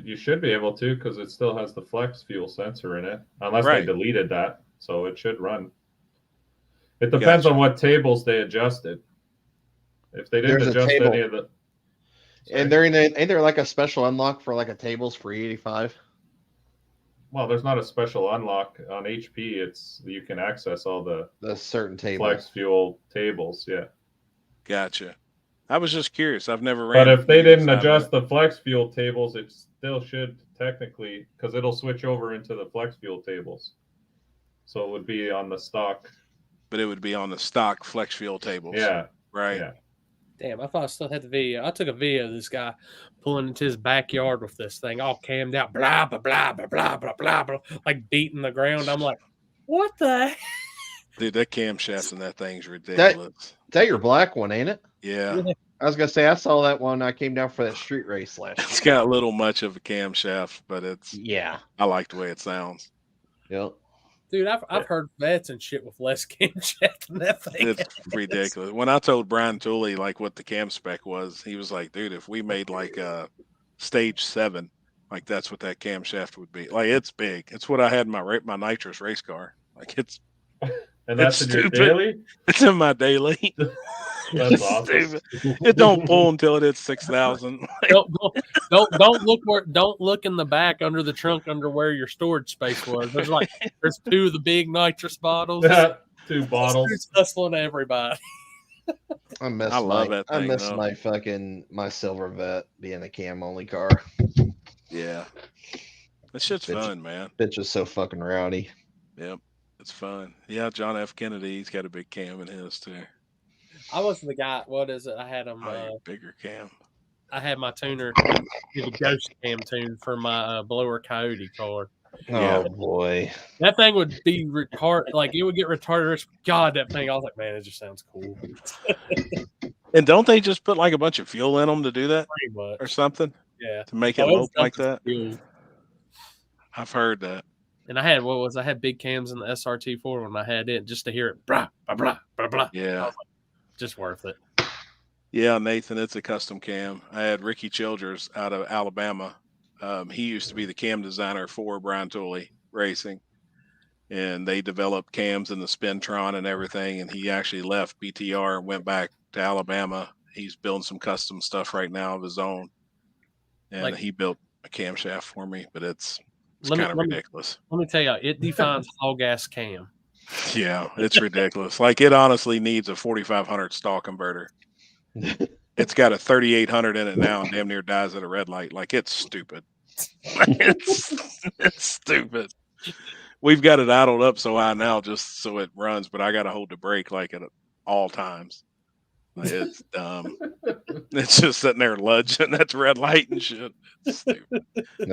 You should be able to, because it still has the flex fuel sensor in it, unless they deleted that. So it should run. It depends on what tables they adjusted. If they didn't adjust any of the, and ain't there like a special unlock for like a tables for E85? Well, there's not a special unlock on HP. It's you can access all the certain tables, flex fuel tables. Yeah. Gotcha. I was just curious. I've never ran. But if they didn't adjust the flex fuel tables, it still should technically, because it'll switch over into the flex fuel tables. So it would be on the stock. But it would be on the stock flex fuel tables. Yeah. Right. Yeah. Damn, I thought I still had the video. I took a video of this guy pulling into his backyard with this thing all cammed out, blah, blah, blah, blah, blah, blah, blah, blah, like beating the ground. I'm like, what the heck? Dude, that camshaft in that thing's ridiculous. That your black one, ain't it? Yeah. I was gonna say I saw that one. I came down for that street race last year. It's got a little much of a camshaft, but it's I like the way it sounds. Yep. Dude, I've heard vets and shit with less camshaft than that thing. It's ridiculous. When I told Brian Tooley like what the cam spec was, he was like, "Dude, if we made like a stage 7, like that's what that camshaft would be. Like it's big. It's what I had in my nitrous race car. Like it's." And that's in your daily? It's in my daily. That's awesome. It don't pull until it hits 6,000. Don't look in the back under the trunk under where your storage space was. There's 2 of the big nitrous bottles. 2 bottles. Hustling everybody. I miss my silver vet being a cam only car. Yeah. That shit's fun, man. Bitch is so fucking rowdy. Yep. It's fun. Yeah, John F. Kennedy, he's got a big cam in his too. I was the guy. What is it? I had him. Bigger cam. I had my tuner do the ghost cam tune for my blower coyote car. Oh boy, that thing would be retarded. Like it would get retarded. God, that thing. I was like, man, it just sounds cool. And don't they just put like a bunch of fuel in them to do that, pretty much, or something? Yeah, to make it look like that. Fuel. I've heard that. And I had big cams in the SRT4 when I had it just to hear it blah blah blah blah blah. Yeah, like, just worth it. Yeah, Nathan, it's a custom cam. I had Ricky Childers out of Alabama. He used to be the cam designer for Brian Tooley Racing, and they developed cams in the Spintron and everything. And he actually left BTR and went back to Alabama. He's building some custom stuff right now of his own, and he built a camshaft for me. But it's kind of ridiculous. Let me tell you, it defines all gas cam. Yeah, it's ridiculous. Like it honestly needs a 4500 stall converter. It's got a 3800 in it now and damn near dies at a red light. Like it's stupid. It's stupid. We've got it idled up so high now just so it runs, but I got to hold the brake like at all times. Like, it's dumb. It's just sitting there lunging at the red light and shit. It's stupid.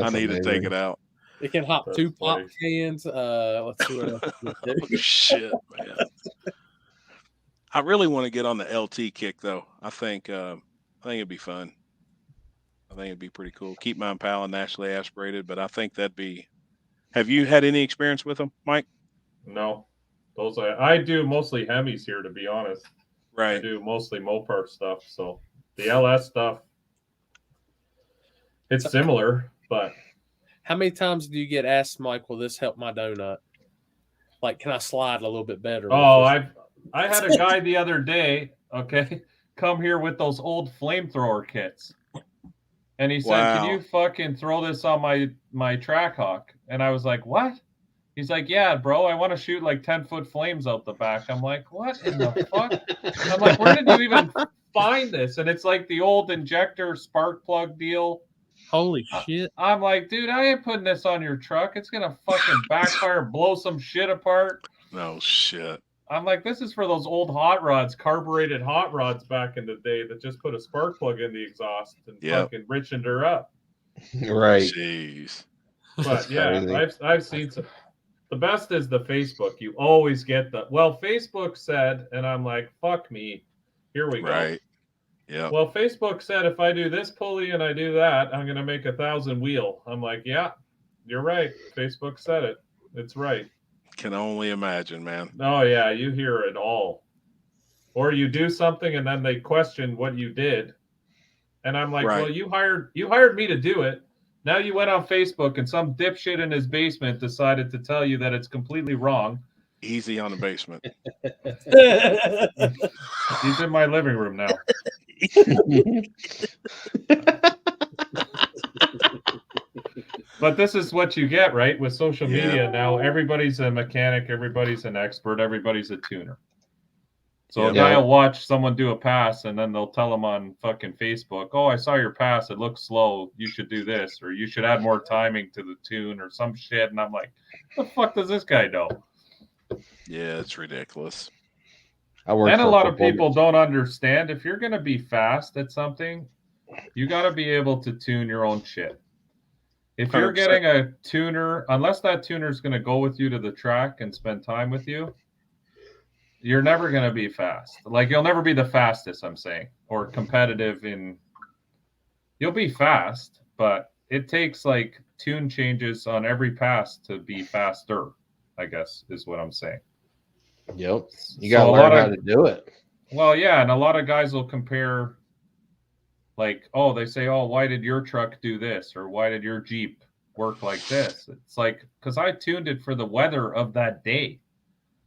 I need to take it out. It can hop 2 pop cans. Let's see what else. Oh, shit, man. I really want to get on the LT kick though. I think it'd be fun. I think it'd be pretty cool. Keep mine pal and naturally aspirated, but I think that'd be. Have you had any experience with them, Mike? No, those I do mostly Hemis here, to be honest. Right. I do mostly Mopar stuff. So the LS stuff, it's similar, but. How many times do you get asked, Mike, will this help my donut? Like, can I slide a little bit better? Oh, I had a guy the other day, come here with those old flamethrower kits. And he said, Can you fucking throw this on my Trackhawk? And I was like, what? He's like, yeah, bro, I want to shoot like 10-foot flames out the back. I'm like, what in the fuck? I'm like, where did you even find this? And it's like the old injector spark plug deal. Holy shit. I'm like, dude, I ain't putting this on your truck. It's going to fucking backfire, blow some shit apart. No shit. I'm like, this is for those old hot rods, carbureted hot rods back in the day that just put a spark plug in the exhaust and fucking richened her up. Right. Jeez. But yeah, I've seen some. The best is the Facebook. You always get Facebook said, and I'm like, fuck me. Here we go. Right. Yeah. Well, Facebook said if I do this pulley and I do that, I'm going to make 1,000 wheel. I'm like, yeah, you're right. Facebook said it. It's right. Can only imagine, man. Oh yeah, you hear it all. Or you do something and then they question what you did. And I'm like, well, you hired me to do it. Now you went on Facebook and some dipshit in his basement decided to tell you that it's completely wrong. Easy on the basement. He's in my living room now. But this is what you get, right? With social media now, everybody's a mechanic, everybody's an expert, everybody's a tuner. So a guy will watch someone do a pass and then they'll tell him on fucking Facebook, oh, I saw your pass. It looks slow. You should do this, or you should add more timing to the tune or some shit. And I'm like, what the fuck does this guy know? Yeah, it's ridiculous. And a lot of people don't understand if you're going to be fast at something, you got to be able to tune your own shit. If you're 100%. getting a tuner, unless that tuner is going to go with you to the track and spend time with you, you're never going to be fast. Like, you'll never be the fastest, I'm saying, or competitive in. You'll be fast, but it takes like tune changes on every pass to be faster, I guess, is what I'm saying. Yep. You got to learn how to do it. Well, yeah. And a lot of guys will compare, like, oh, they say, oh, why did your truck do this? Or why did your Jeep work like this? It's like, because I tuned it for the weather of that day.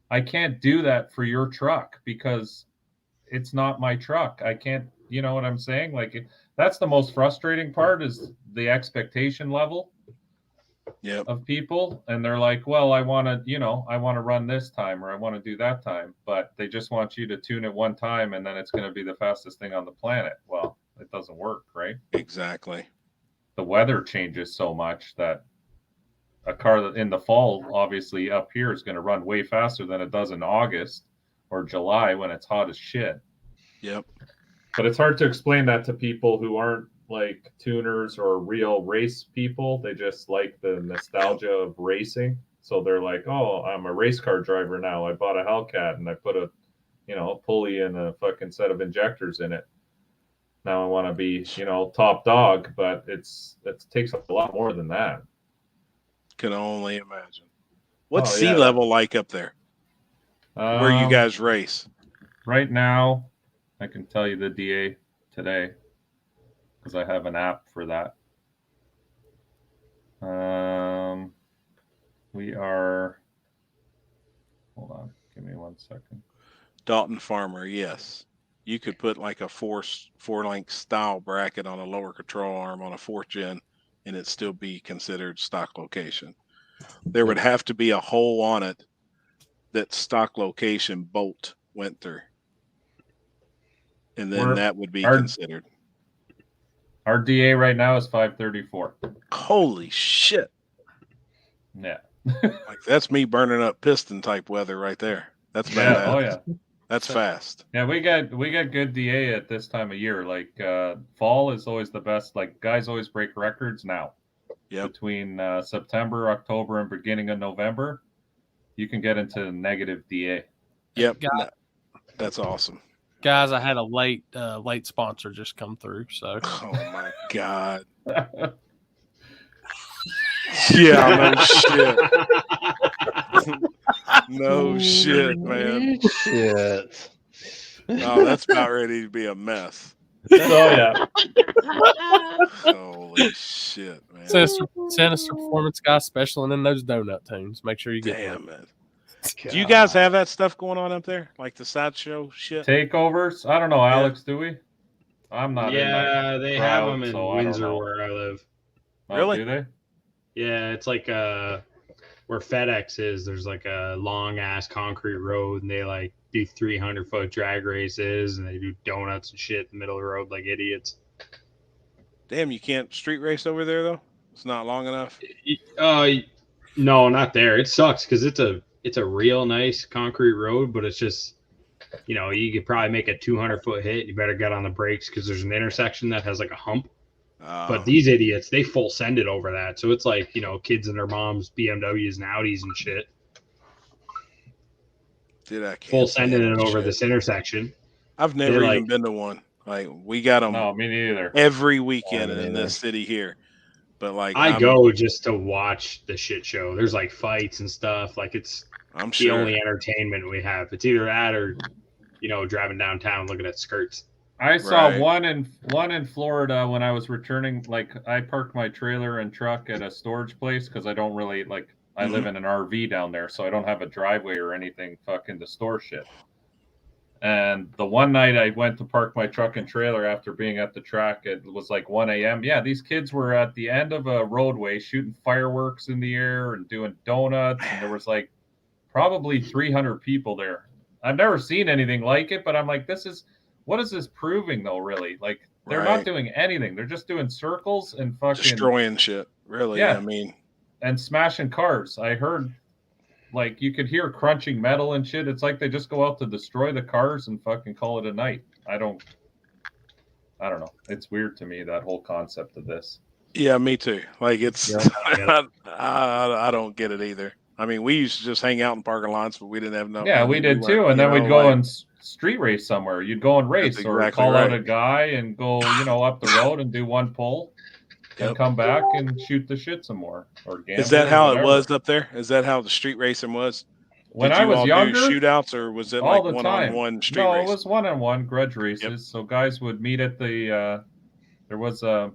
I can't do that for your truck because it's not my truck. I can't, you know what I'm saying? Like, that's the most frustrating part is the expectation level of people. And they're like, well, I want to run this time or I want to do that time. But they just want you to tune it one time and then it's going to be the fastest thing on the planet. Well, it doesn't work, right? Exactly. The weather changes so much that a car that in the fall, obviously up here, is going to run way faster than it does in August or July when it's hot as shit. Yep. But it's hard to explain that to people who aren't like tuners or real race people. They just like the nostalgia of racing. So they're like, oh, I'm a race car driver now. I bought a Hellcat and I put a pulley and a fucking set of injectors in it. Now I want to be, top dog, but it takes a lot more than that. Can only imagine. What's sea level like up there? Where you guys race? Right now, I can tell you the DA today because I have an app for that. We are. Hold on, give me 1 second. Dalton Farmer, yes. You could put like a four-link style bracket on a lower control arm on a 4th gen, and it'd still be considered stock location. There would have to be a hole on it that stock location bolt went through. And then that would be considered. Our DA right now is 534. Holy shit. Yeah. Like that's me burning up piston type weather right there. That's bad. Oh yeah. That's fast. Yeah, we got good DA at this time of year. Like fall is always the best. Like guys always break records now. Yep. Between September, October, and beginning of November, you can get into negative DA. Yep. That's awesome. Guys, I had a late sponsor just come through. So. Oh my God. Yeah, no shit. No shit, man. Shit. Oh, that's about ready to be a mess. Oh yeah. Holy shit, man. Sinister Performance guy specialing in those donut tunes. Make sure you get them. Man. Do you guys have that stuff going on up there? Like the sideshow shit? Takeovers? I don't know, Alex, do we? I'm not in that they crowd, have them in so Windsor where I live. Really? Do they? Yeah, it's like where FedEx is. There's like a long ass concrete road, and they like do 300-foot drag races, and they do donuts and shit in the middle of the road like idiots. Damn, you can't street race over there though? It's not long enough. No, not there. It sucks because it's a real nice concrete road, but it's just, you could probably make a 200-foot hit. You better get on the brakes because there's an intersection that has like a hump. But these idiots, they full send it over that. So it's like, kids and their moms, BMWs and Audis and shit. Dude, I can't full sending it over this intersection. I've never even been to one. Like we got them. No, me neither. Every weekend in this city here. But like, I go just to watch the shit show. There's like fights and stuff. Like I'm the sure. only entertainment we have. It's either that or, driving downtown looking at skirts. I saw one in Florida when I was returning. Like, I parked my trailer and truck at a storage place because I don't really like. I live in an RV down there, so I don't have a driveway or anything fucking to store shit. And the one night I went to park my truck and trailer after being at the track, it was like 1 a.m. Yeah, these kids were at the end of a roadway shooting fireworks in the air and doing donuts. And there was like probably 300 people there. I've never seen anything like it, but I'm like, what is this proving though, really? Like, they're not doing anything. They're just doing circles and fucking destroying shit, really. Yeah. I mean, and smashing cars. I heard like you could hear crunching metal and shit. It's like they just go out to destroy the cars and fucking call it a night. I don't know. It's weird to me, that whole concept of this. Yeah, me too. Like it's I don't get it either. I mean, we used to just hang out in parking lots, but we didn't have no. Yeah, we did too, and then we'd go and street race somewhere. You'd go and race or call out a guy and go, up the road and do one pull and come back and shoot the shit some more. Or is that how it was up there? Is that how the street racing was? When I was younger, do shootouts, or was it like one-on-one street race? No, it was one-on-one grudge races. Yep. So guys would meet at the there was a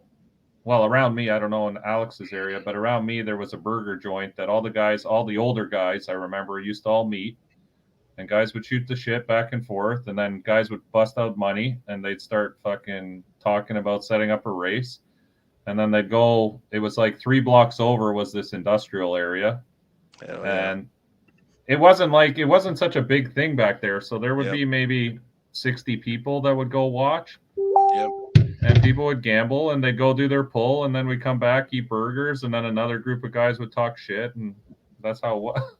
around me, I don't know in Alex's area, but around me there was a burger joint that all the older guys I remember used to all meet, and guys would shoot the shit back and forth, and then guys would bust out money and they'd start fucking talking about setting up a race, and then they'd go. It was like 3 blocks over was this industrial area, and it wasn't such a big thing back there, so there would be maybe 60 people that would go watch. Yep. And people would gamble and they'd go do their pull, and then we'd come back, eat burgers, and then another group of guys would talk shit, and that's how it was.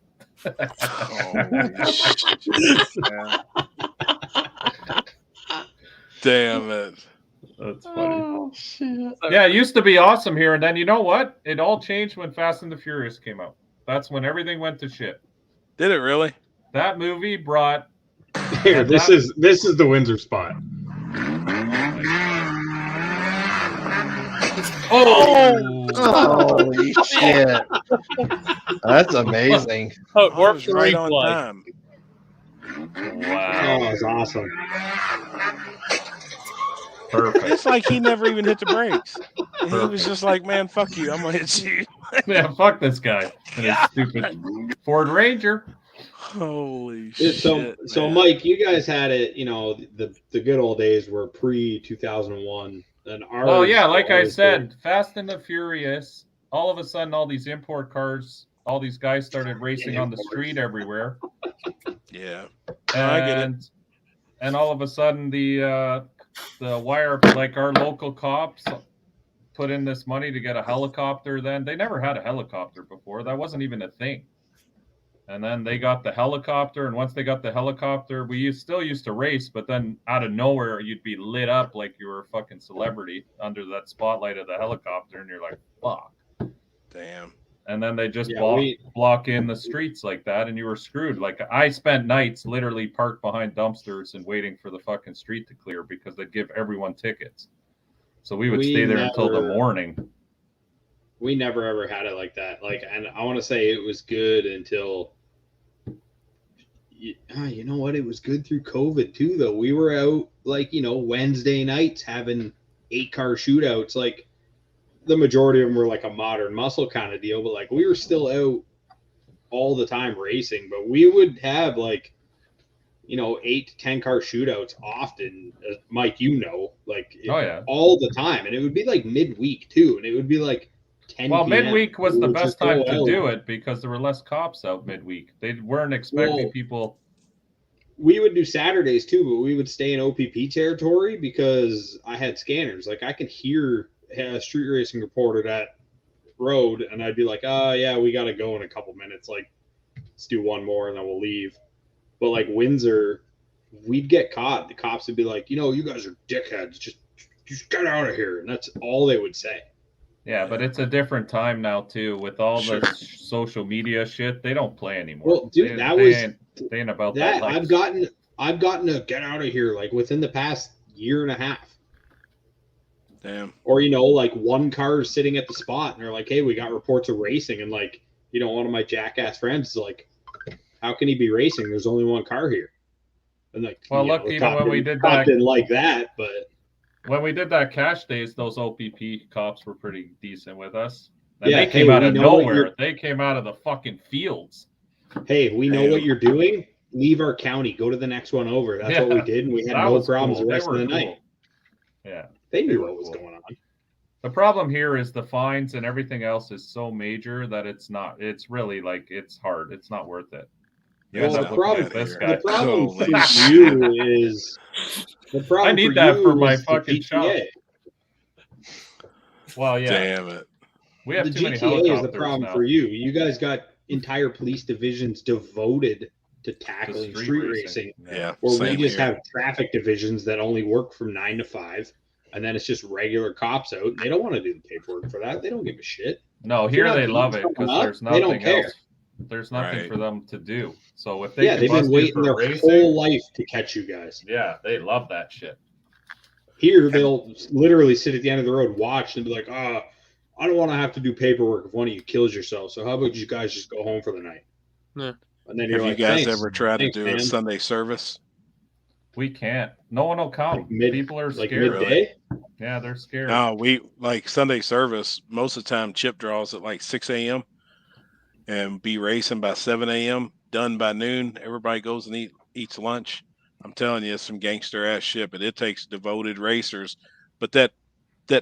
Damn it. That's funny. Shit. Yeah, it used to be awesome here, and then you know what? It all changed when Fast and the Furious came out. That's when everything went to shit. Did it really? That movie brought. Here, this is the Windsor spot. Oh! Holy shit! That's amazing. Oh, it worked right on time. Wow, that was awesome. Perfect. It's like he never even hit the brakes. He was just like, "Man, fuck you! I'm gonna hit you." Yeah, fuck this guy and his stupid Ford Ranger. Holy shit! So Mike, you guys had it. The good old days were pre-2001. And like I said, Fast and the Furious. All of a sudden, all these import cars, all these guys started racing on the street everywhere. Yeah, I get it. And all of a sudden, the wire, like our local cops, put in this money to get a helicopter. Then they never had a helicopter before. That wasn't even a thing. And then they got the helicopter, and once they got the helicopter, we still used to race, but then out of nowhere, you'd be lit up like you were a fucking celebrity under that spotlight of the helicopter, and you're like, fuck. Damn. And then they just block in the streets like that, and you were screwed. Like, I spent nights literally parked behind dumpsters and waiting for the fucking street to clear because they'd give everyone tickets. So we would stay there until the morning. We never ever had it like that. And I want to say it was good until, you know what? It was good through COVID too, though. We were out Wednesday nights having 8-car shootouts. Like, the majority of them were like a modern muscle kind of deal, but we were still out all the time racing. But we would have 8 to 10 car shootouts often, Mike, all the time, and it would be midweek too, and it would be 10 well, PM. midweek was the best time to do it because there were less cops out midweek. They weren't expecting people. We would do Saturdays too, but we would stay in OPP territory because I had scanners. I could hear a street racing reporter that road, and I'd be like, yeah, we got to go in a couple minutes. Let's do one more and then we'll leave. But Windsor, we'd get caught. The cops would be like, you guys are dickheads. Just get out of here. And that's all they would say. Yeah, but it's a different time now too with all the social media shit. They don't play anymore. Well, dude, they ain't about that. I've gotten to get out of here within the past year and a half. Damn. Or, like one car is sitting at the spot and they're like, hey, we got reports of racing. And like, one of my jackass friends is like, how can he be racing? There's only one car here. And like, well, look, even when we did that, didn't like that, but when we did that cash days, those OPP cops were pretty decent with us. And yeah, they came out of nowhere. They came out of the fucking fields. Hey, we know what you're doing. Leave our county. Go to the next one over. That's what we did, and we had no problems the rest of the night. Yeah, they knew what was going on. The problem here is the fines and everything else is so major that it's not. It's really like it's hard. It's not worth it. Well, the problem for you is the problem. I need that for my fucking shop. Well, yeah. Damn it. We have the too many GTA helicopters is the problem now. for you. You guys got entire police divisions devoted to tackling street racing. Yeah. Or we just have traffic divisions that only work from 9 to 5, and then it's just regular cops out. They don't want to do the paperwork for that. They don't give a shit. No, here they love it because there's nothing else. There's nothing for them to do. So if they they've been waiting their whole life to catch you guys. Yeah, they love that shit. Here they'll literally sit at the end of the road, watch, and be like, I don't want to have to do paperwork if one of you kills yourself. So how about you guys just go home for the night? Yeah. And then have you guys ever tried to do a Sunday service? We can't. No one will come. People are scared. Midday? Yeah, they're scared. No, we like Sunday service. Most of the time, chip draws at like 6 a.m. and be racing by 7 a.m. Done by noon. Everybody goes and eats lunch. I'm telling you, it's some gangster ass shit, but it takes devoted racers. But that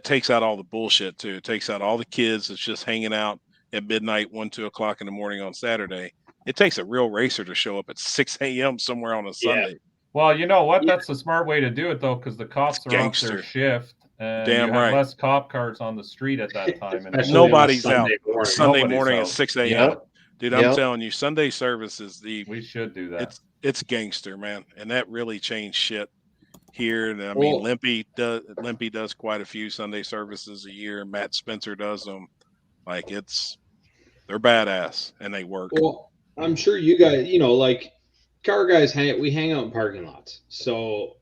takes out all the bullshit too. It takes out all the kids that's just hanging out at midnight, 1, 2 o'clock in the morning on Saturday. It takes a real racer to show up at 6 a.m. somewhere on a Sunday. Well, you know what? That's the smart way to do it, though, because the cops are off their shift. And Damn you have right. less cop cars on the street at that time. And nobody's out. Sunday morning at 6 a.m. Yep. Dude, I'm telling you, Sunday service is we should do that. It's gangster, man. And that really changed shit here. And I mean, Limpy does quite a few Sunday services a year. Matt Spencer does them. Like they're badass and they work. Well, I'm sure you guys, like car guys we hang out in parking lots. So,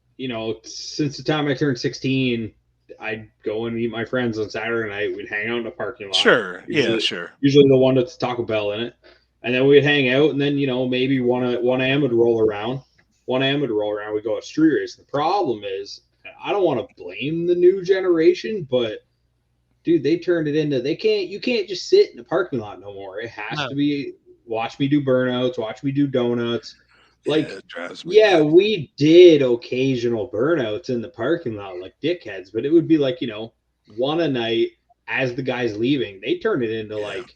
since the time I turned 16, I'd go and meet my friends on Saturday night. We'd hang out in a parking lot. Sure. Yeah, sure. Usually the one that's Taco Bell in it. And then we'd hang out, and then, maybe 1 a.m. would roll around. 1 a.m. would roll around. We'd go a street race. The problem is, I don't want to blame the new generation, but dude, they turned it into you can't just sit in the parking lot no more. It has to be watch me do burnouts, watch me do donuts. Like, we did occasional burnouts in the parking lot like dickheads, but it would be like, 1 a night as the guy's leaving. They turned it into like,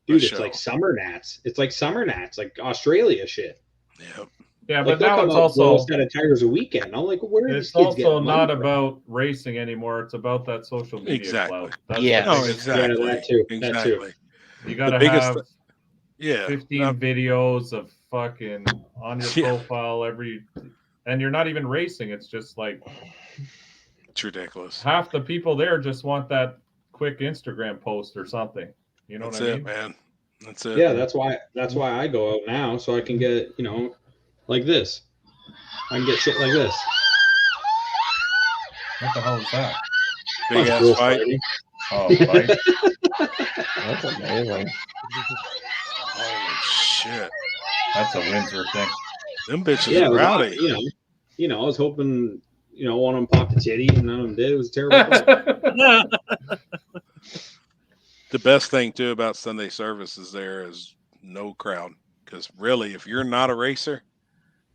dude, it's like summer gnats. It's like summer gnats, like Australia shit. Yep. Yeah, like, but now it's also set of tires a weekend. I'm like, where are these it's kids also getting not money about racing anymore. It's about that social media Exactly. clout. That's Yeah. the biggest exactly. Yeah, that too. Exactly. That too. You gotta have 15 videos of fucking on your profile and you're not even racing. It's just like it's ridiculous. Half the people there just want that quick Instagram post or something. You know That's what I it, mean? man. That's it. Yeah, that's why I go out now, so I can get, like this. I can get shit like this. What the hell is that? Big ass fight. Oh, fight. That's amazing. Holy shit. That's a Windsor thing. Them bitches are rowdy. I was hoping, one of them popped a titty and none of them did. It was a terrible fight. The best thing too about Sunday services there is no crowd. Because really, if you're not a racer,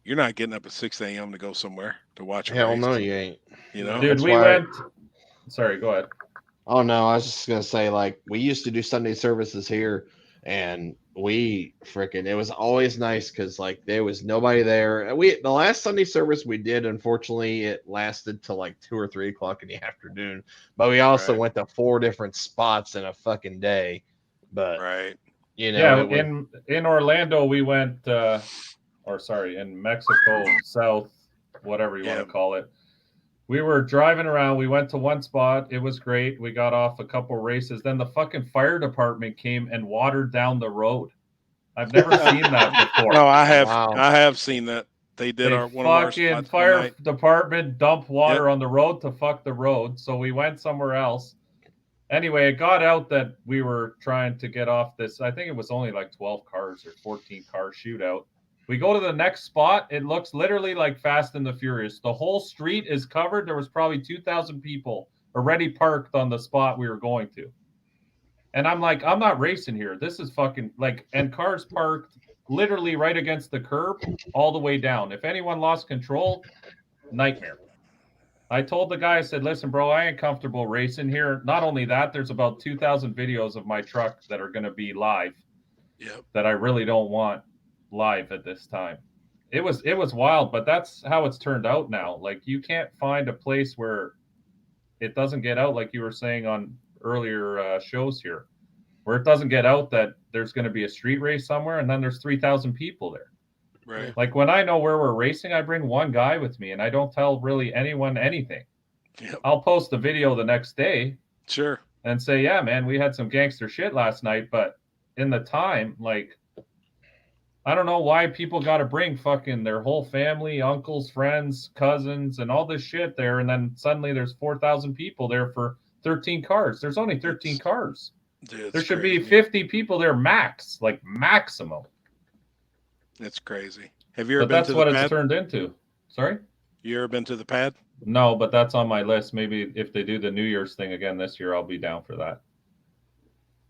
you're not getting up at 6 a.m. to go somewhere to watch a race. Hell no, you ain't. Dude, we went. Sorry, go ahead. Oh no, I was just gonna say, like, we used to do Sunday services here, and it was always nice because like there was nobody there. The last Sunday service we did, unfortunately, it lasted till like 2 or 3 o'clock in the afternoon. But we also went to 4 different spots in a fucking day. But in Orlando we went, in Mexico South, whatever you want to call it. We were driving around. We went to one spot. It was great. We got off a couple races. Then the fucking fire department came and watered down the road. I've never seen that before. No, I have. Wow. I have seen that. they did one of our spots fire department dumped water on the road to fuck the road. So we went somewhere else. Anyway, it got out that we were trying to get off this. I think it was only like 12 cars or 14 car shootout. We go to the next spot. It looks literally like Fast and the Furious. The whole street is covered. There was probably 2,000 people already parked on the spot we were going to. And I'm like, I'm not racing here. This is fucking like, and cars parked literally right against the curb all the way down. If anyone lost control, nightmare. I told the guy, I said, listen, bro, I ain't comfortable racing here. Not only that, there's about 2,000 videos of my truck that are going to be live that I really don't want live at this time. It was wild, but that's how it's turned out now. Like, you can't find a place where it doesn't get out, like you were saying on earlier shows here, where it doesn't get out that there's going to be a street race somewhere and then there's 3,000 people there. Right. Like when I know where we're racing, I bring one guy with me and I don't tell really anyone anything. I'll post a video the next day. Sure. And say, yeah, man, we had some gangster shit last night. But in the time, like, I don't know why people got to bring fucking their whole family, uncles, friends, cousins, and all this shit there. And then suddenly there's 4,000 people there for 13 cars. There's only 13 cars. Dude, there should be 50 people there max, like maximum. It's crazy. Have you ever but been that's to what the it's pad? Turned into. Sorry? You ever been to the pad? No, but that's on my list. Maybe if they do the New Year's thing again this year, I'll be down for that.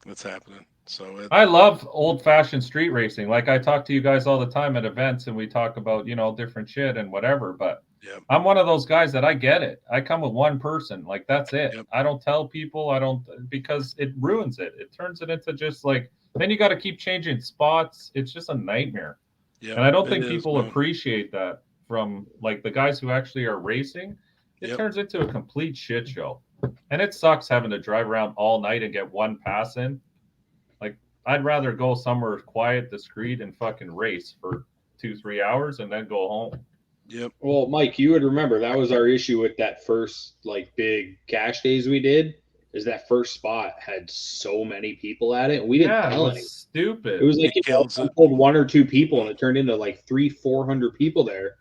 What's happening? So I love old-fashioned street racing. Like I talk to you guys all the time at events, and we talk about, you know, different shit and whatever. But I'm one of those guys that I get it. I come with one person, like that's it. I don't tell people. Because it ruins it. It turns it into just like then you got to keep changing spots. It's just a nightmare. And I don't think people appreciate that from like the guys who actually are racing. It turns into a complete shit show. And it sucks having to drive around all night and get one pass in. Like, I'd rather go somewhere quiet, discreet, and fucking race for 2-3 hours and then go home. Yep. Well, Mike, you would remember that was our issue with that first like big cash days we did. Is that first spot had so many people at it, and we didn't tell anyone. Stupid. It was like we pulled 1 or 2 people, and it turned into like 300-400 people there.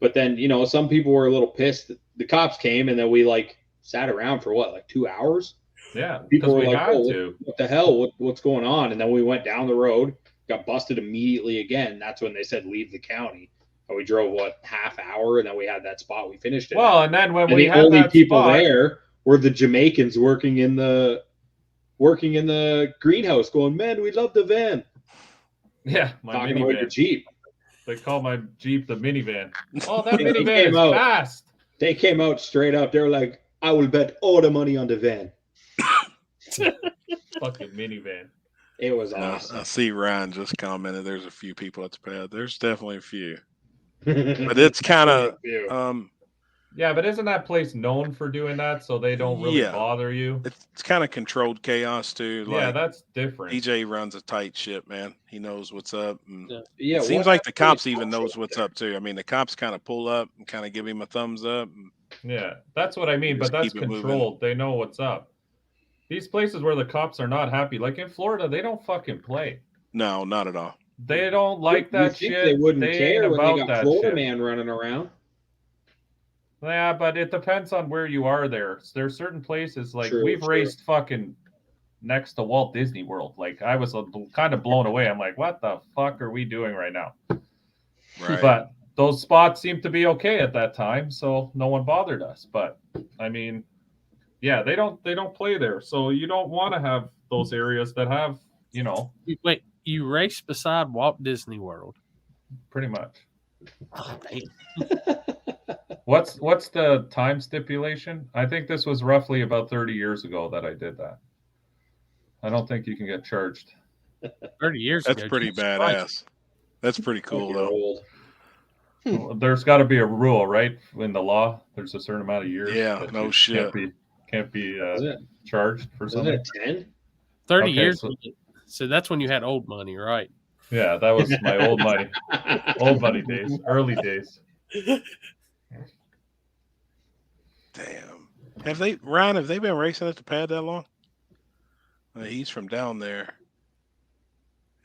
But then, you know, some people were a little pissed. The cops came, and then we like sat around for what, like 2 hours? Yeah, people were we like, had "Oh, to. what the hell? What's going on?" And then we went down the road, got busted immediately again. That's when they said leave the county. And we drove half hour, and then we had that spot. We finished it. Well, and then when we the had only that people spot, there were the Jamaicans working in the greenhouse, going, "Man, we love the van." Yeah, my talking about your minivan. Jeep. They call my Jeep the minivan. Oh, that They minivan came is out. fast. They came out straight up. They were like, "I will bet all the money on the van." Fucking minivan. It was awesome. I see Ryan just commented. There's a few people at the pad. There's definitely a few, but it's kind of yeah. But isn't that place known for doing that? So they don't really bother you. It's kind of controlled chaos too. Like, yeah, that's different. DJ runs a tight ship, man. He knows what's up. And yeah, it seems like the cops even knows what's up too. I mean, the cops kind of pull up and kind of give him a thumbs up. Yeah, that's what I mean. But that's controlled. They know what's up. These places where the cops are not happy, like in Florida, they don't fucking play. No, not at all. They don't like that shit. They wouldn't care when they got that Florida shit. Man running around. Yeah, but it depends on where you are there. There's certain places, like we've True. raced fucking next to Walt Disney World. Like I was kind of blown away. I'm like, what the fuck are we doing right now? Right. But those spots seemed to be okay at that time, so no one bothered us. But I mean, yeah, they don't play there, so you don't want to have those areas that have, you know. Wait, you race beside Walt Disney World? Pretty much. Oh, damn. What's the time stipulation? I think this was roughly about 30 years ago that I did that. I don't think you can get charged. 30 years That's ago. pretty badass. That's pretty cool, though. Well, there's got to be a rule, right? In the law, there's a certain amount of years. Yeah, no shit. Can't be charged for Isn't something. it 10? 30 years. So that's when you had old money, right? Yeah, that was my old money. Old money days, early days. Damn. Have they been racing at the pad that long? He's from down there.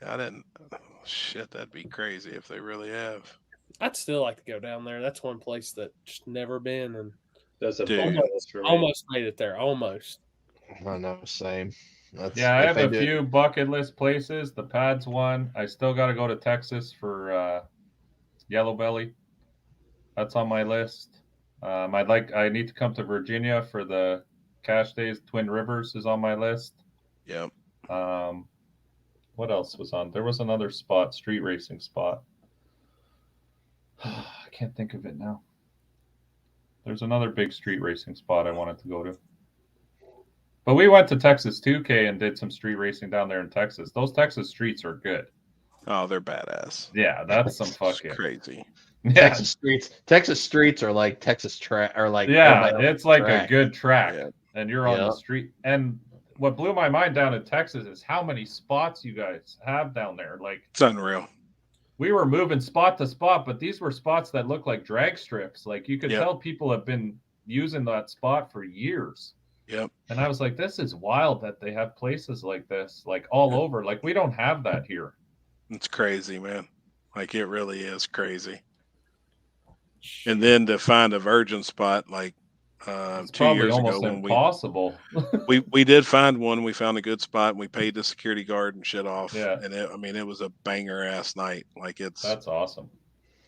I didn't. Oh, shit, that'd be crazy if they really have. I'd still like to go down there. That's one place that just never been, and That's a Dude. bucket list for me. almost made it there. Almost. I know, same. That's, Yeah, I if have they a do it- few bucket list places. The Pads one. I still got to go to Texas for Yellow Belly. That's on my list. I need to come to Virginia for the Cash Days. Twin Rivers is on my list. Yep. What else was on? There was another spot, street racing spot. I can't think of it now. There's another big street racing spot I wanted to go to. But we went to Texas 2K and did some street racing down there in Texas. Those Texas streets are good. Oh, they're badass. Yeah, that's some fucking crazy. Yeah. Texas streets are like Texas track, or like it's like track. a good track, Yeah. and you're on the street. And what blew my mind down in Texas is how many spots you guys have down there. Like, It's unreal. we were moving spot to spot, but these were spots that looked like drag strips. Like, you could Yep. tell people have been using that spot for years. Yep. And I was like, this is wild that they have places like this, like all over. Like, we don't have that here. It's crazy, man. Like, it really is crazy. And then to find a virgin spot like It's 2 probably years almost ago when impossible. we did find one. We found a good spot and we paid the security guard and shit off. Yeah. And it was a banger ass night. Like, That's awesome.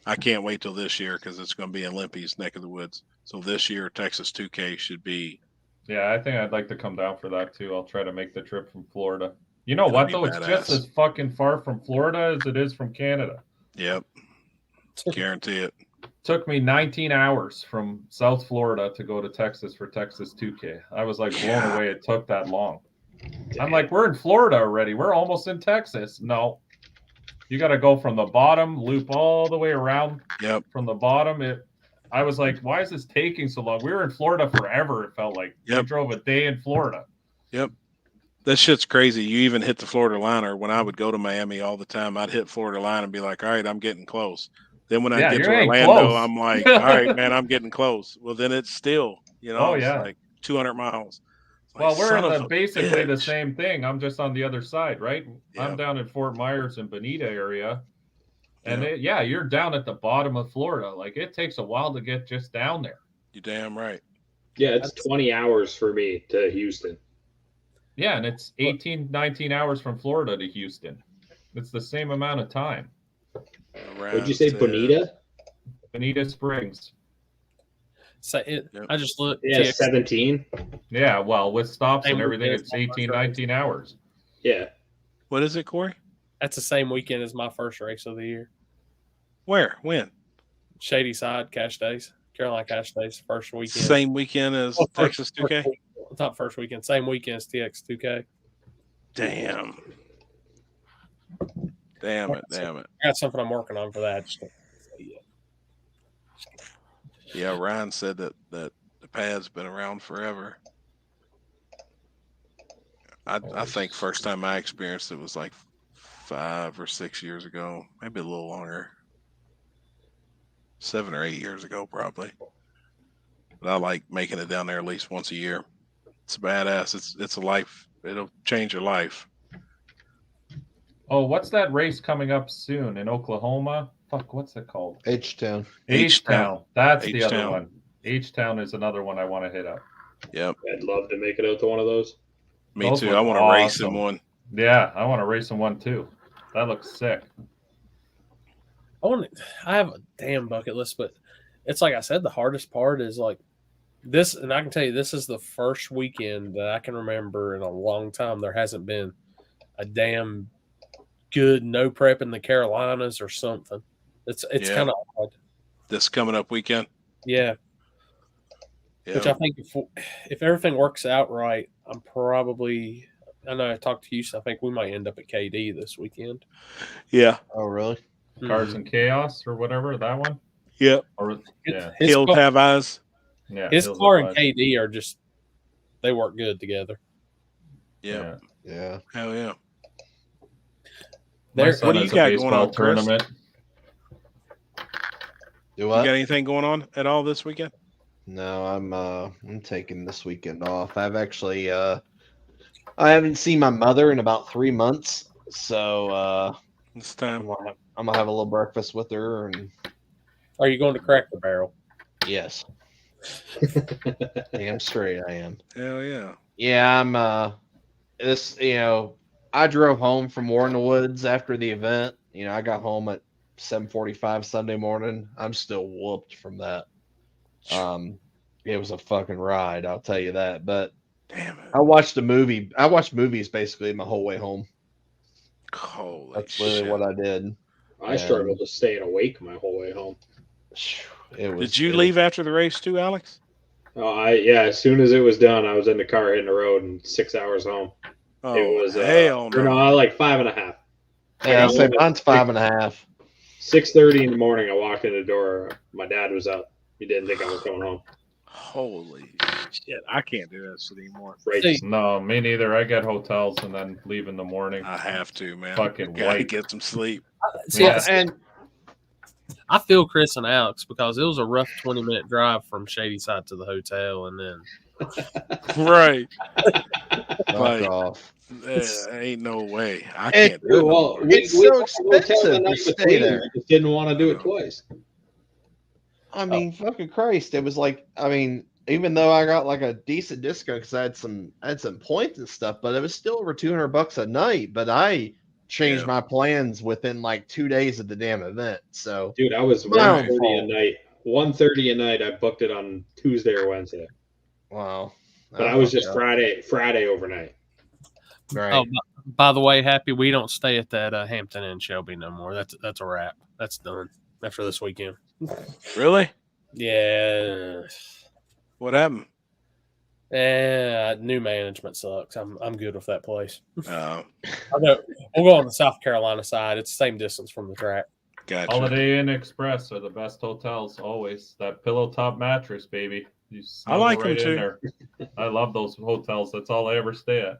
I can't wait till this year because it's going to be in Limpy's neck of the woods. So this year, Texas 2K should be. Yeah, I think I'd like to come down for that too. I'll try to make the trip from Florida. You know It'll what be though? It's badass. just as fucking far from Florida as it is from Canada. Yep. Guarantee it. Took me 19 hours from South Florida to go to Texas for Texas 2K. I was like blown away it took that long. I'm like, we're in Florida already. We're almost in Texas. No. You got to go from the bottom, loop all the way around. Yep. From the bottom, I was like, why is this taking so long? We were in Florida forever, it felt like. Yep. We drove a day in Florida. Yep. That shit's crazy. You even hit the Florida line, or when I would go to Miami all the time, I'd hit Florida line and be like, all right, I'm getting close. Then when I get to Orlando, close. I'm like, all right, man, I'm getting close. Well, then it's still, it's like 200 miles. It's Well, like, we're son of in a basically the bitch. same thing. I'm just on the other side, right? Yeah. I'm down in Fort Myers and Bonita area. And Yeah. you're down at the bottom of Florida. Like, it takes a while to get just down there. You're damn right. Yeah, it's 20 hours for me to Houston. Yeah, and it's 18, 19 hours from Florida to Houston. It's the same amount of time. Would you say Bonita? Bonita Springs. So I just looked. Yeah, 17. Yeah, well, with stops Same and everything, weekend it's as my 18, first 19 hours. Yeah. What is it, Corey? That's the same weekend as my first race of the year. Where? When? Shady Side Cash Days, Carolina Cash Days, first weekend. Same weekend as Texas 2K? Not first weekend, same weekend as TX 2K. Damn. Damn it. I got something I'm working on for that. Yeah, Ryan said that the pad's been around forever. I think first time I experienced it was like 5 or 6 years ago, maybe a little longer. 7 or 8 years ago, probably. But I like making it down there at least once a year. It's badass. It's a life. It'll change your life. Oh, what's that race coming up soon in Oklahoma? Fuck, what's it called? H-Town. H-Town. That's the other H-Town. one. H-Town is another one I want to hit up. Yep. I'd love to make it out to one of those. Me Those too. look I want to race in awesome. one. Yeah, I want to race in one too. That looks sick. I have a damn bucket list, but it's like I said, the hardest part is like this, and I can tell you this is the first weekend that I can remember in a long time there hasn't been a damn good no prep in the Carolinas or something. It's Yeah. kind of odd. This coming up weekend. Yeah. Which I think if everything works out right, I'm probably I know I talked to you, so I think we might end up at KD this weekend. Yeah. Oh, really? Cars and Chaos or whatever, that one? Yep. Or yeah. He'll have eyes. Yeah. His Hills car Have and Eyes. KD are just they work good together. Yeah. Yeah. Hell yeah. My They're- son What do has you a got going baseball on, Chris? tournament. Do You what? got anything going on at all this weekend? No, I'm taking this weekend off. I've actually I haven't seen my mother in about 3 months, so It's time. I'm gonna have a little breakfast with her and Are you going to Cracker Barrel? Yes. Damn straight I am. Hell yeah. Yeah, I'm I drove home from War in the Woods after the event. I got home at 7:45 Sunday morning. I'm still whooped from that. It was a fucking ride, I'll tell you that. But damn it. I watched movies basically my whole way home. Holy That's literally what I did. I struggled to stay awake my whole way home. Did you leave after the race too, Alex? Oh, as soon as it was done, I was in the car hitting the road in 6 hours home. Oh, it was hell no. no, like 5.5. Yeah, I'll say mine's 5.5. 6:30 in the morning, I walked in the door. My dad was up. He didn't think I was coming home. Holy shit! I can't do that shit anymore. Right. No, me neither. I get hotels and then leave in the morning. I have to, man. Fucking gotta white. get some sleep. And I feel Chris and Alex because it was a rough 20-minute drive from Shady Side to the hotel, and then right. Fuck off. Ain't no way. I can't do it. Well, it's so expensive to stay there. I just didn't want to do it twice. I mean, fucking Christ! It was like, even though I got like a decent discount because I had some points and stuff, but it was still over $200 a night. But I changed my plans within like 2 days of the damn event. So, dude, I was 1:30 a night. 1:30 a night. I booked it on Tuesday or Wednesday. Wow! But I was just Friday overnight. Right. Oh, by the way, Happy, we don't stay at that Hampton Inn Shelby no more. That's a wrap. That's done after this weekend. Really? Yeah. What happened? New management sucks. I'm good with that place. Oh. I know. We'll go on the South Carolina side. It's the same distance from the track. Gotcha. Holiday Inn Express are the best hotels always. That pillow top mattress, baby. I like them in too. there. I love those hotels. That's all I ever stay at.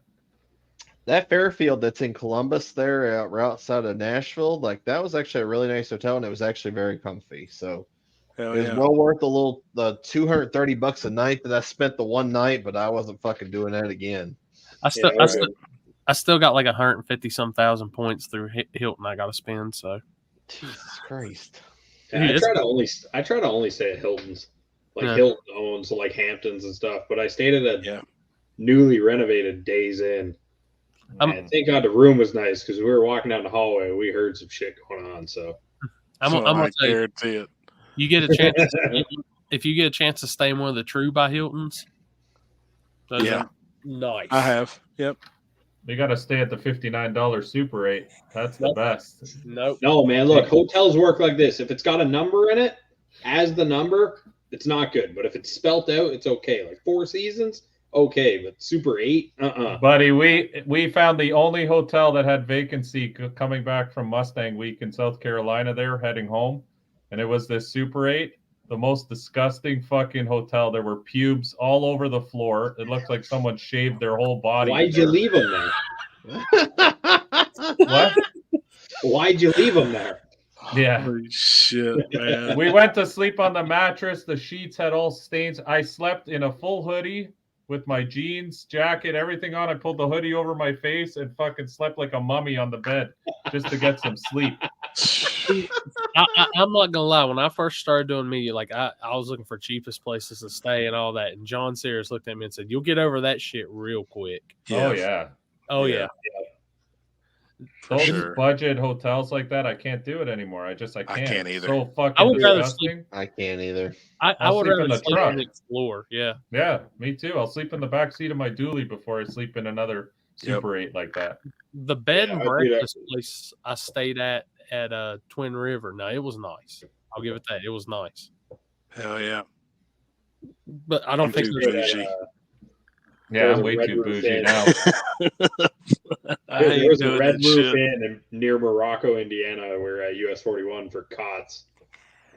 That Fairfield that's in Columbus there, outside of Nashville, like that was actually a really nice hotel, and it was actually very comfy. So it was well worth the $230 a night that I spent the one night, but I wasn't fucking doing that again. I still got like 150-some thousand points through Hilton I got to spend. So Jesus Christ! Yeah, I try to only stay at Hilton's. Hilton owns like Hamptons and stuff, but I stayed at a newly renovated Days Inn. And thank God the room was nice because we were walking down the hallway. We heard some shit going on. So I'm gonna tell you, it. You get a chance if you get a chance to stay in one of the True by Hiltons. Those are nice. I have. Yep. You got to stay at the $59 Super 8. That's the best. Nope. No, man. Look, hotels work like this. If it's got a number in it, as the number, it's not good. But if it's spelt out, it's okay. Like Four Seasons. Okay, but Super 8, Buddy, we found the only hotel that had vacancy coming back from Mustang Week in South Carolina there, heading home. And it was this Super 8, the most disgusting fucking hotel. There were pubes all over the floor. It looked like someone shaved their whole body. Why'd you leave them there? What? Why'd you leave them there? Yeah. Holy shit, man. We went to sleep on the mattress. The sheets had all stains. I slept in a full hoodie with my jeans, jacket, everything on. I pulled the hoodie over my face and fucking slept like a mummy on the bed just to get some sleep. I'm not gonna lie. When I first started doing media, like I was looking for cheapest places to stay and all that. And John Sears looked at me and said, "You'll get over that shit real quick." Oh yeah. Oh yeah. Those budget hotels like that, I can't do it anymore. I can't. I can't either. So fucking I would rather disgusting. sleep. I can't either. I would rather in the sleep truck. on the floor. Yeah. Yeah, me too. I'll sleep in the back seat of my dually before I sleep in another Super 8 like that. The bed and breakfast place I stayed at Twin River. Now it was nice. I'll give it that. It was nice. Hell yeah. But I don't think there's Yeah, I'm way too bougie now. There was a Red Roof Inn near Morocco, Indiana. We're at US 41 for COTS.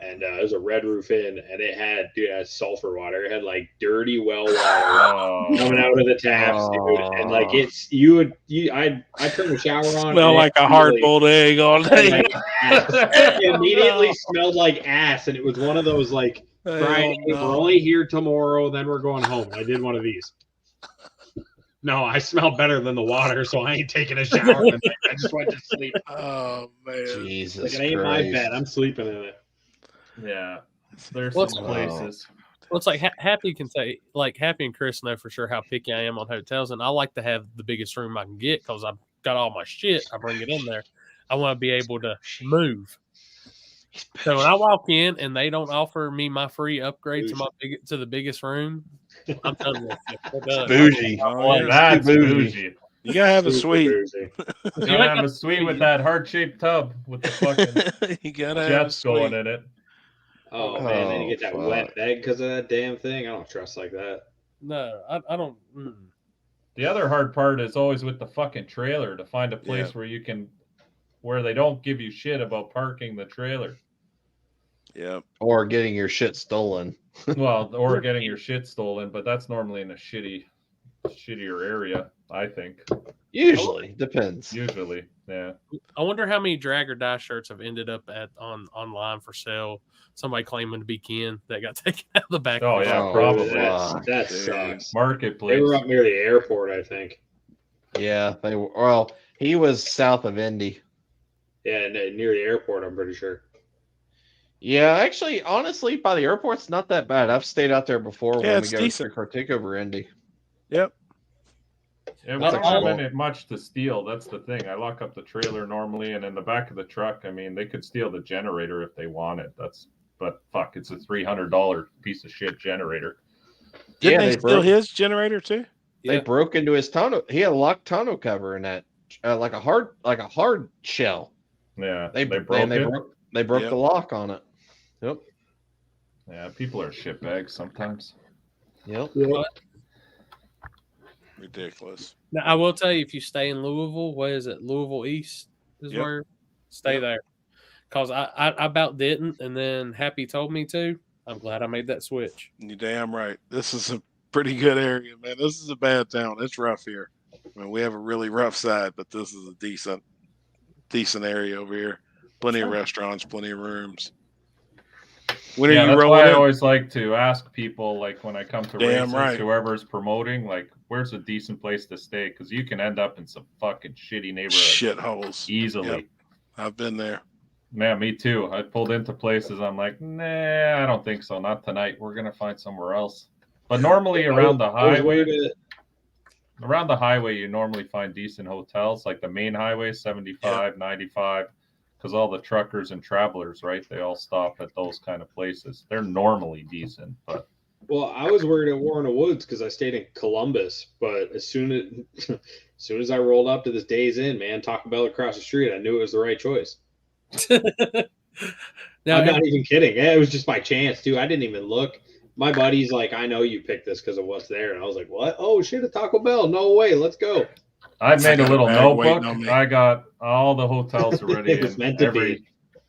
And it was a Red Roof Inn, and it had sulfur water. It had like dirty well water coming out of the taps, dude. And like I turned the shower on. Smell like a hard-boiled egg all day. It immediately smelled like ass, and it was one of those like Friday. We're only here tomorrow, then we're going home. I did one of these. No, I smell better than the water, so I ain't taking a shower. I just went to sleep. Oh man, Jesus, like it ain't my bed. I'm sleeping in it. Yeah, there's What's- some places. Well, it's like Happy can say, like Happy and Chris know for sure how picky I am on hotels, and I like to have the biggest room I can get because I've got all my shit. I bring it in there. I want to be able to move. So when I walk in and they don't offer me my free upgrade to the biggest room, I'm done with it. We're done. Bougie. Oh, yeah. That's bougie. bougie. You gotta have a Super suite. bougie. You gotta have a suite with that heart-shaped tub with the fucking You gotta have a jets going suite. in it. Oh, man, then you Oh, get that fuck. wet bed because of that damn thing. I don't trust like that. No, I don't. The other hard part is always with the fucking trailer to find a place Yeah. where you can, where they don't give you shit about parking the trailer. Yep. Or getting your shit stolen. Well, or getting your shit stolen, but that's normally in a shittier area, I think. Usually. Depends. Usually, yeah. I wonder how many drag or die shirts have ended up online for sale. Somebody claiming to be Ken that got taken out of the back. Oh, of the yeah, shop. probably. That Dude. sucks. Marketplace. They were up near the airport, I think. Yeah, they were. Well, he was south of Indy. Yeah, near the airport, I'm pretty sure. Yeah, actually, honestly, by the airport's not that bad. I've stayed out there before Yeah, when we it's go decent. to take over Indy. Yep. Yeah, we That's don't actually have cool. any much to steal. That's the thing. I lock up the trailer normally, and in the back of the truck, I mean, they could steal the generator if they want it. But fuck, it's a $300 piece of shit generator. Didn't Yeah, they steal his generator too? They Yeah. broke into his tonneau. He had a locked tonneau cover in that, like a hard shell. Yeah, They broke broke it. They broke Yep. the lock on it. Yep. Yeah, people are shitbags sometimes. Yep. Ridiculous. Now, I will tell you, if you stay in Louisville, what is it? Louisville East is Yep. where. Stay Yep. there, because I about didn't, and then Happy told me to. I'm glad I made that switch. You damn right. This is a pretty good area, man. This is a bad town. It's rough here. I mean, we have a really rough side, but this is a decent area over here. Plenty of restaurants, plenty of rooms. When Yeah, are you that's why rolling I in? always like to ask people, like when I come to Damn races, right. whoever's promoting, like, where's a decent place to stay? Because you can end up in some fucking shitty neighborhood Shitholes. easily. Yep. I've been there. Yeah, me too. I pulled into places. I'm like, nah, I don't think so. Not tonight. We're gonna find somewhere else. But normally around the highway, you normally find decent hotels, like the main highway, 75, 95, because all the truckers and travelers, right? They all stop at those kind of places. They're normally decent, but Well, I was worried at War in the Woods because I stayed in Columbus, but as soon as I rolled up to this Days Inn, man, Taco Bell across the street, I knew it was the right choice. Now, I'm not even kidding. Yeah, it was just by chance too. I didn't even look. My buddy's like, I know you picked this because of what's there, and I was like, what? Oh shit, a Taco Bell? No way, let's go. I made a little bag waiting notebook. on me. I got all the hotels already. It was in meant to be.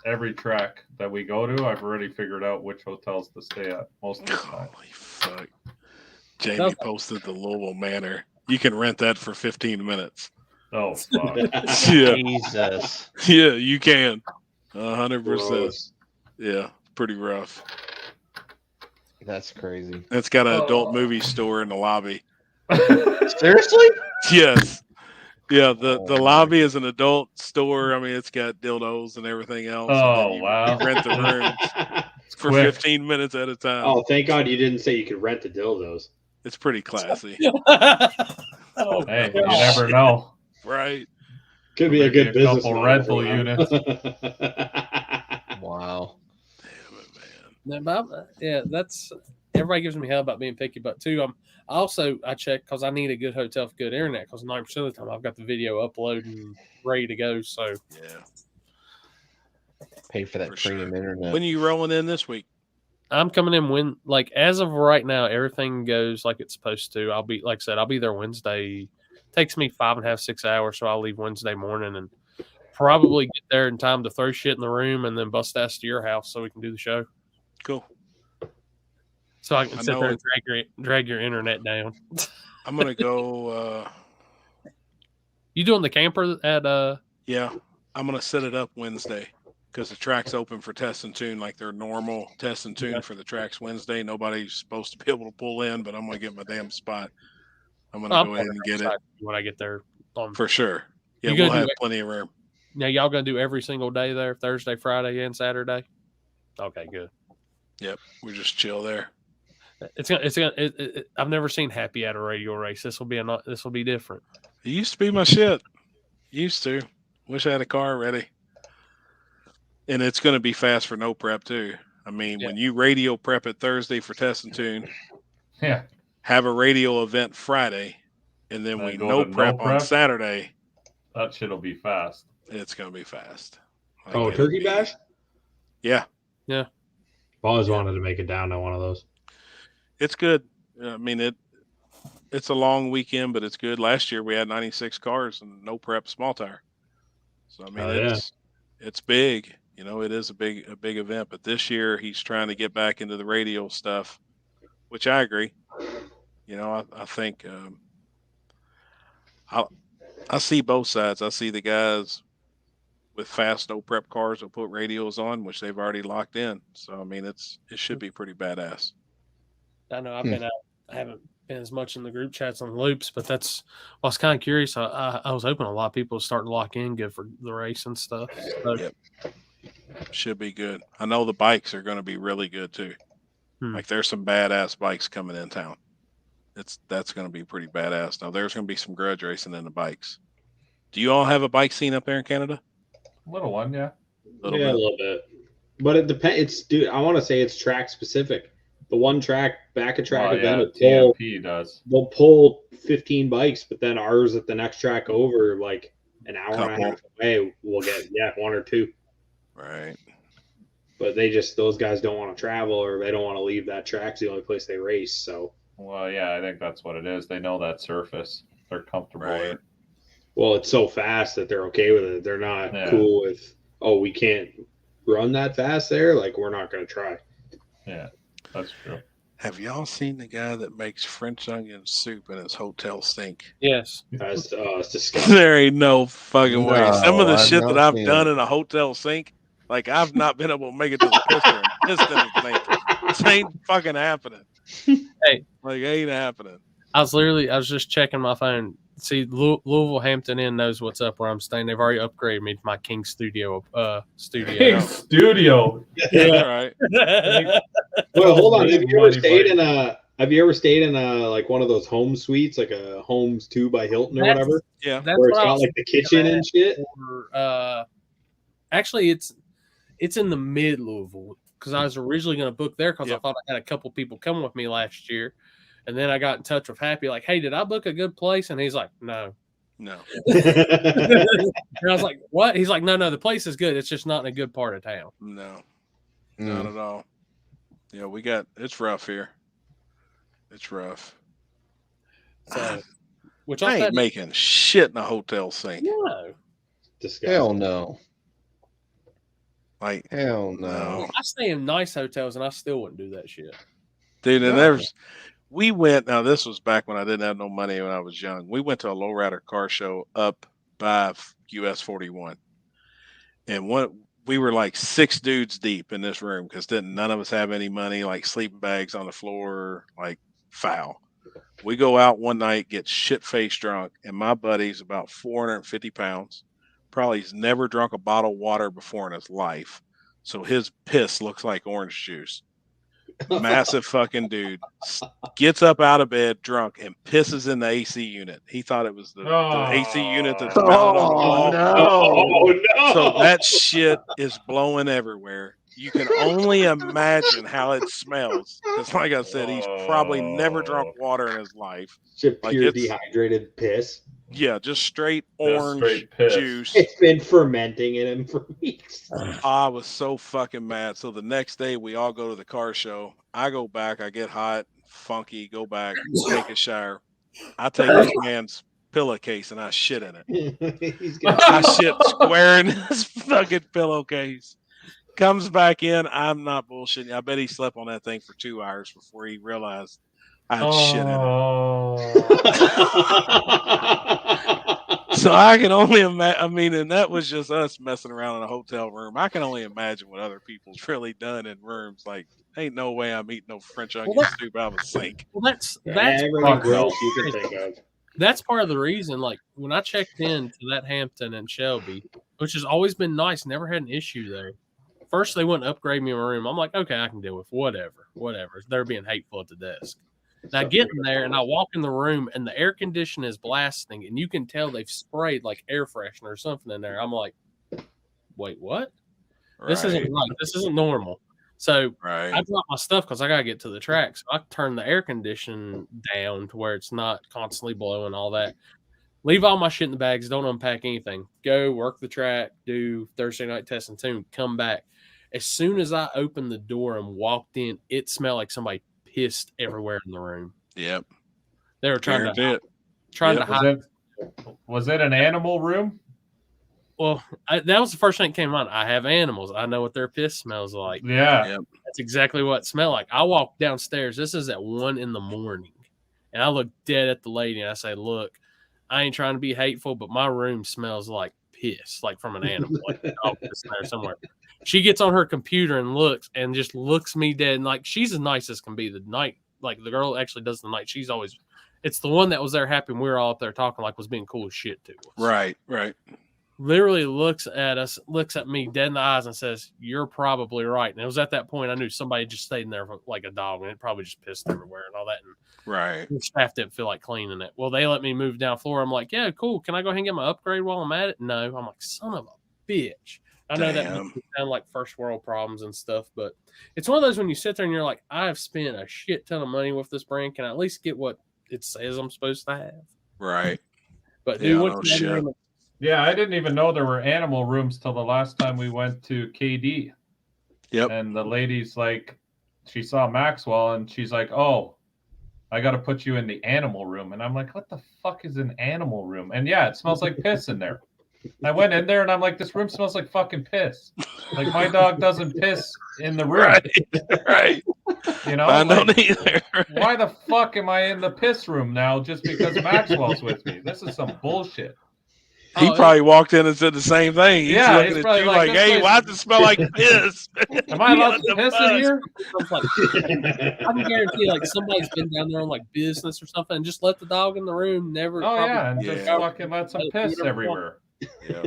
every track that we go to, I've already figured out which hotels to stay at most of the time. Holy fuck. Jamie posted the Louisville Manor. You can rent that for 15 minutes. Oh fuck! Yeah. Jesus. Yeah, you can. 100%. Gross. Yeah, pretty rough. That's crazy. It's got an adult movie store in the lobby. Seriously? Yes. Yeah, the Oh, lobby is an adult store. I mean, it's got dildos and everything else. and Oh, then you wow. rent the rooms for quick. 15 minutes at a time. Oh, thank God you didn't say you could rent the dildos. It's pretty classy. oh, Hey, gosh. you never know. Right. Could be a Maybe good a business couple model rental for them. units. Wow. Damn it, man. No, but yeah, that's everybody gives me hell about being picky, but too, I check because I need a good hotel for good internet because 90% of the time I've got the video uploaded and ready to go. So Yeah. Pay for that For premium sure. internet. When are you rolling in this week? I'm coming in when, like, as of right now, everything goes like it's supposed to. I'll be, like I said, I'll be there Wednesday. Takes me 5.5, 6 hours, so I'll leave Wednesday morning and probably get there in time to throw shit in the room and then bust ass to your house so we can do the show. Cool. So I can I sit know there and drag your internet down. I'm going to go. You doing the camper at Yeah, I'm going to set it up Wednesday because the track's open for test and tune like their normal test and tune for the tracks Wednesday. Nobody's supposed to be able to pull in, but I'm going to get my damn spot. I'm going to go ahead and get it. When I get there. For sure. Yeah, You gonna we'll have do it? plenty of room. Now, y'all going to do every single day there, Thursday, Friday, and Saturday? Okay, good. Yep, we just chill there. I've never seen Happy at a radio race. This will be different. It used to be my shit. Used to. Wish I had a car ready. And it's going to be fast for no prep too. I mean, when you radio prep it Thursday for test and tune, have a radio event Friday, and then we no prep on Saturday. That shit'll be fast. It's going to be fast. Like Turkey Bash? Yeah. Yeah. I've always wanted to make it down to one of those. It's good. I mean, it's a long weekend, but it's good. Last year we had 96 cars and no prep small tire. So I mean, it's big. You know, it is a big event. But this year he's trying to get back into the radio stuff, which I agree. You know, I think I see both sides. I see the guys with fast no prep cars will put radios on, which they've already locked in. So I mean, it should be pretty badass. I know I've been out. I haven't been as much in the group chats on loops, but I was kind of curious. I was hoping a lot of people would start to lock in good for the race and stuff. So. Yep. Should be good. I know the bikes are going to be really good too. Like there's some badass bikes coming in town. That's going to be pretty badass. Now there's going to be some grudge racing in the bikes. Do you all have a bike scene up there in Canada? Little one, yeah. A little bit. But it depends. I want to say it's track specific. The one track back a track event, TMP does. They'll pull 15 bikes, but then ours at the next track over, like an hour and a half away, we'll get one or two. Right. But those guys don't want to travel, or they don't want to leave that track. It's the only place they race. So. Well, yeah, I think that's what it is. They know that surface. They're comfortable with it. Well, it's so fast that they're okay with it. They're not cool with, we can't run that fast there. Like, we're not going to try. Yeah, that's true. Have y'all seen the guy that makes French onion soup in his hotel sink? Yes. It's disgusting. There ain't no fucking way. Some of the shit that I've done in a hotel sink, like I've not been able to make it to the piston and piston and sink. This ain't fucking happening. Hey, like ain't happening. I was just checking my phone. See, Louisville Hampton Inn knows what's up where I'm staying. They've already upgraded me to my King Studio. King Studio. Yeah, right. Well, hold on. Have you ever stayed in a like one of those home suites, like a Homes 2 by Hilton or whatever? Yeah. Where it's got like the kitchen and shit. Actually, it's in the mid Louisville because I was originally going to book there because I thought I had a couple people come with me last year. And then I got in touch with Happy, like, hey, did I book a good place? And he's like, no. And I was like, what? He's like, no, the place is good. It's just not in a good part of town. No, not at all. Yeah, it's rough here. It's rough. So, which I ain't making shit in a hotel sink. No. Hell no. Like, hell no. I stay in nice hotels and I still wouldn't do that shit. Dude, and we went, now this was back when I didn't have no money when I was young. We went to a lowrider car show up by US 41. And we were like 6 dudes deep in this room because none of us have any money, like sleeping bags on the floor, like foul. We go out one night, get shit-faced drunk, and my buddy's about 450 pounds. Probably he's never drunk a bottle of water before in his life. So his piss looks like orange juice. Massive fucking dude gets up out of bed drunk and pisses in the AC unit. He thought it was the AC unit that's mounted on the wall. No. So that shit is blowing everywhere. You can only imagine how it smells. Because like I said, he's probably never drunk water in his life. Just pure dehydrated piss. Yeah, just straight orange juice. It's been fermenting in him for weeks. I was so fucking mad. So the next day we all go to the car show. I go back, I get hot, funky, go back, take a shower. I take this man's pillowcase and I shit in it. I shit square in his fucking pillowcase. Comes back in, I'm not bullshitting. I bet he slept on that thing for 2 hours before he realized I had shit in it. So I can only imagine. I mean, and that was just us messing around in a hotel room. I can only imagine what other people's really done in rooms. Like, ain't no way I'm eating no French onion soup out of a sink. Well, that's gross you can think of. That's part of the reason. Like when I checked in to that Hampton and Shelby, which has always been nice, never had an issue there. First, they wouldn't upgrade me in my room. I'm like, okay, I can deal with whatever. They're being hateful at the desk. And I get in there and I walk in the room and the air conditioner is blasting and you can tell they've sprayed like air freshener or something in there. I'm like, wait, what? Right. This isn't right. This isn't normal. So I drop my stuff because I got to get to the track. So I turn the air conditioning down to where it's not constantly blowing, all that. Leave all my shit in the bags. Don't unpack anything. Go work the track, do Thursday night test and tune, come back. As soon as I opened the door and walked in, it smelled like somebody pissed everywhere in the room. Yep. They were trying to hide. Was it an animal room? Well, that was the first thing that came on. I have animals. I know what their piss smells like. Yeah. Yep. That's exactly what it smelled like. I walked downstairs. This is at 1 a.m. And I look dead at the lady and I say, look, I ain't trying to be hateful, but my room smells like piss, like from an animal, like a dog pissing there somewhere. She gets on her computer and just looks me dead. And like, she's as nice as can be. The night, like the girl actually does the night. She's always, it's the one that was there happy when we were all up there talking, like was being cool as shit to us. Right. Literally looks at us, looks at me dead in the eyes and says, you're probably right. And it was at that point I knew somebody just stayed in there like a dog and it probably just pissed everywhere and all that. And the staff didn't feel like cleaning it. Well, they let me move down floor. I'm like, yeah, cool. Can I go ahead and get my upgrade while I'm at it? No. I'm like, son of a bitch. I know that makes it sound like first world problems and stuff, but it's one of those when you sit there and you're like, I've spent a shit ton of money with this brand. Can I at least get what it says I'm supposed to have? Right. But yeah, I didn't even know there were animal rooms till the last time we went to KD. Yep. And the lady's like, she saw Maxwell and she's like, oh, I got to put you in the animal room. And I'm like, what the fuck is an animal room? And yeah, it smells like piss in there. I went in there and I'm like, this room smells like fucking piss. Like my dog doesn't piss in the room. Right. You know, I don't either. Why the fuck am I in the piss room now just because Maxwell's with me? This is some bullshit. He probably walked in and said the same thing. He's looking at you like, hey, why does it smell like piss? Am I allowed to piss in here? I can guarantee like somebody's been down there on like business or something and just let the dog in the room. Just fucking let some piss everywhere. Yeah.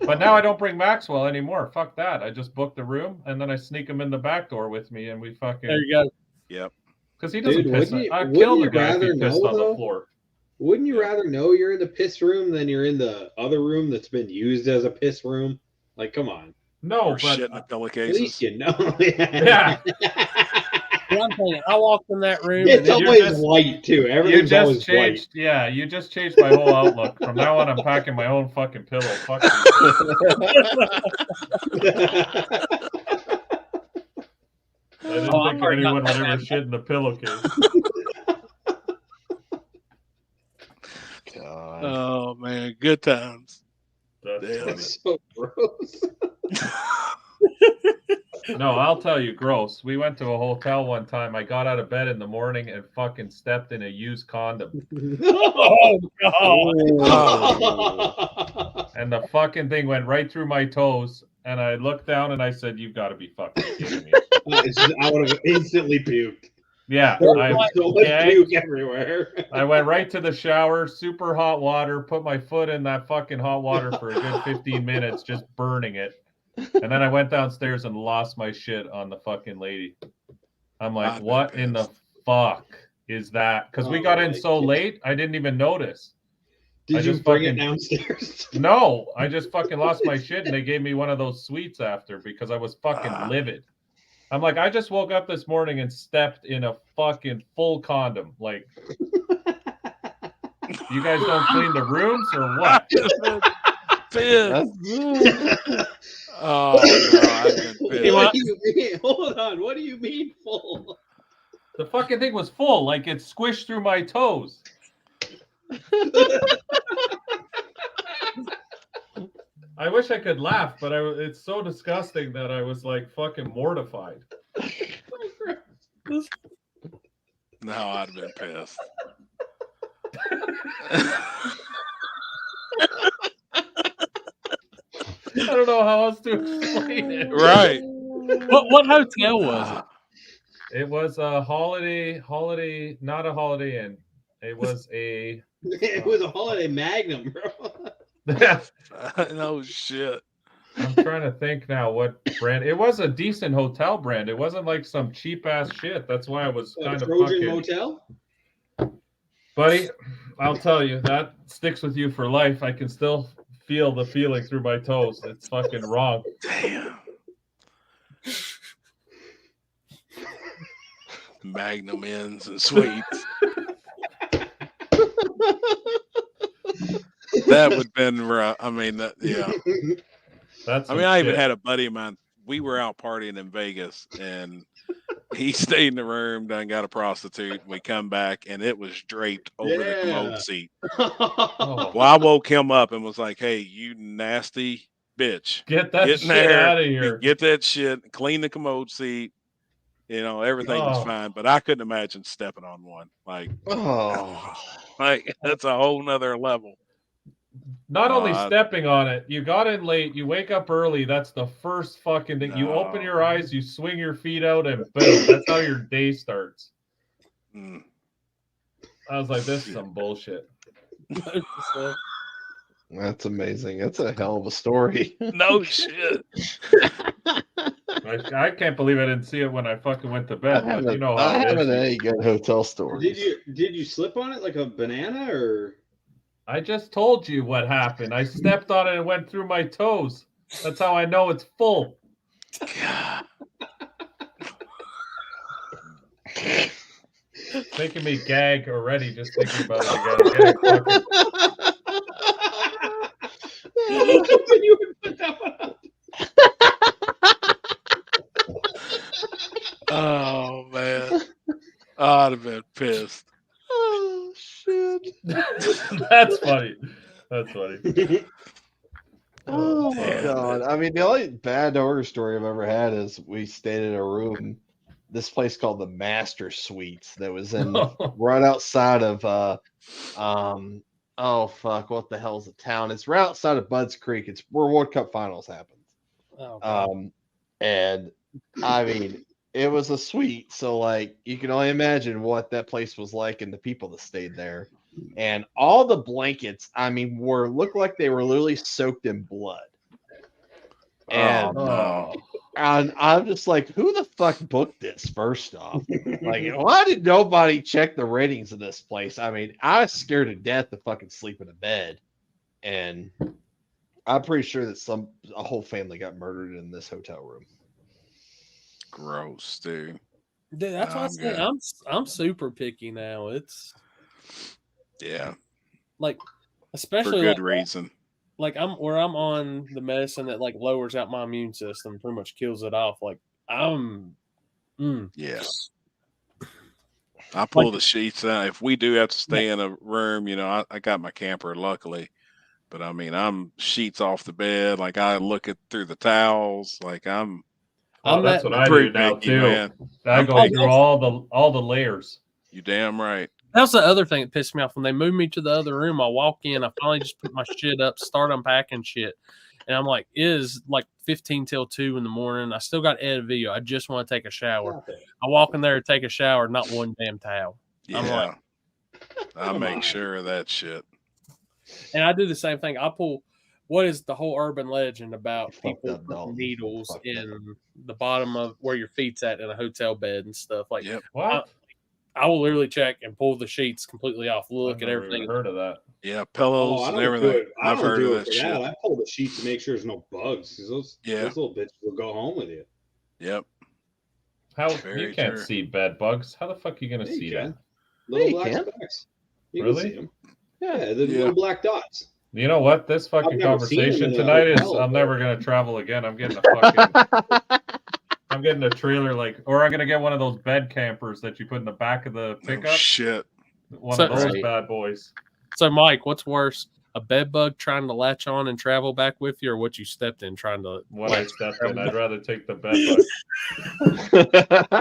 But now I don't bring Maxwell anymore. Fuck that. I just book the room and then I sneak him in the back door with me and we fucking. There you go. Yep. Because he doesn't piss. I killed the guy who pissed on the floor. Wouldn't you rather know you're in the piss room than you're in the other room that's been used as a piss room? Like, come on. No, but shit in the pillowcases. At least you know. Yeah. I'm telling you, I walked in that room. It's always white too. Everything's always changed, white. Yeah, you just changed my whole outlook. From now on, I'm packing my own fucking pillow. Fuck you. I didn't think anyone would ever shit in the pillowcase. God. Oh man, good times. That's so gross. No, I'll tell you, gross. We went to a hotel one time. I got out of bed in the morning and fucking stepped in a used condom. Oh God! Oh. And the fucking thing went right through my toes. And I looked down and I said, "You've got to be fucking kidding me!" I would have instantly puked. Yeah, puke everywhere. I went right to the shower, super hot water, put my foot in that fucking hot water for a good 15 minutes, just burning it. And then I went downstairs and lost my shit on the fucking lady. I'm like, what in the fuck is that? Because we got in so late, I didn't even notice. Did you bring it downstairs? No, I just fucking lost my shit and they gave me one of those sweets after because I was fucking livid. I'm like, I just woke up this morning and stepped in a fucking full condom. Like, you guys don't clean the rooms or what? Oh, no, I've been pissed. What do you mean? Hold on. What do you mean full? The fucking thing was full. Like, it squished through my toes. I wish I could laugh, but it's so disgusting that I was like fucking mortified. No, I'd have been pissed. I don't know how else to explain it. Right. What hotel was it? It was a holiday, not a Holiday Inn. It was a Holiday Magnum, bro. No shit. I'm trying to think now what brand. It was a decent hotel brand. It wasn't like some cheap ass shit. That's why I was kind of Trojan fucking. Motel? Buddy, I'll tell you, that sticks with you for life. I can still feel the feeling through my toes. It's fucking wrong. Damn. Magnum Inns and Sweets. That would have been rough. I mean, yeah. I even had a buddy of mine. We were out partying in Vegas, and he stayed in the room, done got a prostitute. We come back, and it was draped over the commode seat. Oh. Well, I woke him up and was like, "Hey, you nasty bitch. Get that shit out of here. Get that shit, clean the commode seat. You know, everything was fine." But I couldn't imagine stepping on one. Like that's a whole nother level. Not only stepping on it, you got in late, you wake up early, that's the first fucking thing. You open your eyes, you swing your feet out, and boom, that's how your day starts. I was like, this is some bullshit. That's amazing. That's a hell of a story. No shit. I can't believe I didn't see it when I fucking went to bed. But you know how I it haven't is. any good hotel stories. Did you slip on it like a banana or? I just told you what happened. I stepped on it and it went through my toes. That's how I know it's full. Making me gag already just thinking about it. You would put that one up. Oh man, I'd have been pissed. Oh shit! That's funny. That's funny. Oh my god! I mean, the only bad horror story I've ever had is we stayed in a room, this place called the Master Suites, that was in right outside of oh fuck, what the hell's the town? It's right outside of Budds Creek. It's where World Cup Finals happened. And I mean, it was a suite, so like you can only imagine what that place was like and the people that stayed there. And all the blankets, I mean, looked like they were literally soaked in blood. And, and I'm just like, who the fuck booked this? First off, like, why did nobody check the ratings of this place? I mean, I was scared to death to fucking sleep in a bed, and I'm pretty sure that a whole family got murdered in this hotel room. Gross, dude. Dude, that's why I say I'm super picky now. It's like, especially for good like, reason. Like I'm on the medicine that like lowers out my immune system, pretty much kills it off. Like Yes. I pull the sheets out. If we do have to stay in a room, you know, I got my camper, luckily. But I mean, I'm sheets off the bed. Like I look through the towels. Like that's what I do now too. Man. I go through all the layers. You damn right. That's the other thing that pissed me off. When they moved me to the other room, I walk in, I finally just put my shit up, start unpacking shit. And I'm like, it is like 15 till 2 in the morning. I still got to edit video. I just want to take a shower. I walk in there to take a shower, not one damn towel. Yeah. I'm like, I make sure of that shit. And I do the same thing. I pull, what is the whole urban legend about people putting needles in the bottom of where your feet's at in a hotel bed and stuff? Like, what? I will literally check and pull the sheets completely off. Look at everything. I've heard of that. Yeah, pillows and everything. I've heard of that shit. I pull the sheets to make sure there's no bugs. Those little bitches will go home with you. Yep. You can't see bed bugs. How the fuck are you gonna see that? Little black specks. You can see them. Yeah, the little black dots. You know what? This fucking conversation tonight is I'm never gonna travel again. I'm getting a I'm getting a trailer, or I'm gonna get one of those bed campers that you put in the back of the pickup. Oh, shit. One of those bad boys. So, Mike, what's worse, a bed bug trying to latch on and travel back with you, or what you stepped in trying to? What I stepped in, I'd rather take the bed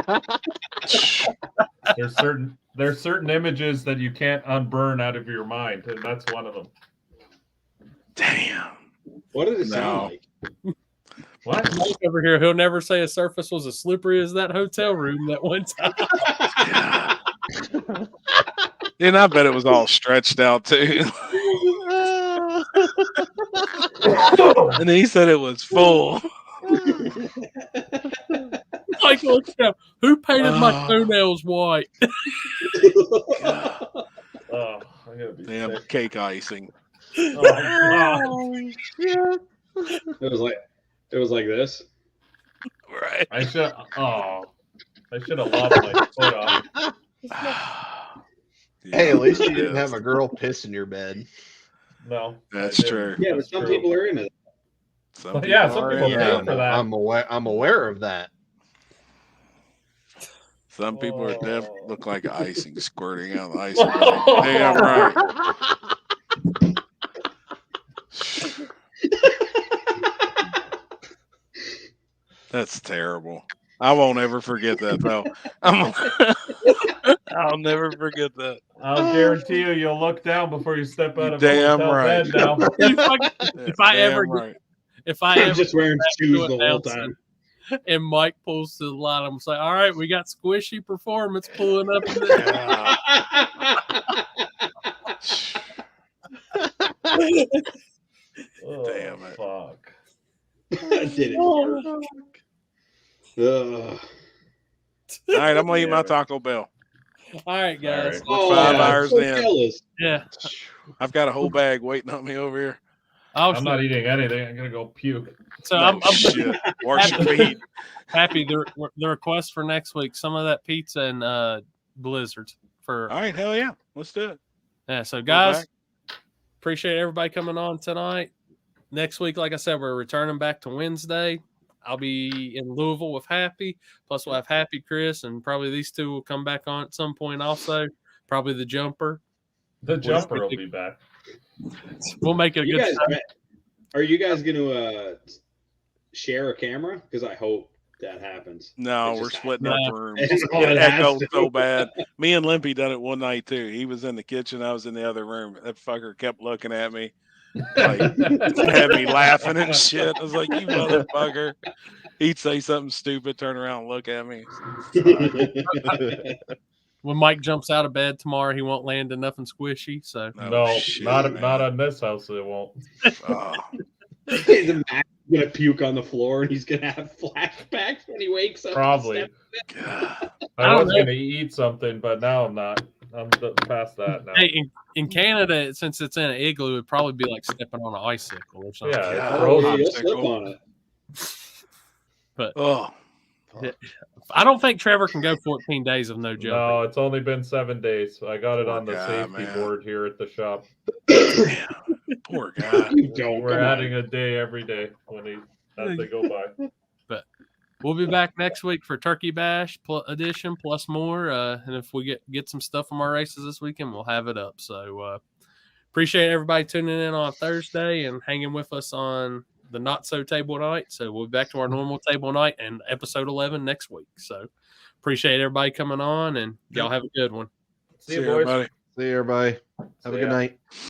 bug. There's certain images that you can't unburn out of your mind, and that's one of them. Damn. What did it sound like? What? Mike over here, he'll never say a surface was as slippery as that hotel room that one time. And I bet it was all stretched out too. And he said it was full. Mike looks up. Who painted my toenails white? Oh, I gotta be Damn sick. cake icing. Oh, It was like this. Right. I should have lopped my foot off. Hey, at least you didn't have a girl piss in your bed. No, That's true. Yeah, but some people are into that. Some people pay for that. I'm aware of that. Some people are look like icing squirting out of the icing. Damn right. That's terrible. I won't ever forget that, though. I'll never forget that. I'll guarantee you'll look down before you step out of a Damn hotel right. bed now. If I ever I'm just wearing shoes the whole time. And Mike pulls to the line, I'm like, all right, we got Squishy Performance pulling up. Damn it. Fuck. I did it. All right, I'm gonna eat my Taco Bell. All right, guys. We're 5 hours in. Yeah. I've got a whole bag waiting on me over here. I'm not eating anything. I'm gonna go puke. So No, shit. Wash your feet. Happy the request for next week. Some of that pizza and blizzards for. All right, hell yeah, let's do it. Yeah. So guys, appreciate everybody coming on tonight. Next week, like I said, we're returning back to Wednesday. I'll be in Louisville with Happy. Plus, we'll have Happy, Chris, and probably these two will come back on at some point also. Probably the Jumper. The Jumper will be back. We'll make it a good time. Are you guys going to share a camera? Because I hope that happens. No, we're splitting up rooms. It It echoed so bad. Me and Limpy done it one night too. He was in the kitchen. I was in the other room. That fucker kept looking at me. Like, had me laughing and shit. I was like, you motherfucker. He'd say something stupid, turn around and look at me. When Mike jumps out of bed tomorrow, he won't land in nothing squishy. So not on this house. It won't. The Mac's gonna puke on the floor, and he's gonna have flashbacks when he wakes up. Probably. I was gonna eat something, but now I'm not. I'm past that now. Hey, in Canada, since it's in an igloo, it'd probably be like stepping on an icicle or something. Yeah, it's frozen. You'll slip on it. But I don't think Trevor can go 14 days of no jumping. No, it's only been 7 days. I got it on the safety board here at the shop. Poor guy. We're adding a day every day as they go by. But we'll be back next week for Turkey Bash edition plus more. And if we get some stuff from our races this weekend, we'll have it up. So appreciate everybody tuning in on Thursday and hanging with us on the Not So Table Night. So we'll be back to our normal table night and episode 11 next week. So appreciate everybody coming on, and y'all have a good one. See you, boys. See you, everybody. Have a good night.